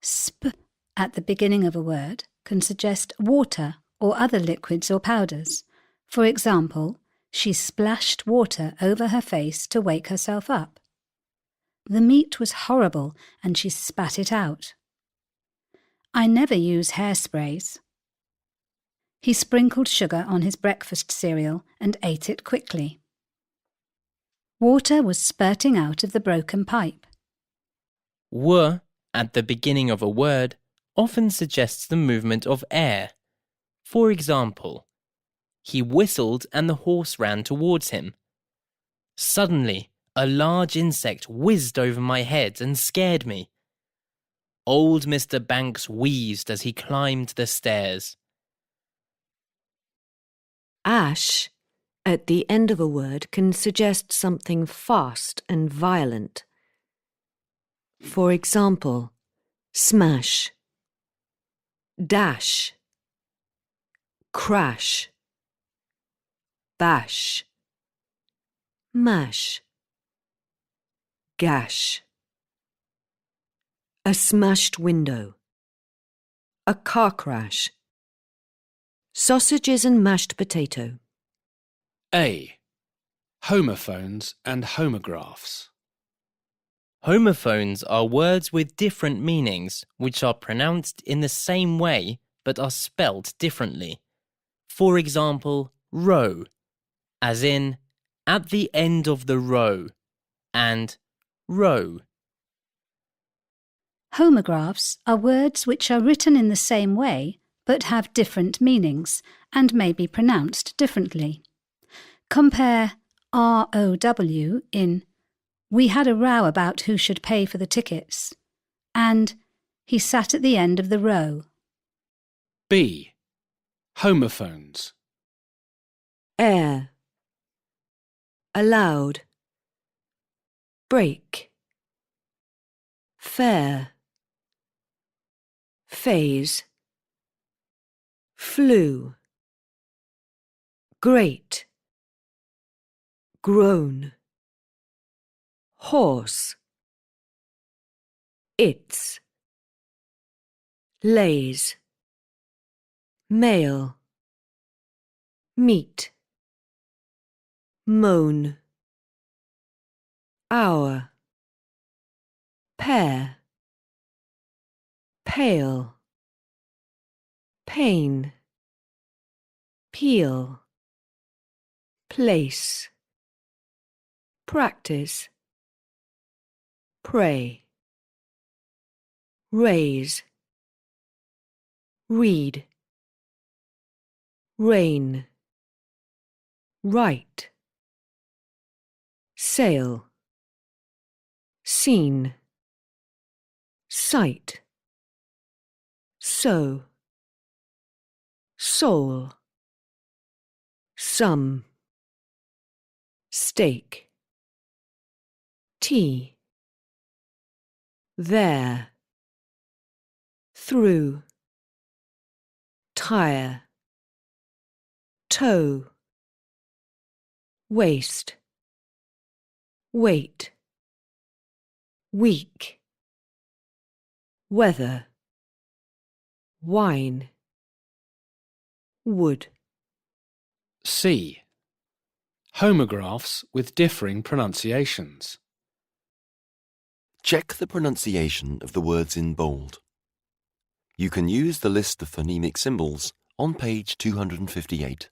Sp at the beginning of a word can suggest water or other liquids or powders. For example, she splashed water over her face to wake herself up. The meat was horrible and she spat it out. I never use hairsprays. He sprinkled sugar on his breakfast cereal and ate it quickly. Water was spurting out of the broken pipe. W at the beginning of a word often suggests the movement of air. For example, he whistled and the horse ran towards him. Suddenly, a large insect whizzed over my head and scared me. Old Mr. Banks wheezed as he climbed the stairs. Ash at the end of a word can suggest something fast and violent. For example, smash, dash, crash, bash, mash, gash. A smashed window, a car crash. Sausages and mashed potato. A. Homophones and homographs. Homophones are words with different meanings which are pronounced in the same way but are spelt differently. For example, row, as in at the end of the row, and row. Homographs are words which are written in the same way but have different meanings and may be pronounced differently. Compare ROW in "We had a row about who should pay for the tickets" and "He sat at the end of the row." B. Homophones. Air, allowed, break, fair, phase, flew, great, grown, horse, its, lays, male, meet, moan, hour, pair, pale, pain, peel, place, practice, pray, raise, read, rain, write, sail, seen, sight, sow, soul, some, stake, tea, there, through, tire, toe, waste, weight, week, weather, wine, wood. C. Homographs with differing pronunciations. Check the pronunciation of the words in bold. You can use the list of phonemic symbols on page 258.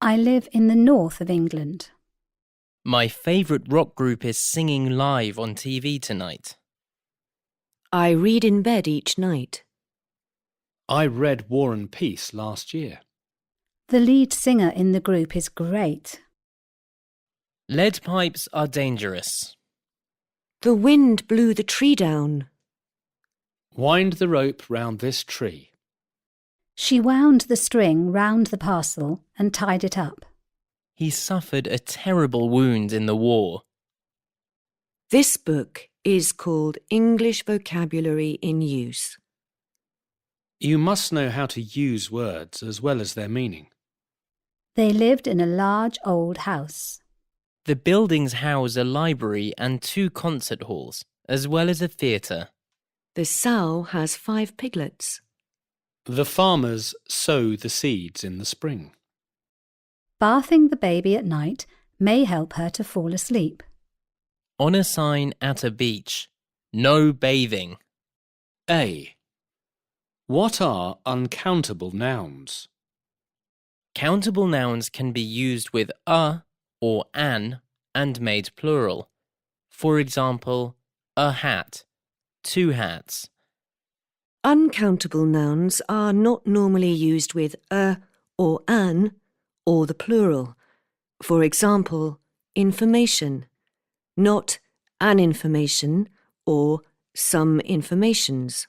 I live in the north of England. My favourite rock group is singing live on TV tonight. I read in bed each night. I read War and Peace last year. The lead singer in the group is great. Lead pipes are dangerous. The wind blew the tree down. Wind the rope round this tree. She wound the string round the parcel and tied it up. He suffered a terrible wound in the war. This book is called English Vocabulary in Use. You must know how to use words as well as their meaning. They lived in a large old house. The buildings house a library and 2 concert halls, as well as a theatre. The sow has 5 piglets. The farmers sow the seeds in the spring. Bathing the baby at night may help her to fall asleep. On a sign at a beach, no bathing. A. What are uncountable nouns? Countable nouns can be used with a or an and made plural. For example, a hat, 2 hats. Uncountable nouns are not normally used with a or an or the plural. For example, information, not an information or some informations.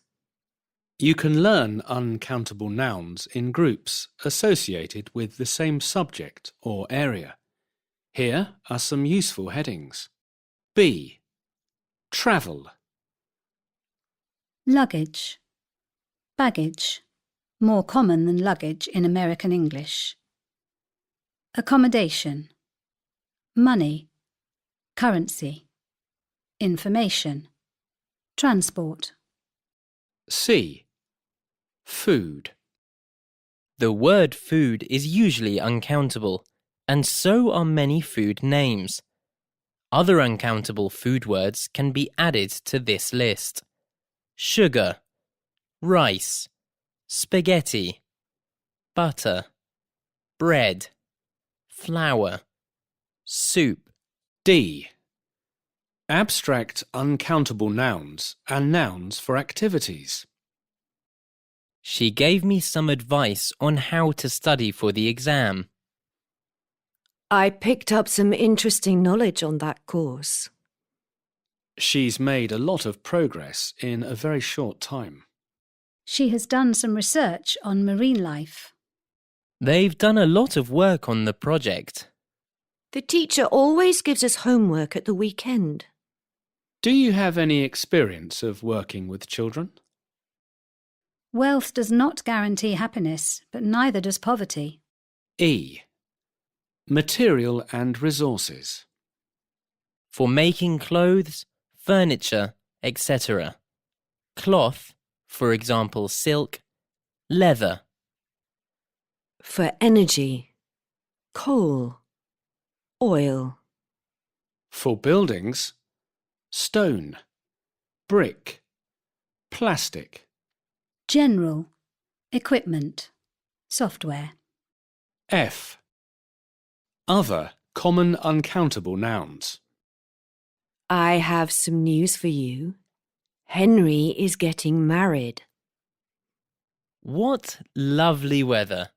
You can learn uncountable nouns in groups associated with the same subject or area. Here are some useful headings. B. Travel. Luggage. Baggage. More common than luggage in American English. Accommodation. Money. Currency. Information. Transport. C. Food. The word food is usually uncountable, and so are many food names. Other uncountable food words can be added to this list. Sugar, rice, spaghetti, butter, bread, flour, soup. D. Abstract uncountable nouns and nouns for activities. She gave me some advice on how to study for the exam. I picked up some interesting knowledge on that course. She's made a lot of progress in a very short time. She has done some research on marine life. They've done a lot of work on the project. The teacher always gives us homework at the weekend. Do you have any experience of working with children? Wealth does not guarantee happiness, but neither does poverty. E. Material and resources. For making clothes, furniture, etc. Cloth, for example silk, leather. For energy, coal, oil. For buildings, stone, brick, plastic. General, equipment, software. F. Other common uncountable nouns. I have some news for you. Henry is getting married. What lovely weather.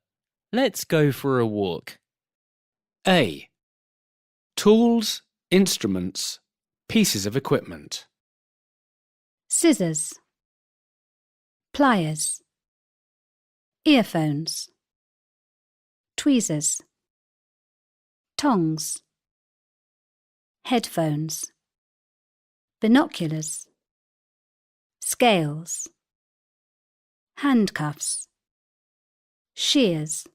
Let's go for a walk. A. Tools, instruments, pieces of equipment. Scissors, pliers, earphones, tweezers, tongs, headphones, binoculars, scales, handcuffs, shears,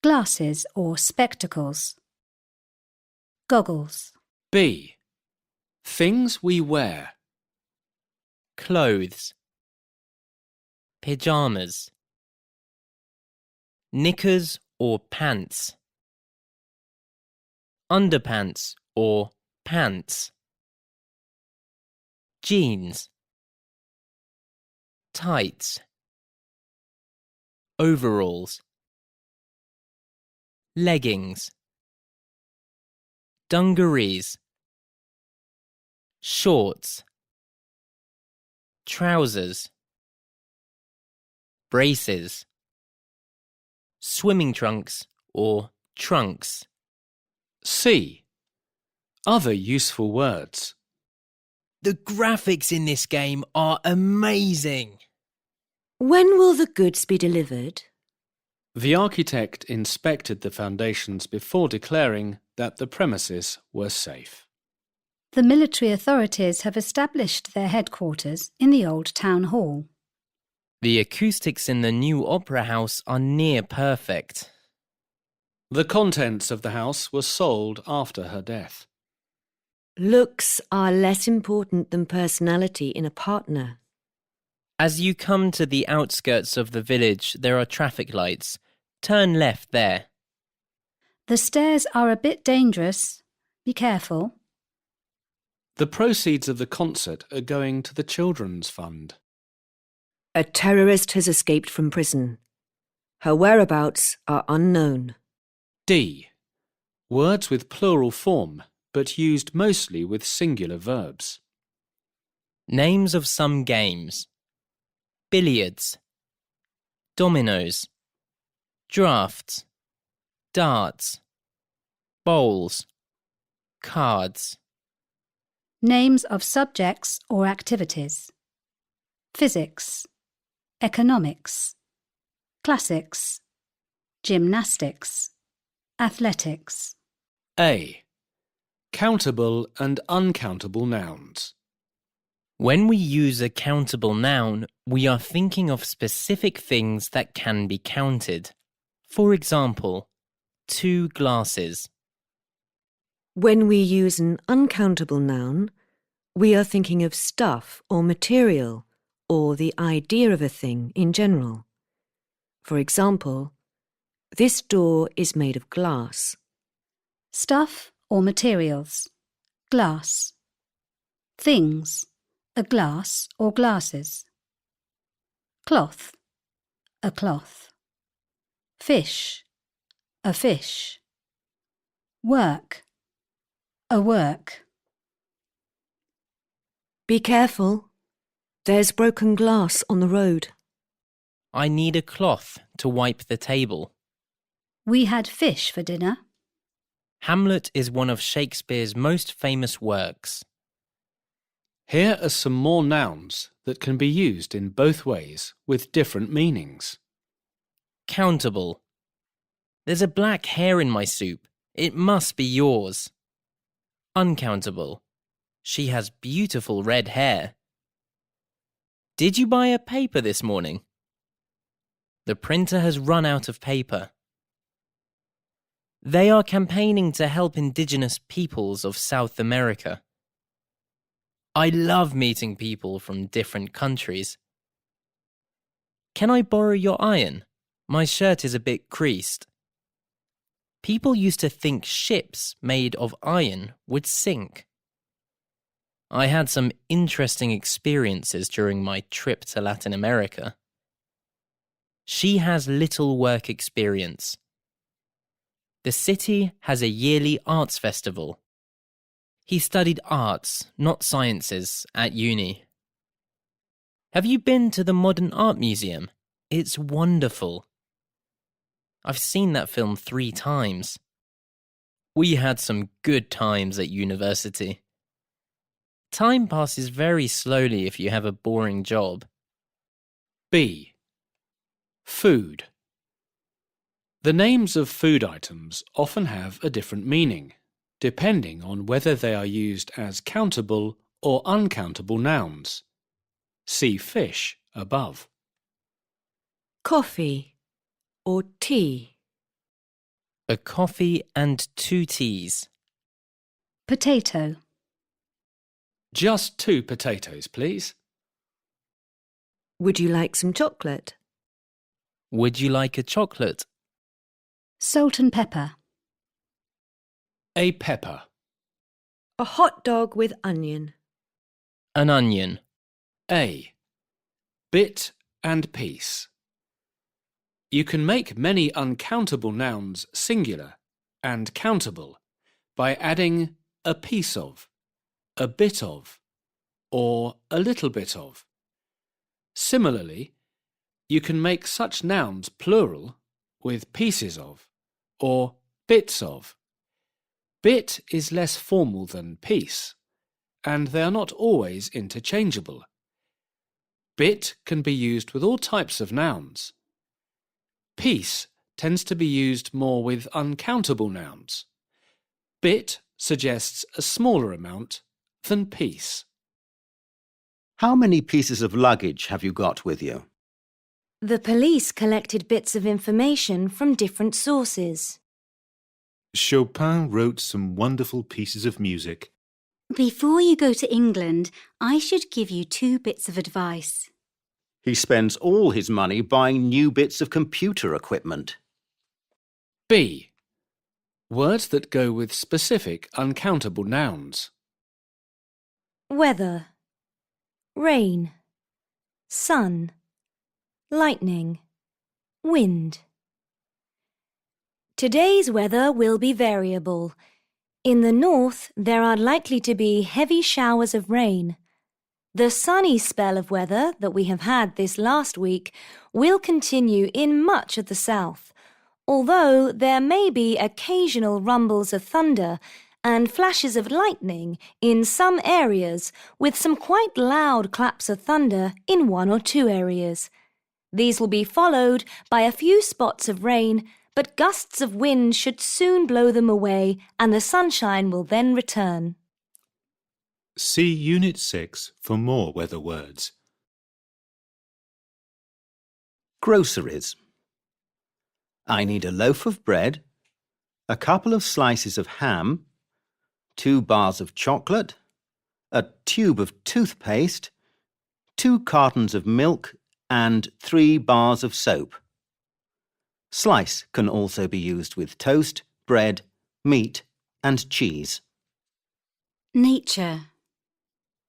glasses or spectacles, goggles. B. Things we wear. Clothes, pyjamas, knickers or pants, underpants or pants, jeans, tights, overalls, leggings, dungarees, shorts, trousers, braces, swimming trunks or trunks. C. Other useful words. The graphics in this game are amazing. When will the goods be delivered? The architect inspected the foundations before declaring that the premises were safe. The military authorities have established their headquarters in the old town hall. The acoustics in the new opera house are near perfect. The contents of the house were sold after her death. Looks are less important than personality in a partner. As you come to the outskirts of the village, there are traffic lights. Turn left there. The stairs are a bit dangerous. Be careful. The proceeds of the concert are going to the Children's Fund. A terrorist has escaped from prison. Her whereabouts are unknown. D. Words with plural form, but used mostly with singular verbs. Names of some games. Billiards, dominoes, drafts, darts, bowls, cards. Names of subjects or activities. Physics, economics, classics, gymnastics, athletics. A. Countable and uncountable nouns. When we use a countable noun, we are thinking of specific things that can be counted. For example, 2 glasses. When we use an uncountable noun, we are thinking of stuff or material or the idea of a thing in general. For example, this door is made of glass. Stuff or materials. Glass. Things. A glass or glasses. Cloth. A cloth. Fish. A fish. Work. A work. Be careful. There's broken glass on the road. I need a cloth to wipe the table. We had fish for dinner. Hamlet is one of Shakespeare's most famous works. Here are some more nouns that can be used in both ways with different meanings. Countable. There's a black hair in my soup. It must be yours. Uncountable. She has beautiful red hair. Did you buy a paper this morning? The printer has run out of paper. They are campaigning to help indigenous peoples of South America. I love meeting people from different countries. Can I borrow your iron? My shirt is a bit creased. People used to think ships made of iron would sink. I had some interesting experiences during my trip to Latin America. She has little work experience. The city has a yearly arts festival. He studied arts, not sciences, at uni. Have you been to the Modern Art Museum? It's wonderful. I've seen that film 3 times. We had some good times at university. Time passes very slowly if you have a boring job. B. Food. The names of food items often have a different meaning, depending on whether they are used as countable or uncountable nouns. See fish above. Coffee or tea. A coffee and 2 teas. Potato. Just 2 potatoes, please. Would you like some chocolate? Would you like a chocolate? Salt and pepper. A pepper. A hot dog with onion. An onion. A. Bit and piece. You can make many uncountable nouns singular and countable by adding a piece of, a bit of, or a little bit of. Similarly, you can make such nouns plural with pieces of or bits of. Bit is less formal than piece, and they are not always interchangeable. Bit can be used with all types of nouns. Piece tends to be used more with uncountable nouns. Bit suggests a smaller amount than piece. How many pieces of luggage have you got with you? The police collected bits of information from different sources. Chopin wrote some wonderful pieces of music. Before you go to England, I should give you 2 bits of advice. He spends all his money buying new bits of computer equipment. B. Words that go with specific uncountable nouns. Weather. Rain. Sun. Lightning. Wind. Today's weather will be variable. In the north, there are likely to be heavy showers of rain. The sunny spell of weather that we have had this last week will continue in much of the south, although there may be occasional rumbles of thunder and flashes of lightning in some areas, with some quite loud claps of thunder in 1 or 2 areas. These will be followed by a few spots of rain, but gusts of wind should soon blow them away and the sunshine will then return. See Unit 6 for more weather words. Groceries. I need a loaf of bread, a couple of slices of ham, 2 bars of chocolate, a tube of toothpaste, 2 cartons of milk, and 3 bars of soap. Slice can also be used with toast, bread, meat, and cheese. Nature.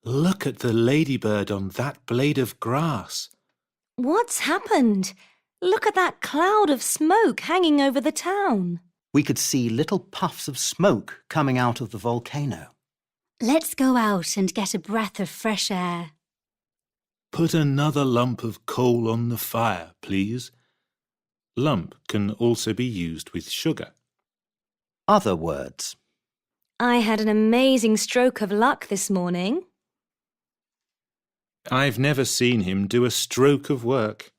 Look at the ladybird on that blade of grass. What's happened? Look at that cloud of smoke hanging over the town. We could see little puffs of smoke coming out of the volcano. Let's go out and get a breath of fresh air. Put another lump of coal on the fire, please. Lump can also be used with sugar. Other words. I had an amazing stroke of luck this morning. I've never seen him do a stroke of work.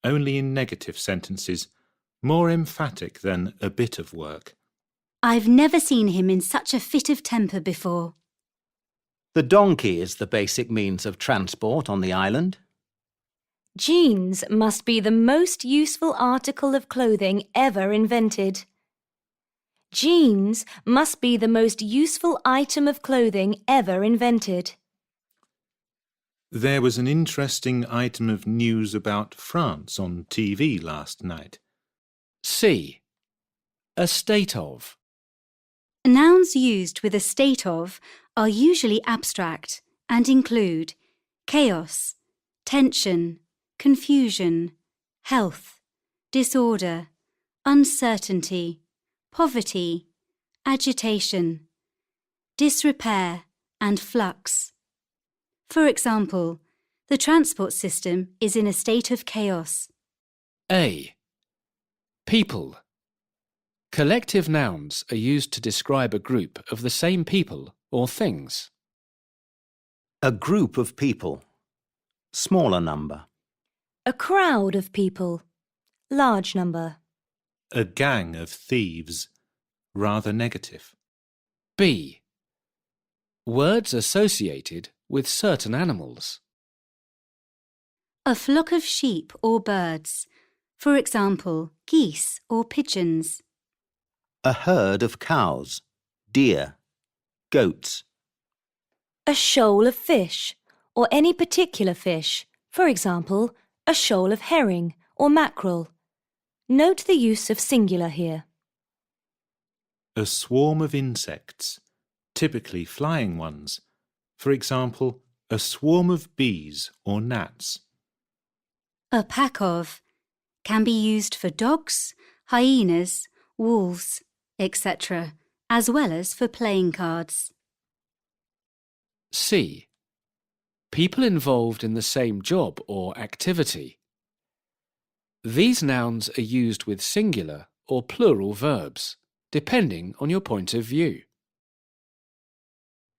Only in negative sentences, more emphatic than a bit of work. I've never seen him in such a fit of temper before. The donkey is the basic means of transport on the island. Jeans must be the most useful article of clothing ever invented. Jeans must be the most useful item of clothing ever invented. There was an interesting item of news about France on TV last night. C. A state of. Nouns used with a state of are usually abstract and include chaos, tension, confusion, health, disorder, uncertainty, poverty, agitation, disrepair, and flux. For example, the transport system is in a state of chaos. A. People. Collective nouns are used to describe a group of the same people or things. A group of people. Smaller number. A crowd of people. Large number. A gang of thieves. Rather negative. B. Words associated with certain animals. A flock of sheep or birds. For example, geese or pigeons. A herd of cows. Deer. Goats. A shoal of fish, or any particular fish. For example, a shoal of herring or mackerel. Note the use of singular here. A swarm of insects, typically flying ones. For example, a swarm of bees or gnats. A pack of can be used for dogs, hyenas, wolves, etc., as well as for playing cards. C. People involved in the same job or activity. These nouns are used with singular or plural verbs, depending on your point of view.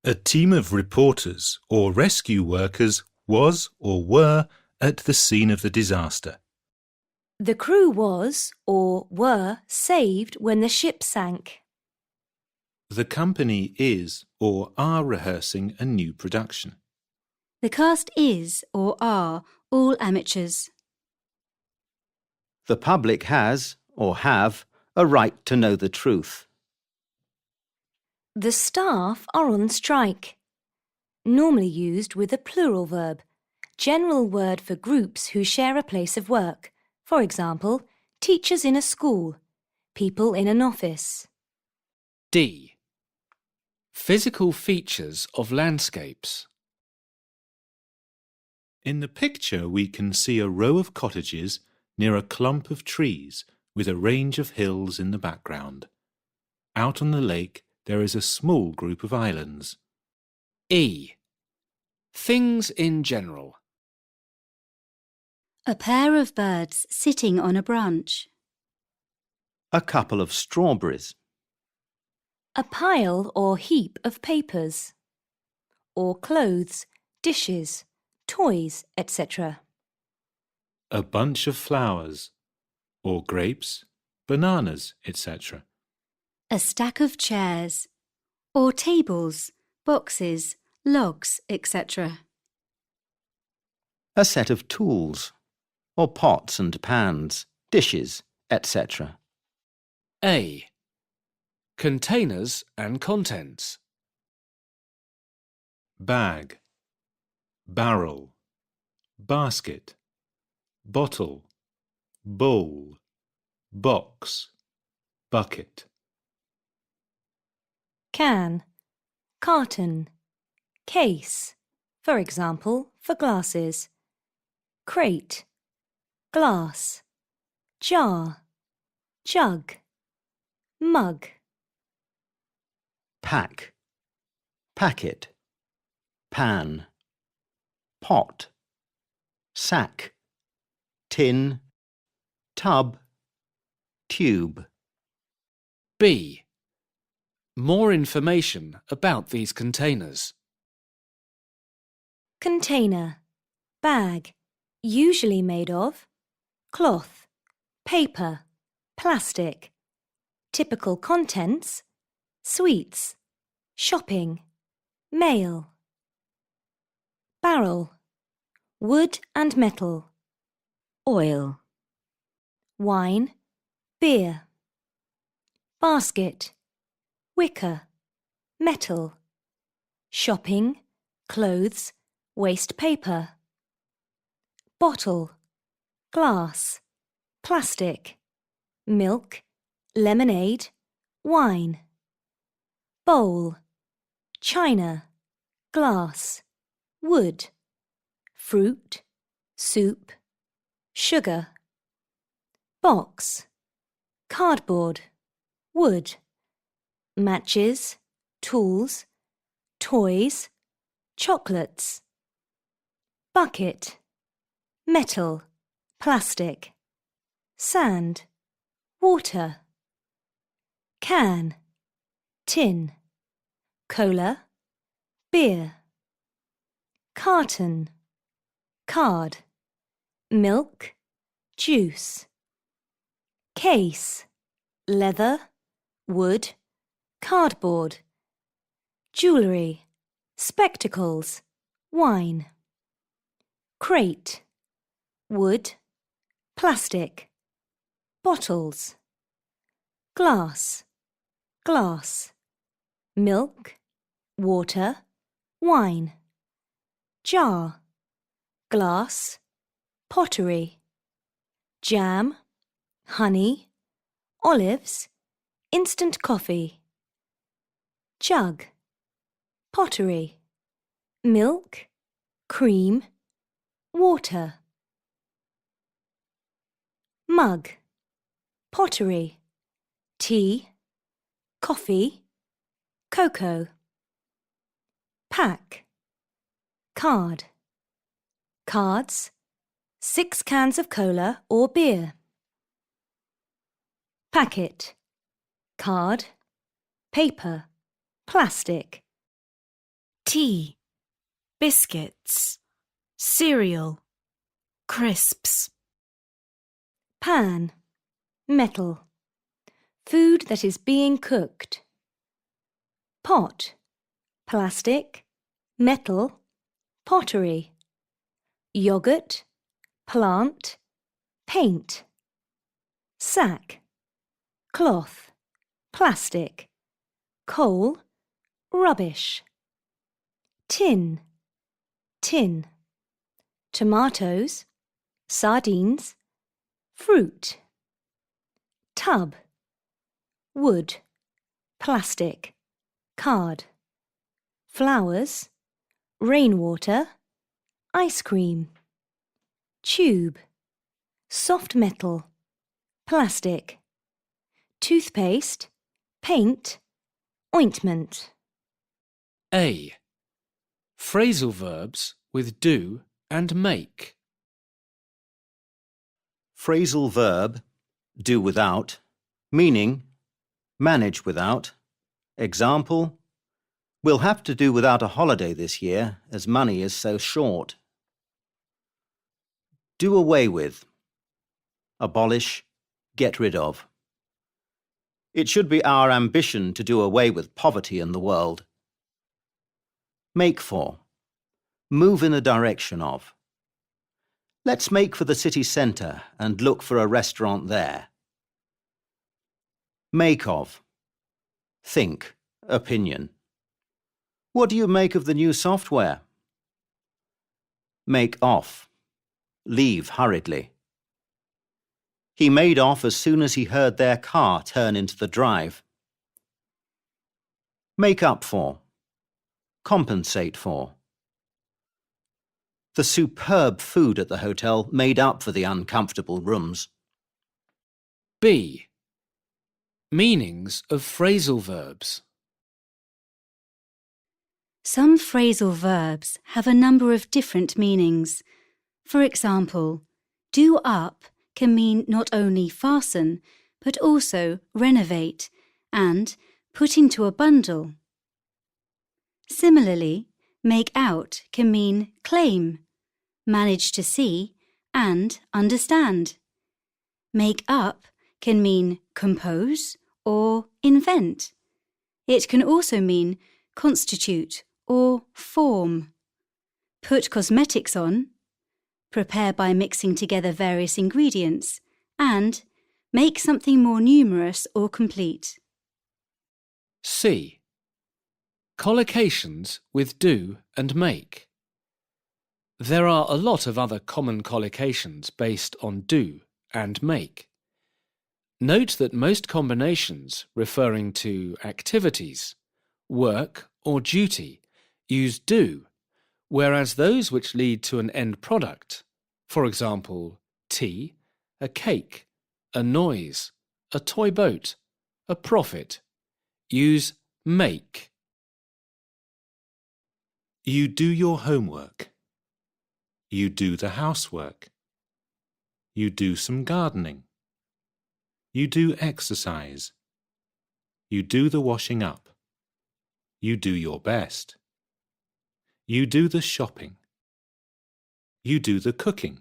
A team of reporters or rescue workers was or were at the scene of the disaster. The crew was or were saved when the ship sank. The company is or are rehearsing a new production. The cast is or are all amateurs. The public has, or have, a right to know the truth. The staff are on strike. Normally used with a plural verb, general word for groups who share a place of work. For example, teachers in a school, people in an office. D. Physical features of landscapes. In the picture we can see a row of cottages near a clump of trees with a range of hills in the background. Out on the lake there is a small group of islands. E. Things in general. A pair of birds sitting on a branch. A couple of strawberries. A pile or heap of papers. Or clothes, dishes, toys, etc. A bunch of flowers, or grapes, bananas, etc. A stack of chairs, or tables, boxes, logs, etc. A set of tools, or pots and pans, dishes, etc. A. Containers and contents. Bag, barrel, basket, bottle, bowl, box, bucket. Can, carton, case, for example, for glasses. Crate, glass, jar, jug, mug. Pack, packet, pan, pot, sack, tin, tub, tube. B. More information about these containers. Container, bag, usually made of cloth, paper, plastic. Typical contents, sweets, shopping, mail. Barrel, wood and metal. Oil. Wine, beer. Basket, wicker, metal. Shopping, clothes, waste paper. Bottle, glass, plastic. Milk, lemonade, wine. Bowl, china, glass, wood. Fruit, soup, sugar. Box, cardboard, wood. Matches, tools, toys, chocolates. Bucket, metal, plastic. Sand, water. Can, tin. Cola, beer. Carton, card. Milk, juice. Case, leather, wood, cardboard. Jewellery, spectacles, wine. Crate, wood, plastic. Bottles. Glass, glass. Milk, water, wine. Jar, glass, pottery. Jam, honey, olives, instant coffee. Jug, pottery. Milk, cream, water. Mug, pottery. Tea, coffee, cocoa. Pack, card. Cards, 6 cans of cola or beer. Packet, card, paper, plastic. Tea, biscuits, cereal, crisps. Pan, metal. Food that is being cooked. Pot, plastic, metal, pottery. Yogurt, plant, paint. Sack, cloth, plastic. Coal, rubbish. Tin, tin. Tomatoes, sardines, fruit. Tub, wood, plastic, card. Flowers, rainwater, ice cream. Tube, soft metal, plastic. Toothpaste, paint, ointment. A. Phrasal verbs with do and make. Phrasal verb, do without, meaning, manage without. Example, we'll have to do without a holiday this year as money is so short. Do away with, abolish, get rid of. It should be our ambition to do away with poverty in the world. Make for, move in the direction of. Let's make for the city centre and look for a restaurant there. Make of, think, opinion. What do you make of the new software? Make off, leave hurriedly. He made off as soon as he heard their car turn into the drive. Make up for, compensate for. The superb food at the hotel made up for the uncomfortable rooms. B. Meanings of phrasal verbs. Some phrasal verbs have a number of different meanings. For example, do up can mean not only fasten, but also renovate and put into a bundle. Similarly, make out can mean claim, manage to see, and understand. Make up can mean compose or invent. It can also mean constitute or form. Put cosmetics on, prepare by mixing together various ingredients, and make something more numerous or complete. C. Collocations with do and make. There are a lot of other common collocations based on do and make. Note that most combinations referring to activities, work or duty use do, whereas those which lead to an end product, for example, tea, a cake, a noise, a toy boat, a profit, use make. You do your homework. You do the housework. You do some gardening. You do exercise. You do the washing up. You do your best. You do the shopping. You do the cooking.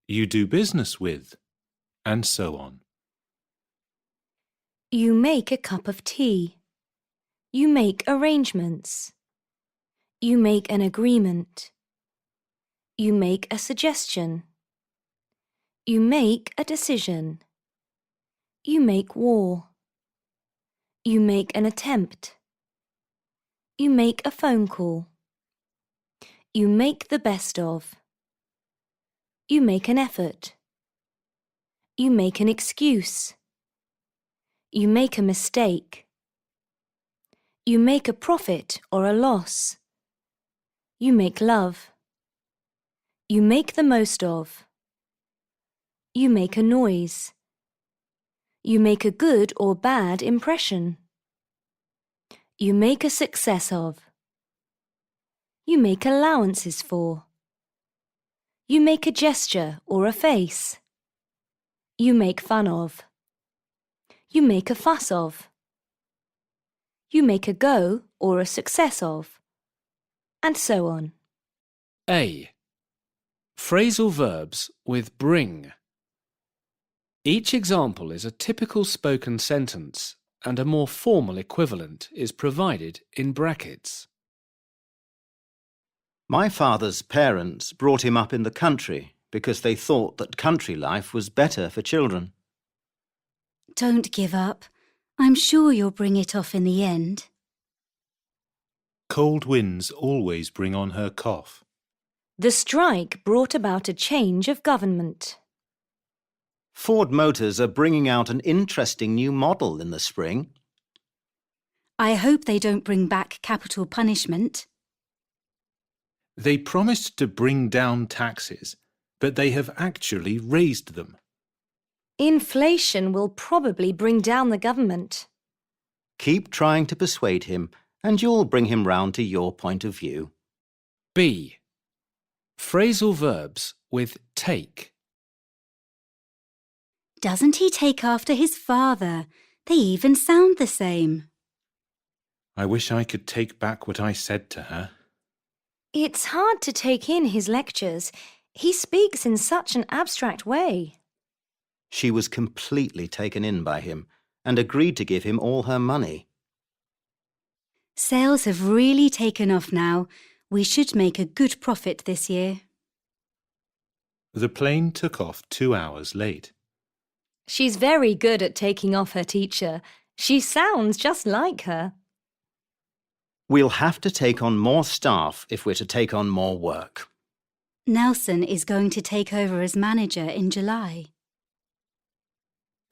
You do business with, and so on. You make a cup of tea. You make arrangements. You make an agreement. You make a suggestion. You make a decision. You make war. You make an attempt. You make a phone call. You make the best of. You make an effort. You make an excuse. You make a mistake. You make a profit or a loss. You make love. You make the most of. You make a noise. You make a good or bad impression. You make a success of. You make allowances for. You make a gesture or a face. You make fun of. You make a fuss of. You make a go or a success of. And so on. A. Phrasal verbs with bring. Each example is a typical spoken sentence, and a more formal equivalent is provided in brackets. My father's parents brought him up in the country because they thought that country life was better for children. Don't give up. I'm sure you'll bring it off in the end. Cold winds always bring on her cough. The strike brought about a change of government. Ford Motors are bringing out an interesting new model in the spring. I hope they don't bring back capital punishment. They promised to bring down taxes, but they have actually raised them. Inflation will probably bring down the government. Keep trying to persuade him, and you'll bring him round to your point of view. B. Phrasal verbs with take. Doesn't he take after his father? They even sound the same. I wish I could take back what I said to her. It's hard to take in his lectures. He speaks in such an abstract way. She was completely taken in by him and agreed to give him all her money. Sales have really taken off now. We should make a good profit this year. The plane took off 2 hours late. She's very good at taking off her teacher. She sounds just like her. We'll have to take on more staff if we're to take on more work. Nelson is going to take over as manager in July.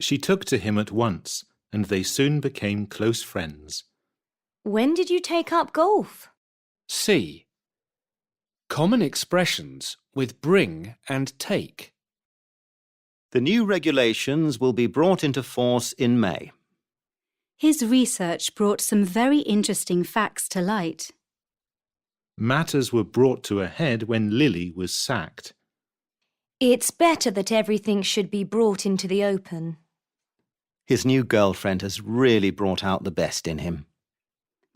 She took to him at once, and they soon became close friends. When did you take up golf? C. Common expressions with bring and take. The new regulations will be brought into force in May. His research brought some very interesting facts to light. Matters were brought to a head when Lily was sacked. It's better that everything should be brought into the open. His new girlfriend has really brought out the best in him.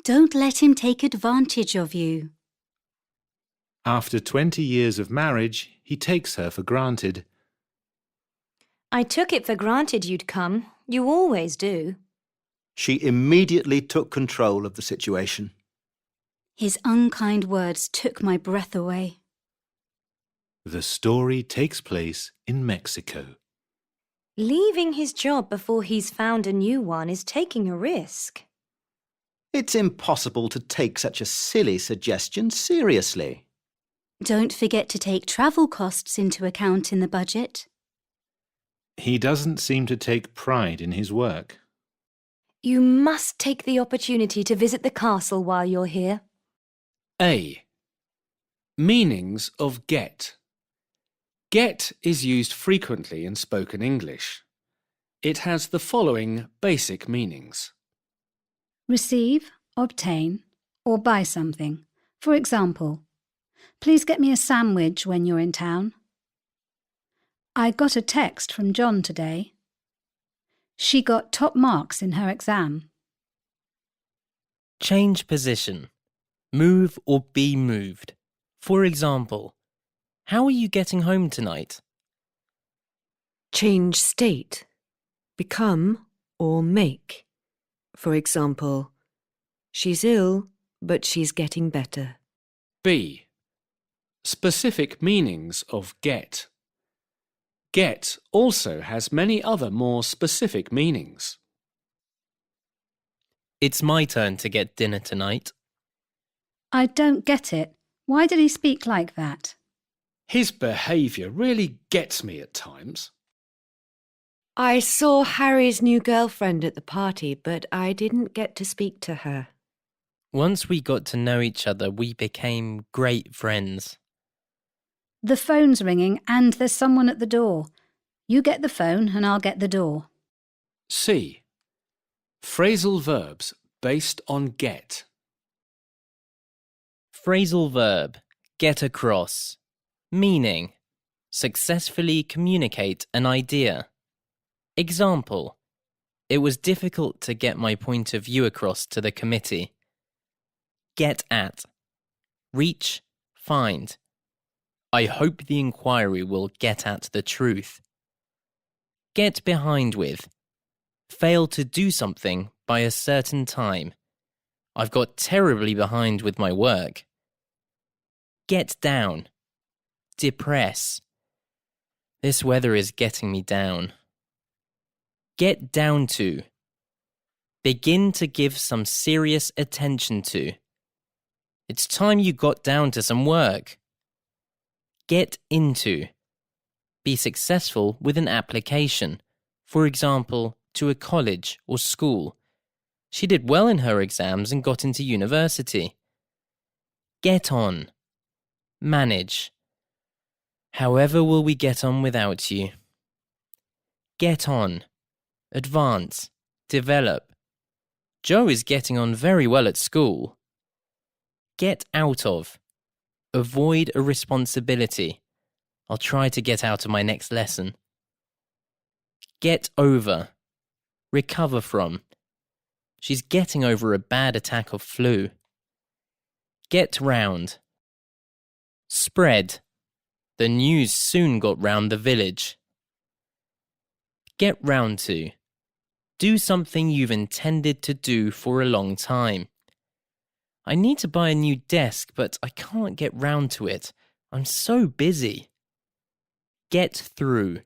Don't let him take advantage of you. After 20 years of marriage, he takes her for granted. I took it for granted you'd come. You always do. She immediately took control of the situation. His unkind words took my breath away. The story takes place in Mexico. Leaving his job before he's found a new one is taking a risk. It's impossible to take such a silly suggestion seriously. Don't forget to take travel costs into account in the budget. He doesn't seem to take pride in his work. You must take the opportunity to visit the castle while you're here. A. Meanings of get. Get is used frequently in spoken English. It has the following basic meanings. Receive, obtain, or buy something. For example, please get me a sandwich when you're in town. I got a text from John today. She got top marks in her exam. Change position. Move or be moved. For example, how are you getting home tonight? Change state. Become or make. For example, she's ill, but she's getting better. B. Specific meanings of get. Get also has many other more specific meanings. It's my turn to get dinner tonight. I don't get it. Why did he speak like that? His behaviour really gets me at times. I saw Harry's new girlfriend at the party, but I didn't get to speak to her. Once we got to know each other, we became great friends. The phone's ringing and there's someone at the door. You get the phone and I'll get the door. C. Phrasal verbs based on get. Phrasal verb, get across. Meaning, successfully communicate an idea. Example, it was difficult to get my point of view across to the committee. Get at. Reach, find. I hope the inquiry will get at the truth. Get behind with. Fail to do something by a certain time. I've got terribly behind with my work. Get down. Depress. This weather is getting me down. Get down to. Begin to give some serious attention to. It's time you got down to some work. Get into. Be successful with an application, for example, to a college or school. She did well in her exams and got into university. Get on. Manage. However will we get on without you? Get on. Advance. Develop. Joe is getting on very well at school. Get out of. Avoid a responsibility. I'll try to get out of my next lesson. Get over. Recover from. She's getting over a bad attack of flu. Get round. Spread. The news soon got round the village. Get round to. Do something you've intended to do for a long time. I need to buy a new desk, but I can't get round to it. I'm so busy. Get through.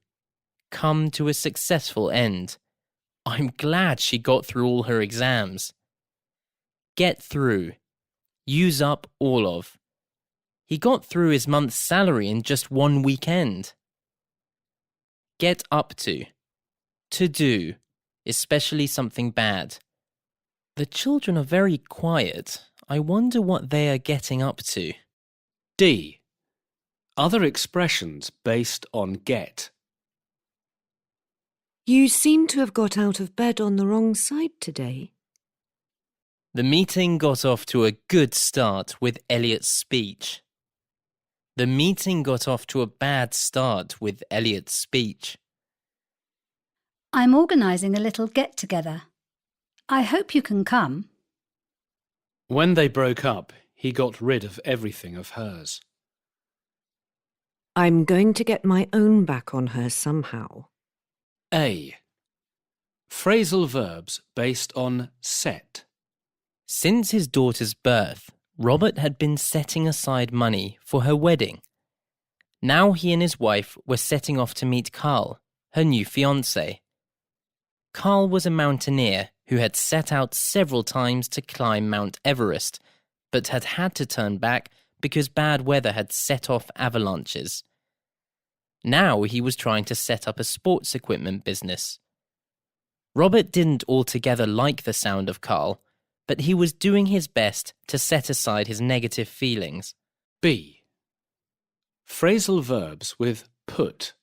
Come to a successful end. I'm glad she got through all her exams. Get through. Use up all of. He got through his month's salary in just one weekend. Get up to. To do, especially something bad. The children are very quiet. I wonder what they are getting up to. D. Other expressions based on get. You seem to have got out of bed on the wrong side today. The meeting got off to a good start with Elliot's speech. The meeting got off to a bad start with Elliot's speech. I'm organising a little get-together. I hope you can come. When they broke up, he got rid of everything of hers. I'm going to get my own back on her somehow. A. Phrasal verbs based on set. Since his daughter's birth, Robert had been setting aside money for her wedding. Now he and his wife were setting off to meet Carl, her new fiancé. Carl was a mountaineer who had set out several times to climb Mount Everest, but had had to turn back because bad weather had set off avalanches. Now he was trying to set up a sports equipment business. Robert didn't altogether like the sound of Carl, but he was doing his best to set aside his negative feelings. B. Phrasal verbs with put.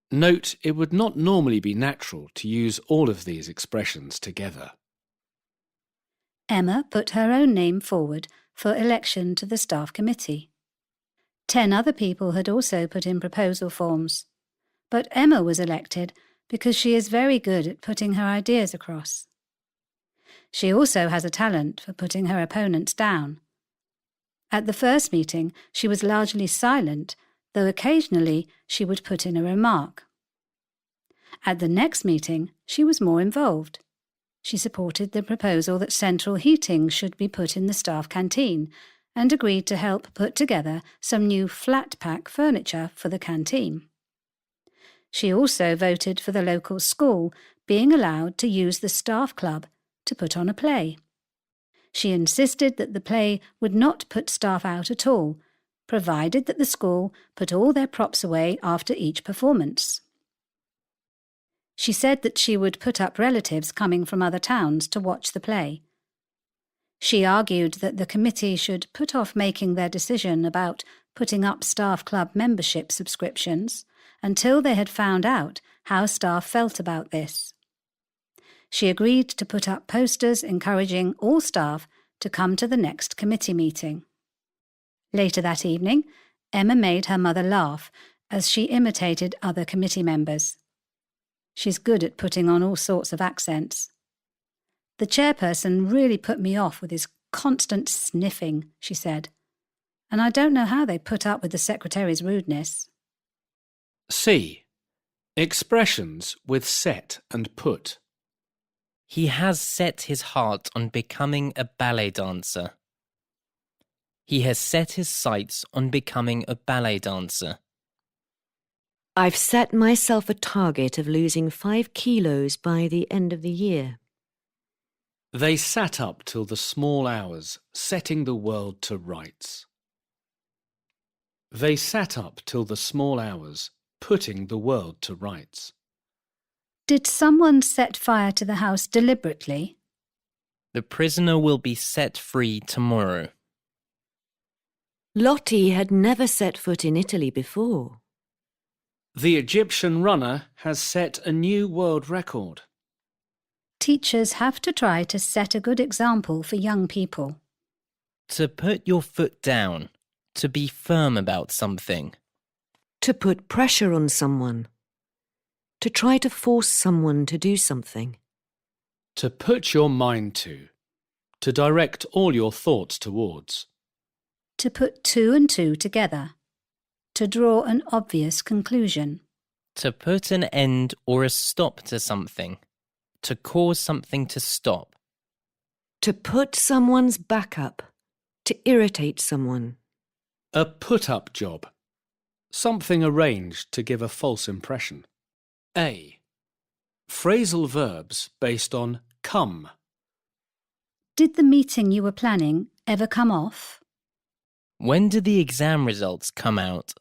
Note it would not normally be natural to use all of these expressions together. Emma put her own name forward for election to the staff committee. 10 other people had also put in proposal forms, but Emma was elected because she is very good at putting her ideas across. She also has a talent for putting her opponents down. At the first meeting, she was largely silent, though occasionally she would put in a remark. At the next meeting, she was more involved. She supported the proposal that central heating should be put in the staff canteen and agreed to help put together some new flat-pack furniture for the canteen. She also voted for the local school being allowed to use the staff club to put on a play. She insisted that the play would not put staff out at all, provided that the school put all their props away after each performance. She said that she would put up relatives coming from other towns to watch the play. She argued that the committee should put off making their decision about putting up staff club membership subscriptions until they had found out how staff felt about this. She agreed to put up posters encouraging all staff to come to the next committee meeting. Later that evening, Emma made her mother laugh as she imitated other committee members. She's good at putting on all sorts of accents. The chairperson really put me off with his constant sniffing, she said, and I don't know how they put up with the secretary's rudeness. C. Expressions with set and put. He has set his heart on becoming a ballet dancer. He has set his sights on becoming a ballet dancer. I've set myself a target of losing 5 kilos by the end of the year. They sat up till the small hours, setting the world to rights. They sat up till the small hours, putting the world to rights. Did someone set fire to the house deliberately? The prisoner will be set free tomorrow. Lottie had never set foot in Italy before. The Egyptian runner has set a new world record. Teachers have to try to set a good example for young people. To put your foot down. To be firm about something. To put pressure on someone. To try to force someone to do something. To put your mind to. To direct all your thoughts towards. To put 2 and 2 together. To draw an obvious conclusion. To put an end or a stop to something. To cause something to stop. To put someone's back up. To irritate someone. A put-up job. Something arranged to give a false impression. A. Phrasal verbs based on come. Did the meeting you were planning ever come off? When did the exam results come out?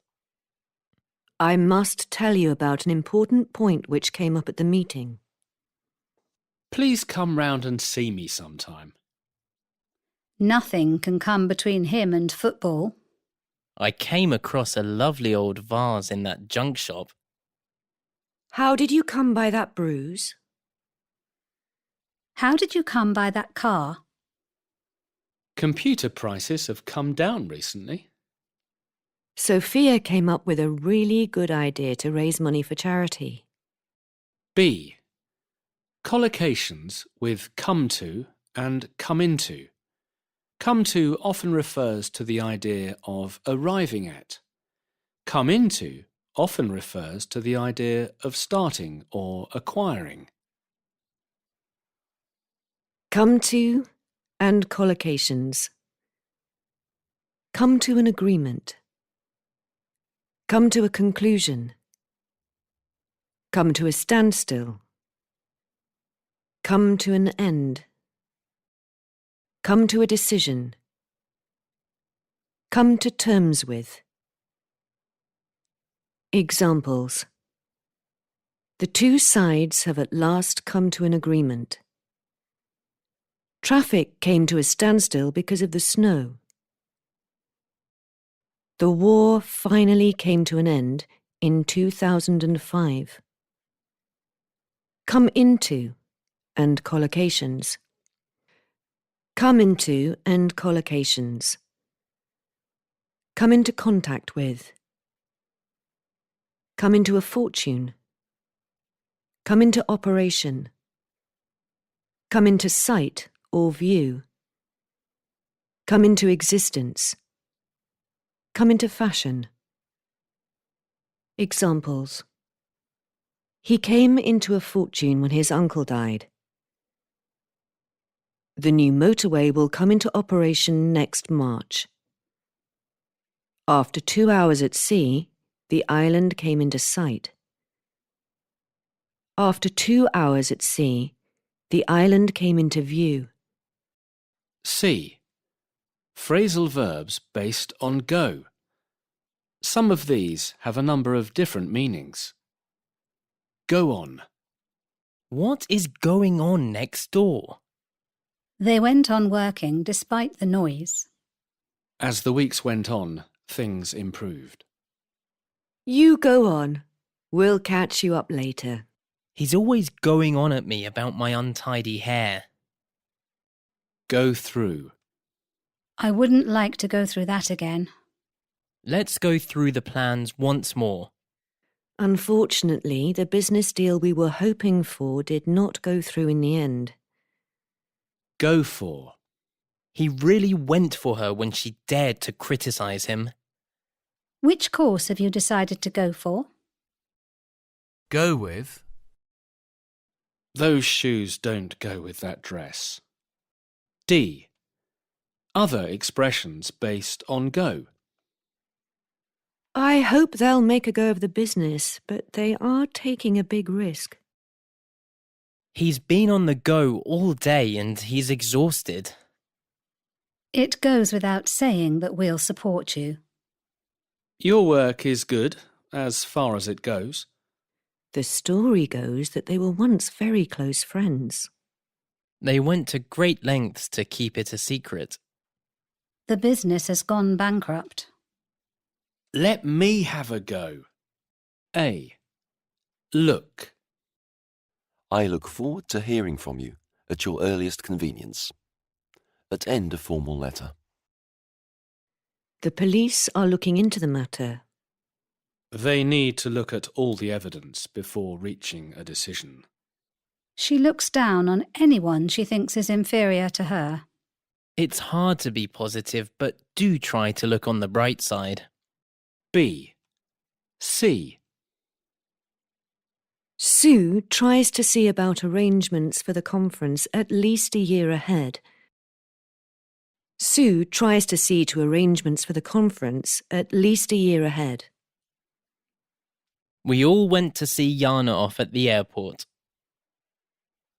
I must tell you about an important point which came up at the meeting. Please come round and see me sometime. Nothing can come between him and football. I came across a lovely old vase in that junk shop. How did you come by that bruise? How did you come by that car? Computer prices have come down recently. Sophia came up with a really good idea to raise money for charity. B. Collocations with come to and come into. Come to often refers to the idea of arriving at. Come into often refers to the idea of starting or acquiring. Come to and collocations. Come to an agreement. Come to a conclusion. Come to a standstill. Come to an end. Come to a decision. Come to terms with. Examples. The two sides have at last come to an agreement. Traffic came to a standstill because of the snow. The war finally came to an end in 2005. Come into and collocations. Come into and collocations. Come into contact with. Come into a fortune. Come into operation. Come into sight or view. Come into existence. Come into fashion. Examples. He came into a fortune when his uncle died. The new motorway will come into operation next March. After 2 hours at sea, the island came into sight. After 2 hours at sea, the island came into view. C. Phrasal verbs based on go. Some of these have a number of different meanings. Go on. What is going on next door? They went on working despite the noise. As the weeks went on, things improved. You go on. We'll catch you up later. He's always going on at me about my untidy hair. Go through. I wouldn't like to go through that again. Let's go through the plans once more. Unfortunately, the business deal we were hoping for did not go through in the end. Go for. He really went for her when she dared to criticise him. Which course have you decided to go for? Go with. Those shoes don't go with that dress. D. Other expressions based on go. I hope they'll make a go of the business, but they are taking a big risk. He's been on the go all day and he's exhausted. It goes without saying that we'll support you. Your work is good, as far as it goes. The story goes that they were once very close friends. They went to great lengths to keep it a secret. The business has gone bankrupt. Let me have a go. A. Look. I look forward to hearing from you at your earliest convenience. At end of formal letter. The police are looking into the matter. They need to look at all the evidence before reaching a decision. She looks down on anyone she thinks is inferior to her. It's hard to be positive, but do try to look on the bright side. B. C. Sue tries to see about arrangements for the conference at least a year ahead. Sue tries to see to arrangements for the conference at least a year ahead. We all went to see Yana off at the airport.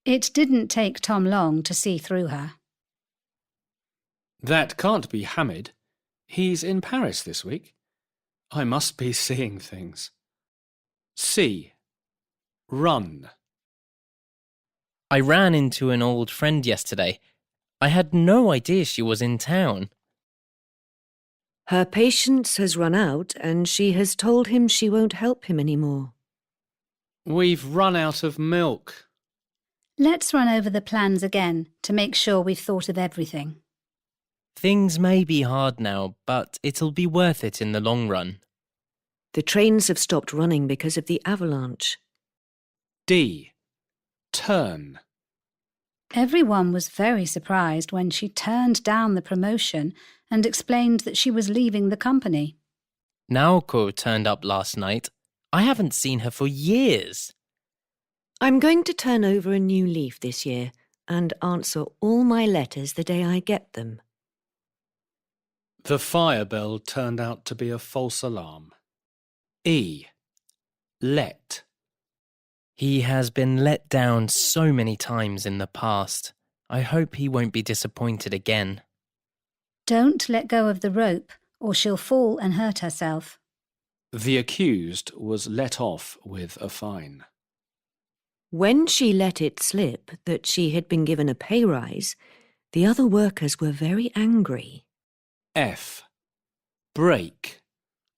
It didn't take Tom long to see through her. That can't be Hamid. He's in Paris this week. I must be seeing things. C. Run. I ran into an old friend yesterday. I had no idea she was in town. Her patience has run out and she has told him she won't help him anymore. We've run out of milk. Let's run over the plans again to make sure we've thought of everything. Things may be hard now, but it'll be worth it in the long run. The trains have stopped running because of the avalanche. D. Turn. Everyone was very surprised when she turned down the promotion and explained that she was leaving the company. Naoko turned up last night. I haven't seen her for years. I'm going to turn over a new leaf this year and answer all my letters the day I get them. The fire bell turned out to be a false alarm. E. Let. He has been let down so many times in the past. I hope he won't be disappointed again. Don't let go of the rope or she'll fall and hurt herself. The accused was let off with a fine. When she let it slip that she had been given a pay rise, the other workers were very angry. F. Break.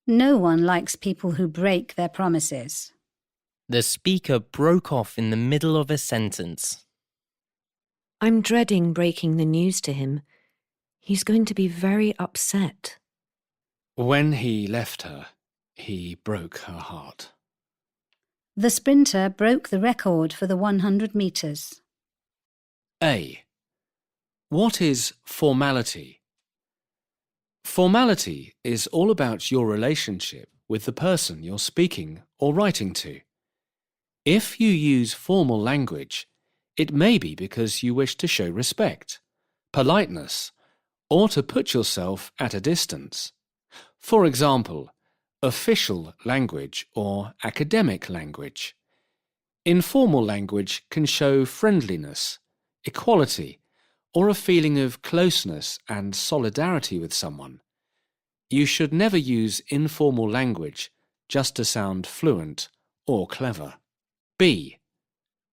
No one likes people who break their promises. The speaker broke off in the middle of a sentence. I'm dreading breaking the news to him. He's going to be very upset. When he left her, he broke her heart. The sprinter broke the record for the 100 metres. A. What is formality? Formality is all about your relationship with the person you're speaking or writing to. If you use formal language, it may be because you wish to show respect, politeness, or to put yourself at a distance. For example, official language or academic language. Informal language can show friendliness, equality, or a feeling of closeness and solidarity with someone. You should never use informal language just to sound fluent or clever. B.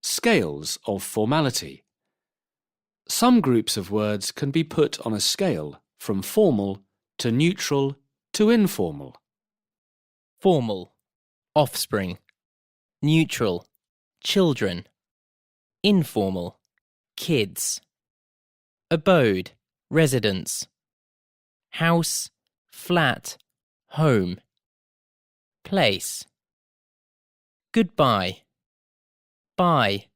Scales of formality. Some groups of words can be put on a scale from formal to neutral to informal. Formal, offspring. Neutral, children. Informal, kids. Abode, residence. House, flat, home. Place. Goodbye. Bye.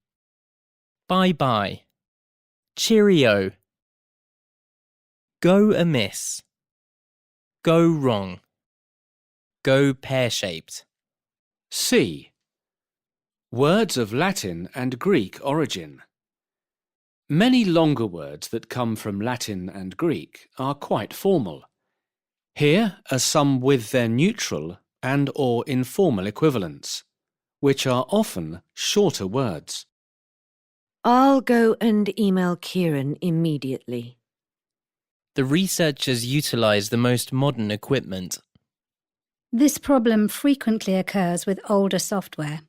Bye-bye. Cheerio. Go amiss. Go wrong. Go pear-shaped. C. Words of Latin and Greek origin. Many longer words that come from Latin and Greek are quite formal. Here are some with their neutral and or informal equivalents, which are often shorter words. I'll go and email Kieran immediately. The researchers utilize the most modern equipment. This problem frequently occurs with older software.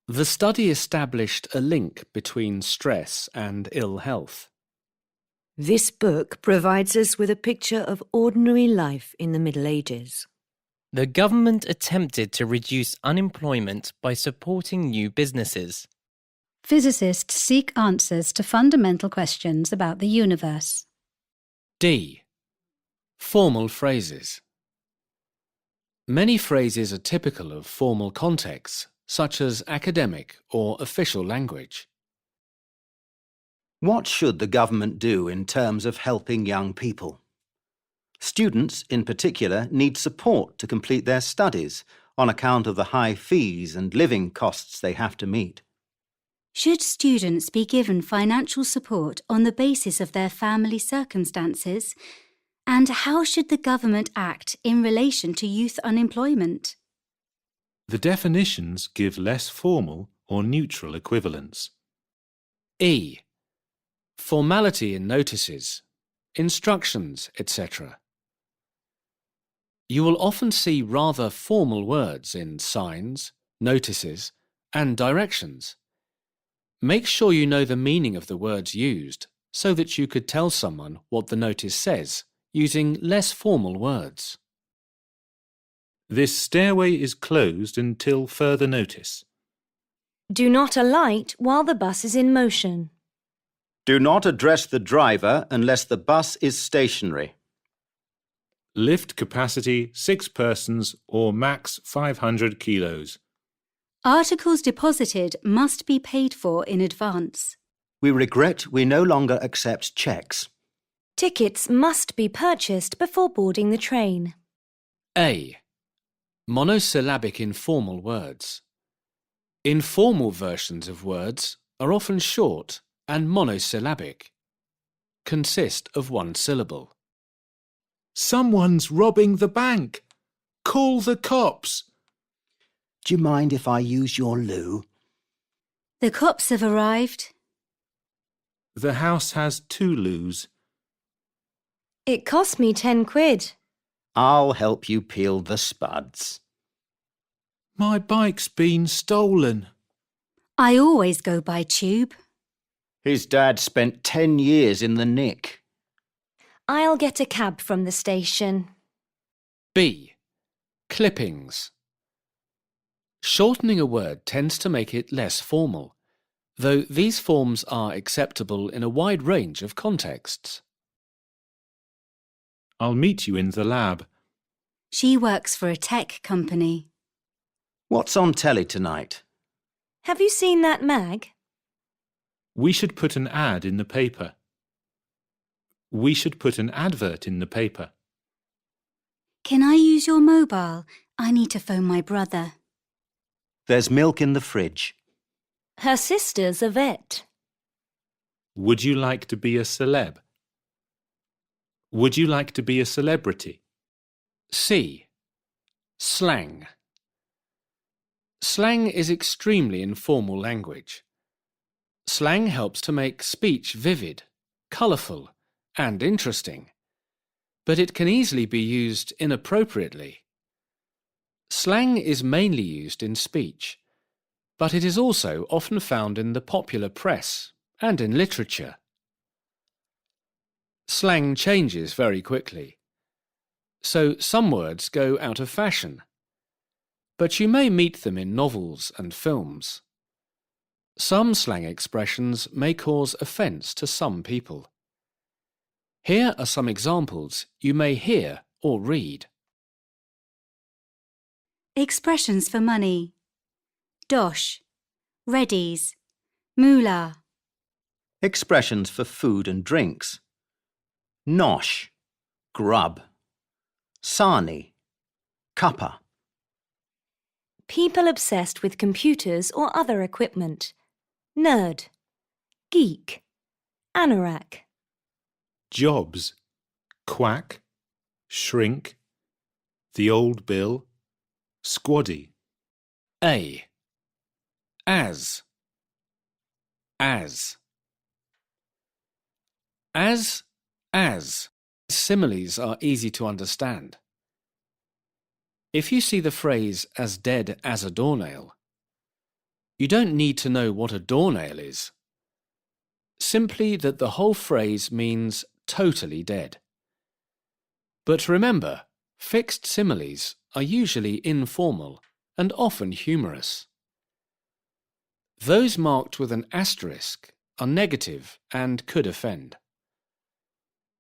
The study established a link between stress and ill health. This book provides us with a picture of ordinary life in the Middle Ages. The government attempted to reduce unemployment by supporting new businesses. Physicists seek answers to fundamental questions about the universe. D. Formal phrases. Many phrases are typical of formal contexts, such as academic or official language. What should the government do in terms of helping young people? Students, in particular, need support to complete their studies on account of the high fees and living costs they have to meet. Should students be given financial support on the basis of their family circumstances? And how should the government act in relation to youth unemployment? The definitions give less formal or neutral equivalents. E. Formality in notices, instructions, etc. You will often see rather formal words in signs, notices, and directions. Make sure you know the meaning of the words used so that you could tell someone what the notice says using less formal words. This stairway is closed until further notice. Do not alight while the bus is in motion. Do not address the driver unless the bus is stationary. Lift capacity 6 persons or max 500 kilos. Articles deposited must be paid for in advance. We regret we no longer accept cheques. Tickets must be purchased before boarding the train. A. Monosyllabic informal words. Informal versions of words are often short and monosyllabic. Consist of one syllable. Someone's robbing the bank. Call the cops. Do you mind if I use your loo? The cops have arrived. The house has 2 loos. It cost me 10 quid. I'll help you peel the spuds. My bike's been stolen. I always go by tube. His dad spent 10 years in the nick. I'll get a cab from the station. B. Clippings. Shortening a word tends to make it less formal, though these forms are acceptable in a wide range of contexts. I'll meet you in the lab. She works for a tech company. What's on telly tonight? Have you seen that mag? We should put an ad in the paper. We should put an advert in the paper. Can I use your mobile? I need to phone my brother. There's milk in the fridge. Her sister's a vet. Would you like to be a celeb? Would you like to be a celebrity? C. Slang. Slang is extremely informal language. Slang helps to make speech vivid, colourful, and interesting, but it can easily be used inappropriately. Slang is mainly used in speech, but it is also often found in the popular press and in literature. Slang changes very quickly, so some words go out of fashion, but you may meet them in novels and films. Some slang expressions may cause offence to some people. Here are some examples you may hear or read. Expressions for money. Dosh, Reddies, Moolah. Expressions for food and drinks. Nosh, grub. Sani, cuppa. People obsessed with computers or other equipment. Nerd, geek, anorak. Jobs, quack, shrink, the old bill, squaddy. A. As. As. As. Similes are easy to understand. If you see the phrase as dead as a doornail, you don't need to know what a doornail is. Simply that the whole phrase means totally dead. But remember, fixed similes are usually informal and often humorous. Those marked with an asterisk are negative and could offend.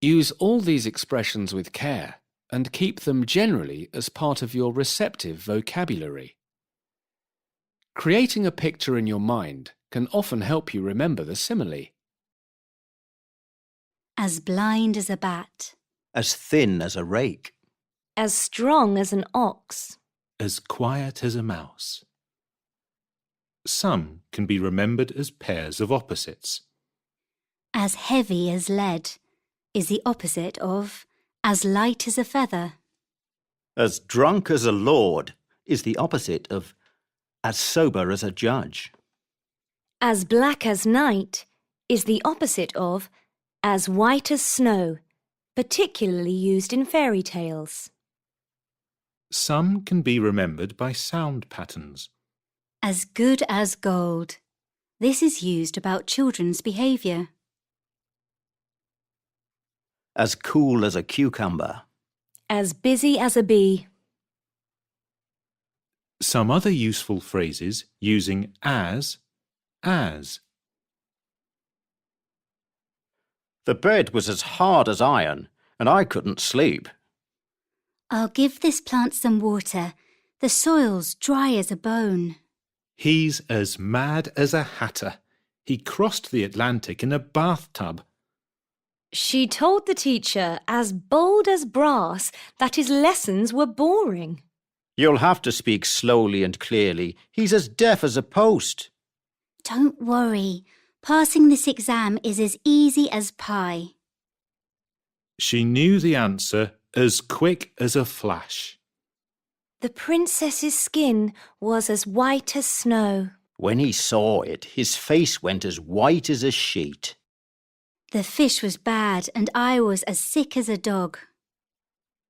Use all these expressions with care and keep them generally as part of your receptive vocabulary. Creating a picture in your mind can often help you remember the simile. As blind as a bat. As thin as a rake. As strong as an ox. As quiet as a mouse. Some can be remembered as pairs of opposites. As heavy as lead is the opposite of as light as a feather. As drunk as a lord is the opposite of as sober as a judge. As black as night is the opposite of as white as snow, particularly used in fairy tales. Some can be remembered by sound patterns. As good as gold. This is used about children's behaviour. As cool as a cucumber. As busy as a bee. Some other useful phrases using as. The bed was as hard as iron, and I couldn't sleep. I'll give this plant some water. The soil's dry as a bone. He's as mad as a hatter. He crossed the Atlantic in a bathtub. She told the teacher, as bold as brass, that his lessons were boring. You'll have to speak slowly and clearly. He's as deaf as a post. Don't worry. Passing this exam is as easy as pie. She knew the answer as quick as a flash. The princess's skin was as white as snow. When he saw it, his face went as white as a sheet. The fish was bad and I was as sick as a dog.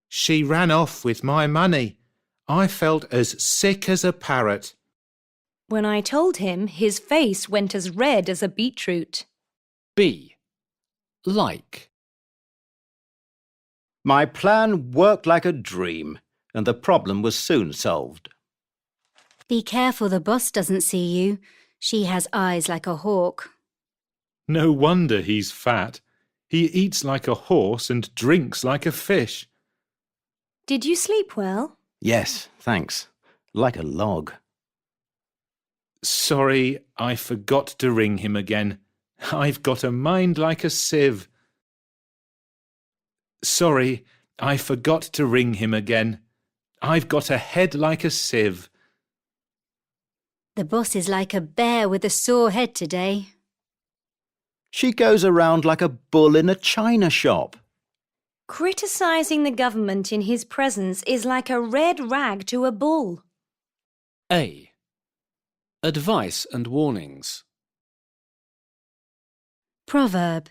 She ran off with my money. I felt as sick as a parrot. When I told him, his face went as red as a beetroot. B. Like. My plan worked like a dream, and the problem was soon solved. Be careful the boss doesn't see you. She has eyes like a hawk. No wonder he's fat. He eats like a horse and drinks like a fish. Did you sleep well? Yes, thanks. Like a log. Sorry, I forgot to ring him again. I've got a mind like a sieve. Sorry, I forgot to ring him again. I've got a head like a sieve. The boss is like a bear with a sore head today. She goes around like a bull in a china shop. Criticising the government in his presence is like a red rag to a bull. A. Advice and warnings. Proverb.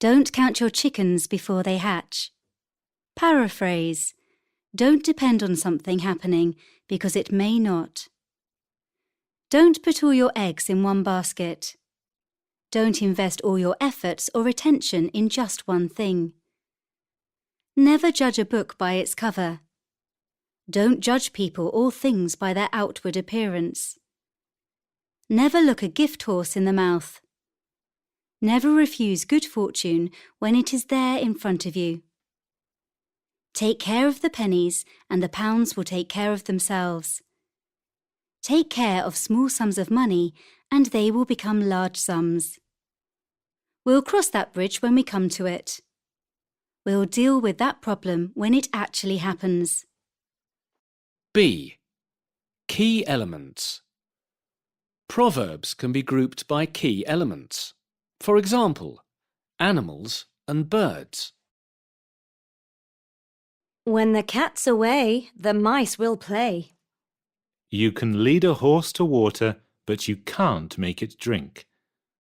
Don't count your chickens before they hatch. Paraphrase. Don't depend on something happening because it may not. Don't put all your eggs in one basket. Don't invest all your efforts or attention in just one thing. Never judge a book by its cover. Don't judge people or things by their outward appearance. Never look a gift horse in the mouth. Never refuse good fortune when it is there in front of you. Take care of the pennies and the pounds will take care of themselves. Take care of small sums of money and they will become large sums. We'll cross that bridge when we come to it. We'll deal with that problem when it actually happens. B. Key elements. Proverbs can be grouped by key elements. For example, animals and birds. When the cat's away, the mice will play. You can lead a horse to water, but you can't make it drink.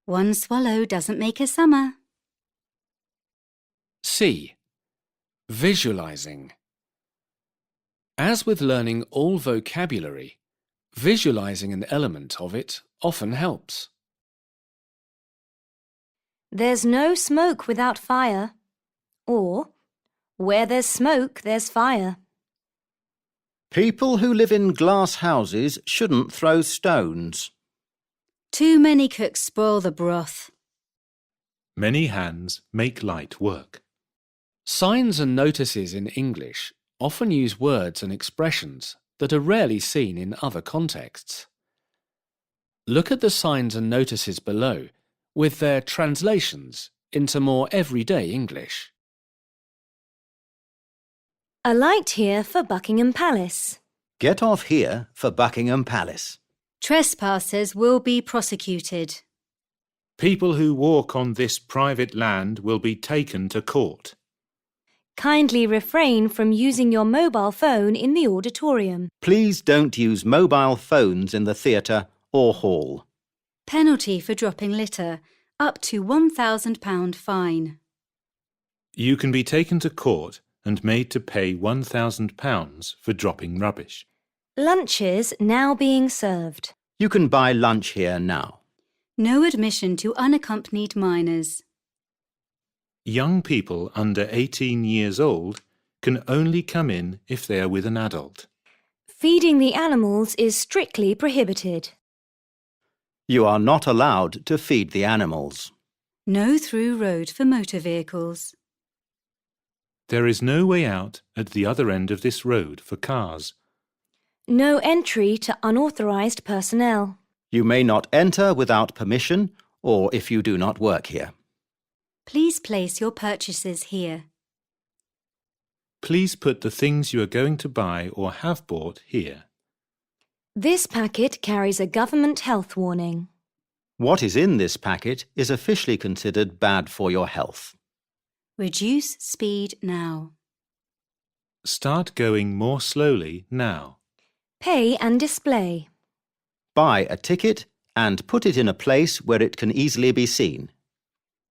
One swallow doesn't make a summer. C. Visualizing. As with learning all vocabulary, visualizing an element of it often helps. There's no smoke without fire. Or, where there's smoke, there's fire. People who live in glass houses shouldn't throw stones. Too many cooks spoil the broth. Many hands make light work. Signs and notices in English often use words and expressions that are rarely seen in other contexts. Look at the signs and notices below with their translations into more everyday English. Alight here for Buckingham Palace. Get off here for Buckingham Palace. Trespassers will be prosecuted. People who walk on this private land will be taken to court. Kindly refrain from using your mobile phone in the auditorium. Please don't use mobile phones in the theatre or hall. Penalty for dropping litter, up to £1,000 fine. You can be taken to court and made to pay £1,000 for dropping rubbish. Lunches now being served. You can buy lunch here now. No admission to unaccompanied minors. Young people under 18 years old can only come in if they are with an adult. Feeding the animals is strictly prohibited. You are not allowed to feed the animals. No through road for motor vehicles. There is no way out at the other end of this road for cars. No entry to unauthorised personnel. You may not enter without permission or if you do not work here. Please place your purchases here. Please put the things you are going to buy or have bought here. This packet carries a government health warning. What is in this packet is officially considered bad for your health. Reduce speed now. Start going more slowly now. Pay and display. Buy a ticket and put it in a place where it can easily be seen.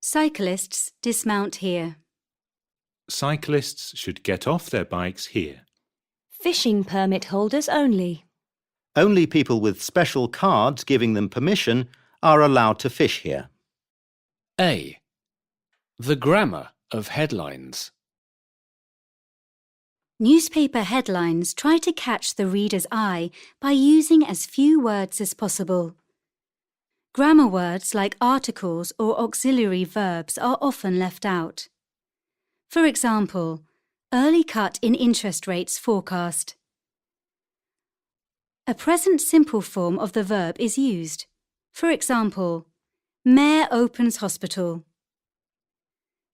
Cyclists dismount here. Cyclists should get off their bikes here. Fishing permit holders only. Only people with special cards giving them permission are allowed to fish here. A. The grammar of headlines. Newspaper headlines try to catch the reader's eye by using as few words as possible. Grammar words like articles or auxiliary verbs are often left out. For example, early cut in interest rates forecast. A present simple form of the verb is used. For example, Mayor opens hospital.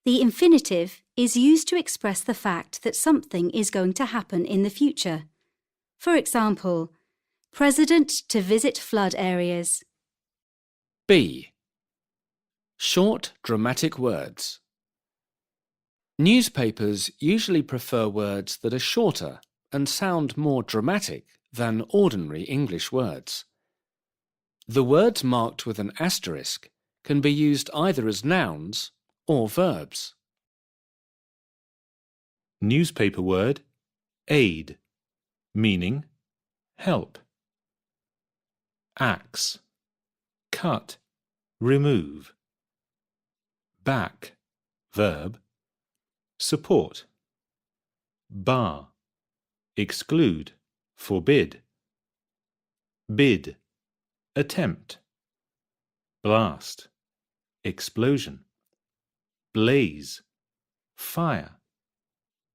The infinitive is used to express the fact that something is going to happen in the future. For example, President to visit flood areas. B. Short dramatic words. Newspapers usually prefer words that are shorter and sound more dramatic than ordinary English words. The words marked with an asterisk can be used either as nouns or verbs. Newspaper word aid, meaning help. Axe, cut, remove. Back, verb, support. Bar, exclude, forbid. Bid, attempt. Blast, explosion. Blaze, fire.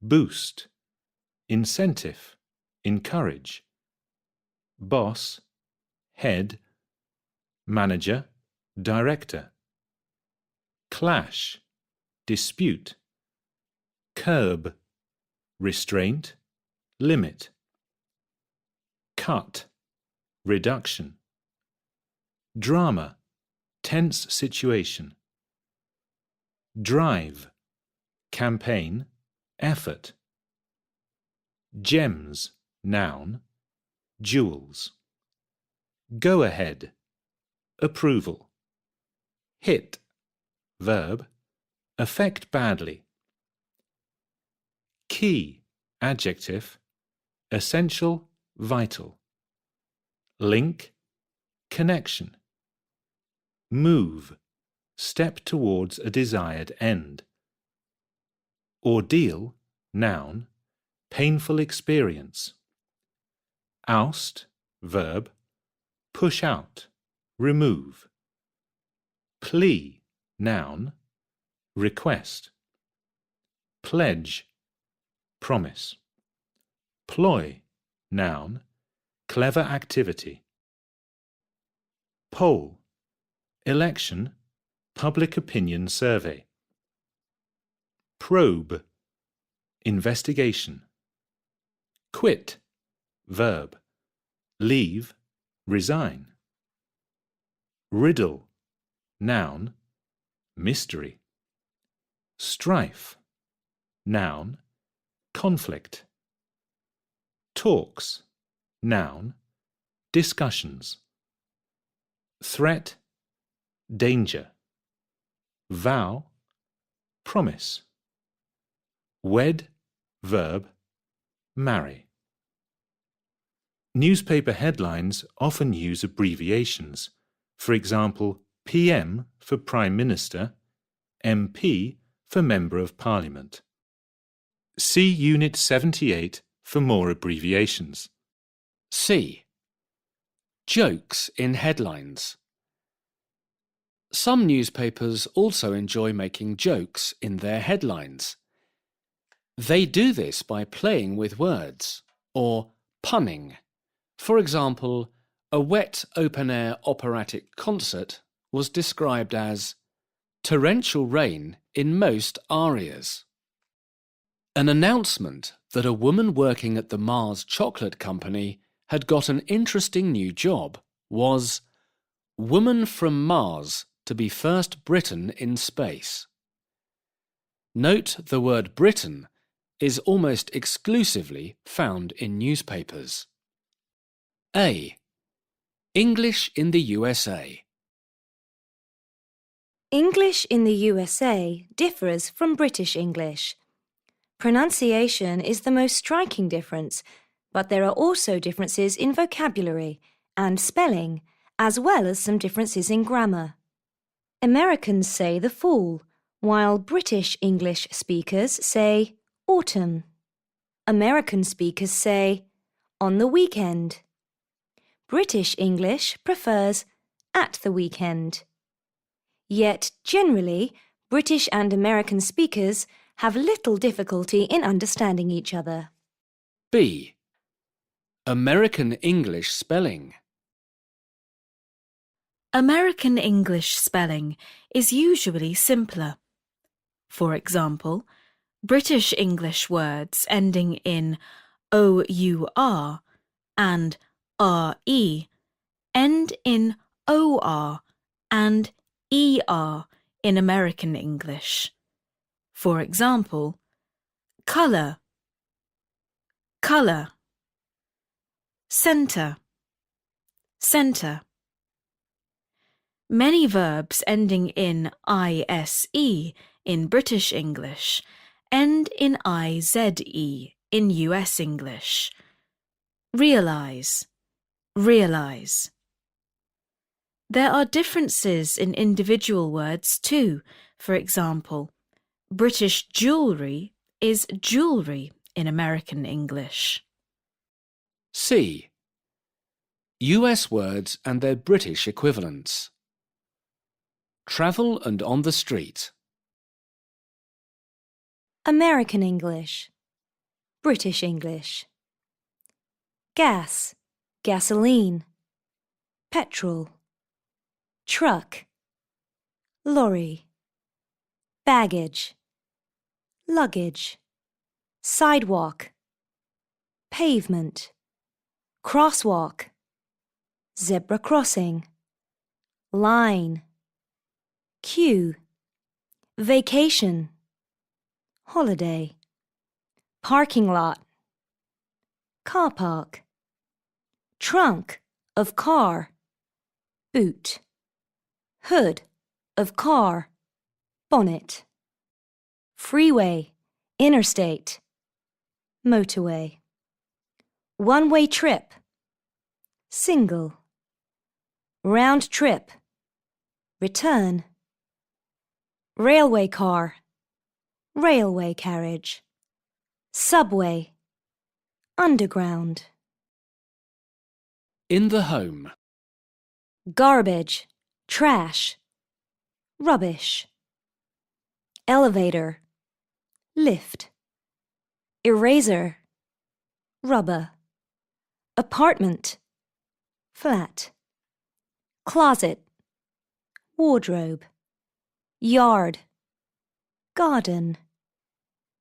Boost, incentive, encourage. Boss, head. Manager, director. Clash, dispute. Curb, restraint, limit. Cut, reduction. Drama, tense situation. Drive, campaign, effort. Gems, noun, jewels. Go ahead, approval. Hit, verb, affect badly. Key, adjective, essential, vital. Link, connection. Move, step towards a desired end. Ordeal, noun, painful experience. Oust, verb, push out, remove. Plea, noun, request. Pledge, promise. Ploy, noun, clever activity. Poll, election, public opinion survey. Probe, investigation. Quit, verb, leave, resign. Riddle, noun, mystery. Strife, noun, conflict. Talks, noun, discussions. Threat, danger. Vow, promise. Wed, verb, marry. Newspaper headlines often use abbreviations. For example, PM for Prime Minister, MP for Member of Parliament. See Unit 78 for more abbreviations. C. Jokes in headlines. Some newspapers also enjoy making jokes in their headlines. They do this by playing with words, or punning. For example, a wet open-air operatic concert was described as torrential rain in most arias. An announcement that a woman working at the Mars Chocolate Company had got an interesting new job was Woman from Mars to be first Briton in space. Note the word Britain is almost exclusively found in newspapers. A. English in the USA. English in the USA differs from British English. Pronunciation is the most striking difference, but there are also differences in vocabulary and spelling, as well as some differences in grammar. Americans say the fall, while British English speakers say autumn. American speakers say on the weekend. British English prefers at the weekend. Yet, generally, British and American speakers have little difficulty in understanding each other. B. American English spelling. American English spelling is usually simpler. For example, British English words ending in OUR and RE end in OR and ER in American English. For example, colour, colour, centre, centre. Many verbs ending in ISE in British English end in IZE in US English. Realise, realise. There are differences in individual words too. For example, British jewellery is jewellery in American English. C. US words and their British equivalents. Travel and on the street. American English, British English. Gas, gasoline. Petrol, truck, lorry. Baggage, luggage. Sidewalk, pavement. Crosswalk, zebra crossing. Line, queue. Vacation, holiday. Parking lot, car park. Trunk of car, boot. Hood of car, bonnet. Freeway, interstate, motorway. One-way trip, single. Round trip, return. Railway car, railway carriage. Subway, underground. In the home. Garbage, trash, rubbish. Elevator, lift. Eraser, rubber. Apartment, flat. Closet, wardrobe. Yard, garden.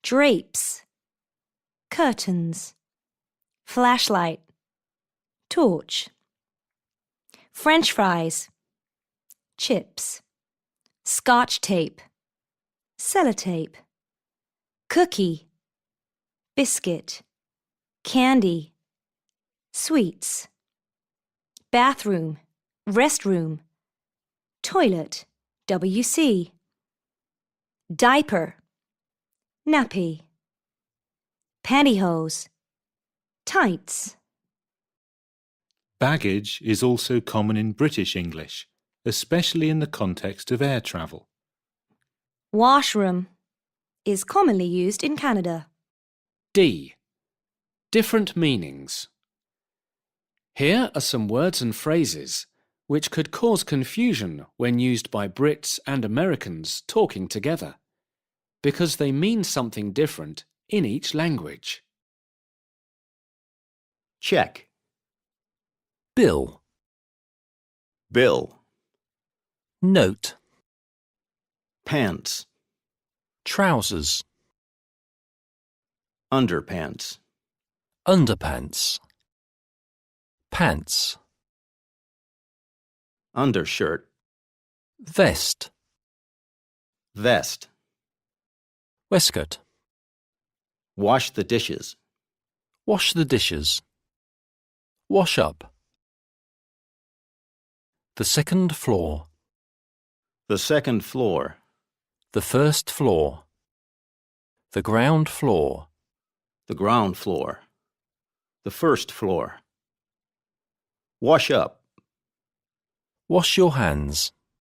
Drapes, curtains. Flashlight, torch. French fries, chips. Scotch tape, sellotape. Cookie, biscuit. Candy, sweets. Bathroom, restroom. Toilet, WC. Diaper, nappy. Pantyhose, tights. Baggage is also common in British English, especially in the context of air travel. Washroom is commonly used in Canada. D. Different meanings. Here are some words and phrases which could cause confusion when used by Brits and Americans talking together, because they mean something different in each language. Check. Bill. Bill. Note. Pants. Trousers. Underpants. Underpants. Pants. Undershirt. Vest. Vest. Waistcoat. Wash the dishes. Wash the dishes. Wash up. The second floor. The second floor. The first floor. The ground floor. The ground floor. The first floor. Wash up. Wash your hands.